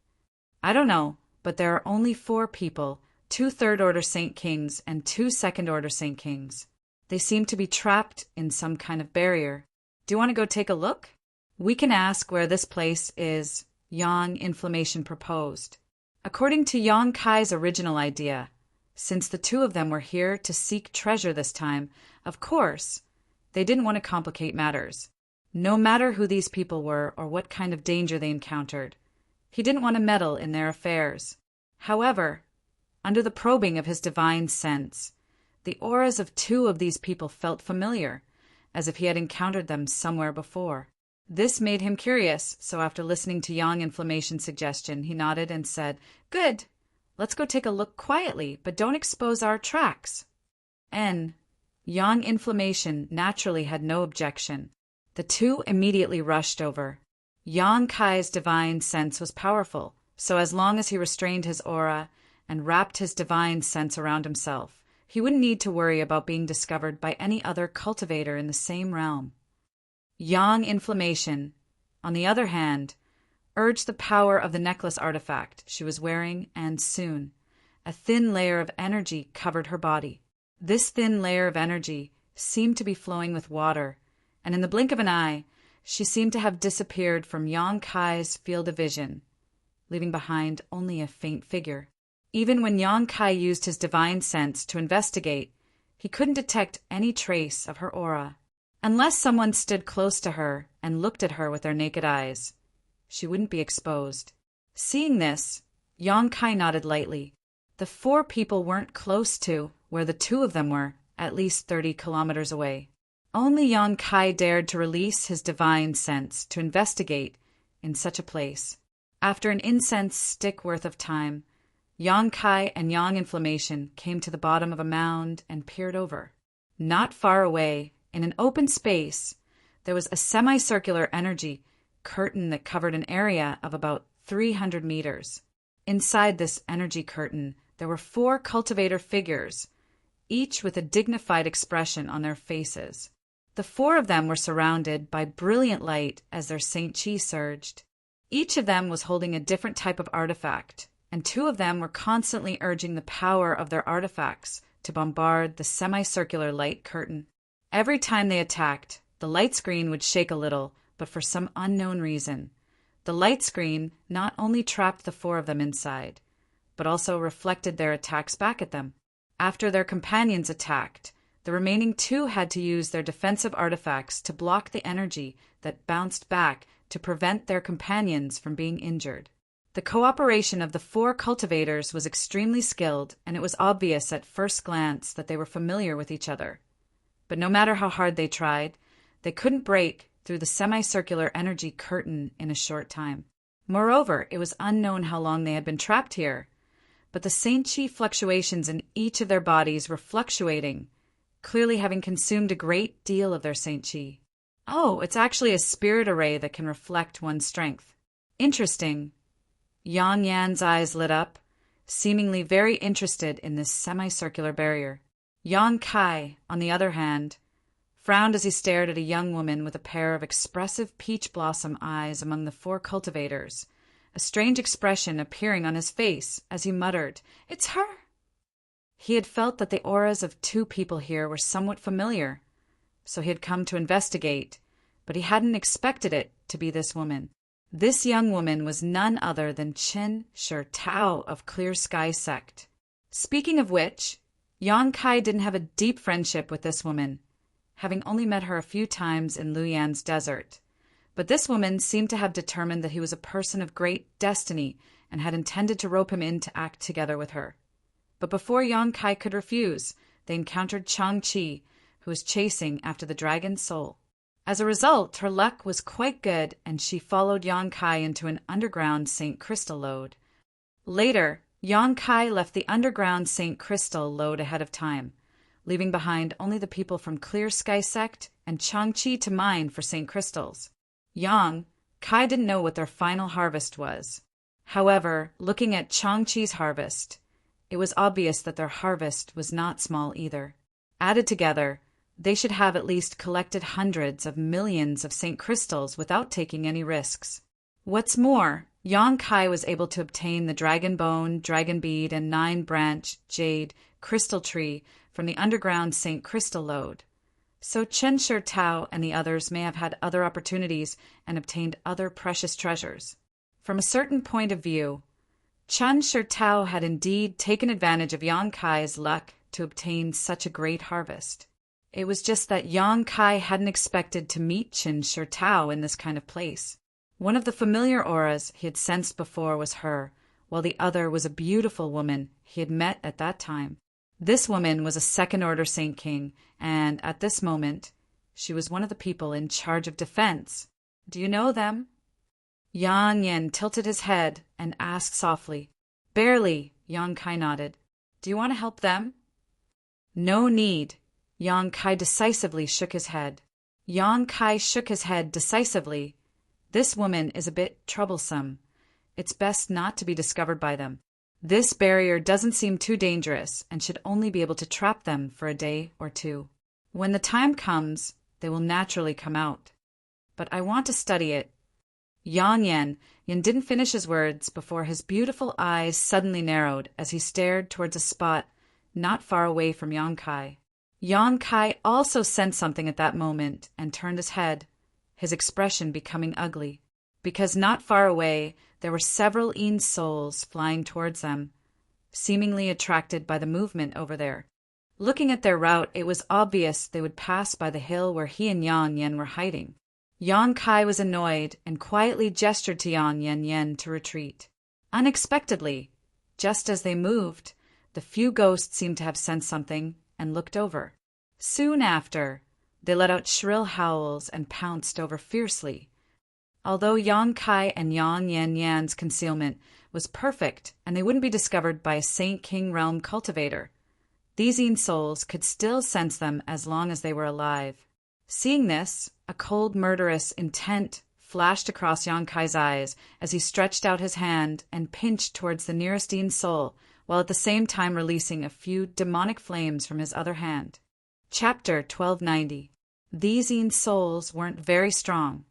"I don't know, but there are only 4 people, 2 third-order Saint Kings and 2 second-order Saint Kings. They seem to be trapped in some kind of barrier. Do you want to go take a look?" "We can ask where this place is," Yang Inflammation proposed. According to Yang Kai's original idea, since the 2 of them were here to seek treasure this time, of course, they didn't want to complicate matters. No matter who these people were or what kind of danger they encountered, he didn't want to meddle in their affairs. However, under the probing of his divine sense, the auras of 2 of these people felt familiar, as if he had encountered them somewhere before. This made him curious, so after listening to Yang Inflammation's suggestion, he nodded and said, "Good. Let's go take a look quietly, but don't expose our tracks." Yang Inflammation naturally had no objection. The 2 immediately rushed over. Yang Kai's divine sense was powerful, so as long as he restrained his aura and wrapped his divine sense around himself, he wouldn't need to worry about being discovered by any other cultivator in the same realm. Yang Inflammation, on the other hand, urged the power of the necklace artifact she was wearing, and soon a thin layer of energy covered her body. This thin layer of energy seemed to be flowing with water, and in the blink of an eye, she seemed to have disappeared from Yang Kai's field of vision, leaving behind only a faint figure. Even when Yang Kai used his divine sense to investigate, he couldn't detect any trace of her aura. Unless someone stood close to her and looked at her with their naked eyes, she wouldn't be exposed. Seeing this, Yang Kai nodded lightly. The 4 people weren't close to where the 2 of them were, at least 30 kilometers away. Only Yang Kai dared to release his divine sense to investigate in such a place. After an incense stick worth of time, Yang Kai and Yang Inflammation came to the bottom of a mound and peered over. Not far away, in an open space, there was a semicircular energy curtain that covered an area of about 300 meters. Inside this energy curtain, there were 4 cultivator figures, each with a dignified expression on their faces. The 4 of them were surrounded by brilliant light as their Saint Chi surged. Each of them was holding a different type of artifact, and 2 of them were constantly urging the power of their artifacts to bombard the semicircular light curtain. Every time they attacked, the light screen would shake a little, but for some unknown reason, the light screen not only trapped the 4 of them inside, but also reflected their attacks back at them. After their companions attacked, the remaining 2 had to use their defensive artifacts to block the energy that bounced back to prevent their companions from being injured. The cooperation of the 4 cultivators was extremely skilled, and it was obvious at first glance that they were familiar with each other. But no matter how hard they tried, they couldn't break through the semicircular energy curtain in a short time. Moreover, it was unknown how long they had been trapped here, but the Saint Chi fluctuations in each of their bodies were fluctuating, clearly having consumed a great deal of their Saint Chi. "Oh, it's actually a spirit array that can reflect one's strength. Interesting." Yang Yan's eyes lit up, seemingly very interested in this semicircular barrier. Yang Kai, on the other hand, frowned as he stared at a young woman with a pair of expressive peach blossom eyes among the 4 cultivators, a strange expression appearing on his face as he muttered, "It's her!" He had felt that the auras of 2 people here were somewhat familiar, so he had come to investigate, but he hadn't expected it to be this woman. This young woman was none other than Qin Shi Tao of Clear Sky Sect. Speaking of which, Yang Kai didn't have a deep friendship with this woman, having only met her a few times in Luyan's desert. But this woman seemed to have determined that he was a person of great destiny and had intended to rope him in to act together with her. But before Yang Kai could refuse, they encountered Chang-Chi, who was chasing after the dragon's soul. As a result, her luck was quite good, and she followed Yang Kai into an underground St. Crystal lode. Later, Yang Kai left the underground St. Crystal lode ahead of time, leaving behind only the people from Clear Sky Sect and Chang-Chi to mine for St. Crystals. Yang Kai didn't know what their final harvest was. However, looking at Chang-Chi's harvest, it was obvious that their harvest was not small either. Added together, they should have at least collected hundreds of millions of St. Crystals without taking any risks. What's more, Yang Kai was able to obtain the dragon bone, dragon bead, and 9-branch jade crystal tree from the underground St. Crystal lode. So Qin Shi Tao and the others may have had other opportunities and obtained other precious treasures. From a certain point of view, Qin Shi Tao had indeed taken advantage of Yang Kai's luck to obtain such a great harvest. It was just that Yang Kai hadn't expected to meet Qin Shi Tao in this kind of place. One of the familiar auras he had sensed before was her, while the other was a beautiful woman he had met at that time. This woman was a second-order Saint King, and at this moment, she was one of the people in charge of defense. "Do you know them?" Yang Yan tilted his head and asked softly. "Barely," Yang Kai nodded. "Do you want to help them?" "No need." Yang Kai decisively shook his head. Yang Kai shook his head decisively. "This woman is a bit troublesome. It's best not to be discovered by them. This barrier doesn't seem too dangerous and should only be able to trap them for a day or 2. When the time comes, they will naturally come out. But I want to study it." Yan didn't finish his words before his beautiful eyes suddenly narrowed as he stared towards a spot not far away from Yang Kai. Yang Kai also sensed something at that moment and turned his head, his expression becoming ugly, because not far away there were several Yin souls flying towards them, seemingly attracted by the movement over there. Looking at their route, it was obvious they would pass by the hill where he and Yang Yan were hiding. Yang Kai was annoyed and quietly gestured to Yang Yan to retreat. Unexpectedly, just as they moved, the few ghosts seemed to have sensed something and looked over. Soon after, they let out shrill howls and pounced over fiercely. Although Yang Kai and Yang Yan's concealment was perfect and they wouldn't be discovered by a Saint King Realm cultivator, these Yin souls could still sense them as long as they were alive. Seeing this, a cold murderous intent flashed across Yang Kai's eyes as he stretched out his hand and pinched towards the nearest Yin soul, while at the same time releasing a few demonic flames from his other hand. Chapter 1290. These Yin souls weren't very strong,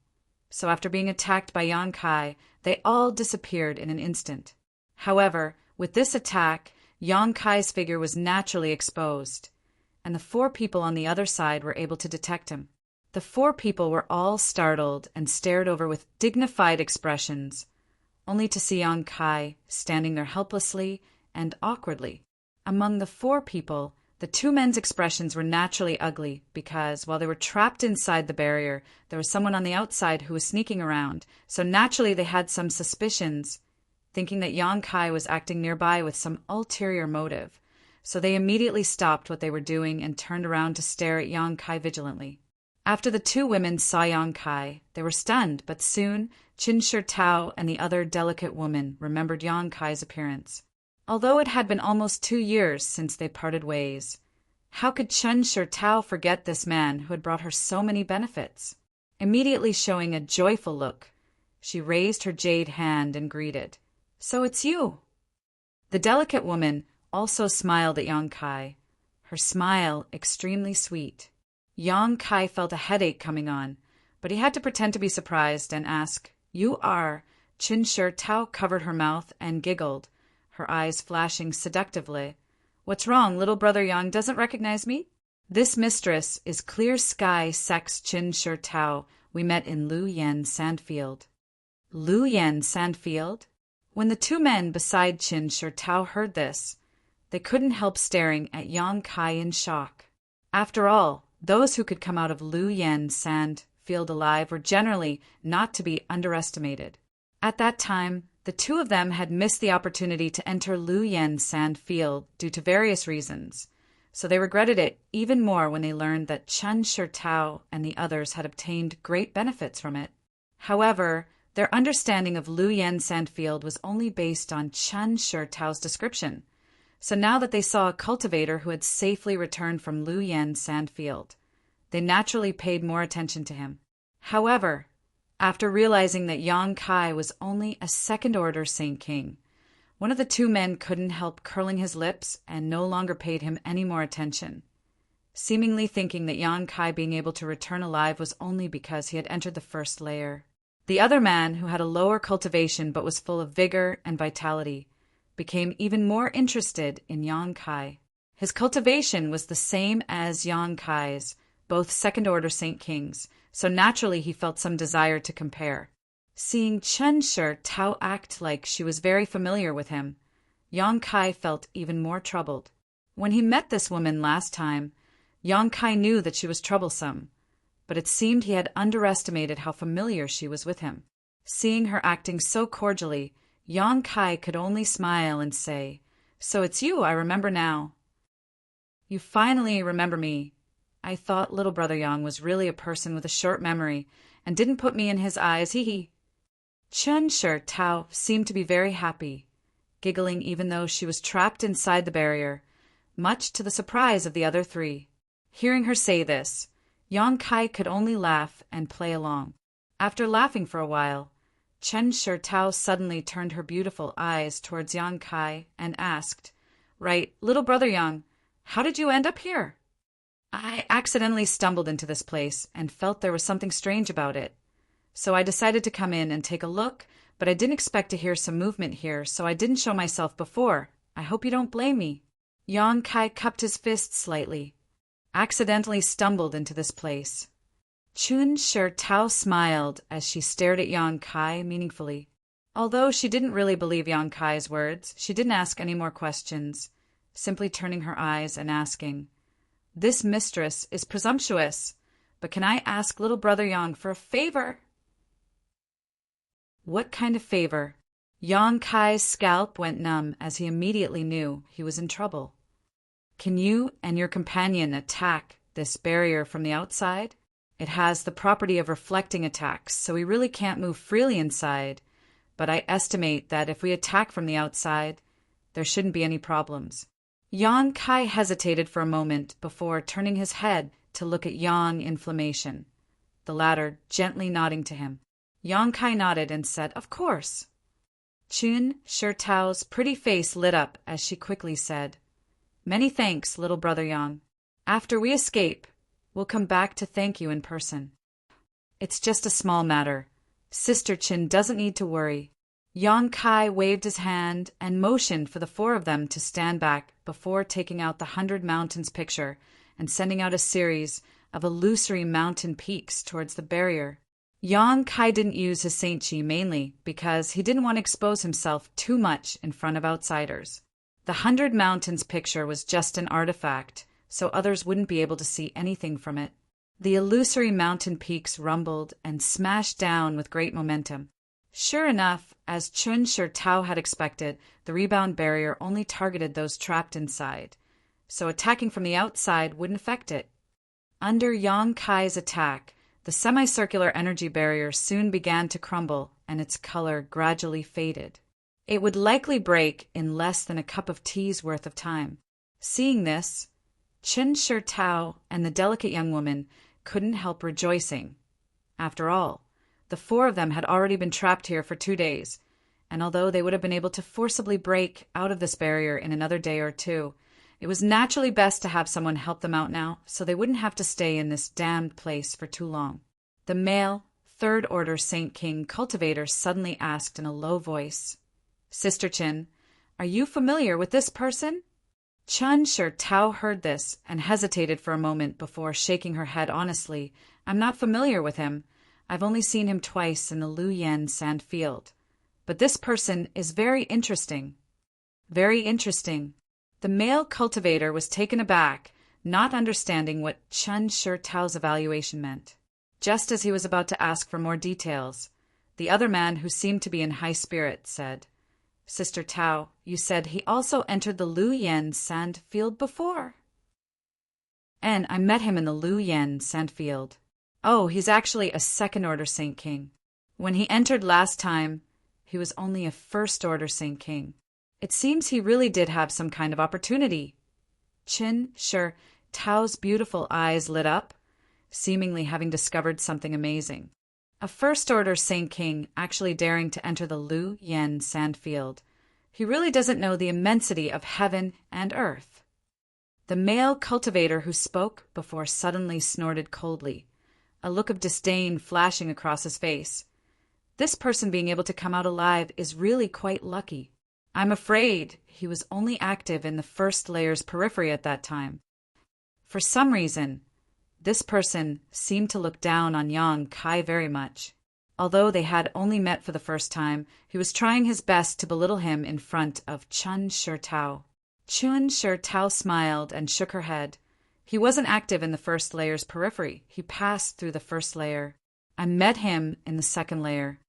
so after being attacked by Yang Kai, they all disappeared in an instant. However, with this attack, Yang Kai's figure was naturally exposed, and the 4 people on the other side were able to detect him. The 4 people were all startled and stared over with dignified expressions, only to see Yang Kai standing there helplessly and awkwardly. Among the 4 people, the 2 men's expressions were naturally ugly because, while they were trapped inside the barrier, there was someone on the outside who was sneaking around, so naturally they had some suspicions, thinking that Yang Kai was acting nearby with some ulterior motive. So they immediately stopped what they were doing and turned around to stare at Yang Kai vigilantly. After the 2 women saw Yang Kai, they were stunned, but soon Qin Shi Tao and the other delicate woman remembered Yang Kai's appearance. Although it had been almost 2 years since they parted ways, how could Qin Shi Tao forget this man who had brought her so many benefits? Immediately showing a joyful look, she raised her jade hand and greeted, "So it's you." The delicate woman also smiled at Yang Kai, her smile extremely sweet. Yang Kai felt a headache coming on, but he had to pretend to be surprised and ask, "You are?" Qin Shi Tao covered her mouth and giggled, her eyes flashing seductively. "What's wrong? Little brother Yang doesn't recognize me?" "This mistress is Clear Sky Sex Qin Shi Tao. We met in Lu Yen Sandfield." Lu Yen Sandfield? When the two men beside Qin Shi Tao heard this, they couldn't help staring at Yang Kai in shock. After all, those who could come out of Lu Yen Sandfield alive were generally not to be underestimated. At that time, the two of them had missed the opportunity to enter Lu Yen Sandfield due to various reasons, so they regretted it even more when they learned that Qin Shi Tao and the others had obtained great benefits from it. However, their understanding of Lu Yen Sandfield was only based on Qin Shi Tao's description. So now that they saw a cultivator who had safely returned from Lu Yen Sandfield, they naturally paid more attention to him. However, after realizing that Yang Kai was only a second-order Saint King, one of the two men couldn't help curling his lips and no longer paid him any more attention, seemingly thinking that Yang Kai being able to return alive was only because he had entered the first layer. The other man, who had a lower cultivation but was full of vigor and vitality, became even more interested in Yang Kai. His cultivation was the same as Yang Kai's, both second-order Saint Kings, so naturally he felt some desire to compare. Seeing Qin Shi Tao act like she was very familiar with him, Yang Kai felt even more troubled. When he met this woman last time, Yang Kai knew that she was troublesome, but it seemed he had underestimated how familiar she was with him. Seeing her acting so cordially, Yang Kai could only smile and say, "So it's you, I remember now." "You finally remember me. I thought little brother Yang was really a person with a short memory and didn't put me in his eyes, hee hee." Qin Shi Tao seemed to be very happy, giggling even though she was trapped inside the barrier, much to the surprise of the other three. Hearing her say this, Yang Kai could only laugh and play along. After laughing for a while, Qin Shi Tao suddenly turned her beautiful eyes towards Yang Kai and asked, "Right, little brother Yang, how did you end up here?" "I accidentally stumbled into this place and felt there was something strange about it. So I decided to come in and take a look, but I didn't expect to hear some movement here, so I didn't show myself before. I hope you don't blame me." Yang Kai cupped his fist slightly. "Accidentally stumbled into this place." Qin Shi Tao smiled as she stared at Yang Kai meaningfully. Although she didn't really believe Yang Kai's words, she didn't ask any more questions, simply turning her eyes and asking, "This mistress is presumptuous, but can I ask little brother Yang for a favor?" "What kind of favor?" Yang Kai's scalp went numb as he immediately knew he was in trouble. "Can you and your companion attack this barrier from the outside? It has the property of reflecting attacks, so we really can't move freely inside, but I estimate that if we attack from the outside, there shouldn't be any problems." Yang Kai hesitated for a moment before turning his head to look at Yang Inflammation, the latter gently nodding to him. Yang Kai nodded and said, "Of course." Qin Shi Tao's pretty face lit up as she quickly said, "Many thanks, little brother Yang. After we escape, we'll come back to thank you in person. It's just a small matter. Sister Qin doesn't need to worry." Yang Kai waved his hand and motioned for the four of them to stand back before taking out the 100 Mountains picture and sending out a series of illusory mountain peaks towards the barrier. Yang Kai didn't use his Saint Chi mainly because he didn't want to expose himself too much in front of outsiders. The 100 Mountains picture was just an artifact, so others wouldn't be able to see anything from it. The illusory mountain peaks rumbled and smashed down with great momentum. Sure enough, as Qin Shi Tao had expected, the rebound barrier only targeted those trapped inside, so attacking from the outside wouldn't affect it. Under Yang Kai's attack, the semicircular energy barrier soon began to crumble and its color gradually faded. It would likely break in less than a cup of tea's worth of time. Seeing this, Qin Shi Tao and the delicate young woman couldn't help rejoicing. After all, the four of them had already been trapped here for 2 days, and although they would have been able to forcibly break out of this barrier in another day or two, It was naturally best to have someone help them out now, so they wouldn't have to stay in this damned place for too long. The male, third-order Saint King cultivator suddenly asked in a low voice, "Sister Chin, are you familiar with this person?" Chun Shi Tao heard this and hesitated for a moment before shaking her head honestly. "I'm not familiar with him. I've only seen him twice in the Lu Yen sand field. But this person is very interesting." Very interesting. The male cultivator was taken aback, not understanding what Chun Shi Tao's evaluation meant. Just as he was about to ask for more details, the other man, who seemed to be in high spirits, said, "Sister Tao, you said he also entered the Lu Yen sand field before." "And I met him in the Lu Yen sand field." "Oh, he's actually a second-order Saint King. When he entered last time, he was only a first-order Saint King. It seems he really did have some kind of opportunity." Chun Shi Tao's beautiful eyes lit up, seemingly having discovered something amazing. A first-order Saint King actually daring to enter the Lu Yen sand field. He really doesn't know the immensity of heaven and earth. The male cultivator who spoke before suddenly snorted coldly, a look of disdain flashing across his face. This person being able to come out alive is really quite lucky. I'm afraid he was only active in the first layer's periphery at that time. For some reason, this person seemed to look down on Yang Kai very much. Although they had only met for the first time, he was trying his best to belittle him in front of Chun Shi Tao. Chun Shi Tao smiled and shook her head. He wasn't active in the first layer's periphery. He passed through the first layer. I met him in the second layer.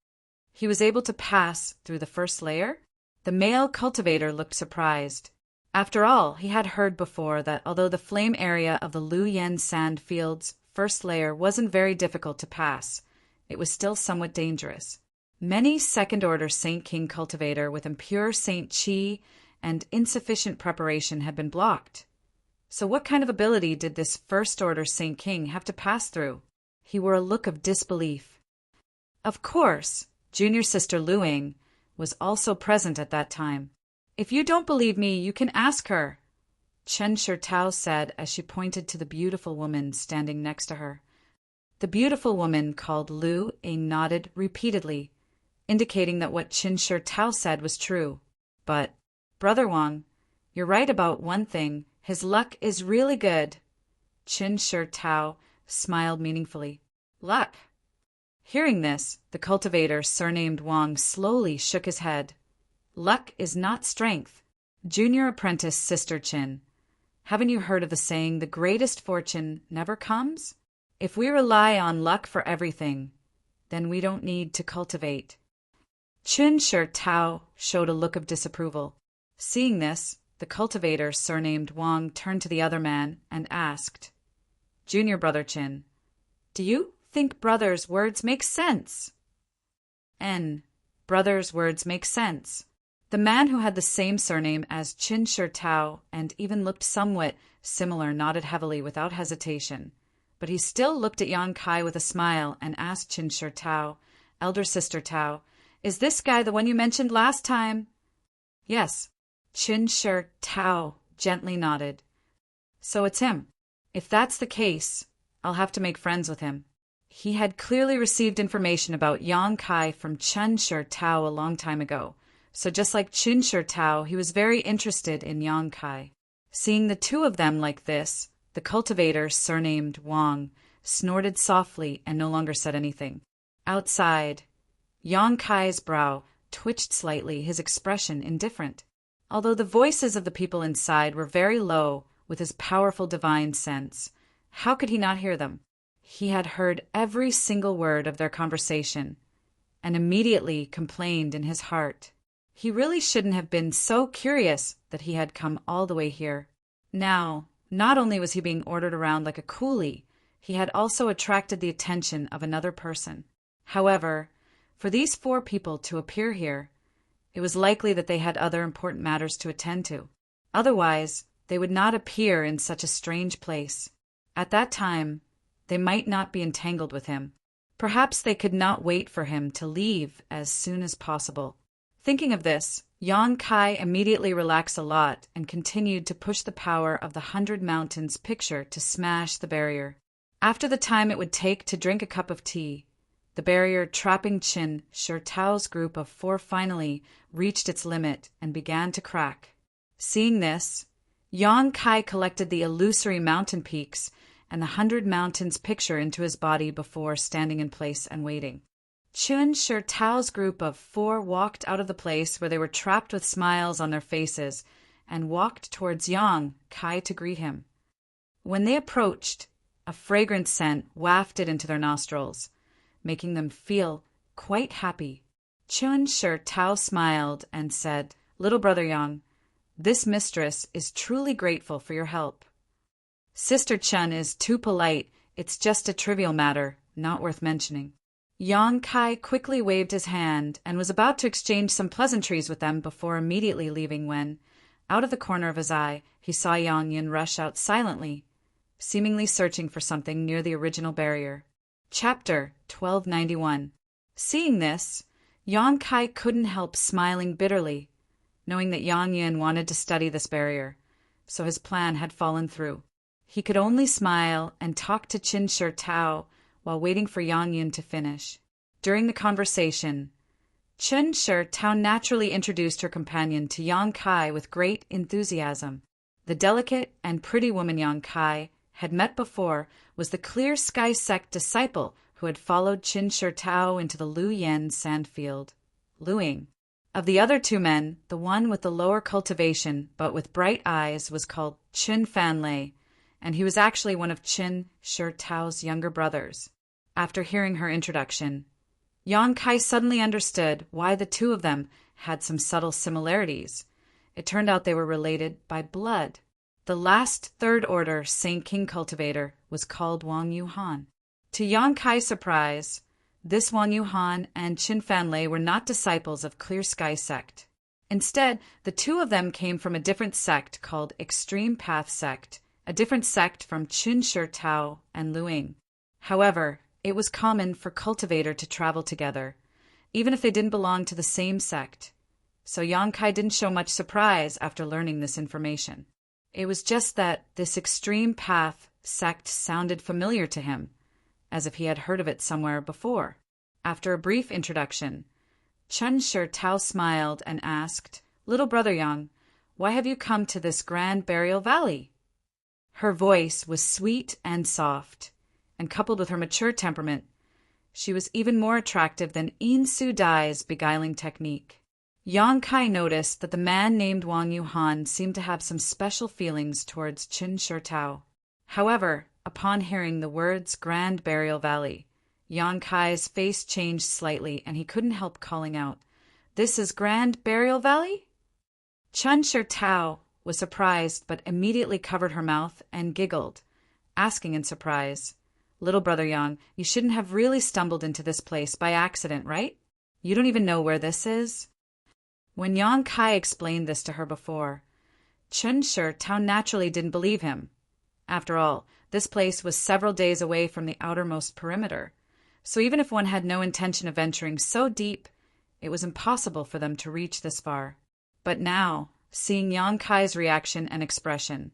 He was able to pass through the first layer? The male cultivator looked surprised. After all, he had heard before that although the flame area of the Lu Yen sand field's first layer wasn't very difficult to pass, it was still somewhat dangerous. Many second-order Saint King cultivator with impure Saint Qi and insufficient preparation had been blocked. So what kind of ability did this first-order Saint King have to pass through? He wore a look of disbelief. Of course, junior sister Luing was also present at that time. "If you don't believe me, you can ask her," Chun Shi Tao said as she pointed to the beautiful woman standing next to her. The beautiful woman called Lu Ying nodded repeatedly, indicating that what Chun Shi Tao said was true. "But, Brother Wang, you're right about one thing. His luck is really good." Chun Shi Tao smiled meaningfully. "Luck?" Hearing this, the cultivator surnamed Wang slowly shook his head. "Luck is not strength. Junior apprentice Sister Chin, haven't you heard of the saying, the greatest fortune never comes? If we rely on luck for everything, then we don't need to cultivate." Chun Shi Tao showed a look of disapproval. Seeing this, the cultivator surnamed Wang turned to the other man and asked, "Junior Brother Chin, do you think brother's words make sense?" Brother's words make sense. The man who had the same surname as Chun Shi Tao and even looked somewhat similar nodded heavily without hesitation. But he still looked at Yang Kai with a smile and asked Chun Shi Tao, "Elder Sister Tao, is this guy the one you mentioned last time?" "Yes." Chun Shi Tao gently nodded. "So it's him. If that's the case, I'll have to make friends with him." He had clearly received information about Yang Kai from Chun Shi Tao a long time ago. So just like Chun Shi Tao, he was very interested in Yang Kai. Seeing the two of them like this, the cultivator, surnamed Wang, snorted softly and no longer said anything. Outside, Yang Kai's brow twitched slightly, his expression indifferent. Although the voices of the people inside were very low with his powerful divine sense, how could he not hear them? He had heard every single word of their conversation and immediately complained in his heart. He really shouldn't have been so curious that he had come all the way here. Now, not only was he being ordered around like a coolie, he had also attracted the attention of another person. However, for these 4 people to appear here, it was likely that they had other important matters to attend to. Otherwise, they would not appear in such a strange place. At that time, they might not be entangled with him. Perhaps they could not wait for him to leave as soon as possible. Thinking of this, Yang Kai immediately relaxed a lot and continued to push the power of the 100 Mountains picture to smash the barrier. After the time it would take to drink a cup of tea, the barrier trapping Qin Shi Tao's group of 4 finally reached its limit and began to crack. Seeing this, Yang Kai collected the illusory mountain peaks and the 100 Mountains picture into his body before standing in place and waiting. Qin Shi Tao's group of 4 walked out of the place where they were trapped with smiles on their faces and walked towards Yang Kai to greet him. When they approached, a fragrant scent wafted into their nostrils, making them feel quite happy. Qin Shi Tao smiled and said, "Little brother Yang, this mistress is truly grateful for your help. Sister Chen is too polite, it's just a trivial matter, not worth mentioning." Yang Kai quickly waved his hand and was about to exchange some pleasantries with them before immediately leaving when, out of the corner of his eye, he saw Yang Yin rush out silently, seemingly searching for something near the original barrier. Chapter 1291. Seeing this, Yang Kai couldn't help smiling bitterly, knowing that Yang Yin wanted to study this barrier, so his plan had fallen through. He could only smile and talk to Qin Shi Tao while waiting for Yang Yin to finish. During the conversation, Qin Shi Tao naturally introduced her companion to Yang Kai with great enthusiasm. The delicate and pretty woman Yang Kai had met before was the Clear Sky Sect disciple who had followed Qin Shi Tao into the Lu Yen sandfield. Luing. Of the other 2 men, the one with the lower cultivation but with bright eyes was called Qin Fanlei, and he was actually one of Qin Shi Tao's younger brothers. After hearing her introduction, Yang Kai suddenly understood why the 2 of them had some subtle similarities. It turned out they were related by blood. The last 3rd order Saint King cultivator was called Wang Yuhan. To Yang Kai's surprise, this Wang Yuhan and Qin Fanlei were not disciples of Clear Sky Sect. Instead, the 2 of them came from a different sect called Extreme Path Sect, a different sect from Qin Shi Tao and Luing. However, it was common for cultivator to travel together, even if they didn't belong to the same sect. So Yang Kai didn't show much surprise after learning this information. It was just that this Extreme Path sect sounded familiar to him, as if he had heard of it somewhere before. After a brief introduction, Qin Shi Tao smiled and asked, "Little brother Yang, why have you come to this Grand Burial Valley?" Her voice was sweet and soft, and coupled with her mature temperament, she was even more attractive than Yin Su Dai's beguiling technique. Yang Kai noticed that the man named Wang Yuhan seemed to have some special feelings towards Qin Shi Tao. However, upon hearing the words Grand Burial Valley, Yang Kai's face changed slightly and he couldn't help calling out, "This is Grand Burial Valley?" Qin Shi Tao was surprised but immediately covered her mouth and giggled, asking in surprise, "Little brother Yang, you shouldn't have really stumbled into this place by accident, right? You don't even know where this is?" When Yang Kai explained this to her before, Qin Shi Tao naturally didn't believe him. After all, this place was several days away from the outermost perimeter, so even if one had no intention of venturing so deep, it was impossible for them to reach this far. But now, seeing Yang Kai's reaction and expression,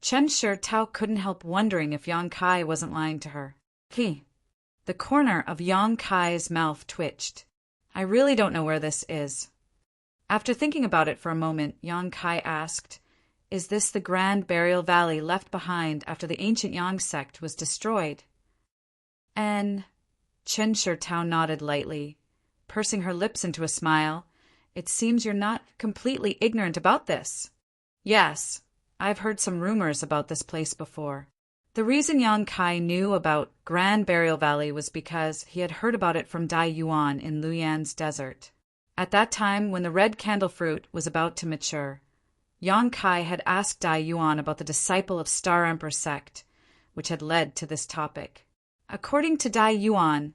Qin Shi Tao couldn't help wondering if Yang Kai wasn't lying to her. The corner of Yang Kai's mouth twitched. "I really don't know where this is." After thinking about it for a moment, Yang Kai asked, "Is this the Grand Burial Valley left behind after the ancient Yang sect was destroyed?" And Qin Shi Tao nodded lightly, pursing her lips into a smile. "It seems you're not completely ignorant about this." "Yes, I've heard some rumors about this place before." The reason Yang Kai knew about Grand Burial Valley was because he had heard about it from Dai Yuan in Luyan's desert. At that time, when the red candle fruit was about to mature, Yang Kai had asked Dai Yuan about the disciple of Star Emperor sect, which had led to this topic. According to Dai Yuan,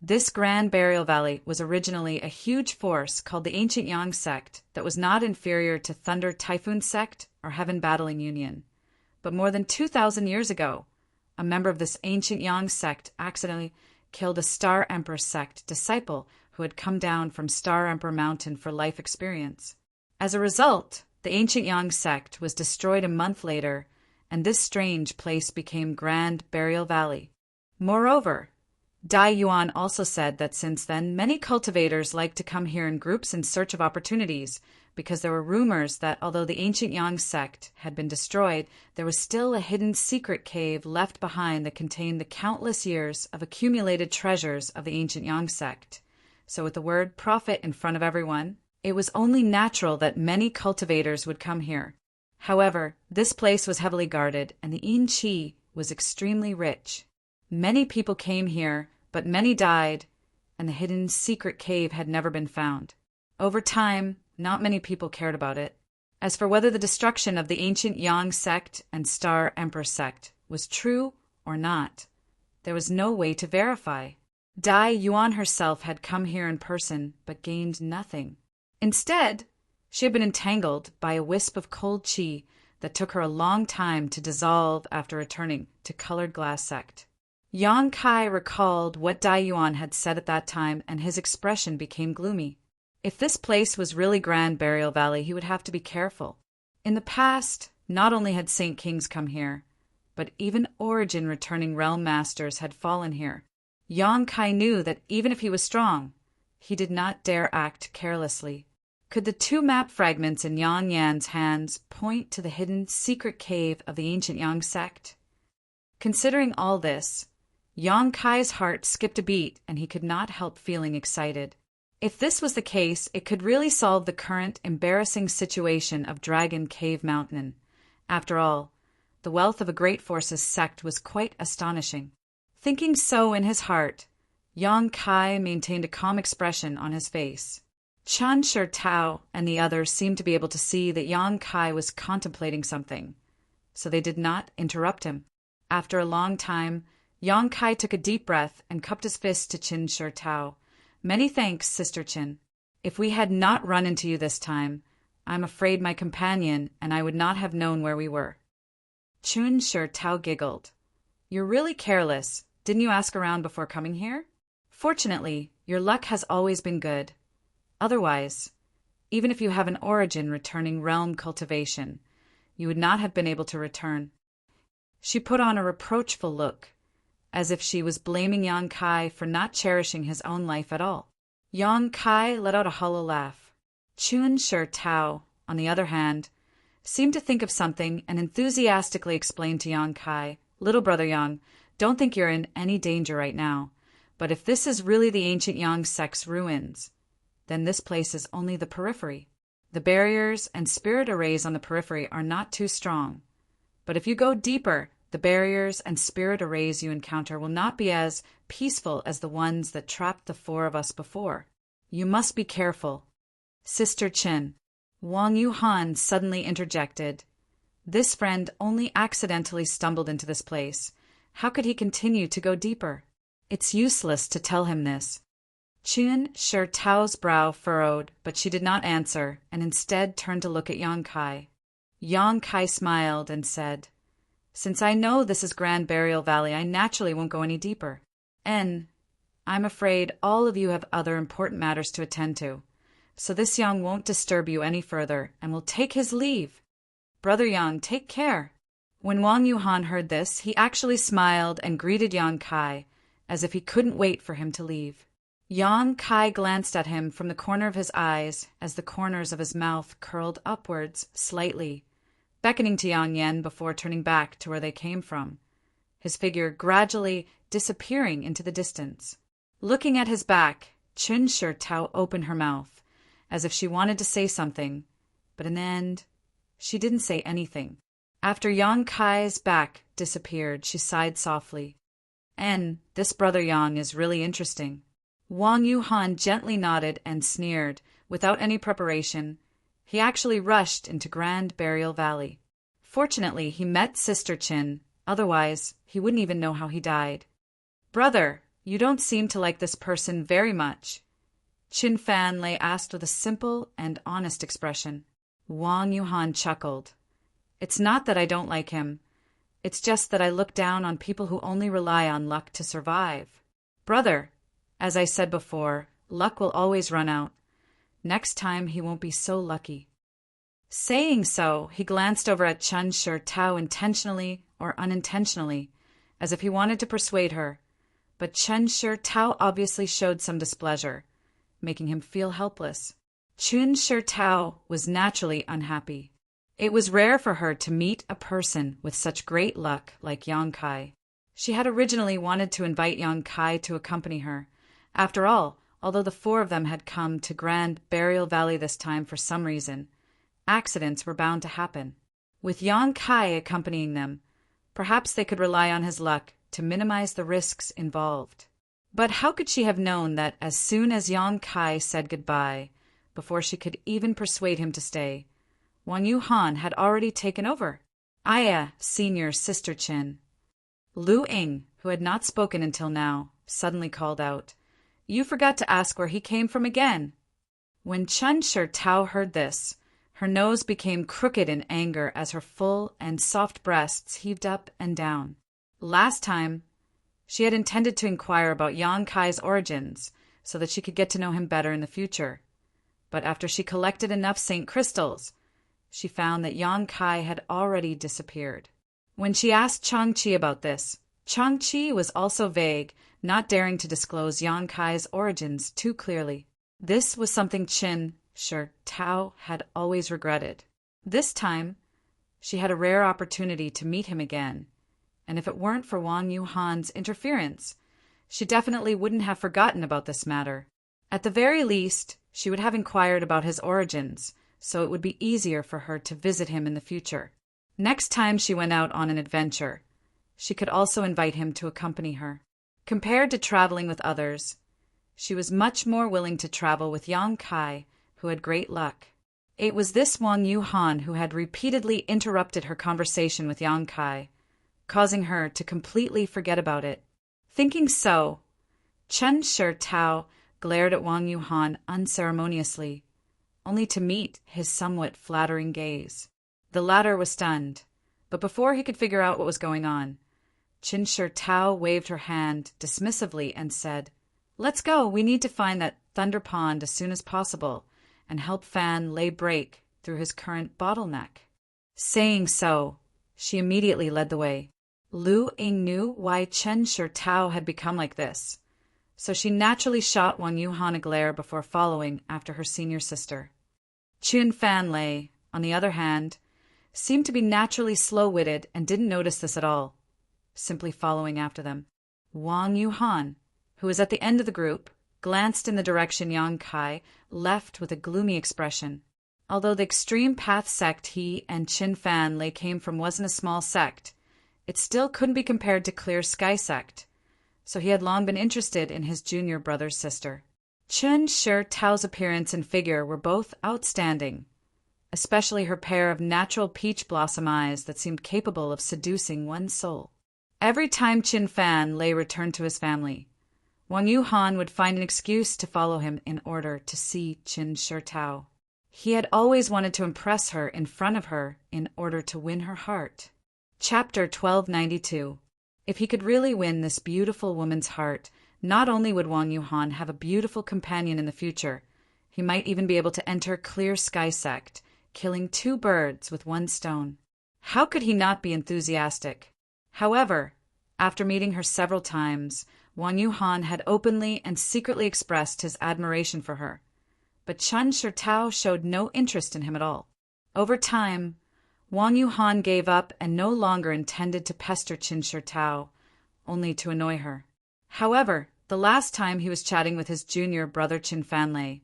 this Grand Burial Valley was originally a huge force called the Ancient Yang sect that was not inferior to Thunder Typhoon sect or Heaven Battling Union. But more than 2,000 years ago, a member of this Ancient Yang sect accidentally killed a Star Emperor sect disciple who had come down from Star Emperor Mountain for life experience. As a result, the ancient Yang sect was destroyed a month later, and this strange place became Grand Burial Valley. Moreover, Dai Yuan also said that since then many cultivators liked to come here in groups in search of opportunities, because there were rumors that although the ancient Yang sect had been destroyed, there was still a hidden secret cave left behind that contained the countless years of accumulated treasures of the ancient Yang sect. So with the word profit in front of everyone, it was only natural that many cultivators would come here. However, this place was heavily guarded, and the Yin Qi was extremely rich. Many people came here, but many died, and the hidden secret cave had never been found. Over time, not many people cared about it. As for whether the destruction of the ancient Yang sect and Star Emperor sect was true or not, there was no way to verify. Dai Yuan herself had come here in person, but gained nothing. Instead, she had been entangled by a wisp of cold qi that took her a long time to dissolve after returning to Colored Glass sect. Yang Kai recalled what Dai Yuan had said at that time, and his expression became gloomy. If this place was really Grand Burial Valley, he would have to be careful. In the past, not only had Saint Kings come here, but even Origin returning realm masters had fallen here. Yang Kai knew that even if he was strong, he did not dare act carelessly. Could the two map fragments in Yang Yan's hands point to the hidden secret cave of the ancient Yang sect? Considering all this, Yang Kai's heart skipped a beat, and he could not help feeling excited. If this was the case, it could really solve the current embarrassing situation of Dragon Cave Mountain. After all, the wealth of a Great Forces sect was quite astonishing. Thinking so in his heart, Yang Kai maintained a calm expression on his face. Chan Shi Tao and the others seemed to be able to see that Yang Kai was contemplating something, so they did not interrupt him. After a long time, Yang Kai took a deep breath and cupped his fist to Chin Shi Tao. "Many thanks, Sister Chin. If we had not run into you this time, I'm afraid my companion and I would not have known where we were." Chin Shi Tao giggled. "You're really careless. Didn't you ask around before coming here? Fortunately, your luck has always been good. Otherwise, even if you have an origin returning realm cultivation, you would not have been able to return." She put on a reproachful look, as if she was blaming Yang Kai for not cherishing his own life at all. Yang Kai let out a hollow laugh. Chun Shi Tao, on the other hand, seemed to think of something and enthusiastically explained to Yang Kai, "Little brother Yang, don't think you're in any danger right now. But if this is really the ancient Yang sect's ruins, then this place is only the periphery. The barriers and spirit arrays on the periphery are not too strong. But if you go deeper, the barriers and spirit arrays you encounter will not be as peaceful as the ones that trapped the four of us before. You must be careful." "Sister Chin," Wang Yuhan suddenly interjected. "This friend only accidentally stumbled into this place. How could he continue to go deeper? It's useless to tell him this." Chun Shi Tao's brow furrowed, but she did not answer, and instead turned to look at Yang Kai. Yang Kai smiled and said, "Since I know this is Grand Burial Valley, I naturally won't go any deeper. And I'm afraid all of you have other important matters to attend to, so this Yang won't disturb you any further and will take his leave. Brother Yang, take care." When Wang Yuhan heard this, he actually smiled and greeted Yang Kai, as if he couldn't wait for him to leave. Yang Kai glanced at him from the corner of his eyes as the corners of his mouth curled upwards slightly, beckoning to Yang Yan before turning back to where they came from, his figure gradually disappearing into the distance. Looking at his back, Chun Shi Tao opened her mouth, as if she wanted to say something, but in the end, she didn't say anything. After Yang Kai's back disappeared, she sighed softly. "And this brother Yang is really interesting." Wang Yuhan gently nodded and sneered, without any preparation. He actually rushed into Grand Burial Valley. Fortunately, he met Sister Chin, otherwise he wouldn't even know how he died. "Brother, you don't seem to like this person very much," Chin Fan Lei asked with a simple and honest expression. Wang Yuhan chuckled. "It's not that I don't like him. It's just that I look down on people who only rely on luck to survive. Brother, as I said before, Luck will always run out. Next time he won't be so lucky. Saying so, he glanced over at Chen Shirtao intentionally or unintentionally, as if he wanted to persuade her, but Chen Shirtao obviously showed some displeasure, making him feel helpless. Chen Shirtao was naturally unhappy. It was rare for her to meet a person with such great luck like Yang Kai. She had originally wanted to invite Yang Kai to accompany her. After all, although the four of them had come to Grand Burial Valley this time for some reason, accidents were bound to happen. With Yang Kai accompanying them, perhaps they could rely on his luck to minimize the risks involved. But how could she have known that as soon as Yang Kai said goodbye, before she could even persuade him to stay, Wang Yuhan had already taken over? Aya, senior sister Chin. Lu Ying, who had not spoken until now, suddenly called out, "You forgot to ask where he came from again." When Chen Shirtao heard this, her nose became crooked in anger as her full and soft breasts heaved up and down. Last time, she had intended to inquire about Yang Kai's origins so that she could get to know him better in the future. But after she collected enough Saint Crystals, she found that Yang Kai had already disappeared. When she asked Chang-Chi about this, Chang-Chi was also vague, not daring to disclose Yang Kai's origins too clearly. This was something Chen Shirtao had always regretted. This time, she had a rare opportunity to meet him again, and if it weren't for Wang Yuhan's interference, she definitely wouldn't have forgotten about this matter. At the very least, she would have inquired about his origins, so it would be easier for her to visit him in the future. Next time she went out on an adventure, she could also invite him to accompany her. Compared to traveling with others, she was much more willing to travel with Yang Kai, who had great luck. It was this Wang Yuhan who had repeatedly interrupted her conversation with Yang Kai, causing her to completely forget about it. Thinking so, Chen Shirtao glared at Wang Yuhan unceremoniously, only to meet his somewhat flattering gaze. The latter was stunned, but before he could figure out what was going on, Chen Shirtao waved her hand dismissively and said, "Let's go. We need to find that Thunder Pond as soon as possible and help Fan lay break through his current bottleneck." Saying so, she immediately led the way. Lu Ying knew why Chen Shirtao had become like this, so she naturally shot Wang Yuhan a glare before following after her senior sister. Chun Fan Lei, on the other hand, seemed to be naturally slow-witted and didn't notice this at all, simply following after them. Wang Yuhan, who was at the end of the group, glanced in the direction Yang Kai left with a gloomy expression. Although the extreme path sect he and Chin Fan Lei came from wasn't a small sect, it still couldn't be compared to Clear Sky sect, so he had long been interested in his junior brother's sister. Chen Shirtao's appearance and figure were both outstanding, especially her pair of natural peach blossom eyes that seemed capable of seducing one's soul. Every time Chin Fan Lei returned to his family, Wang Yuhan would find an excuse to follow him in order to see Chen Shirtao. He had always wanted to impress her in front of her in order to win her heart. Chapter 1292. If he could really win this beautiful woman's heart, not only would Wang Yuhan have a beautiful companion in the future, he might even be able to enter Clear Sky sect, killing two birds with one stone. How could he not be enthusiastic? However, after meeting her several times, Wang Yuhan had openly and secretly expressed his admiration for her, but Chen Shirtao showed no interest in him at all. Over time, Wang Yuhan gave up and no longer intended to pester Chen Shirtao, only to annoy her. However, the last time he was chatting with his junior brother Chin Fan Lei,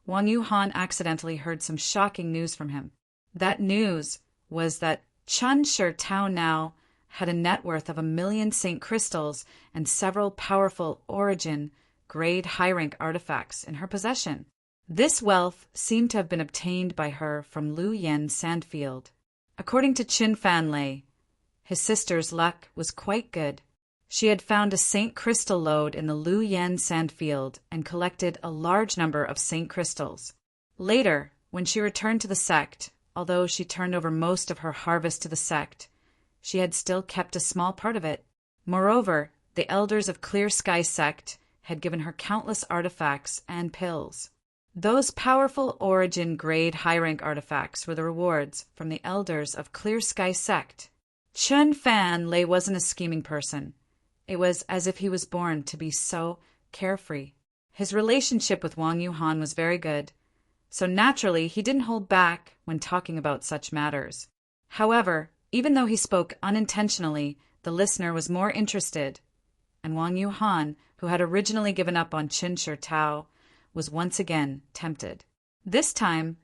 Wang Yuhan accidentally heard some shocking news from him. That news was that Chen Shirtao now had a net worth of 1,000,000 Saint Crystals and several powerful origin, grade high-rank artifacts in her possession. This wealth seemed to have been obtained by her from Lu Yen Sandfield. According to Chin Fan Lei, his sister's luck was quite good. She had found a Saint Crystal lode in the Lu Yen Sandfield and collected a large number of Saint Crystals. Later, when she returned to the sect, although she turned over most of her harvest to the sect, she had still kept a small part of it. Moreover, the elders of Clear Sky sect had given her countless artifacts and pills. Those powerful origin-grade high-rank artifacts were the rewards from the elders of Clear Sky Sect. Chun Fan Lei wasn't a scheming person. It was as if he was born to be so carefree. His relationship with Wang Yuhan was very good, so naturally he didn't hold back when talking about such matters. However, even though he spoke unintentionally, the listener was more interested, and Wang Yuhan, who had originally given up on Qin Shi Tao, was once again tempted. This time,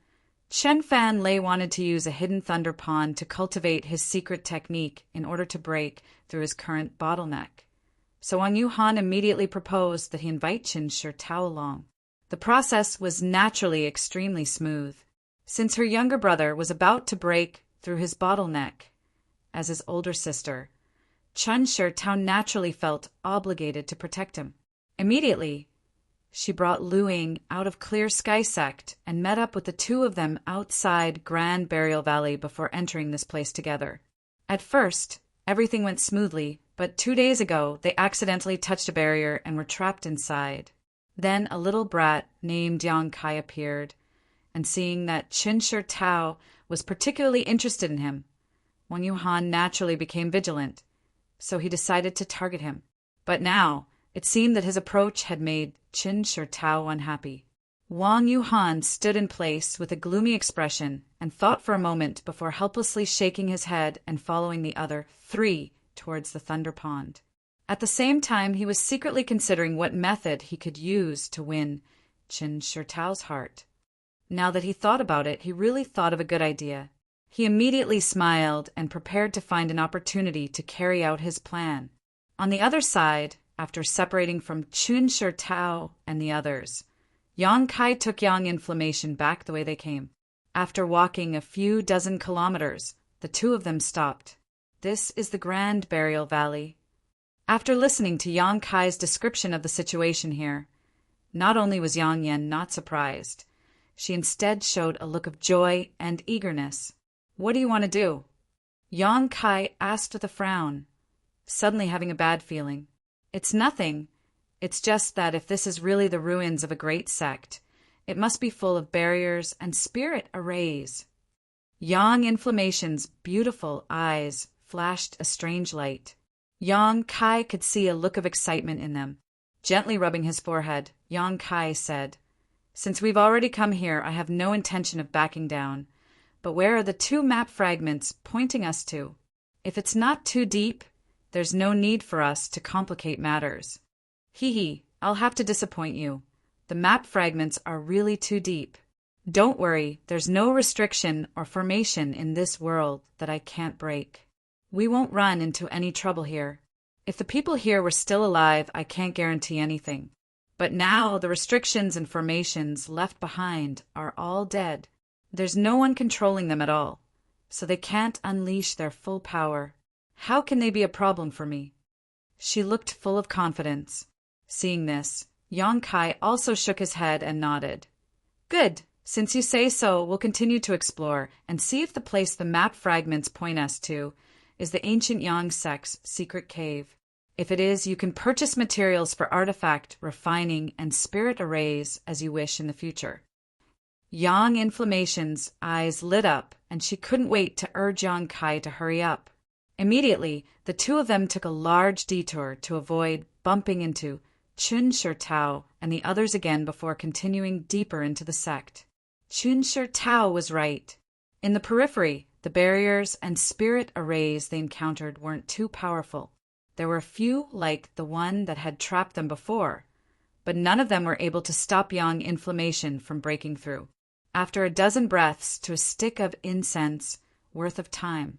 Chen Fan Lei wanted to use a hidden thunder pond to cultivate his secret technique in order to break through his current bottleneck. So Wang Yuhan immediately proposed that he invite Qin Shi Tao along. The process was naturally extremely smooth, since her younger brother was about to break through his bottleneck. As his older sister, Qin Shi Tao naturally felt obligated to protect him. Immediately, she brought Lu Ying out of Clear Sky Sect and met up with the two of them outside Grand Burial Valley before entering this place together. At first, everything went smoothly, but 2 days ago they accidentally touched a barrier and were trapped inside. Then a little brat named Yang Kai appeared, and seeing that Qin Shi Tao was particularly interested in him, Wang Yuhan naturally became vigilant, so he decided to target him. But now, it seemed that his approach had made Qin Shi Tao unhappy. Wang Yuhan stood in place with a gloomy expression and thought for a moment before helplessly shaking his head and following the other three towards the Thunder Pond. At the same time, he was secretly considering what method he could use to win Qin Shi Tao's heart. Now that he thought about it, he really thought of a good idea. He immediately smiled and prepared to find an opportunity to carry out his plan. On the other side, after separating from Qin Shi Tao and the others, Yang Kai took Yang Inflammation back the way they came. After walking a few dozen kilometers, the two of them stopped. This is the Grand Burial Valley. After listening to Yang Kai's description of the situation here, not only was Yang Yan not surprised, she instead showed a look of joy and eagerness. "What do you want to do?" Yang Kai asked with a frown, suddenly having a bad feeling. "It's nothing. It's just that if this is really the ruins of a great sect, it must be full of barriers and spirit arrays." Yang Inflammation's beautiful eyes flashed a strange light. Yang Kai could see a look of excitement in them. Gently rubbing his forehead, Yang Kai said, "Since we've already come here, I have no intention of backing down. But where are the two map fragments pointing us to? If it's not too deep, there's no need for us to complicate matters." "Hee, I'll have to disappoint you. The map fragments are really too deep. Don't worry, there's no restriction or formation in this world that I can't break. We won't run into any trouble here. If the people here were still alive, I can't guarantee anything. But now the restrictions and formations left behind are all dead. There's no one controlling them at all, so they can't unleash their full power. How can they be a problem for me?" She looked full of confidence. Seeing this, Yang Kai also shook his head and nodded. "Good. Since you say so, we'll continue to explore and see if the place the map fragments point us to is the ancient Yang sect's secret cave. If it is, you can purchase materials for artifact, refining, and spirit arrays as you wish in the future." Yang Inflammation's eyes lit up, and she couldn't wait to urge Yang Kai to hurry up. Immediately, the two of them took a large detour to avoid bumping into Qin Shi Tao and the others again before continuing deeper into the sect. Qin Shi Tao was right. In the periphery, the barriers and spirit arrays they encountered weren't too powerful. There were a few like the one that had trapped them before, but none of them were able to stop Yang Inflammation from breaking through. After a dozen breaths to a stick of incense worth of time,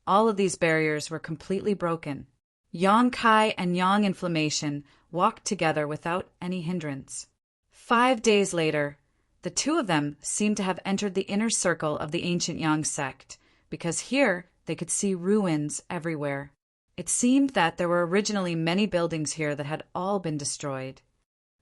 all of these barriers were completely broken. Yang Kai and Yang Inflammation walked together without any hindrance. 5 days later, the two of them seemed to have entered the inner circle of the ancient Yang sect, because here they could see ruins everywhere. It seemed that there were originally many buildings here that had all been destroyed.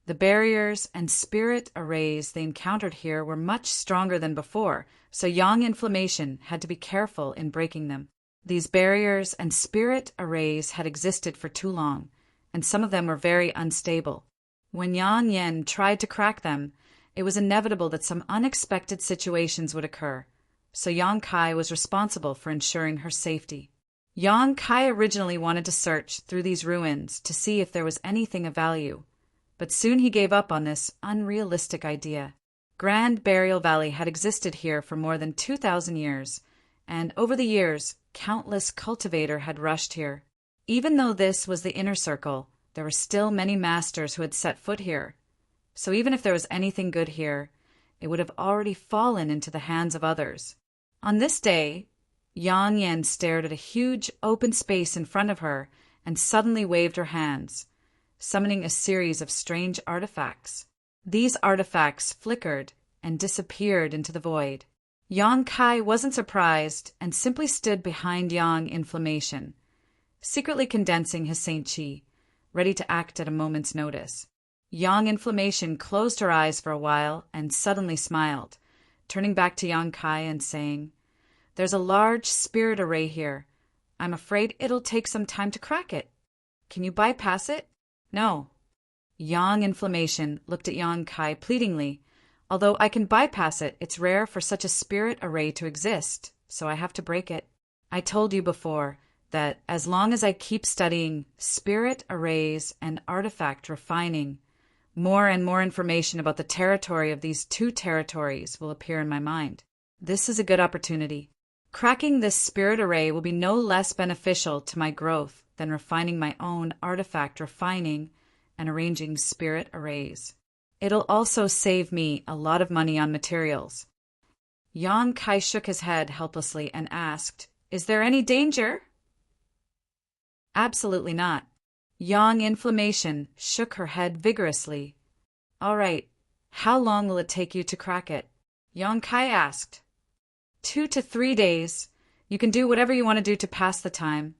The barriers and spirit arrays they encountered here were much stronger than before, so Yang Inflammation had to be careful in breaking them. These barriers and spirit arrays had existed for too long, and some of them were very unstable. When Yang Yen tried to crack them, it was inevitable that some unexpected situations would occur, so Yang Kai was responsible for ensuring her safety. Yang Kai originally wanted to search through these ruins to see if there was anything of value, but soon he gave up on this unrealistic idea. Grand Burial Valley had existed here for more than 2,000 years, and over the years, countless cultivators had rushed here. Even though this was the inner circle, there were still many masters who had set foot here. So even if there was anything good here, it would have already fallen into the hands of others. On this day, Yang Yen stared at a huge open space in front of her and suddenly waved her hands, summoning a series of strange artifacts. These artifacts flickered and disappeared into the void. Yang Kai wasn't surprised and simply stood behind Yang Inflammation, secretly condensing his Saint Chi, ready to act at a moment's notice. Yang Inflammation closed her eyes for a while and suddenly smiled, turning back to Yang Kai and saying, "There's a large spirit array here. I'm afraid it'll take some time to crack it. Can you bypass it?" "No." Yang Inflammation looked at Yang Kai pleadingly. "Although I can bypass it, it's rare for such a spirit array to exist, so I have to break it. I told you before that as long as I keep studying spirit arrays and artifact refining, more and more information about the territory of these two territories will appear in my mind. This is a good opportunity. Cracking this spirit array will be no less beneficial to my growth than refining my own artifact refining and arranging spirit arrays. It'll also save me a lot of money on materials." Yang Kai shook his head helplessly and asked, "Is there any danger?" "Absolutely not." Yang Inflammation shook her head vigorously. "All right, how long will it take you to crack it?" Yang Kai asked. 2 to 3 days. You can do whatever you want to do to pass the time."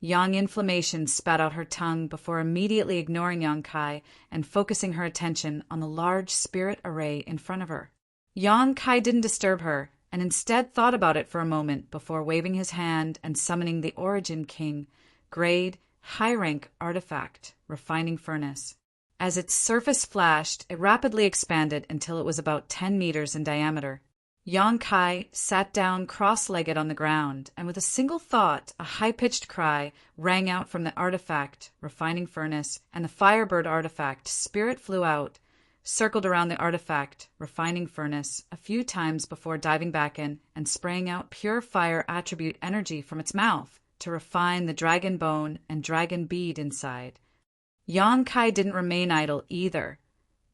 Yang Inflammation spat out her tongue before immediately ignoring Yang Kai and focusing her attention on the large spirit array in front of her. Yang Kai didn't disturb her, and instead thought about it for a moment before waving his hand and summoning the Origin King, grade, high-rank artifact, refining furnace. As its surface flashed, it rapidly expanded until it was about 10 meters in diameter. Yang Kai sat down cross-legged on the ground, and with a single thought, a high-pitched cry rang out from the artifact, refining furnace, and the Firebird artifact, Spirit flew out, circled around the artifact, refining furnace, a few times before diving back in and spraying out pure fire attribute energy from its mouth to refine the dragon bone and dragon bead inside. Yang Kai didn't remain idle either,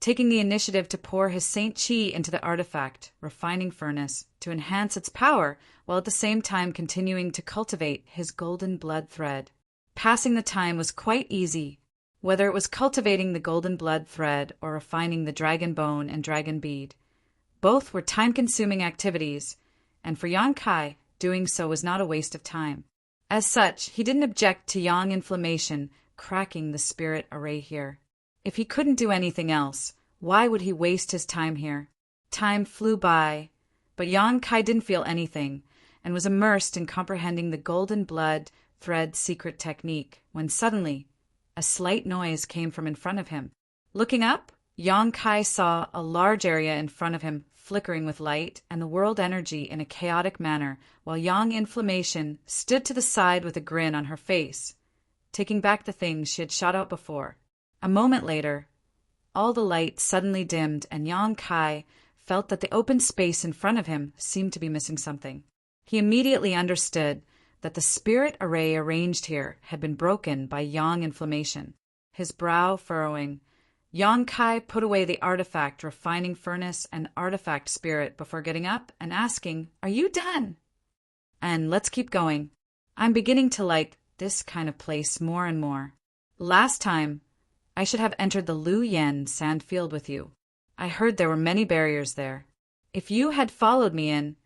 taking the initiative to pour his Saint Chi into the artifact, refining furnace, to enhance its power, while at the same time continuing to cultivate his golden blood thread. Passing the time was quite easy, whether it was cultivating the golden blood thread or refining the dragon bone and dragon bead. Both were time-consuming activities, and for Yang Kai, doing so was not a waste of time. As such, he didn't object to Yang Inflammation cracking the spirit array here. If he couldn't do anything else, why would he waste his time here? Time flew by, but Yang Kai didn't feel anything and was immersed in comprehending the golden blood thread secret technique when suddenly a slight noise came from in front of him. Looking up, Yang Kai saw a large area in front of him flickering with light and the world energy in a chaotic manner, while Yang Inflammation stood to the side with a grin on her face, taking back the things she had shot out before. A moment later, all the light suddenly dimmed and Yang Kai felt that the open space in front of him seemed to be missing something. He immediately understood that the spirit array arranged here had been broken by Yang Inflammation. His brow furrowing, Yang Kai put away the artifact refining furnace and artifact spirit before getting up and asking, "Are you done?" "And let's keep going. I'm beginning to like this kind of place more and more. Last time, I should have entered the Lu Yen sand field with you. I heard there were many barriers there. If you had followed me in,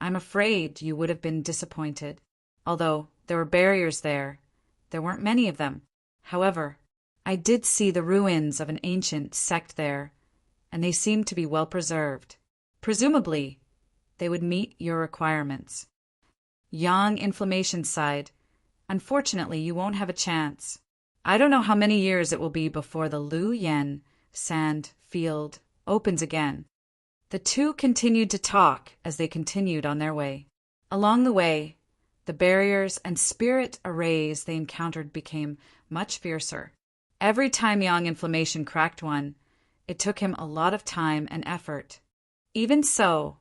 I'm afraid you would have been disappointed. Although there were barriers there weren't many of them. However, I did see the ruins of an ancient sect there, and they seemed to be well preserved. Presumably, they would meet your requirements." Yang Inflammation sighed. "Unfortunately, you won't have a chance. I don't know how many years it will be before the Lu Yen sand, field, opens again. The two continued to talk as they continued on their way. Along the way, the barriers and spirit arrays they encountered became much fiercer. Every time Yang Inflammation cracked one, it took him a lot of time and effort. Even so,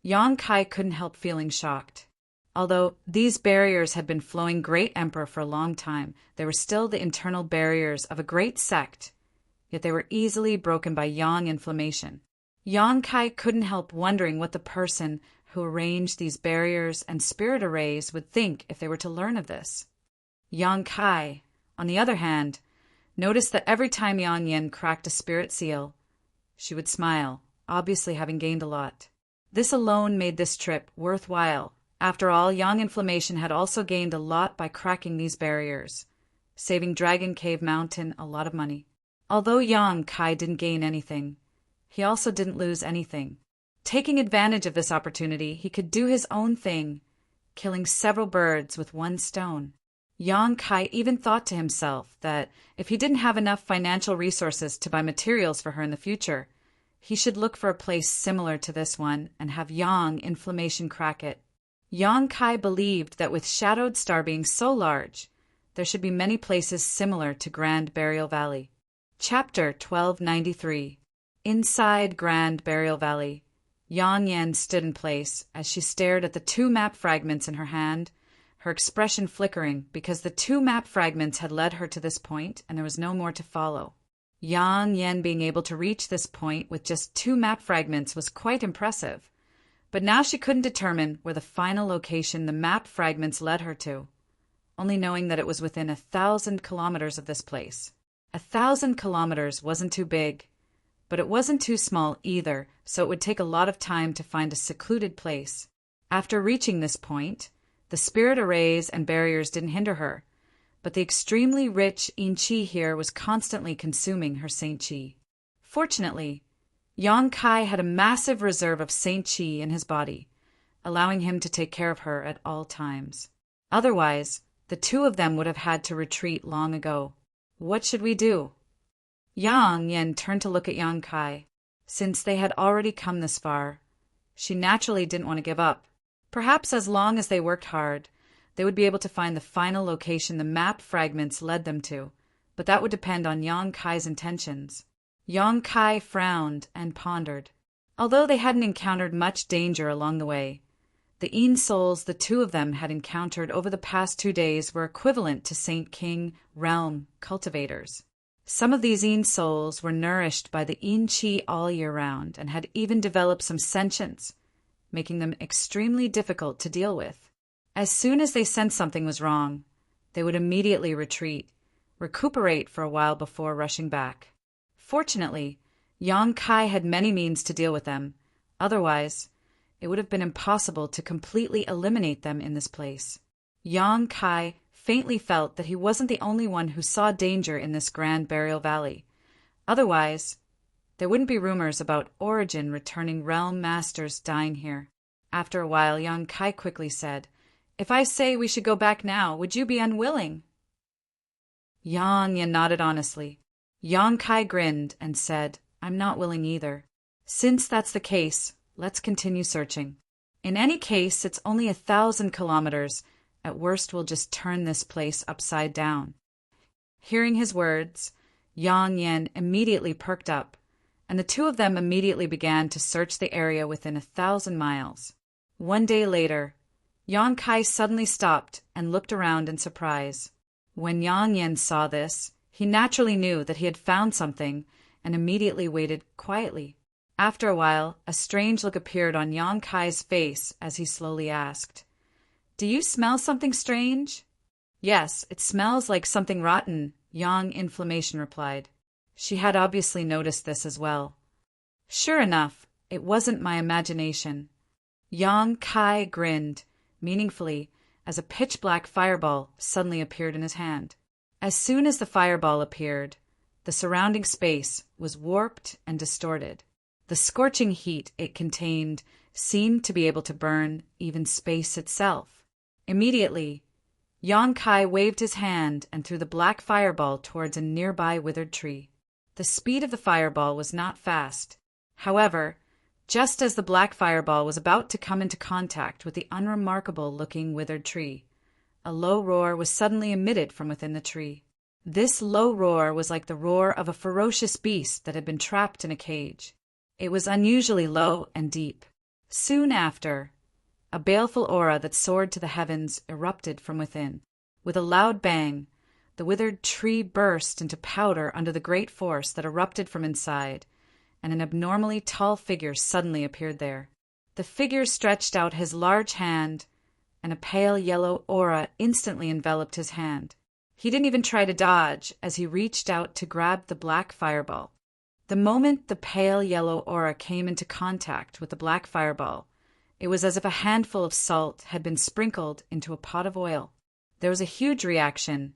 Yang Kai couldn't help feeling shocked. Although these barriers had been flowing Great Emperor for a long time, they were still the internal barriers of a great sect, yet they were easily broken by Yang Inflammation. Yang Kai couldn't help wondering what the person who arranged these barriers and spirit arrays would think if they were to learn of this. Yang Kai, on the other hand, noticed that every time Yang Yin cracked a spirit seal, she would smile, obviously having gained a lot. This alone made this trip worthwhile. After all, Yang Inflammation had also gained a lot by cracking these barriers, saving Dragon Cave Mountain a lot of money. Although Yang Kai didn't gain anything, he also didn't lose anything. Taking advantage of this opportunity, he could do his own thing, killing several birds with one stone. Yang Kai even thought to himself that if he didn't have enough financial resources to buy materials for her in the future, he should look for a place similar to this one and have Yang Inflammation crack it. Yang Kai believed that with Shadowed Star being so large, there should be many places similar to Grand Burial Valley. Chapter 1293. Inside Grand Burial Valley, Yang Yen stood in place as she stared at the two map fragments in her hand, her expression flickering because the two map fragments had led her to this point and there was no more to follow. Yang Yen being able to reach this point with just two map fragments was quite impressive, but now she couldn't determine where the final location the map fragments led her to, only knowing that it was within 1,000 kilometers of this place. 1,000 kilometers wasn't too big, but it wasn't too small either, so it would take a lot of time to find a secluded place. After reaching this point, the spirit arrays and barriers didn't hinder her, but the extremely rich yin qi here was constantly consuming her saint qi. Fortunately, Yang Kai had a massive reserve of saint qi in his body, allowing him to take care of her at all times. Otherwise, the two of them would have had to retreat long ago. What should we do? Yang Yen turned to look at Yang Kai. Since they had already come this far, she naturally didn't want to give up. Perhaps as long as they worked hard, they would be able to find the final location the map fragments led them to, but that would depend on Yang Kai's intentions. Yang Kai frowned and pondered. Although they hadn't encountered much danger along the way, the Yin souls the two of them had encountered over the past 2 days were equivalent to Saint King realm cultivators. Some of these Yin souls were nourished by the Yin Qi all year round and had even developed some sentience, making them extremely difficult to deal with. As soon as they sensed something was wrong, they would immediately retreat, recuperate for a while before rushing back. Fortunately, Yang Kai had many means to deal with them. Otherwise, it would have been impossible to completely eliminate them in this place. Yang Kai faintly felt that he wasn't the only one who saw danger in this Grand Burial Valley. Otherwise, there wouldn't be rumors about Origin returning realm masters dying here. After a while, Yang Kai quickly said, "If I say we should go back now, would you be unwilling?" Yang Yen nodded honestly. Yang Kai grinned and said, "I'm not willing either. Since that's the case, let's continue searching. In any case, it's only 1,000 kilometers. At worst, we'll just turn this place upside down." Hearing his words, Yang Yen immediately perked up, and the two of them immediately began to search the area within 1,000 miles. 1 day later, Yang Kai suddenly stopped and looked around in surprise. When Yang Yen saw this, he naturally knew that he had found something and immediately waited quietly. After a while, a strange look appeared on Yang Kai's face as he slowly asked, "Do you smell something strange?" "Yes, it smells like something rotten," Yang Inflammation replied. She had obviously noticed this as well. "Sure enough, it wasn't my imagination." Yang Kai grinned meaningfully as a pitch-black fireball suddenly appeared in his hand. As soon as the fireball appeared, the surrounding space was warped and distorted. The scorching heat it contained seemed to be able to burn even space itself. Immediately, Yang Kai waved his hand and threw the black fireball towards a nearby withered tree. The speed of the fireball was not fast. However, just as the black fireball was about to come into contact with the unremarkable-looking withered tree, a low roar was suddenly emitted from within the tree. This low roar was like the roar of a ferocious beast that had been trapped in a cage. It was unusually low and deep. Soon after, a baleful aura that soared to the heavens erupted from within. With a loud bang, the withered tree burst into powder under the great force that erupted from inside, and an abnormally tall figure suddenly appeared there. The figure stretched out his large hand, and a pale yellow aura instantly enveloped his hand. He didn't even try to dodge as he reached out to grab the black fireball. The moment the pale yellow aura came into contact with the black fireball, it was as if a handful of salt had been sprinkled into a pot of oil. There was a huge reaction,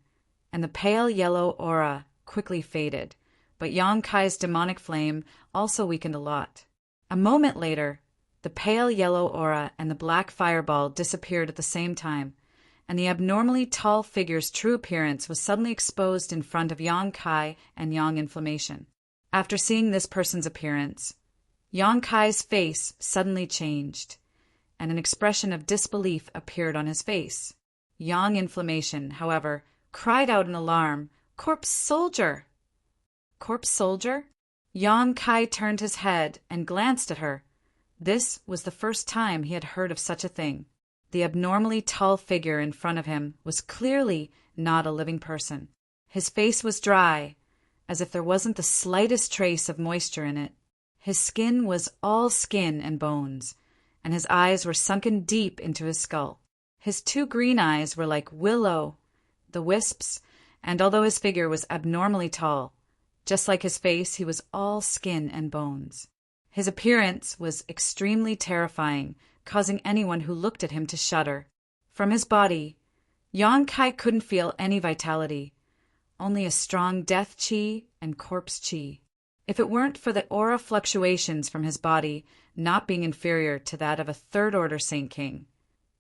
and the pale yellow aura quickly faded, but Yang Kai's demonic flame also weakened a lot. A moment later, the pale yellow aura and the black fireball disappeared at the same time, and the abnormally tall figure's true appearance was suddenly exposed in front of Yang Kai and Yang Inflammation. After seeing this person's appearance, Yang Kai's face suddenly changed, and an expression of disbelief appeared on his face. Yang Inflammation, however, cried out in alarm, "Corpse soldier!" Corpse soldier? Yang Kai turned his head and glanced at her. This was the first time he had heard of such a thing. The abnormally tall figure in front of him was clearly not a living person. His face was dry, as if there wasn't the slightest trace of moisture in it. His skin was all skin and bones, and his eyes were sunken deep into his skull. His two green eyes were like will-o'-the-wisps, and although his figure was abnormally tall, just like his face, he was all skin and bones. His appearance was extremely terrifying, causing anyone who looked at him to shudder. From his body, Yang Kai couldn't feel any vitality, only a strong death chi and corpse chi. If it weren't for the aura fluctuations from his body not being inferior to that of a third-order Saint King,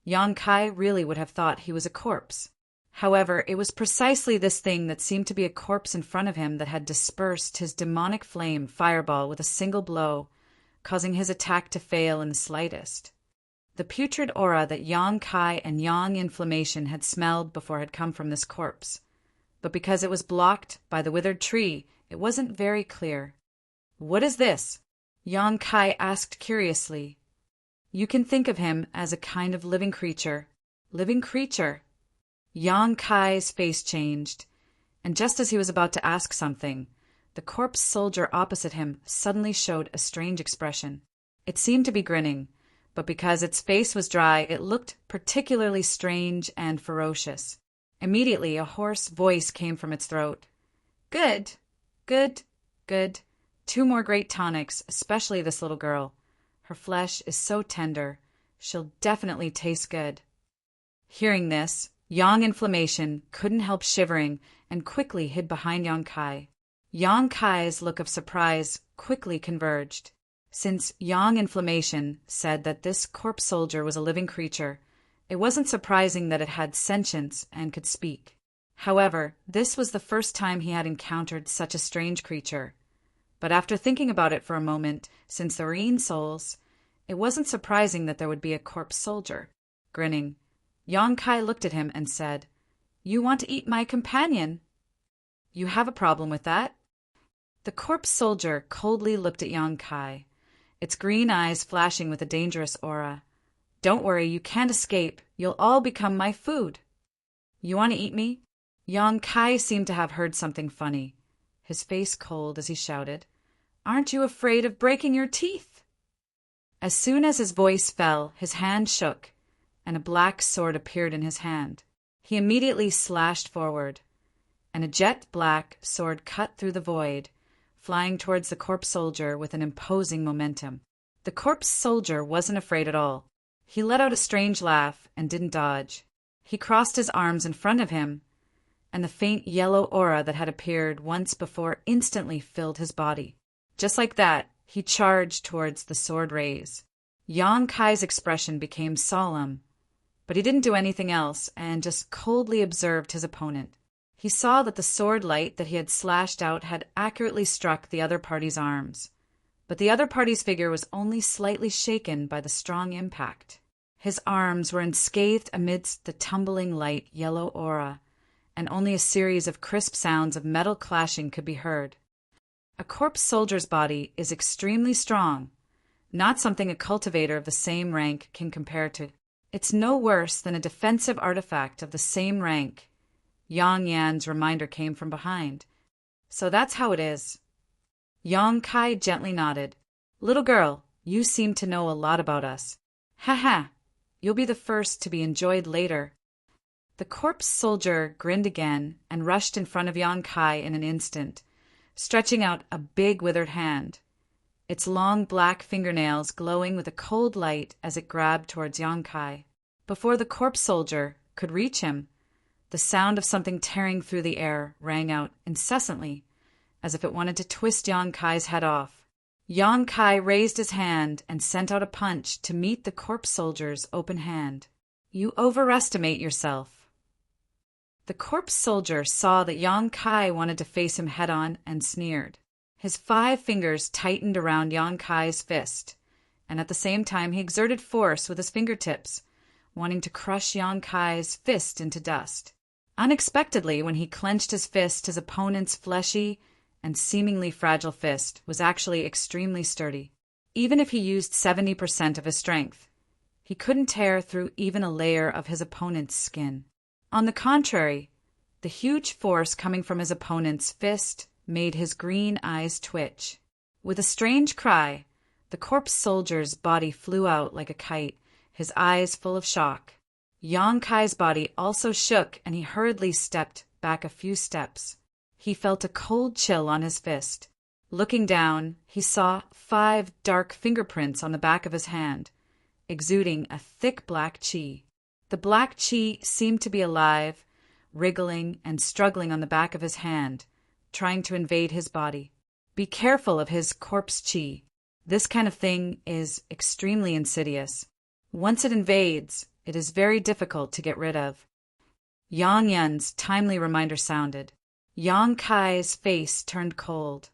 Yang Kai really would have thought he was a corpse. However, it was precisely this thing that seemed to be a corpse in front of him that had dispersed his demonic flame fireball with a single blow, causing his attack to fail in the slightest. The putrid aura that Yang Kai and Yang Inflammation had smelled before had come from this corpse, but because it was blocked by the withered tree, it wasn't very clear. "What is this?" Yang Kai asked curiously. "You can think of him as a kind of living creature." "Living creature?" Yang Kai's face changed, and just as he was about to ask something, the corpse soldier opposite him suddenly showed a strange expression. It seemed to be grinning, but because its face was dry, it looked particularly strange and ferocious. Immediately, a hoarse voice came from its throat. "Good, good, good. 2 more great tonics, especially this little girl. Her flesh is so tender. She'll definitely taste good." Hearing this, Yang Inflammation couldn't help shivering and quickly hid behind Yang Kai. Yang Kai's look of surprise quickly converged. Since Yang Inflammation said that this corpse soldier was a living creature, it wasn't surprising that it had sentience and could speak. However, this was the first time he had encountered such a strange creature. But after thinking about it for a moment, since they were Yin souls, it wasn't surprising that there would be a corpse soldier. Grinning, Yang Kai looked at him and said, "You want to eat my companion? You have a problem with that?" The corpse soldier coldly looked at Yang Kai, its green eyes flashing with a dangerous aura. "Don't worry, you can't escape. You'll all become my food." "You want to eat me?" Yang Kai seemed to have heard something funny, his face cold as he shouted, "Aren't you afraid of breaking your teeth?" As soon as his voice fell, his hand shook, and a black sword appeared in his hand. He immediately slashed forward, and a jet-black sword cut through the void, flying towards the corpse soldier with an imposing momentum. The corpse soldier wasn't afraid at all. He let out a strange laugh and didn't dodge. He crossed his arms in front of him, and the faint yellow aura that had appeared once before instantly filled his body. Just like that, he charged towards the sword rays. Yang Kai's expression became solemn, but he didn't do anything else and just coldly observed his opponent. He saw that the sword light that he had slashed out had accurately struck the other party's arms, but the other party's figure was only slightly shaken by the strong impact. His arms were unscathed amidst the tumbling light yellow aura, and only a series of crisp sounds of metal clashing could be heard. A corpse soldier's body is extremely strong, not something a cultivator of the same rank can compare to. It's no worse than a defensive artifact of the same rank. Yang Yan's reminder came from behind. So that's how it is. Yang Kai gently nodded. Little girl, you seem to know a lot about us. Ha ha, you'll be the first to be enjoyed later. The corpse soldier grinned again and rushed in front of Yang Kai in an instant, stretching out a big withered hand, its long black fingernails glowing with a cold light as it grabbed towards Yang Kai. Before the corpse soldier could reach him, the sound of something tearing through the air rang out incessantly, as if it wanted to twist Yang Kai's head off. Yang Kai raised his hand and sent out a punch to meet the corpse soldier's open hand. You overestimate yourself. The corpse soldier saw that Yang Kai wanted to face him head-on and sneered. His 5 fingers tightened around Yang Kai's fist, and at the same time he exerted force with his fingertips, wanting to crush Yang Kai's fist into dust. Unexpectedly, when he clenched his fist, his opponent's fleshy and seemingly fragile fist was actually extremely sturdy. Even if he used 70% of his strength, he couldn't tear through even a layer of his opponent's skin. On the contrary, the huge force coming from his opponent's fist made his green eyes twitch. With a strange cry, the corpse soldier's body flew out like a kite, his eyes full of shock. Yang Kai's body also shook, and he hurriedly stepped back a few steps. He felt a cold chill on his fist. Looking down, he saw 5 dark fingerprints on the back of his hand, exuding a thick black chi. The black chi seemed to be alive, wriggling and struggling on the back of his hand, trying to invade his body. Be careful of his corpse chi. This kind of thing is extremely insidious. Once it invades, it is very difficult to get rid of. Yang Yan's timely reminder sounded. Yang Kai's face turned cold,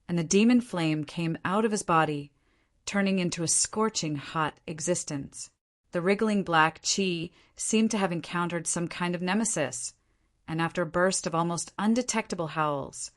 and the demon flame came out of his body, turning into a scorching hot existence. The wriggling black chi seemed to have encountered some kind of nemesis, and after a burst of almost undetectable howls,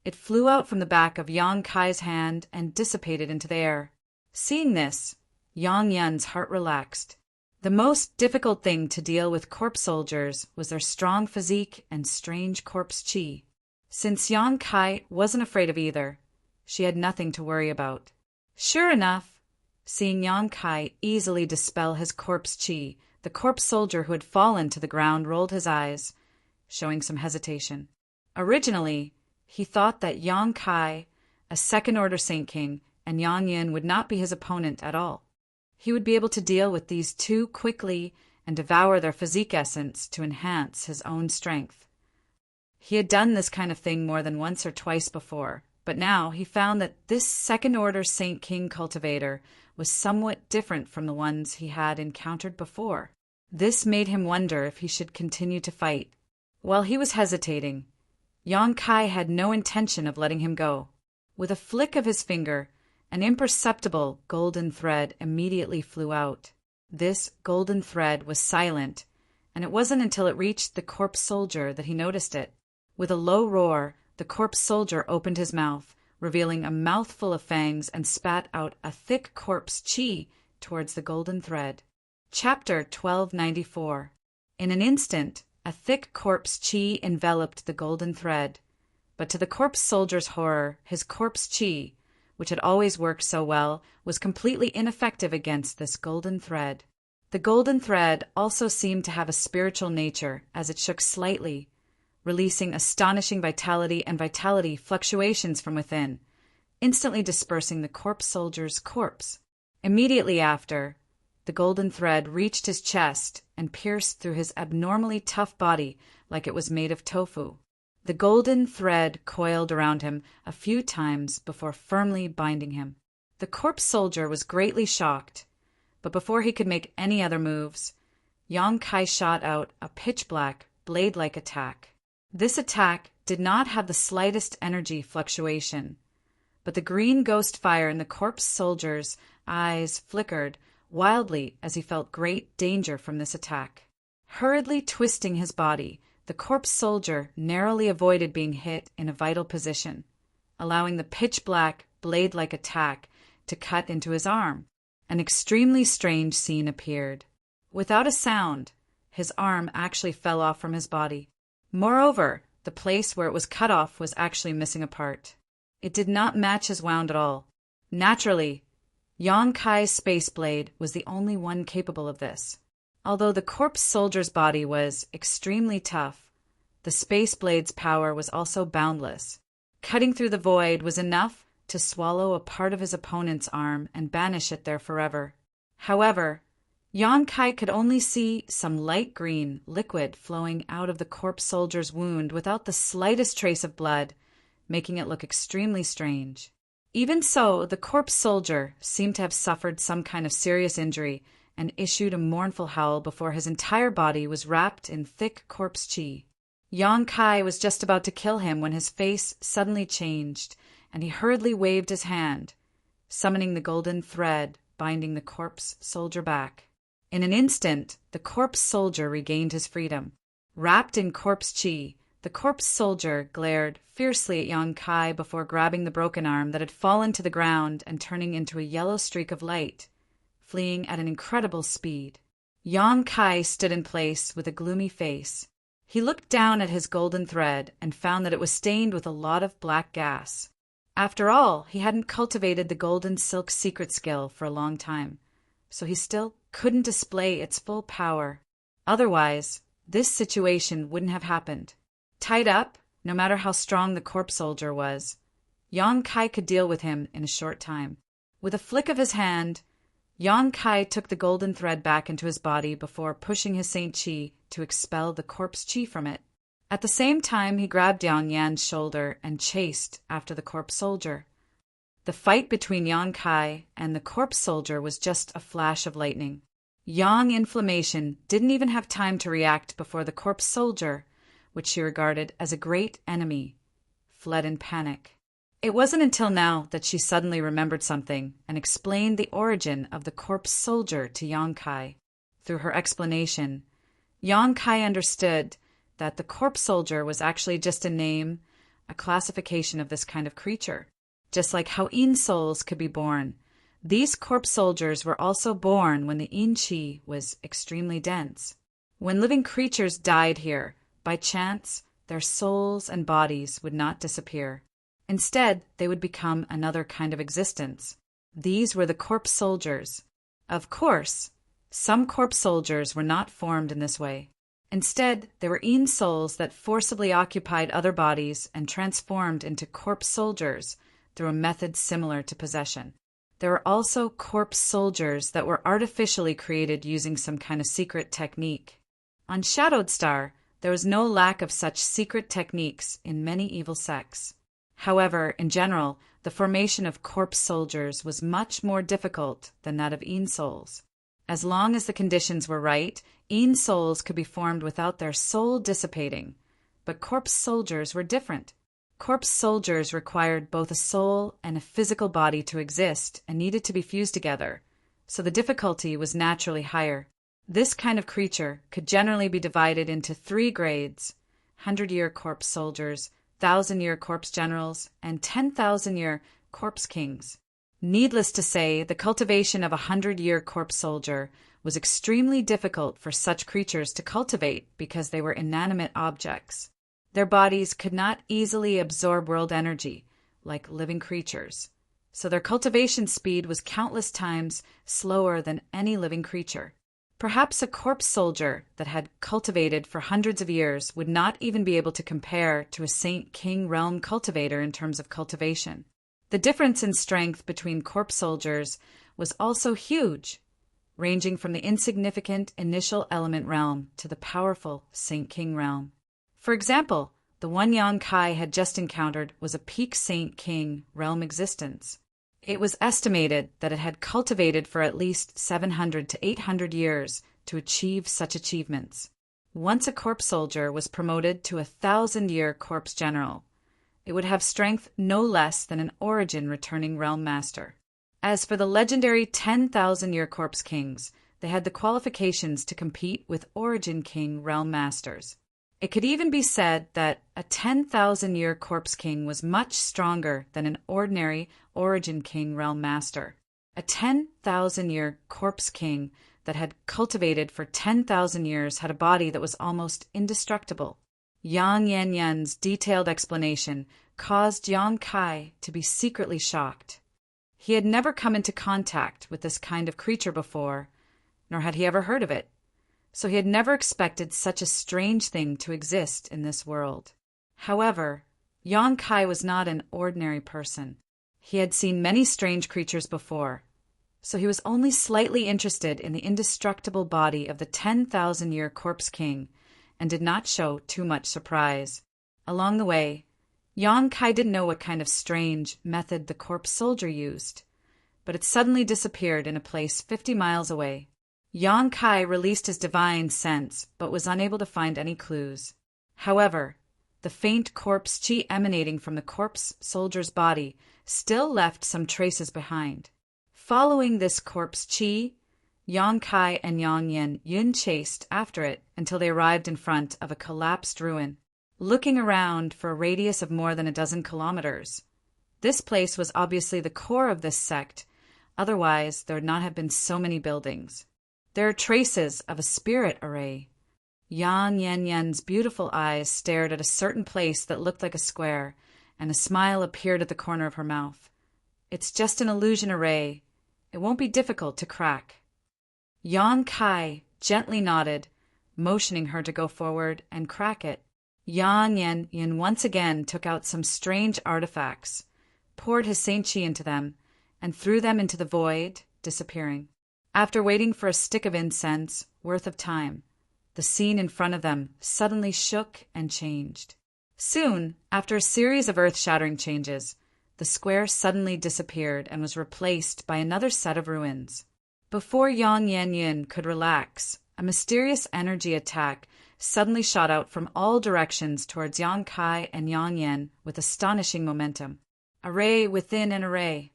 it flew out from the back of Yang Kai's hand and dissipated into the air. Seeing this, Yang Yan's heart relaxed. The most difficult thing to deal with corpse soldiers was their strong physique and strange corpse chi. Since Yang Kai wasn't afraid of either, she had nothing to worry about. Sure enough, seeing Yang Kai easily dispel his corpse chi, the corpse soldier who had fallen to the ground rolled his eyes, showing some hesitation. Originally, he thought that Yang Kai, a second-order Saint King, and Yang Yan would not be his opponent at all. He would be able to deal with these two quickly and devour their physique essence to enhance his own strength. He had done this kind of thing more than once or twice before, but now he found that this second-order Saint King cultivator was somewhat different from the ones he had encountered before. This made him wonder if he should continue to fight. While he was hesitating, Yang Kai had no intention of letting him go. With a flick of his finger, an imperceptible golden thread immediately flew out. This golden thread was silent, and it wasn't until it reached the corpse soldier that he noticed it. With a low roar, the corpse soldier opened his mouth, revealing a mouthful of fangs, and spat out a thick corpse chi towards the golden thread. Chapter 1294. In an instant, a thick corpse chi enveloped the golden thread, but to the corpse soldier's horror, his corpse chi, which had always worked so well, was completely ineffective against this golden thread. The golden thread also seemed to have a spiritual nature, as it shook slightly, releasing astonishing vitality and vitality fluctuations from within, instantly dispersing the corpse soldier's corpse. Immediately after, the golden thread reached his chest and pierced through his abnormally tough body like it was made of tofu. The golden thread coiled around him a few times before firmly binding him. The corpse soldier was greatly shocked, but before he could make any other moves, Yang Kai shot out a pitch-black, blade-like attack. This attack did not have the slightest energy fluctuation, but the green ghost fire in the corpse soldier's eyes flickered wildly as he felt great danger from this attack. Hurriedly twisting his body, the corpse soldier narrowly avoided being hit in a vital position, allowing the pitch-black, blade-like attack to cut into his arm. An extremely strange scene appeared. Without a sound, his arm actually fell off from his body. Moreover, the place where it was cut off was actually missing a part. It did not match his wound at all. Naturally, Yang Kai's space blade was the only one capable of this. Although the corpse soldier's body was extremely tough, the space blade's power was also boundless. Cutting through the void was enough to swallow a part of his opponent's arm and banish it there forever. However, Yang Kai could only see some light green liquid flowing out of the corpse soldier's wound without the slightest trace of blood, making it look extremely strange. Even so, the corpse soldier seemed to have suffered some kind of serious injury and issued a mournful howl before his entire body was wrapped in thick corpse chi. Yang Kai was just about to kill him when his face suddenly changed, and he hurriedly waved his hand, summoning the golden thread binding the corpse soldier back. In an instant, the corpse soldier regained his freedom. Wrapped in corpse chi, the corpse soldier glared fiercely at Yang Kai before grabbing the broken arm that had fallen to the ground and turning into a yellow streak of light, fleeing at an incredible speed. Yang Kai stood in place with a gloomy face. He looked down at his golden thread and found that it was stained with a lot of black gas. After all, he hadn't cultivated the golden silk secret skill for a long time, so he still couldn't display its full power. Otherwise, this situation wouldn't have happened. Tied up, no matter how strong the corpse soldier was, Yang Kai could deal with him in a short time. With a flick of his hand, Yang Kai took the golden thread back into his body before pushing his Saint Chi to expel the corpse chi from it. At the same time, he grabbed Yang Yan's shoulder and chased after the corpse soldier. The fight between Yang Kai and the corpse soldier was just a flash of lightning. Yang Inflammation didn't even have time to react before the corpse soldier, which she regarded as a great enemy, fled in panic. It wasn't until now that she suddenly remembered something and explained the origin of the corpse soldier to Yang Kai. Through her explanation, Yang Kai understood that the corpse soldier was actually just a name, a classification of this kind of creature. Just like how Yin souls could be born, these corpse soldiers were also born when the Yin Chi was extremely dense. When living creatures died here, by chance, their souls and bodies would not disappear. Instead, they would become another kind of existence. These were the corpse soldiers. Of course, some corpse soldiers were not formed in this way. Instead, they were Yin souls that forcibly occupied other bodies and transformed into corpse soldiers through a method similar to possession. There were also corpse soldiers that were artificially created using some kind of secret technique. On Shadowed Star, there was no lack of such secret techniques in many evil sects. However, in general, the formation of corpse soldiers was much more difficult than that of Yin souls. As long as the conditions were right, Yin souls could be formed without their soul dissipating, but corpse soldiers were different. Corpse soldiers required both a soul and a physical body to exist and needed to be fused together, so the difficulty was naturally higher. This kind of creature could generally be divided into 3 grades: 100-year corpse soldiers, 1,000-year corpse generals, and 10,000-year corpse kings. Needless to say, the cultivation of a 100-year corpse soldier was extremely difficult for such creatures to cultivate because they were inanimate objects. Their bodies could not easily absorb world energy, like living creatures, so their cultivation speed was countless times slower than any living creature. Perhaps a corpse soldier that had cultivated for hundreds of years would not even be able to compare to a Saint King realm cultivator in terms of cultivation. The difference in strength between corpse soldiers was also huge, ranging from the insignificant initial element realm to the powerful Saint King realm. For example, the one Yang Kai had just encountered was a peak Saint King realm existence. It was estimated that it had cultivated for at least 700 to 800 years to achieve such achievements. Once a corpse soldier was promoted to a 1,000-year corpse general. It would have strength no less than an origin returning realm master. As for the legendary 10,000-year corpse kings, they had the qualifications to compete with origin king realm masters. It could even be said that a 10,000-year corpse king was much stronger than an ordinary origin king realm master. A 10,000-year corpse king that had cultivated for 10,000 years had a body that was almost indestructible. Yang Yanyan's detailed explanation caused Yang Kai to be secretly shocked. He had never come into contact with this kind of creature before, nor had he ever heard of it, so he had never expected such a strange thing to exist in this world. However, Yang Kai was not an ordinary person. He had seen many strange creatures before, so he was only slightly interested in the indestructible body of the 10,000-year corpse king and did not show too much surprise. Along the way, Yang Kai didn't know what kind of strange method the corpse soldier used, but it suddenly disappeared in a place 50 miles away. Yang Kai released his divine sense, but was unable to find any clues. However, the faint corpse chi emanating from the corpse soldier's body still left some traces behind. Following this corpse chi, Yang Kai and Yang Yun chased after it until they arrived in front of a collapsed ruin, looking around for a radius of more than a dozen kilometers. This place was obviously the core of this sect, otherwise there would not have been so many buildings. There are traces of a spirit array. Yang Yanyan's beautiful eyes stared at a certain place that looked like a square, and a smile appeared at the corner of her mouth. It's just an illusion array. It won't be difficult to crack. Yang Kai gently nodded, motioning her to go forward and crack it. Yang Yan once again took out some strange artifacts, poured his Saint Chi into them, and threw them into the void, disappearing. After waiting for a stick of incense worth of time, the scene in front of them suddenly shook and changed. Soon, after a series of earth-shattering changes, the square suddenly disappeared and was replaced by another set of ruins. Before Yang Yanyan could relax, a mysterious energy attack suddenly shot out from all directions towards Yang Kai and Yang Yan with astonishing momentum. Array within an array.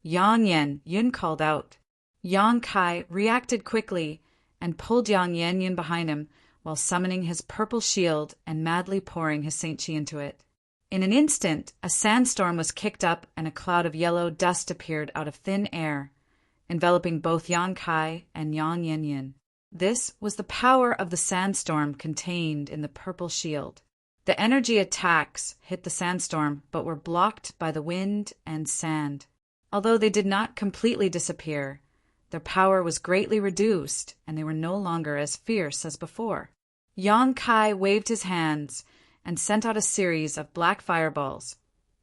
Yang Yun called out. Yang Kai reacted quickly and pulled Yang Yanyan behind him while summoning his purple shield and madly pouring his Saint Chi into it. In an instant, a sandstorm was kicked up and a cloud of yellow dust appeared out of thin air, enveloping both Yang Kai and Yang Yanyan. This was the power of the sandstorm contained in the purple shield. The energy attacks hit the sandstorm but were blocked by the wind and sand. Although they did not completely disappear, their power was greatly reduced, and they were no longer as fierce as before. Yang Kai waved his hands and sent out a series of black fireballs,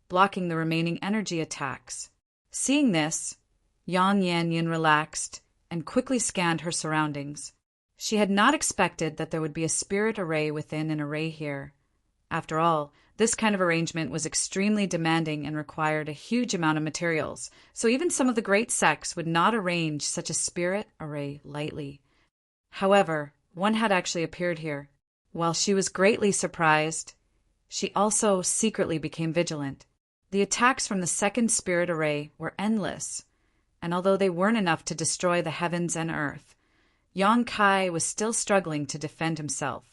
blocking the remaining energy attacks. Seeing this, Yang Yanyan relaxed and quickly scanned her surroundings. She had not expected that there would be a spirit array within an array here. After all, this kind of arrangement was extremely demanding and required a huge amount of materials, so even some of the great sects would not arrange such a spirit array lightly. However, one had actually appeared here. While she was greatly surprised, she also secretly became vigilant. The attacks from the second spirit array were endless, and although they weren't enough to destroy the heavens and earth, Yang Kai was still struggling to defend himself.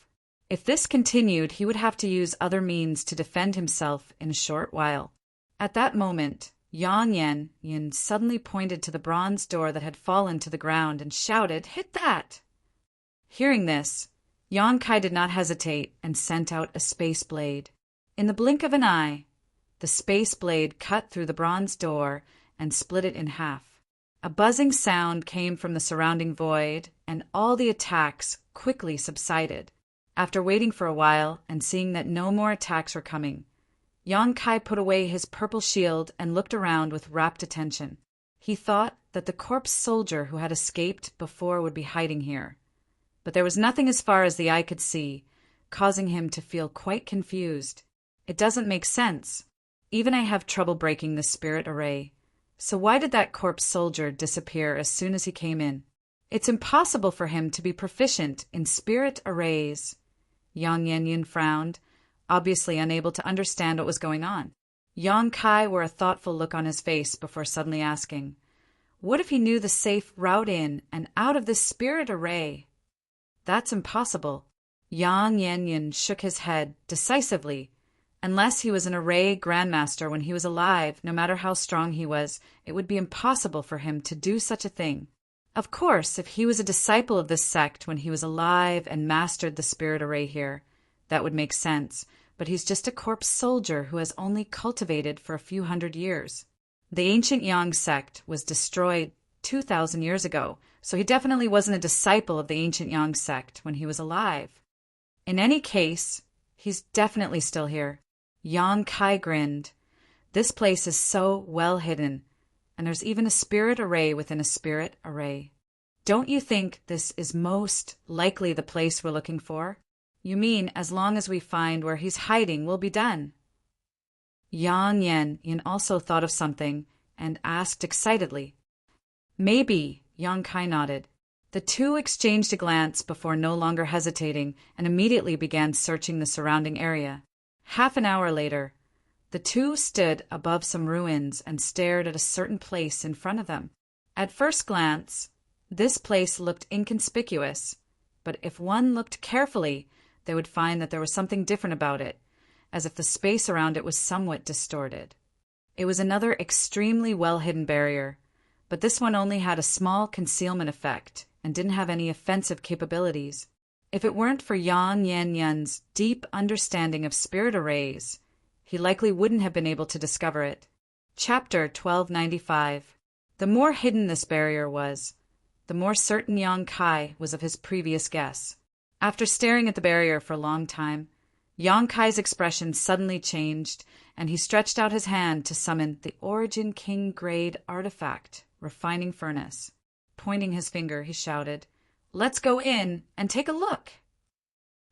If this continued, he would have to use other means to defend himself in a short while. At that moment, Yang Yan suddenly pointed to the bronze door that had fallen to the ground and shouted, "Hit that!" Hearing this, Yang Kai did not hesitate and sent out a space blade. In the blink of an eye, the space blade cut through the bronze door and split it in half. A buzzing sound came from the surrounding void, and all the attacks quickly subsided. After waiting for a while and seeing that no more attacks were coming, Yang Kai put away his purple shield and looked around with rapt attention. He thought that the corpse soldier who had escaped before would be hiding here, but there was nothing as far as the eye could see, causing him to feel quite confused. It doesn't make sense. Even I have trouble breaking the spirit array. So why did that corpse soldier disappear as soon as he came in? It's impossible for him to be proficient in spirit arrays. Yang Yanyan frowned, obviously unable to understand what was going on. Yang Kai wore a thoughtful look on his face before suddenly asking, "What if he knew the safe route in and out of this spirit array?" "That's impossible." Yang Yanyan shook his head decisively. Unless he was an array grandmaster when he was alive, no matter how strong he was, it would be impossible for him to do such a thing. Of course, if he was a disciple of this sect when he was alive and mastered the spirit array here, that would make sense, but he's just a corpse soldier who has only cultivated for a few hundred years. The ancient Yang sect was destroyed 2,000 years ago, so he definitely wasn't a disciple of the ancient Yang sect when he was alive. In any case, he's definitely still here. Yang Kai grinned. This place is so well hidden, and there's even a spirit array within a spirit array. Don't you think this is most likely the place we're looking for? You mean as long as we find where he's hiding, we'll be done? Yang Yanyan also thought of something and asked excitedly. Maybe, Yang Kai nodded. The two exchanged a glance before no longer hesitating and immediately began searching the surrounding area. Half an hour later, the two stood above some ruins and stared at a certain place in front of them. At first glance, this place looked inconspicuous, but if one looked carefully, they would find that there was something different about it, as if the space around it was somewhat distorted. It was another extremely well-hidden barrier, but this one only had a small concealment effect and didn't have any offensive capabilities. If it weren't for Yang Yanyan's deep understanding of spirit arrays, he likely wouldn't have been able to discover it. Chapter 1295. The more hidden this barrier was, the more certain Yang Kai was of his previous guess. After staring at the barrier for a long time, Yang Kai's expression suddenly changed, and he stretched out his hand to summon the Origin King Grade artifact, Refining Furnace. Pointing his finger, he shouted, "Let's go in and take a look."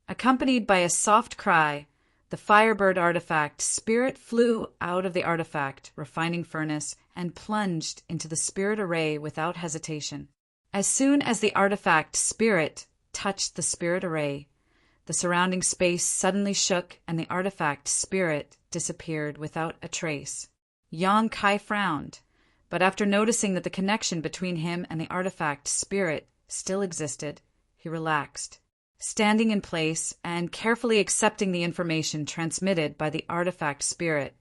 Accompanied by a soft cry, the Firebird artifact spirit flew out of the artifact, Refining Furnace, and plunged into the spirit array without hesitation. As soon as the artifact spirit touched the spirit array, the surrounding space suddenly shook and the artifact spirit disappeared without a trace. Yang Kai frowned, but after noticing that the connection between him and the artifact spirit still existed, he relaxed. Standing in place and carefully accepting the information transmitted by the artifact spirit,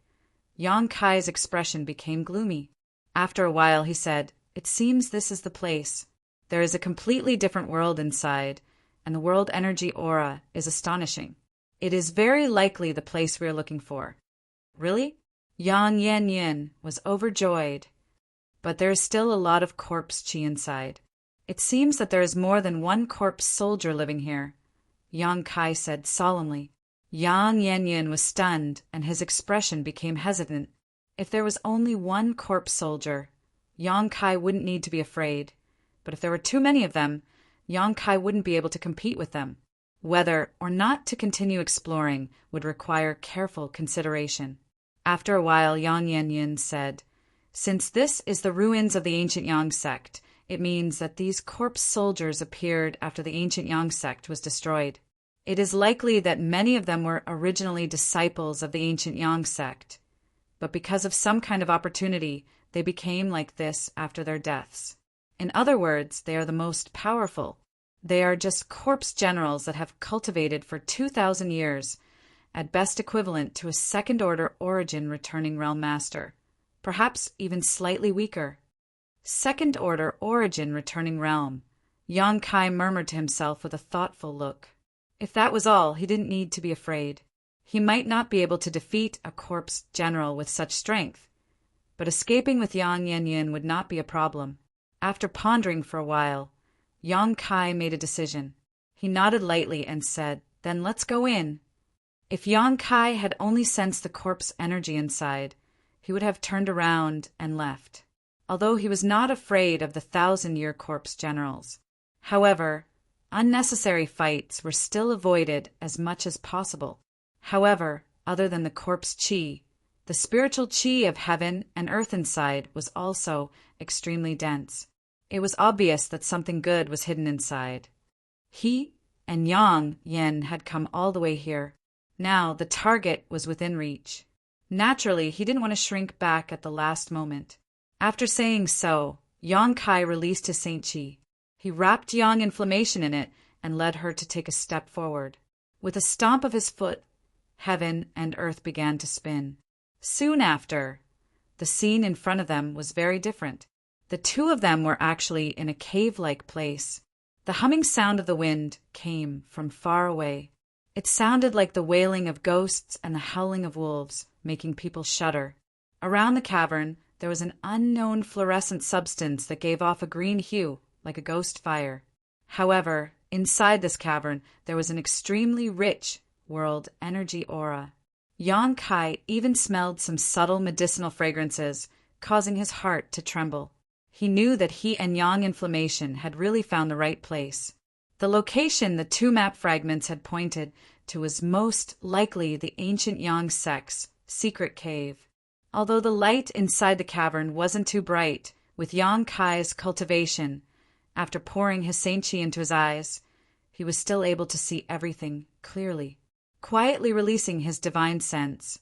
Yang Kai's expression became gloomy. After a while he said, "It seems this is the place. There is a completely different world inside, and the world energy aura is astonishing. It is very likely the place we are looking for." "Really?" Yang Yanyan was overjoyed, but there is still a lot of corpse chi inside. "It seems that there is more than one corpse soldier living here," Yang Kai said solemnly. Yang Yanyan was stunned, and his expression became hesitant. If there was only one corpse soldier, Yang Kai wouldn't need to be afraid. But if there were too many of them, Yang Kai wouldn't be able to compete with them. Whether or not to continue exploring would require careful consideration. After a while, Yang Yanyan said, "Since this is the ruins of the ancient Yang sect, it means that these corpse soldiers appeared after the ancient Yang sect was destroyed. It is likely that many of them were originally disciples of the ancient Yang sect, but because of some kind of opportunity, they became like this after their deaths. In other words, they are the most powerful. They are just corpse generals that have cultivated for 2,000 years, at best equivalent to a second-order origin returning realm master, perhaps even slightly weaker." Second-order origin returning realm, Yang Kai murmured to himself with a thoughtful look. If that was all, he didn't need to be afraid. He might not be able to defeat a corpse general with such strength, but escaping with Yang Yanyan would not be a problem. After pondering for a while, Yang Kai made a decision. He nodded lightly and said, "Then let's go in." If Yang Kai had only sensed the corpse energy inside, he would have turned around and left, although he was not afraid of the 1,000-year corpse generals. However, unnecessary fights were still avoided as much as possible. However, other than the corpse chi, the spiritual chi of heaven and earth inside was also extremely dense. It was obvious that something good was hidden inside. He and Yang Yen had come all the way here. Now the target was within reach. Naturally, he didn't want to shrink back at the last moment. After saying so, Yang Kai released his Saint Chi. He wrapped Yang Inflammation in it and led her to take a step forward. With a stomp of his foot, heaven and earth began to spin. Soon after, the scene in front of them was very different. The two of them were actually in a cave-like place. The humming sound of the wind came from far away. It sounded like the wailing of ghosts and the howling of wolves, making people shudder. Around the cavern, there was an unknown fluorescent substance that gave off a green hue, like a ghost fire. However, inside this cavern, there was an extremely rich world energy aura. Yang Kai even smelled some subtle medicinal fragrances, causing his heart to tremble. He knew that he and Yang Inflammation had really found the right place. The location the two map fragments had pointed to was most likely the ancient Yang sect's secret cave. Although the light inside the cavern wasn't too bright, with Yang Kai's cultivation, after pouring his Saint Chi into his eyes, he was still able to see everything clearly. Quietly releasing his divine sense,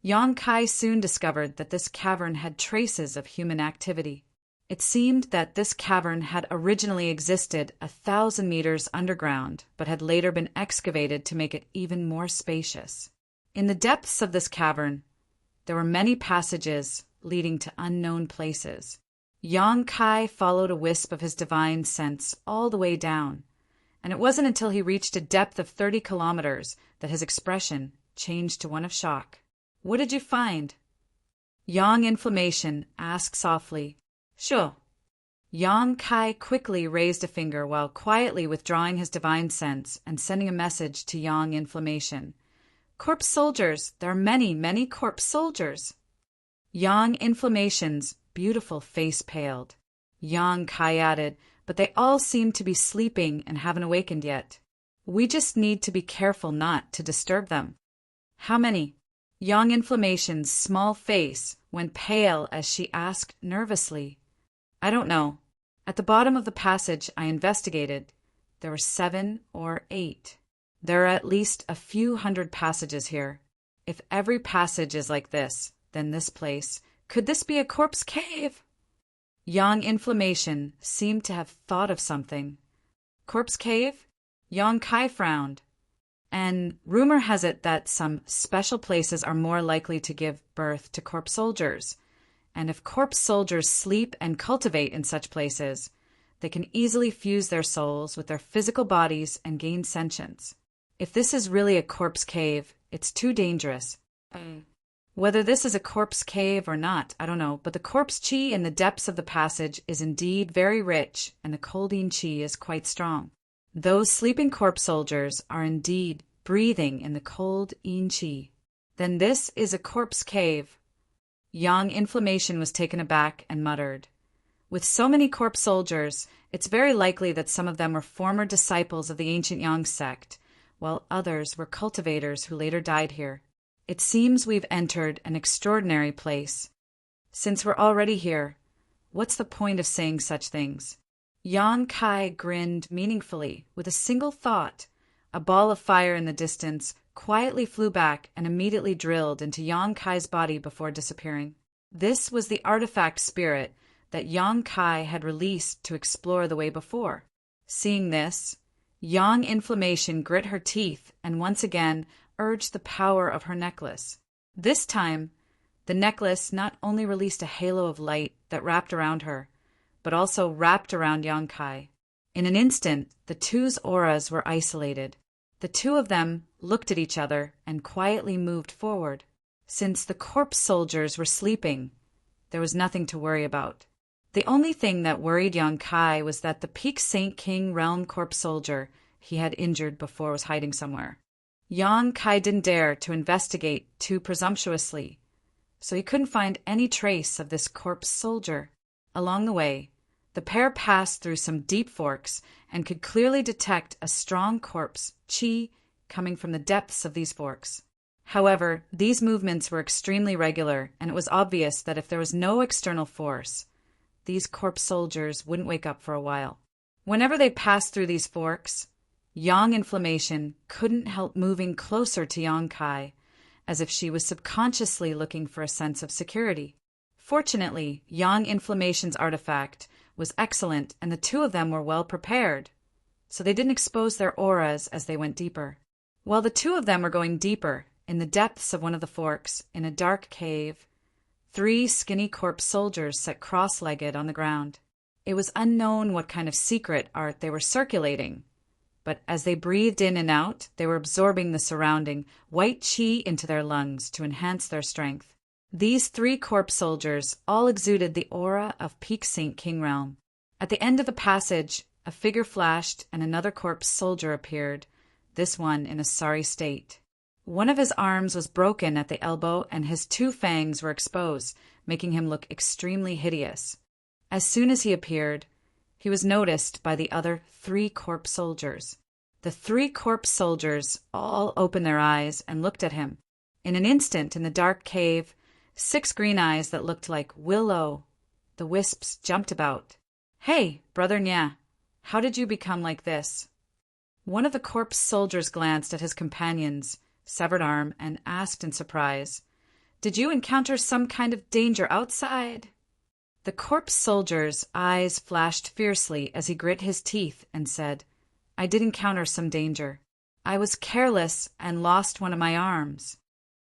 Yang Kai soon discovered that this cavern had traces of human activity. It seemed that this cavern had originally existed 1,000 meters underground, but had later been excavated to make it even more spacious. In the depths of this cavern, there were many passages leading to unknown places. Yang Kai followed a wisp of his divine sense all the way down, and it wasn't until he reached a depth of 30 kilometers that his expression changed to one of shock. "What did you find?" Yang Inflammation asked softly. "Sure." Yang Kai quickly raised a finger while quietly withdrawing his divine sense and sending a message to Yang Inflammation. "Corpse soldiers! There are many, many corpse soldiers!" Yang Inflammation's beautiful face paled. Yang Kai added, "But they all seem to be sleeping and haven't awakened yet. We just need to be careful not to disturb them." "How many?" Yang Inflammation's small face went pale as she asked nervously. "I don't know. At the bottom of the passage I investigated, there were 7 or 8. There are at least a few hundred passages here. If every passage is like this, then this place, could this be a corpse cave?" Yang Inflammation seemed to have thought of something. "Corpse cave?" Yang Kai frowned. "And rumor has it that some special places are more likely to give birth to corpse soldiers. And if corpse soldiers sleep and cultivate in such places, they can easily fuse their souls with their physical bodies and gain sentience. If this is really a corpse cave, it's too dangerous. Whether this is a corpse cave or not, I don't know, but the corpse chi in the depths of the passage is indeed very rich, and the coldine chi is quite strong. Those sleeping corpse soldiers are indeed breathing in the cold yin chi. Then this is a corpse cave." Yang Inflammation was taken aback and muttered, "With so many corpse soldiers, it's very likely that some of them were former disciples of the ancient Yang sect, while others were cultivators who later died here. It seems we've entered an extraordinary place. Since we're already here, what's the point of saying such things?" Yang Kai grinned meaningfully with a single thought. A ball of fire in the distance quietly flew back and immediately drilled into Yang Kai's body before disappearing. This was the artifact spirit that Yang Kai had released to explore the way before. Seeing this, Yang Inflammation grit her teeth and once again urged the power of her necklace. This time, the necklace not only released a halo of light that wrapped around her, but also wrapped around Yang Kai. In an instant, the two's auras were isolated. The two of them looked at each other and quietly moved forward. Since the corpse soldiers were sleeping, there was nothing to worry about. The only thing that worried Yang Kai was that the Peak Saint King realm corpse soldier he had injured before was hiding somewhere. Yang Kai didn't dare to investigate too presumptuously, so he couldn't find any trace of this corpse soldier. Along the way, the pair passed through some deep forks and could clearly detect a strong corpse chi coming from the depths of these forks. However, these movements were extremely regular, and it was obvious that if there was no external force, these corpse soldiers wouldn't wake up for a while. Whenever they passed through these forks, Yang Inflammation couldn't help moving closer to Yang Kai, as if she was subconsciously looking for a sense of security. Fortunately, Yang Inflammation's artifact was excellent and the two of them were well prepared, so they didn't expose their auras as they went deeper. While the two of them were going deeper, in the depths of one of the forks, in a dark cave, 3 skinny corpse soldiers sat cross-legged on the ground. It was unknown what kind of secret art they were circulating, but as they breathed in and out, they were absorbing the surrounding white qi into their lungs to enhance their strength. These 3 corpse soldiers all exuded the aura of peak Saint King realm. At the end of the passage, a figure flashed and another corpse soldier appeared, this one in a sorry state. One of his arms was broken at the elbow and his 2 fangs were exposed, making him look extremely hideous. As soon as he appeared, he was noticed by the other 3 corpse soldiers. The 3 corpse soldiers all opened their eyes and looked at him. In an instant, in the dark cave, 6 green eyes that looked like willow the wisps jumped about. "Hey, Brother Nya, how did you become like this?" One of the corpse soldiers glanced at his companion's severed arm and asked in surprise, "Did you encounter some kind of danger outside?" The corpse soldier's eyes flashed fiercely as he grit his teeth and said, "I did encounter some danger. I was careless and lost one of my arms."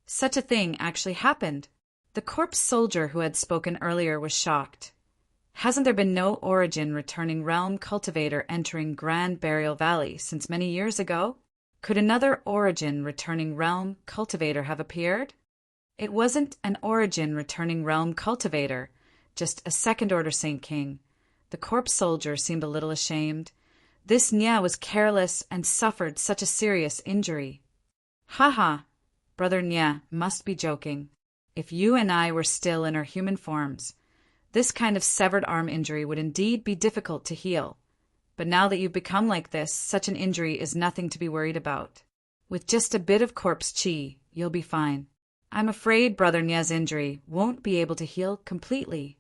Such a thing actually happened. The corpse soldier who had spoken earlier was shocked. Hasn't there been no origin returning realm cultivator entering Grand Burial Valley since many years ago? Could another origin returning realm cultivator have appeared? It wasn't an origin returning realm cultivator, just a second-order Saint King. The corpse soldier seemed a little ashamed. This Nya was careless and suffered such a serious injury. "Ha, Brother Nya must be joking. If you and I were still in our human forms, this kind of severed arm injury would indeed be difficult to heal. But now that you've become like this, such an injury is nothing to be worried about. With just a bit of corpse chi, you'll be fine. I'm afraid Brother Nya's injury won't be able to heal completely."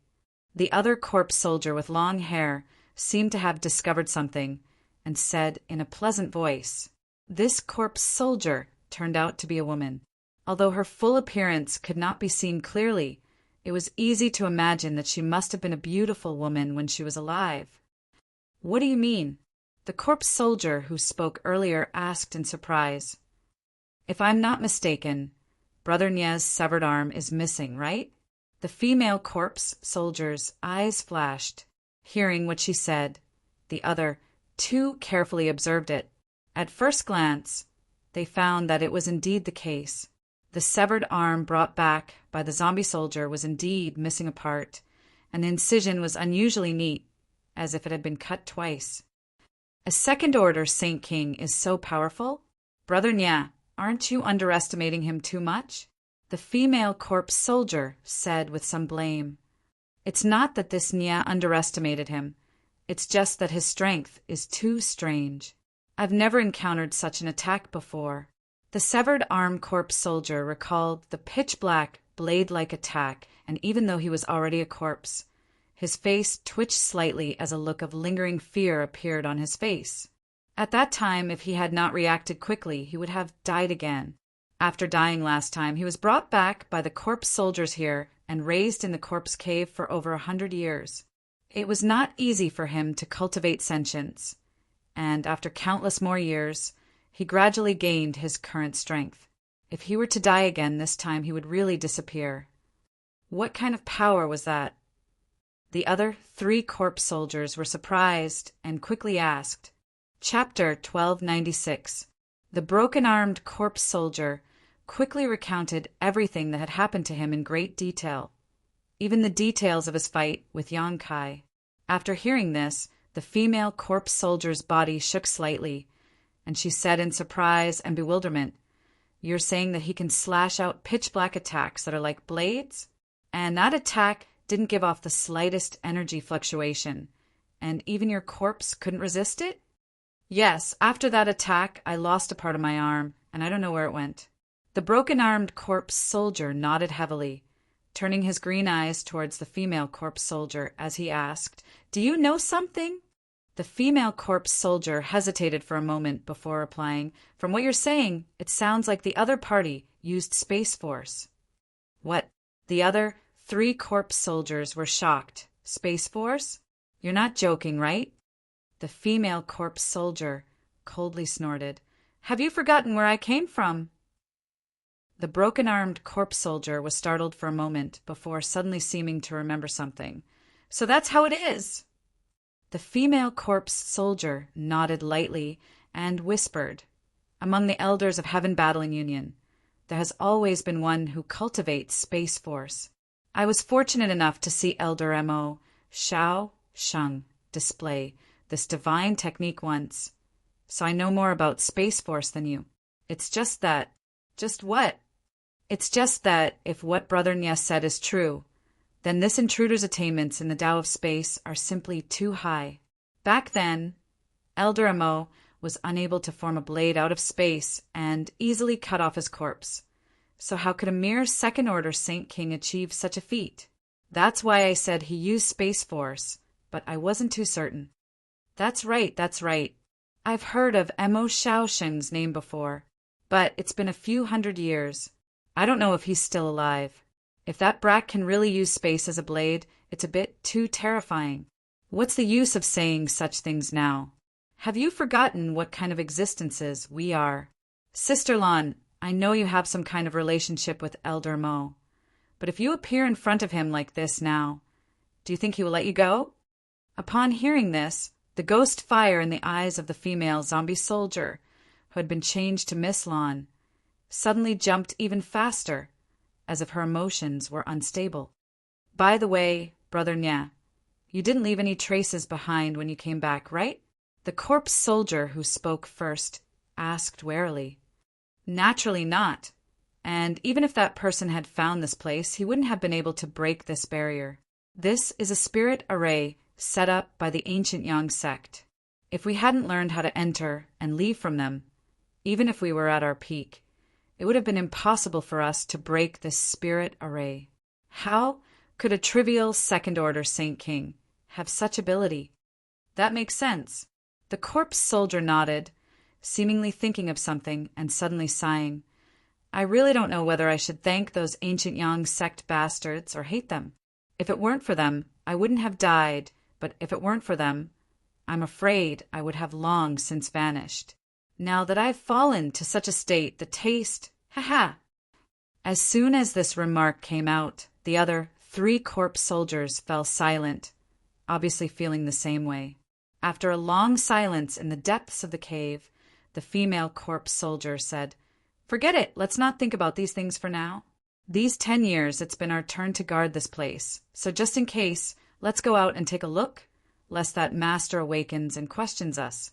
The other corpse soldier with long hair seemed to have discovered something and said in a pleasant voice. This corpse soldier turned out to be a woman. Although her full appearance could not be seen clearly, it was easy to imagine that she must have been a beautiful woman when she was alive. "What do you mean?" the corpse soldier who spoke earlier asked in surprise. "If I'm not mistaken, Brother Nya's severed arm is missing, right?" The female corpse soldier's eyes flashed. Hearing what she said, the other 2 carefully observed it. At first glance, they found that it was indeed the case. The severed arm brought back by the zombie soldier was indeed missing a part, and the incision was unusually neat, as if it had been cut twice. A second-order Saint King is so powerful? Brother Nya, aren't you underestimating him too much? The female corpse soldier said with some blame. It's not that this Nya underestimated him. It's just that his strength is too strange. I've never encountered such an attack before. The severed arm corpse soldier recalled the pitch-black, blade-like attack, and even though he was already a corpse, his face twitched slightly as a look of lingering fear appeared on his face. At that time, if he had not reacted quickly, he would have died again. After dying last time, he was brought back by the corpse soldiers here and raised in the corpse cave for over 100 years. It was not easy for him to cultivate sentience, and after countless more years, he gradually gained his current strength. If he were to die again this time, he would really disappear. What kind of power was that? The other 3 corpse soldiers were surprised and quickly asked. Chapter 1296. The broken-armed corpse soldier quickly recounted everything that had happened to him in great detail, even the details of his fight with Yang Kai. After hearing this, the female corpse soldier's body shook slightly, and she said in surprise and bewilderment, "You're saying that he can slash out pitch-black attacks that are like blades? And that attack didn't give off the slightest energy fluctuation, and even your corpse couldn't resist it?" "Yes, after that attack, I lost a part of my arm, and I don't know where it went." The broken-armed corpse soldier nodded heavily. turning his green eyes towards the female corpse soldier as he asked, "Do you know something?" The female corpse soldier hesitated for a moment before replying, "From what you're saying, it sounds like the other party used Space Force." What? The other 3 corpse soldiers were shocked. Space Force? You're not joking, right? The female corpse soldier coldly snorted, "Have you forgotten where I came from?" The broken-armed corpse soldier was startled for a moment before suddenly seeming to remember something. "So that's how it is!" The female corpse soldier nodded lightly and whispered, "Among the elders of Heaven Battling Union, there has always been one who cultivates Space Force. I was fortunate enough to see Elder M.O. Shao Sheng display this divine technique once, so I know more about Space Force than you. It's just that—" "Just what?" "It's just that if what Brother Nye said is true, then this intruder's attainments in the Tao of Space are simply too high. Back then, Elder M.O. was unable to form a blade out of space and easily cut off his corpse. So how could a mere second-order Saint King achieve such a feat? That's why I said he used Space Force, but I wasn't too certain." That's right. I've heard of M.O. Shaoxing's name before, but it's been a few hundred years. I don't know if he's still alive. If that brat can really use space as a blade, it's a bit too terrifying. What's the use of saying such things now? Have you forgotten what kind of existences we are? Sister Lon, I know you have some kind of relationship with Elder Mo, but if you appear in front of him like this now, do you think he will let you go?" Upon hearing this, the ghost fire in the eyes of the female zombie soldier, who had been changed to Miss Lon, suddenly jumped even faster, as if her emotions were unstable. "By the way, Brother Nye, you didn't leave any traces behind when you came back, right?" The corpse soldier who spoke first asked warily. "Naturally not. And even if that person had found this place, he wouldn't have been able to break this barrier. This is a spirit array set up by the ancient Yang sect. If we hadn't learned how to enter and leave from them, even if we were at our peak, it would have been impossible for us to break this spirit array. How could a trivial second-order Saint King have such ability?" "That makes sense." The corpse soldier nodded, seemingly thinking of something and suddenly sighing. "I really don't know whether I should thank those ancient Yang sect bastards or hate them. If it weren't for them, I wouldn't have died, but if it weren't for them, I'm afraid I would have long since vanished. Now that I've fallen to such a state, the taste, ha!" As soon as this remark came out, the other 3 corpse soldiers fell silent, obviously feeling the same way. After a long silence in the depths of the cave, the female corpse soldier said, "Forget it, let's not think about these things for now. These 10 years it's been our turn to guard this place, so just in case, let's go out and take a look, lest that master awakens and questions us."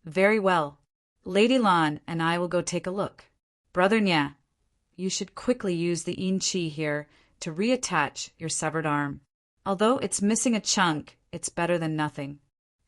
"Very well. Lady Lon and I will go take a look. Brother Nye, you should quickly use the Yin Chi here to reattach your severed arm. Although it's missing a chunk, it's better than nothing."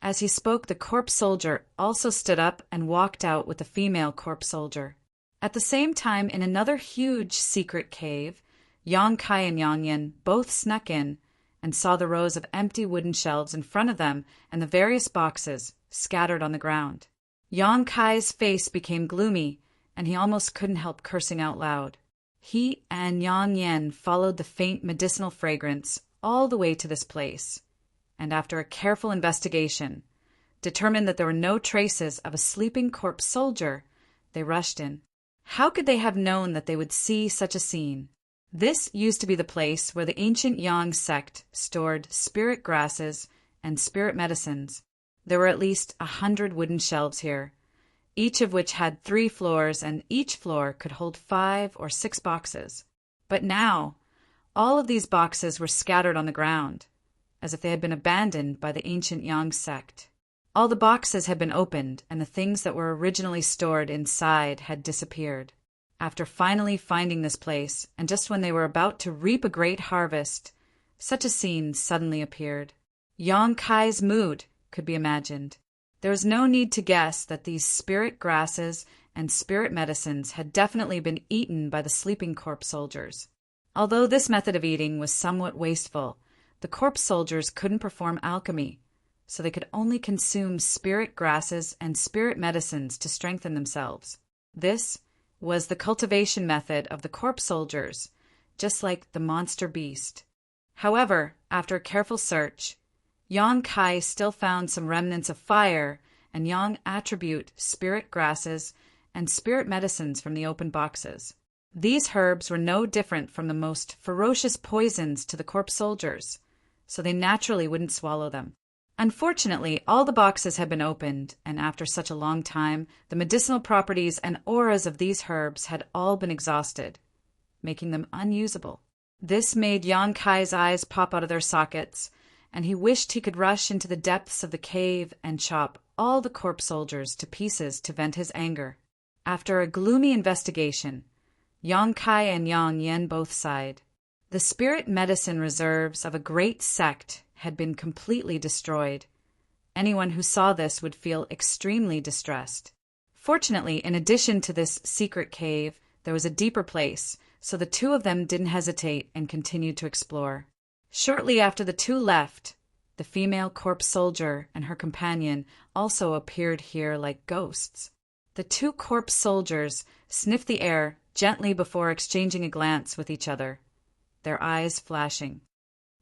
As he spoke, the corpse soldier also stood up and walked out with the female corpse soldier. At the same time, in another huge secret cave, Yang Kai and Yang Yin both snuck in and saw the rows of empty wooden shelves in front of them and the various boxes scattered on the ground. Yang Kai's face became gloomy, and he almost couldn't help cursing out loud. He and Yang Yin followed the faint medicinal fragrance all the way to this place, and after a careful investigation, determined that there were no traces of a sleeping corpse soldier, they rushed in. How could they have known that they would see such a scene? This used to be the place where the ancient Yang sect stored spirit grasses and spirit medicines. There were at least 100 wooden shelves here, each of which had 3 floors, and each floor could hold 5 or 6 boxes. But now, all of these boxes were scattered on the ground, as if they had been abandoned by the ancient Yang sect. All the boxes had been opened, and the things that were originally stored inside had disappeared. After finally finding this place, and just when they were about to reap a great harvest, such a scene suddenly appeared. Yang Kai's mood could be imagined. There was no need to guess that these spirit grasses and spirit medicines had definitely been eaten by the sleeping corpse soldiers. Although this method of eating was somewhat wasteful, the corpse soldiers couldn't perform alchemy, so they could only consume spirit grasses and spirit medicines to strengthen themselves. This was the cultivation method of the corpse soldiers, just like the monster beast. However, after a careful search, Yang Kai still found some remnants of fire and Yang attribute spirit grasses and spirit medicines from the open boxes. These herbs were no different from the most ferocious poisons to the corpse soldiers, so they naturally wouldn't swallow them. Unfortunately, all the boxes had been opened, and after such a long time, the medicinal properties and auras of these herbs had all been exhausted, making them unusable. This made Yang Kai's eyes pop out of their sockets, and he wished he could rush into the depths of the cave and chop all the corpse soldiers to pieces to vent his anger. After a gloomy investigation, Yang Kai and Yang Yen both sighed. The spirit medicine reserves of a great sect had been completely destroyed. Anyone who saw this would feel extremely distressed. Fortunately, in addition to this secret cave, there was a deeper place, so the two of them didn't hesitate and continued to explore. Shortly after the two left, the female corpse soldier and her companion also appeared here like ghosts. The two corpse soldiers sniffed the air gently before exchanging a glance with each other, their eyes flashing.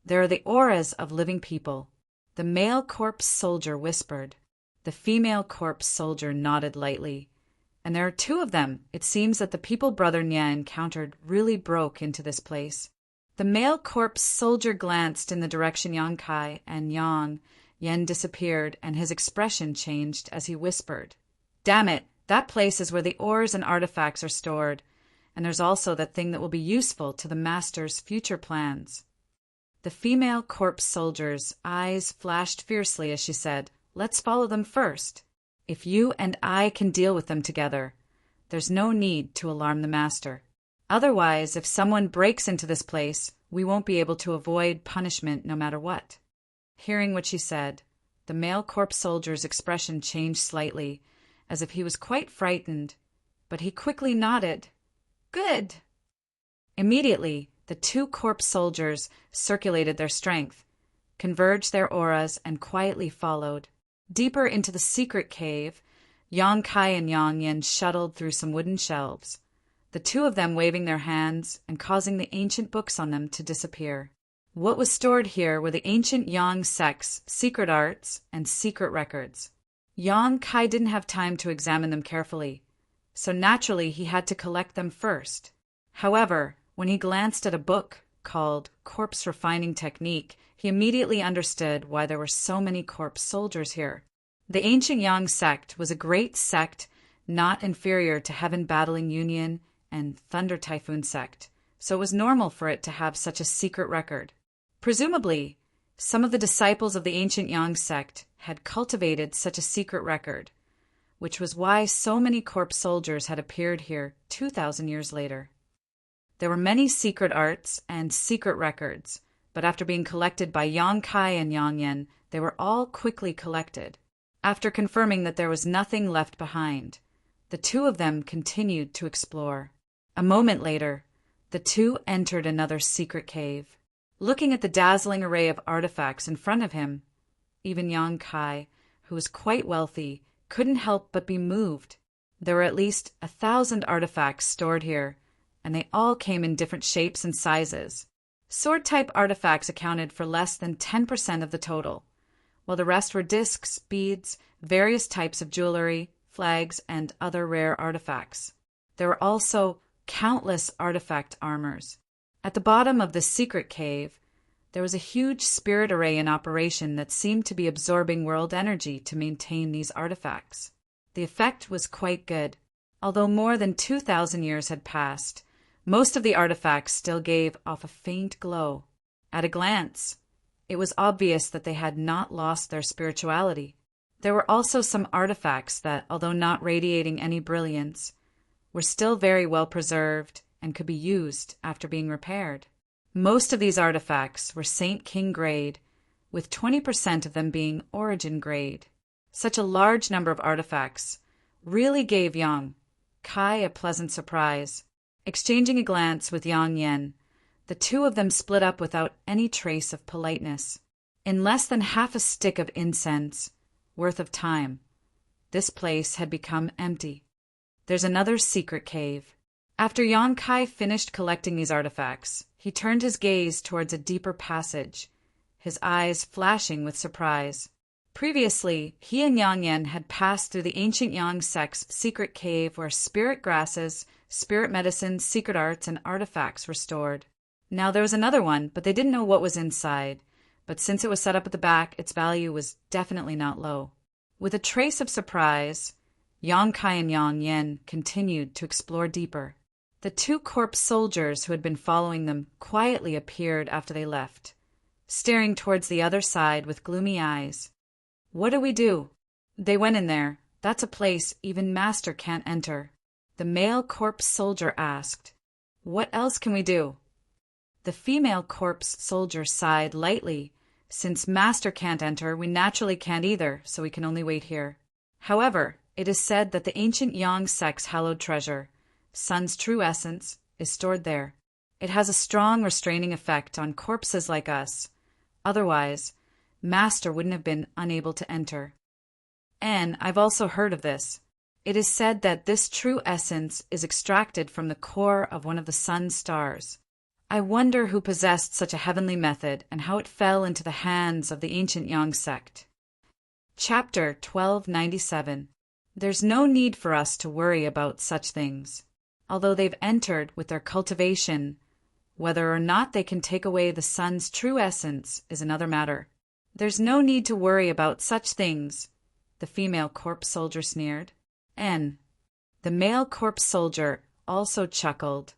"There are the auras of living people," the male corpse soldier whispered. The female corpse soldier nodded lightly. "And there are two of them. It seems that the people Brother Nya encountered really broke into this place." The male corpse soldier glanced in the direction Yang Kai and Yang Yen disappeared, and his expression changed as he whispered, "Damn it, that place is where the ores and artifacts are stored, and there's also that thing that will be useful to the Master's future plans." The female corpse soldier's eyes flashed fiercely as she said, "Let's follow them first. If you and I can deal with them together, there's no need to alarm the Master. Otherwise, if someone breaks into this place, we won't be able to avoid punishment no matter what." Hearing what she said, the male corpse soldier's expression changed slightly, as if he was quite frightened, but he quickly nodded. "Good." Immediately, the two corpse soldiers circulated their strength, converged their auras, and quietly followed. Deeper into the secret cave, Yang Kai and Yang Yen shuttled through some wooden shelves, the two of them waving their hands and causing the ancient books on them to disappear. What was stored here were the ancient Yang sect's secret arts and secret records. Yang Kai didn't have time to examine them carefully, so naturally he had to collect them first. However, when he glanced at a book called Corpse Refining Technique, he immediately understood why there were so many corpse soldiers here. The ancient Yang sect was a great sect not inferior to Heaven Battling Union and Thunder Typhoon sect, so it was normal for it to have such a secret record. Presumably, some of the disciples of the ancient Yang sect had cultivated such a secret record, which was why so many corpse soldiers had appeared here 2,000 years later. There were many secret arts and secret records, but after being collected by Yang Kai and Yang Yen, they were all quickly collected. After confirming that there was nothing left behind, the two of them continued to explore. A moment later, the two entered another secret cave. Looking at the dazzling array of artifacts in front of him, even Yang Kai, who was quite wealthy, couldn't help but be moved. There were at least 1,000 artifacts stored here, and they all came in different shapes and sizes. Sword-type artifacts accounted for less than 10% of the total, while the rest were discs, beads, various types of jewelry, flags, and other rare artifacts. There were also countless artifact armors. At the bottom of the secret cave, there was a huge spirit array in operation that seemed to be absorbing world energy to maintain these artifacts. The effect was quite good. Although more than 2,000 years had passed, most of the artifacts still gave off a faint glow. At a glance, it was obvious that they had not lost their spirituality. There were also some artifacts that, although not radiating any brilliance, were still very well preserved and could be used after being repaired. Most of these artifacts were Saint King grade, with 20% of them being Origin grade. Such a large number of artifacts really gave Yang Kai a pleasant surprise. Exchanging a glance with Yang Yen, The two of them split up without any trace of politeness. In less than half a stick of incense worth of time, this place had become empty. There's another secret cave. After Yonkai finished collecting these artifacts, he turned his gaze towards a deeper passage, his eyes flashing with surprise. Previously, he and Yang Yen had passed through the ancient Yang sect's secret cave where spirit grasses, spirit medicines, secret arts, and artifacts were stored. Now there was another one, but they didn't know what was inside. But since it was set up at the back, its value was definitely not low. With a trace of surprise, Yonkai and Yang Yen continued to explore deeper. The two corpse soldiers who had been following them quietly appeared after they left, staring towards the other side with gloomy eyes. "What do we do?" They went in there. "That's a place even Master can't enter." The male corpse soldier asked. "What else can we do?" The female corpse soldier sighed lightly. "Since Master can't enter, we naturally can't either, so we can only wait here. However, it is said that the ancient Yang sect's hallowed treasure, Sun's true essence, is stored there. It has a strong restraining effect on corpses like us. Otherwise, Master wouldn't have been unable to enter. And I've also heard of this. It is said that this true essence is extracted from the core of one of the sun's stars. I wonder who possessed such a heavenly method and how it fell into the hands of the ancient Yang sect." Chapter 1297. There's no need for us to worry about such things. Although they've entered with their cultivation, whether or not they can take away the sun's true essence is another matter. There's no need to worry about such things, the female corpse soldier sneered. And the male corpse soldier also chuckled.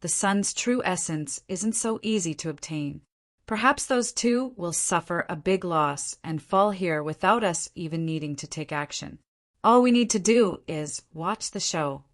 The sun's true essence isn't so easy to obtain. Perhaps those two will suffer a big loss and fall here without us even needing to take action. All we need to do is watch the show.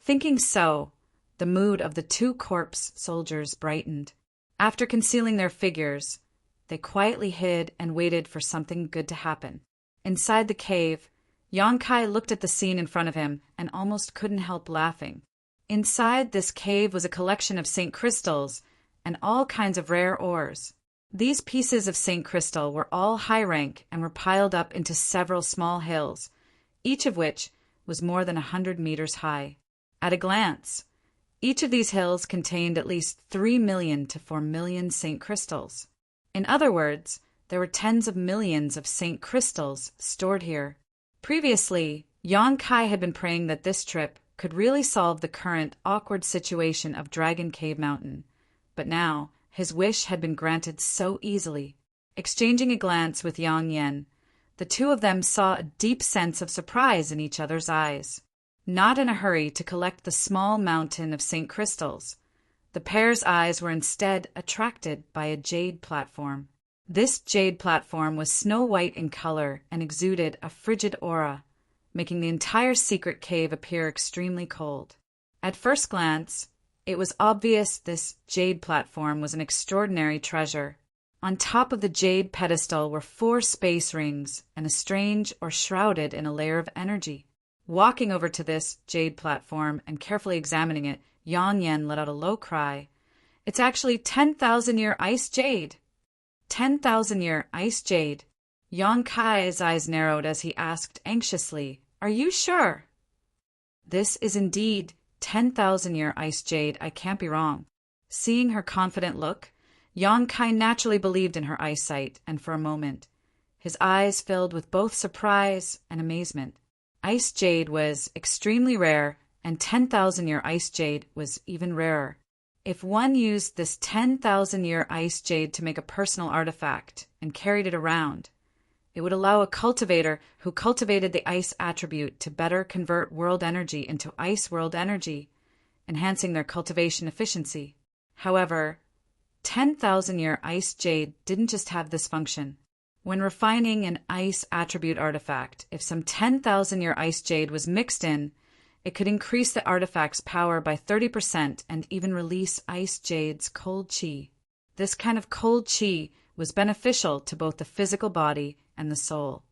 Thinking so, the mood of the two corpse soldiers brightened. After concealing their figures, they quietly hid and waited for something good to happen. Inside the cave, Yonkai looked at the scene in front of him and almost couldn't help laughing. Inside this cave was a collection of St. Crystals and all kinds of rare ores. These pieces of St. Crystal were all high rank and were piled up into several small hills, each of which was more than 100 meters high. At a glance, each of these hills contained at least 3 million to 4 million St. Crystals. In other words, there were tens of millions of St. Crystals stored here. Previously, Yonkai had been praying that this trip could really solve the current awkward situation of Dragon Cave Mountain, but now his wish had been granted so easily. Exchanging a glance with Yang Yen, the two of them saw a deep sense of surprise in each other's eyes. Not in a hurry to collect the small mountain of St. Crystals, the pair's eyes were instead attracted by a jade platform. This jade platform was snow-white in color and exuded a frigid aura, making the entire secret cave appear extremely cold. At first glance, it was obvious this jade platform was an extraordinary treasure. On top of the jade pedestal were 4 space rings and a strange or shrouded in a layer of energy. Walking over to this jade platform and carefully examining it, Yang Yen let out a low cry. "It's actually 10,000-year ice jade." 10,000-year ice jade. Yonkai's eyes narrowed as he asked anxiously, "Are you sure?" "This is indeed 10,000-year ice jade. I can't be wrong." Seeing her confident look, Yonkai naturally believed in her eyesight, and for a moment, his eyes filled with both surprise and amazement. Ice jade was extremely rare, and 10,000-year ice jade was even rarer. If one used this 10,000-year ice jade to make a personal artifact and carried it around, it would allow a cultivator who cultivated the ice attribute to better convert world energy into ice world energy, enhancing their cultivation efficiency. However, 10,000-year ice jade didn't just have this function. When refining an ice attribute artifact, if some 10,000-year ice jade was mixed in, it could increase the artifact's power by 30% and even release ice jade's cold chi. This kind of cold chi was beneficial to both the physical body and the soul.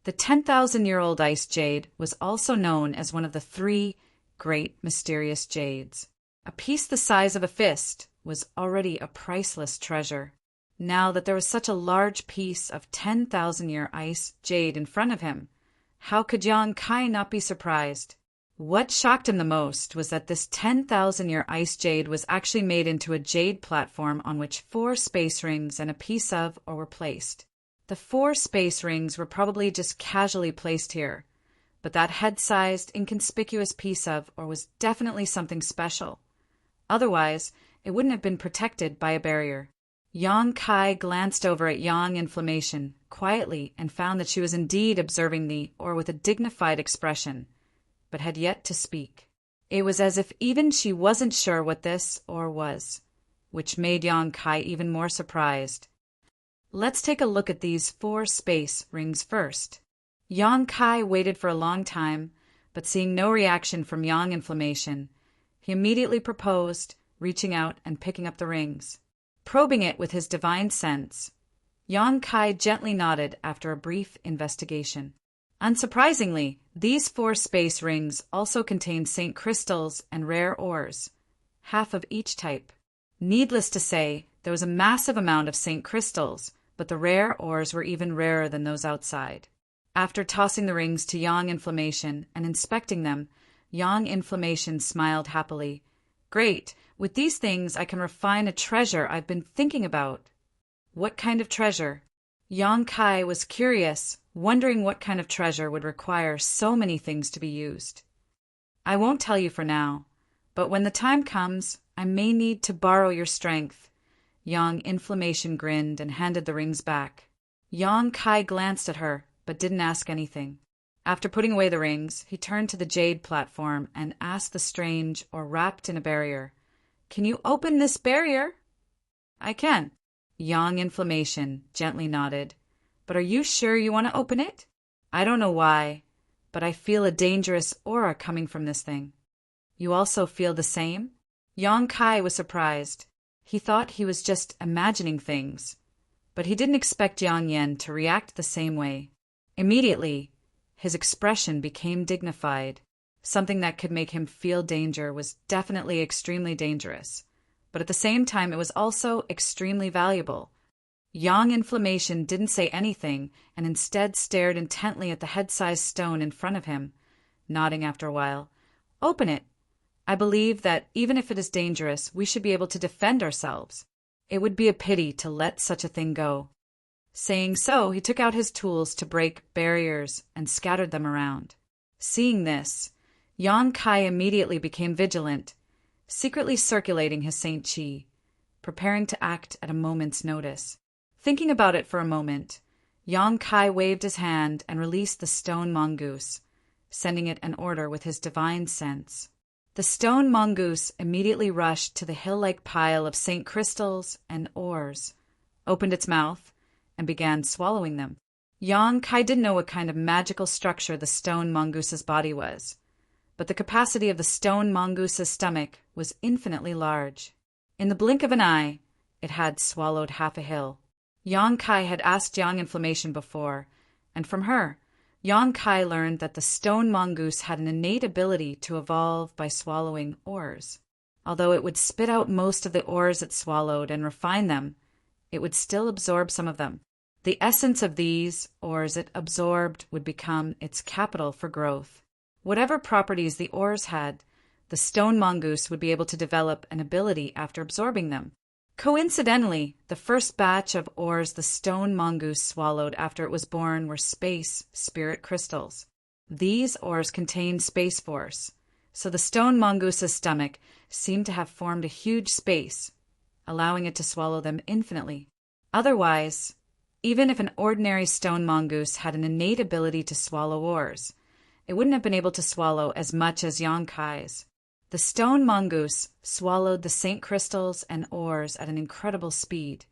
The 10,000-year-old ice jade was also known as one of the 3 great mysterious jades. A piece the size of a fist, was already a priceless treasure. Now that there was such a large piece of 10,000-year ice jade in front of him, how could Yang Kai not be surprised? What shocked him the most was that this 10,000-year ice jade was actually made into a jade platform on which 4 space rings and a piece of ore were placed. The 4 space rings were probably just casually placed here, but that head-sized, inconspicuous piece of ore was definitely something special. Otherwise, it wouldn't have been protected by a barrier. Yang Kai glanced over at Yang Inflammation quietly and found that she was indeed observing the ore with a dignified expression, but had yet to speak. It was as if even she wasn't sure what this ore was, which made Yang Kai even more surprised. Let's take a look at these 4 space rings first. Yang Kai waited for a long time, but seeing no reaction from Yang Inflammation, he immediately proposed, reaching out and picking up the rings. Probing it with his divine sense, Yang Kai gently nodded after a brief investigation. Unsurprisingly, these 4 space rings also contained Saint crystals and rare ores, half of each type. Needless to say, there was a massive amount of Saint crystals, but the rare ores were even rarer than those outside. After tossing the rings to Yang Inflammation and inspecting them, Yang Inflammation smiled happily. Great! With these things I can refine a treasure I've been thinking about. What kind of treasure? Yang Kai was curious, wondering what kind of treasure would require so many things to be used. I won't tell you for now, but when the time comes, I may need to borrow your strength. Yang Inflammation grinned and handed the rings back. Yang Kai glanced at her, but didn't ask anything. After putting away the rings, he turned to the jade platform and asked the strange ore wrapped in a barrier, "Can you open this barrier?" "I can." Yang Inflammation gently nodded. "But are you sure you want to open it?" "I don't know why, but I feel a dangerous aura coming from this thing." "You also feel the same?" Yang Kai was surprised. He thought he was just imagining things, but he didn't expect Yang Yen to react the same way. Immediately, his expression became dignified. Something that could make him feel danger was definitely extremely dangerous, but at the same time it was also extremely valuable. Yang Inflammation didn't say anything and instead stared intently at the head-sized stone in front of him, nodding after a while. "Open it. I believe that even if it is dangerous, we should be able to defend ourselves. It would be a pity to let such a thing go." Saying so, he took out his tools to break barriers and scattered them around. Seeing this, Yang Kai immediately became vigilant, secretly circulating his Saint Chi, preparing to act at a moment's notice. Thinking about it for a moment, Yang Kai waved his hand and released the stone mongoose, sending it an order with his divine sense. The stone mongoose immediately rushed to the hill-like pile of Saint crystals and ores, opened its mouth, and began swallowing them. Yang Kai didn't know what kind of magical structure the stone mongoose's body was, but the capacity of the stone mongoose's stomach was infinitely large. In the blink of an eye, it had swallowed half a hill. Yang Kai had asked Yang Inflammation before, and from her, Yang Kai learned that the stone mongoose had an innate ability to evolve by swallowing ores. Although it would spit out most of the ores it swallowed and refine them, it would still absorb some of them. The essence of these ores it absorbed would become its capital for growth. Whatever properties the ores had, the stone mongoose would be able to develop an ability after absorbing them. Coincidentally, the first batch of ores the stone mongoose swallowed after it was born were space spirit crystals. These ores contained space force, so the stone mongoose's stomach seemed to have formed a huge space, allowing it to swallow them infinitely. Otherwise, even if an ordinary stone mongoose had an innate ability to swallow ores, it wouldn't have been able to swallow as much as Yang Kai's. The stone mongoose swallowed the Saint crystals and ores at an incredible speed,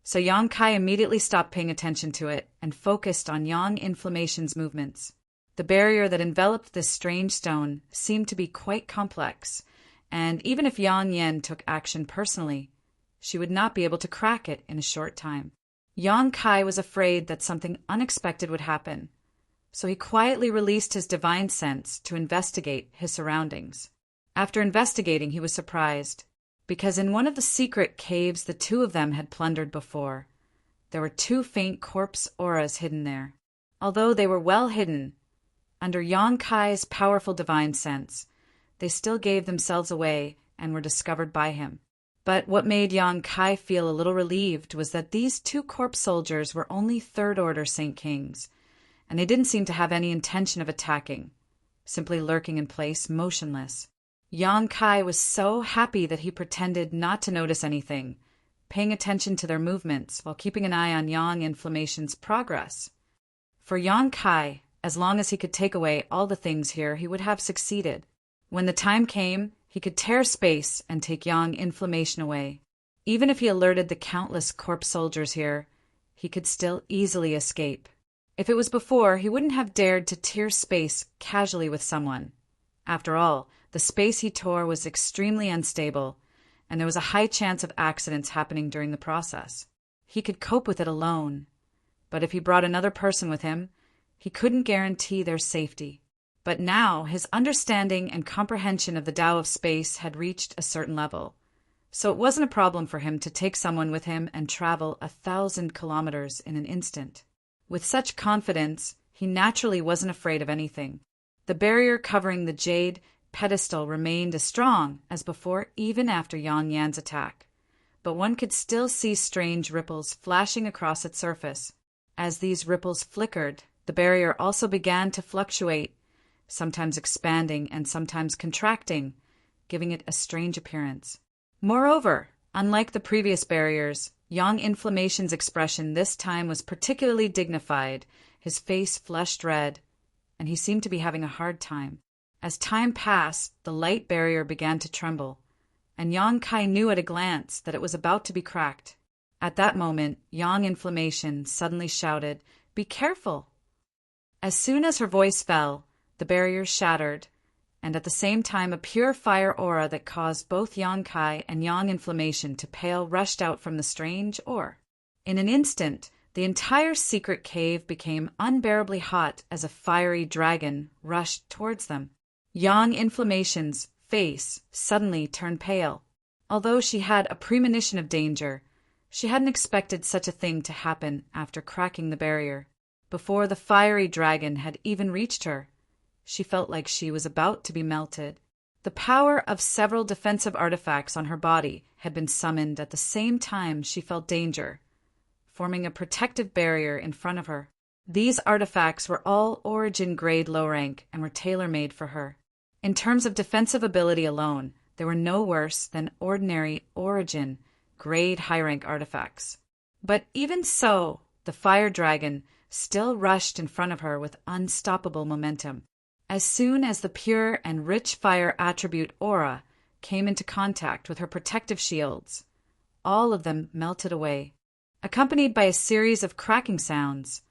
so Yang Kai immediately stopped paying attention to it and focused on Yang Inflammation's movements. The barrier that enveloped this strange stone seemed to be quite complex, and even if Yang Yen took action personally, she would not be able to crack it in a short time. Yang Kai was afraid that something unexpected would happen, so he quietly released his divine sense to investigate his surroundings. After investigating, he was surprised. because in one of the secret caves the two of them had plundered before, there were two faint corpse auras hidden there. Although they were well hidden, under Yang Kai's powerful divine sense, they still gave themselves away and were discovered by him. But what made Yang Kai feel a little relieved was that these two corpse soldiers were only third-order Saint Kings, and they didn't seem to have any intention of attacking, simply lurking in place, motionless. Yang Kai was so happy that he pretended not to notice anything, paying attention to their movements while keeping an eye on Yang Inflammation's progress. For Yang Kai, as long as he could take away all the things here, he would have succeeded. When the time came, he could tear space and take Yang Inflammation away. Even if he alerted the countless corpse soldiers here, he could still easily escape. If it was before, he wouldn't have dared to tear space casually with someone. After all, the space he tore was extremely unstable, and there was a high chance of accidents happening during the process. He could cope with it alone, but if he brought another person with him, he couldn't guarantee their safety. But now his understanding and comprehension of the Tao of space had reached a certain level, so it wasn't a problem for him to take someone with him and travel 1,000 kilometers in an instant. With such confidence, he naturally wasn't afraid of anything. The barrier covering the jade pedestal remained as strong as before even after Yang Yan's attack, but one could still see strange ripples flashing across its surface. As these ripples flickered, the barrier also began to fluctuate, sometimes expanding and sometimes contracting, giving it a strange appearance. Moreover, unlike the previous barriers, Yang Inflammation's expression this time was particularly dignified, his face flushed red, and he seemed to be having a hard time. As time passed, the light barrier began to tremble, and Yang Kai knew at a glance that it was about to be cracked. At that moment, Yang Inflammation suddenly shouted, "Be careful!" As soon as her voice fell, the barrier shattered, and at the same time a pure fire aura that caused both Yang Kai and Yang Inflammation to pale rushed out from the strange ore. In an instant, the entire secret cave became unbearably hot as a fiery dragon rushed towards them. Yang Inflammation's face suddenly turned pale. Although she had a premonition of danger, she hadn't expected such a thing to happen after cracking the barrier. Before the fiery dragon had even reached her, she felt like she was about to be melted. The power of several defensive artifacts on her body had been summoned at the same time she felt danger, forming a protective barrier in front of her. These artifacts were all origin grade low rank and were tailor-made for her. In terms of defensive ability alone, they were no worse than ordinary origin grade high rank artifacts. But even so, the fire dragon still rushed in front of her with unstoppable momentum. As soon as the pure and rich fire attribute aura came into contact with her protective shields, all of them melted away. Accompanied by a series of cracking sounds,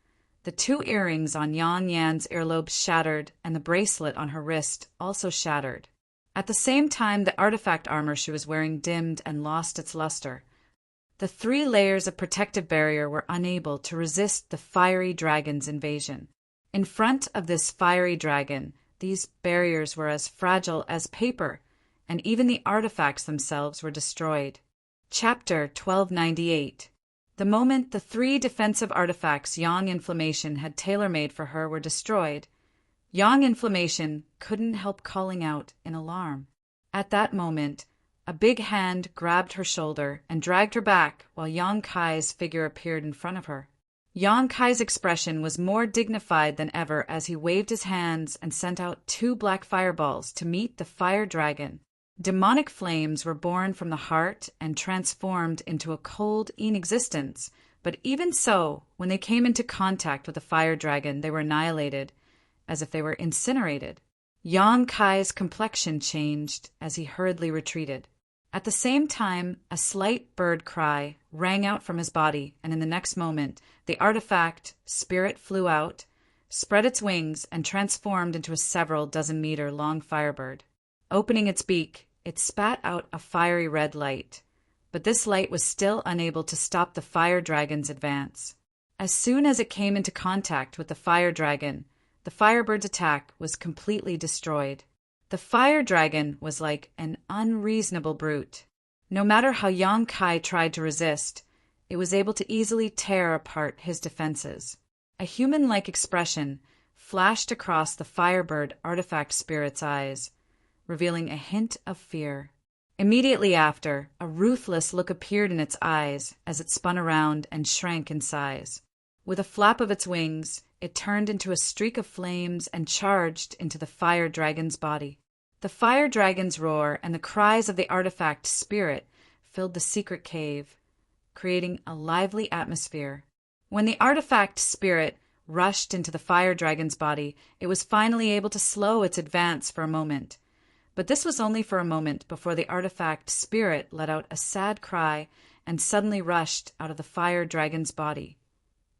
the two earrings on Yang Yan's earlobes shattered and the bracelet on her wrist also shattered. At the same time, the artifact armor she was wearing dimmed and lost its luster. The 3 layers of protective barrier were unable to resist the fiery dragon's invasion. In front of this fiery dragon, these barriers were as fragile as paper, and even the artifacts themselves were destroyed. Chapter 1298. The moment the 3 defensive artifacts Yang Inflammation had tailor-made for her were destroyed, Yang Inflammation couldn't help calling out in alarm. At that moment, a big hand grabbed her shoulder and dragged her back while Yang Kai's figure appeared in front of her. Yang Kai's expression was more dignified than ever as he waved his hands and sent out 2 black fireballs to meet the fire dragon. Demonic flames were born from the heart and transformed into a cold inexistence, but even so, when they came into contact with the fire dragon, they were annihilated, as if they were incinerated. Yang Kai's complexion changed as he hurriedly retreated. At the same time, a slight bird cry rang out from his body, and in the next moment, the artifact spirit flew out, spread its wings, and transformed into a several dozen-meter long firebird. Opening its beak, it spat out a fiery red light, but this light was still unable to stop the fire dragon's advance. As soon as it came into contact with the fire dragon, the firebird's attack was completely destroyed. The fire dragon was like an unreasonable brute. No matter how Yang Kai tried to resist, it was able to easily tear apart his defenses. A human-like expression flashed across the Firebird artifact spirit's eyes, revealing a hint of fear. Immediately after, a ruthless look appeared in its eyes as it spun around and shrank in size. With a flap of its wings, it turned into a streak of flames and charged into the fire dragon's body. The fire dragon's roar and the cries of the artifact spirit filled the secret cave, creating a lively atmosphere. When the artifact spirit rushed into the fire dragon's body, it was finally able to slow its advance for a moment. But this was only for a moment before the artifact spirit let out a sad cry and suddenly rushed out of the fire dragon's body,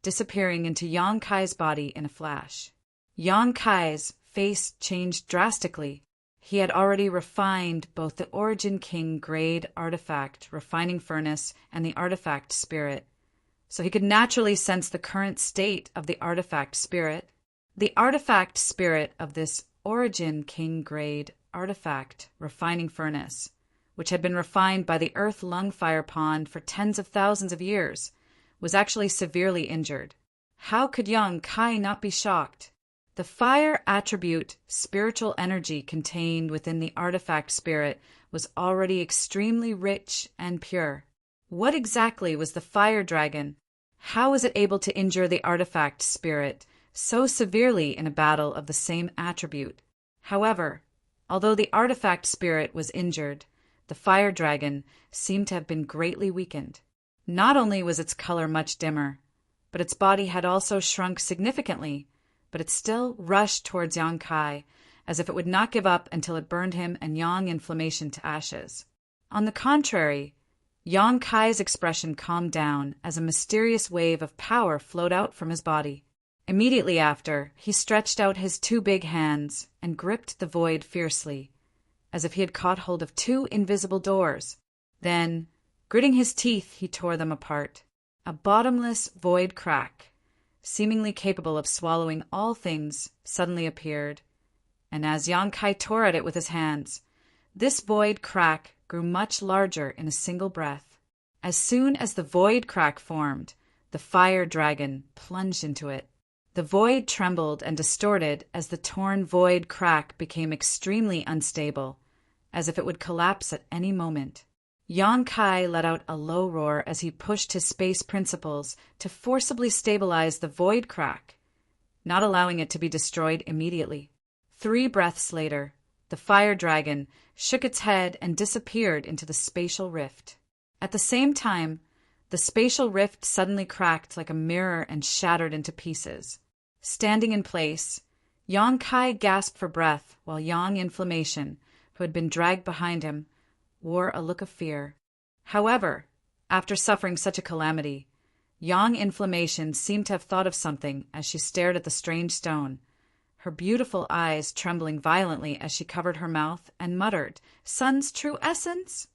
disappearing into Yang Kai's body in a flash. Yang Kai's face changed drastically. He had already refined both the Origin King grade artifact refining furnace and the artifact spirit, so he could naturally sense the current state of the artifact spirit. The artifact spirit of this Origin King grade artifact refining furnace, which had been refined by the Earth Lung Fire Pond for tens of thousands of years, was actually severely injured. How could Yang Kai not be shocked? The fire attribute spiritual energy contained within the artifact spirit was already extremely rich and pure. What exactly was the fire dragon? How was it able to injure the artifact spirit so severely in a battle of the same attribute? However, although the artifact spirit was injured, the fire dragon seemed to have been greatly weakened. Not only was its color much dimmer, but its body had also shrunk significantly, but it still rushed towards Yang Kai, as if it would not give up until it burned him and Yang inflammation to ashes. On the contrary, Yang Kai's expression calmed down as a mysterious wave of power flowed out from his body. Immediately after, he stretched out his two big hands and gripped the void fiercely, as if he had caught hold of two invisible doors. Then, gritting his teeth, he tore them apart. A bottomless void crack, seemingly capable of swallowing all things, suddenly appeared, and as Yang Kai tore at it with his hands, this void crack grew much larger in a single breath. As soon as the void crack formed, the fire dragon plunged into it. The void trembled and distorted as the torn void crack became extremely unstable, as if it would collapse at any moment. Yang Kai let out a low roar as he pushed his space principles to forcibly stabilize the void crack, not allowing it to be destroyed immediately. 3 breaths later, the fire dragon shook its head and disappeared into the spatial rift. At the same time, the spatial rift suddenly cracked like a mirror and shattered into pieces. Standing in place, Yang Kai gasped for breath while Yang Inflammation, who had been dragged behind him, wore a look of fear. However, after suffering such a calamity, Yang Inflammation seemed to have thought of something as she stared at the strange stone, her beautiful eyes trembling violently as she covered her mouth and muttered, "Sun's true essence?"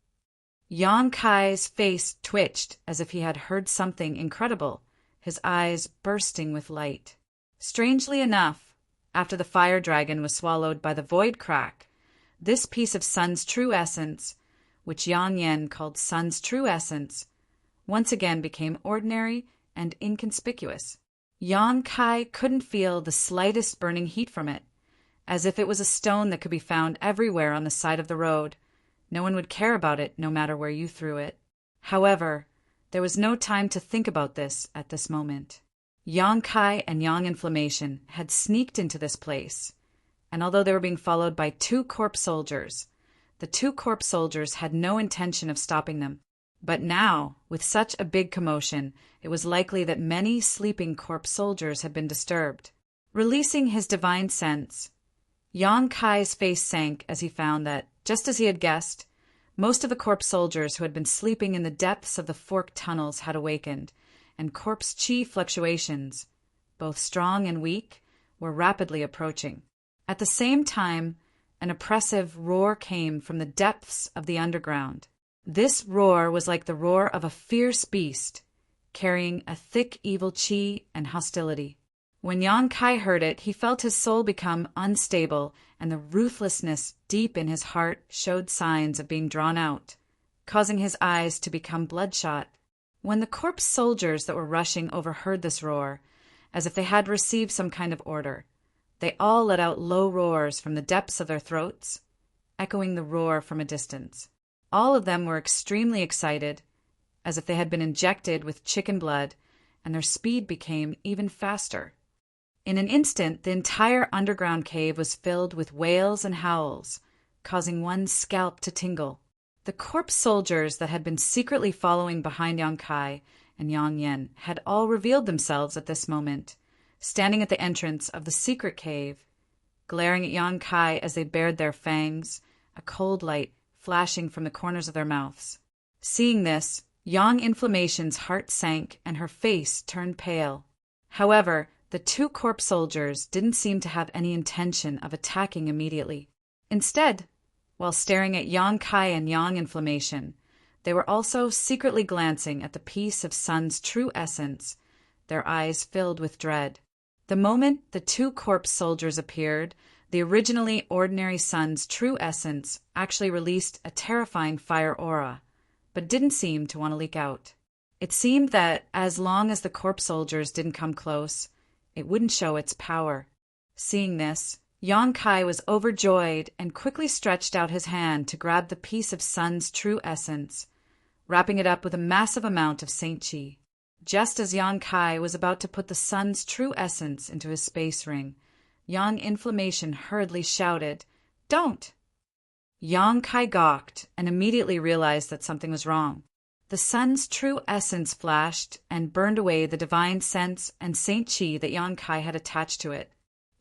Yang Kai's face twitched as if he had heard something incredible, his eyes bursting with light. Strangely enough, after the fire dragon was swallowed by the void crack, this piece of Sun's true essence, which Yang Yen called Sun's true essence, once again became ordinary and inconspicuous. Yang Kai couldn't feel the slightest burning heat from it, as if it was a stone that could be found everywhere on the side of the road. No one would care about it no matter where you threw it. However, there was no time to think about this at this moment. Yang Kai and Yang Inflammation had sneaked into this place, and although they were being followed by 2 corpse soldiers, the 2 corpse soldiers had no intention of stopping them. But now, with such a big commotion, it was likely that many sleeping corpse soldiers had been disturbed. Releasing his divine sense, Yang Kai's face sank as he found that, just as he had guessed, most of the corpse soldiers who had been sleeping in the depths of the forked tunnels had awakened, and corpse chi fluctuations, both strong and weak, were rapidly approaching. At the same time, an oppressive roar came from the depths of the underground. This roar was like the roar of a fierce beast, carrying a thick evil chi and hostility. When Yang Kai heard it, he felt his soul become unstable, and the ruthlessness deep in his heart showed signs of being drawn out. causing his eyes to become bloodshot. When the corpse soldiers that were rushing overheard this roar, as if they had received some kind of order, they all let out low roars from the depths of their throats, echoing the roar from a distance. All of them were extremely excited, as if they had been injected with chicken blood, and their speed became even faster. In an instant, the entire underground cave was filled with wails and howls, causing one's scalp to tingle. The corpse soldiers that had been secretly following behind Yang Kai and Yang Yen had all revealed themselves at this moment, standing at the entrance of the secret cave, glaring at Yang Kai as they bared their fangs, a cold light flashing from the corners of their mouths. Seeing this, Yang Inflammation's heart sank and her face turned pale. However, the two corpse soldiers didn't seem to have any intention of attacking immediately. Instead, while staring at Yang Kai and Yang Inflammation, they were also secretly glancing at the piece of Sun's true essence, their eyes filled with dread. The moment the two corpse soldiers appeared, the originally ordinary Sun's true essence actually released a terrifying fire aura, but didn't seem to want to leak out. It seemed that as long as the corpse soldiers didn't come close, it wouldn't show its power. Seeing this, Yang Kai was overjoyed and quickly stretched out his hand to grab the piece of Sun's true essence, wrapping it up with a massive amount of Saint Chi. Just as Yang Kai was about to put the Sun's true essence into his space ring, Yang Inflammation hurriedly shouted, "Don't!" Yang Kai gawked and immediately realized that something was wrong. The Sun's true essence flashed and burned away the divine sense and Saint Chi that Yang Kai had attached to it.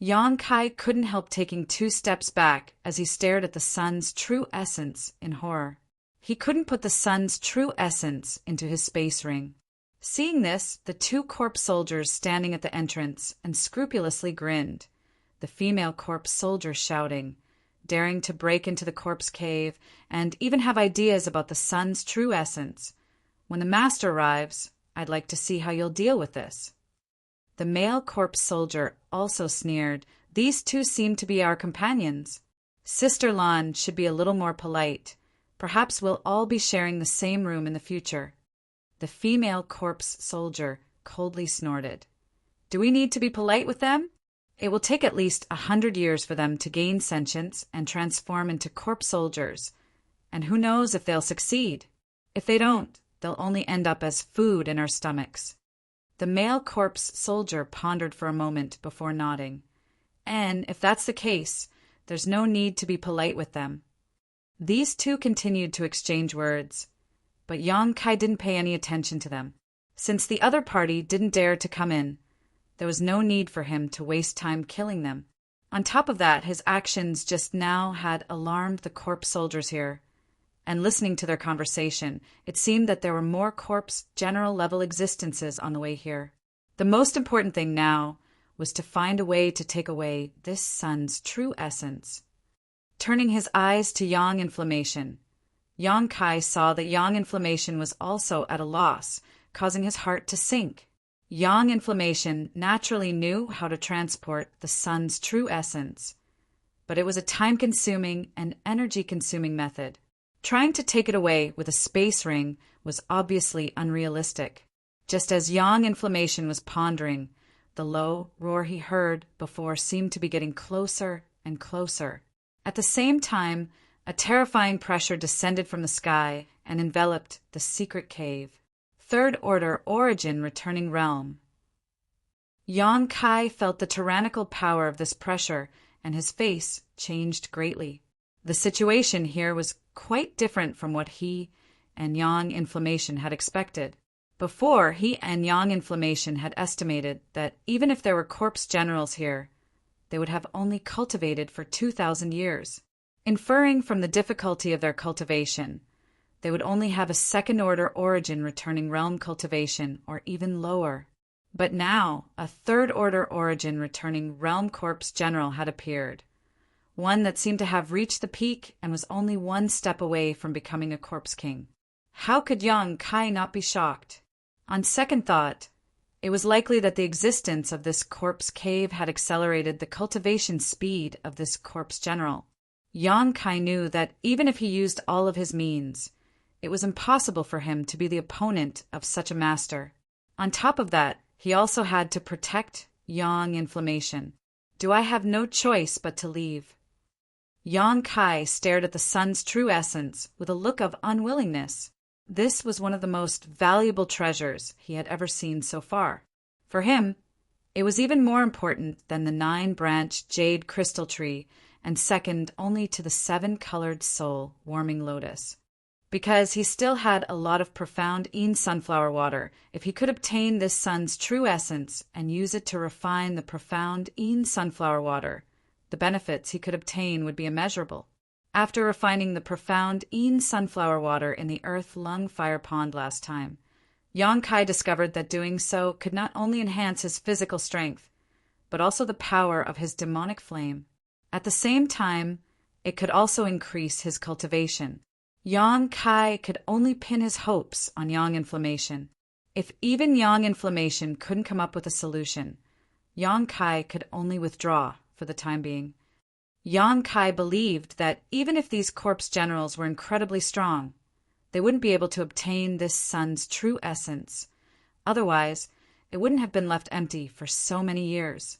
Yang Kai couldn't help taking 2 steps back as he stared at the Sun's true essence in horror. He couldn't put the Sun's true essence into his space ring. Seeing this, the 2 corpse soldiers standing at the entrance unscrupulously grinned, the female corpse soldier shouting, daring to break into the corpse cave and even have ideas about the Sun's true essence. "When the master arrives, I'd like to see how you'll deal with this." The male corpse soldier also sneered, "These 2 seem to be our companions. Sister Lan should be a little more polite. Perhaps we'll all be sharing the same room in the future." The female corpse soldier coldly snorted, "Do we need to be polite with them? It will take at least 100 years for them to gain sentience and transform into corpse soldiers, and who knows if they'll succeed. If they don't, they'll only end up as food in our stomachs." The male corpse soldier pondered for a moment before nodding. "And if that's the case, there's no need to be polite with them." These 2 continued to exchange words, but Yang Kai didn't pay any attention to them. Since the other party didn't dare to come in, there was no need for him to waste time killing them. On top of that, his actions just now had alarmed the corpse soldiers here, and listening to their conversation, it seemed that there were more corpse general-level existences on the way here. The most important thing now was to find a way to take away this Sun's true essence. Turning his eyes to Yang Inflammation, Yang Kai saw that Yang Inflammation was also at a loss, causing his heart to sink. Yang Inflammation naturally knew how to transport the Sun's true essence, but it was a time-consuming and energy-consuming method. Trying to take it away with a space ring was obviously unrealistic. Just as Yang Inflammation was pondering, the low roar he heard before seemed to be getting closer and closer. At the same time, a terrifying pressure descended from the sky and enveloped the secret cave. Third Order Origin Returning Realm. Yang Kai felt the tyrannical power of this pressure, and his face changed greatly. The situation here was quite different from what he and Yang Inflammation had expected. Before, he and Yang Inflammation had estimated that even if there were corpse generals here, they would have only cultivated for 2,000 years. Inferring from the difficulty of their cultivation, they would only have a second-order origin returning realm cultivation or even lower. But now, a third-order origin returning realm corpse general had appeared, one that seemed to have reached the peak and was only 1 step away from becoming a corpse king. How could Yang Kai not be shocked? On second thought, it was likely that the existence of this corpse cave had accelerated the cultivation speed of this corpse general. Yang Kai knew that even if he used all of his means, It was impossible for him to be the opponent of such a master. On top of that, he also had to protect yang inflammation. Do I have no choice but to leave? Yang Kai stared at the sun's true essence with a look of unwillingness. This was one of the most valuable treasures he had ever seen so far. For him, it was even more important than the 9-branched jade crystal tree and second only to the 7-colored soul warming lotus. Because he still had a lot of profound Yin sunflower water, if he could obtain this sun's true essence and use it to refine the profound Yin sunflower water, the benefits he could obtain would be immeasurable. After refining the profound Yin sunflower water in the earth lung fire pond last time, Yang Kai discovered that doing so could not only enhance his physical strength, but also the power of his demonic flame. At the same time, it could also increase his cultivation. Yang Kai could only pin his hopes on yang inflammation. If even yang inflammation couldn't come up with a solution, Yang Kai could only withdraw for the time being. Yang Kai believed that even if these corpse generals were incredibly strong, they wouldn't be able to obtain this sun's true essence. Otherwise, it wouldn't have been left empty for so many years.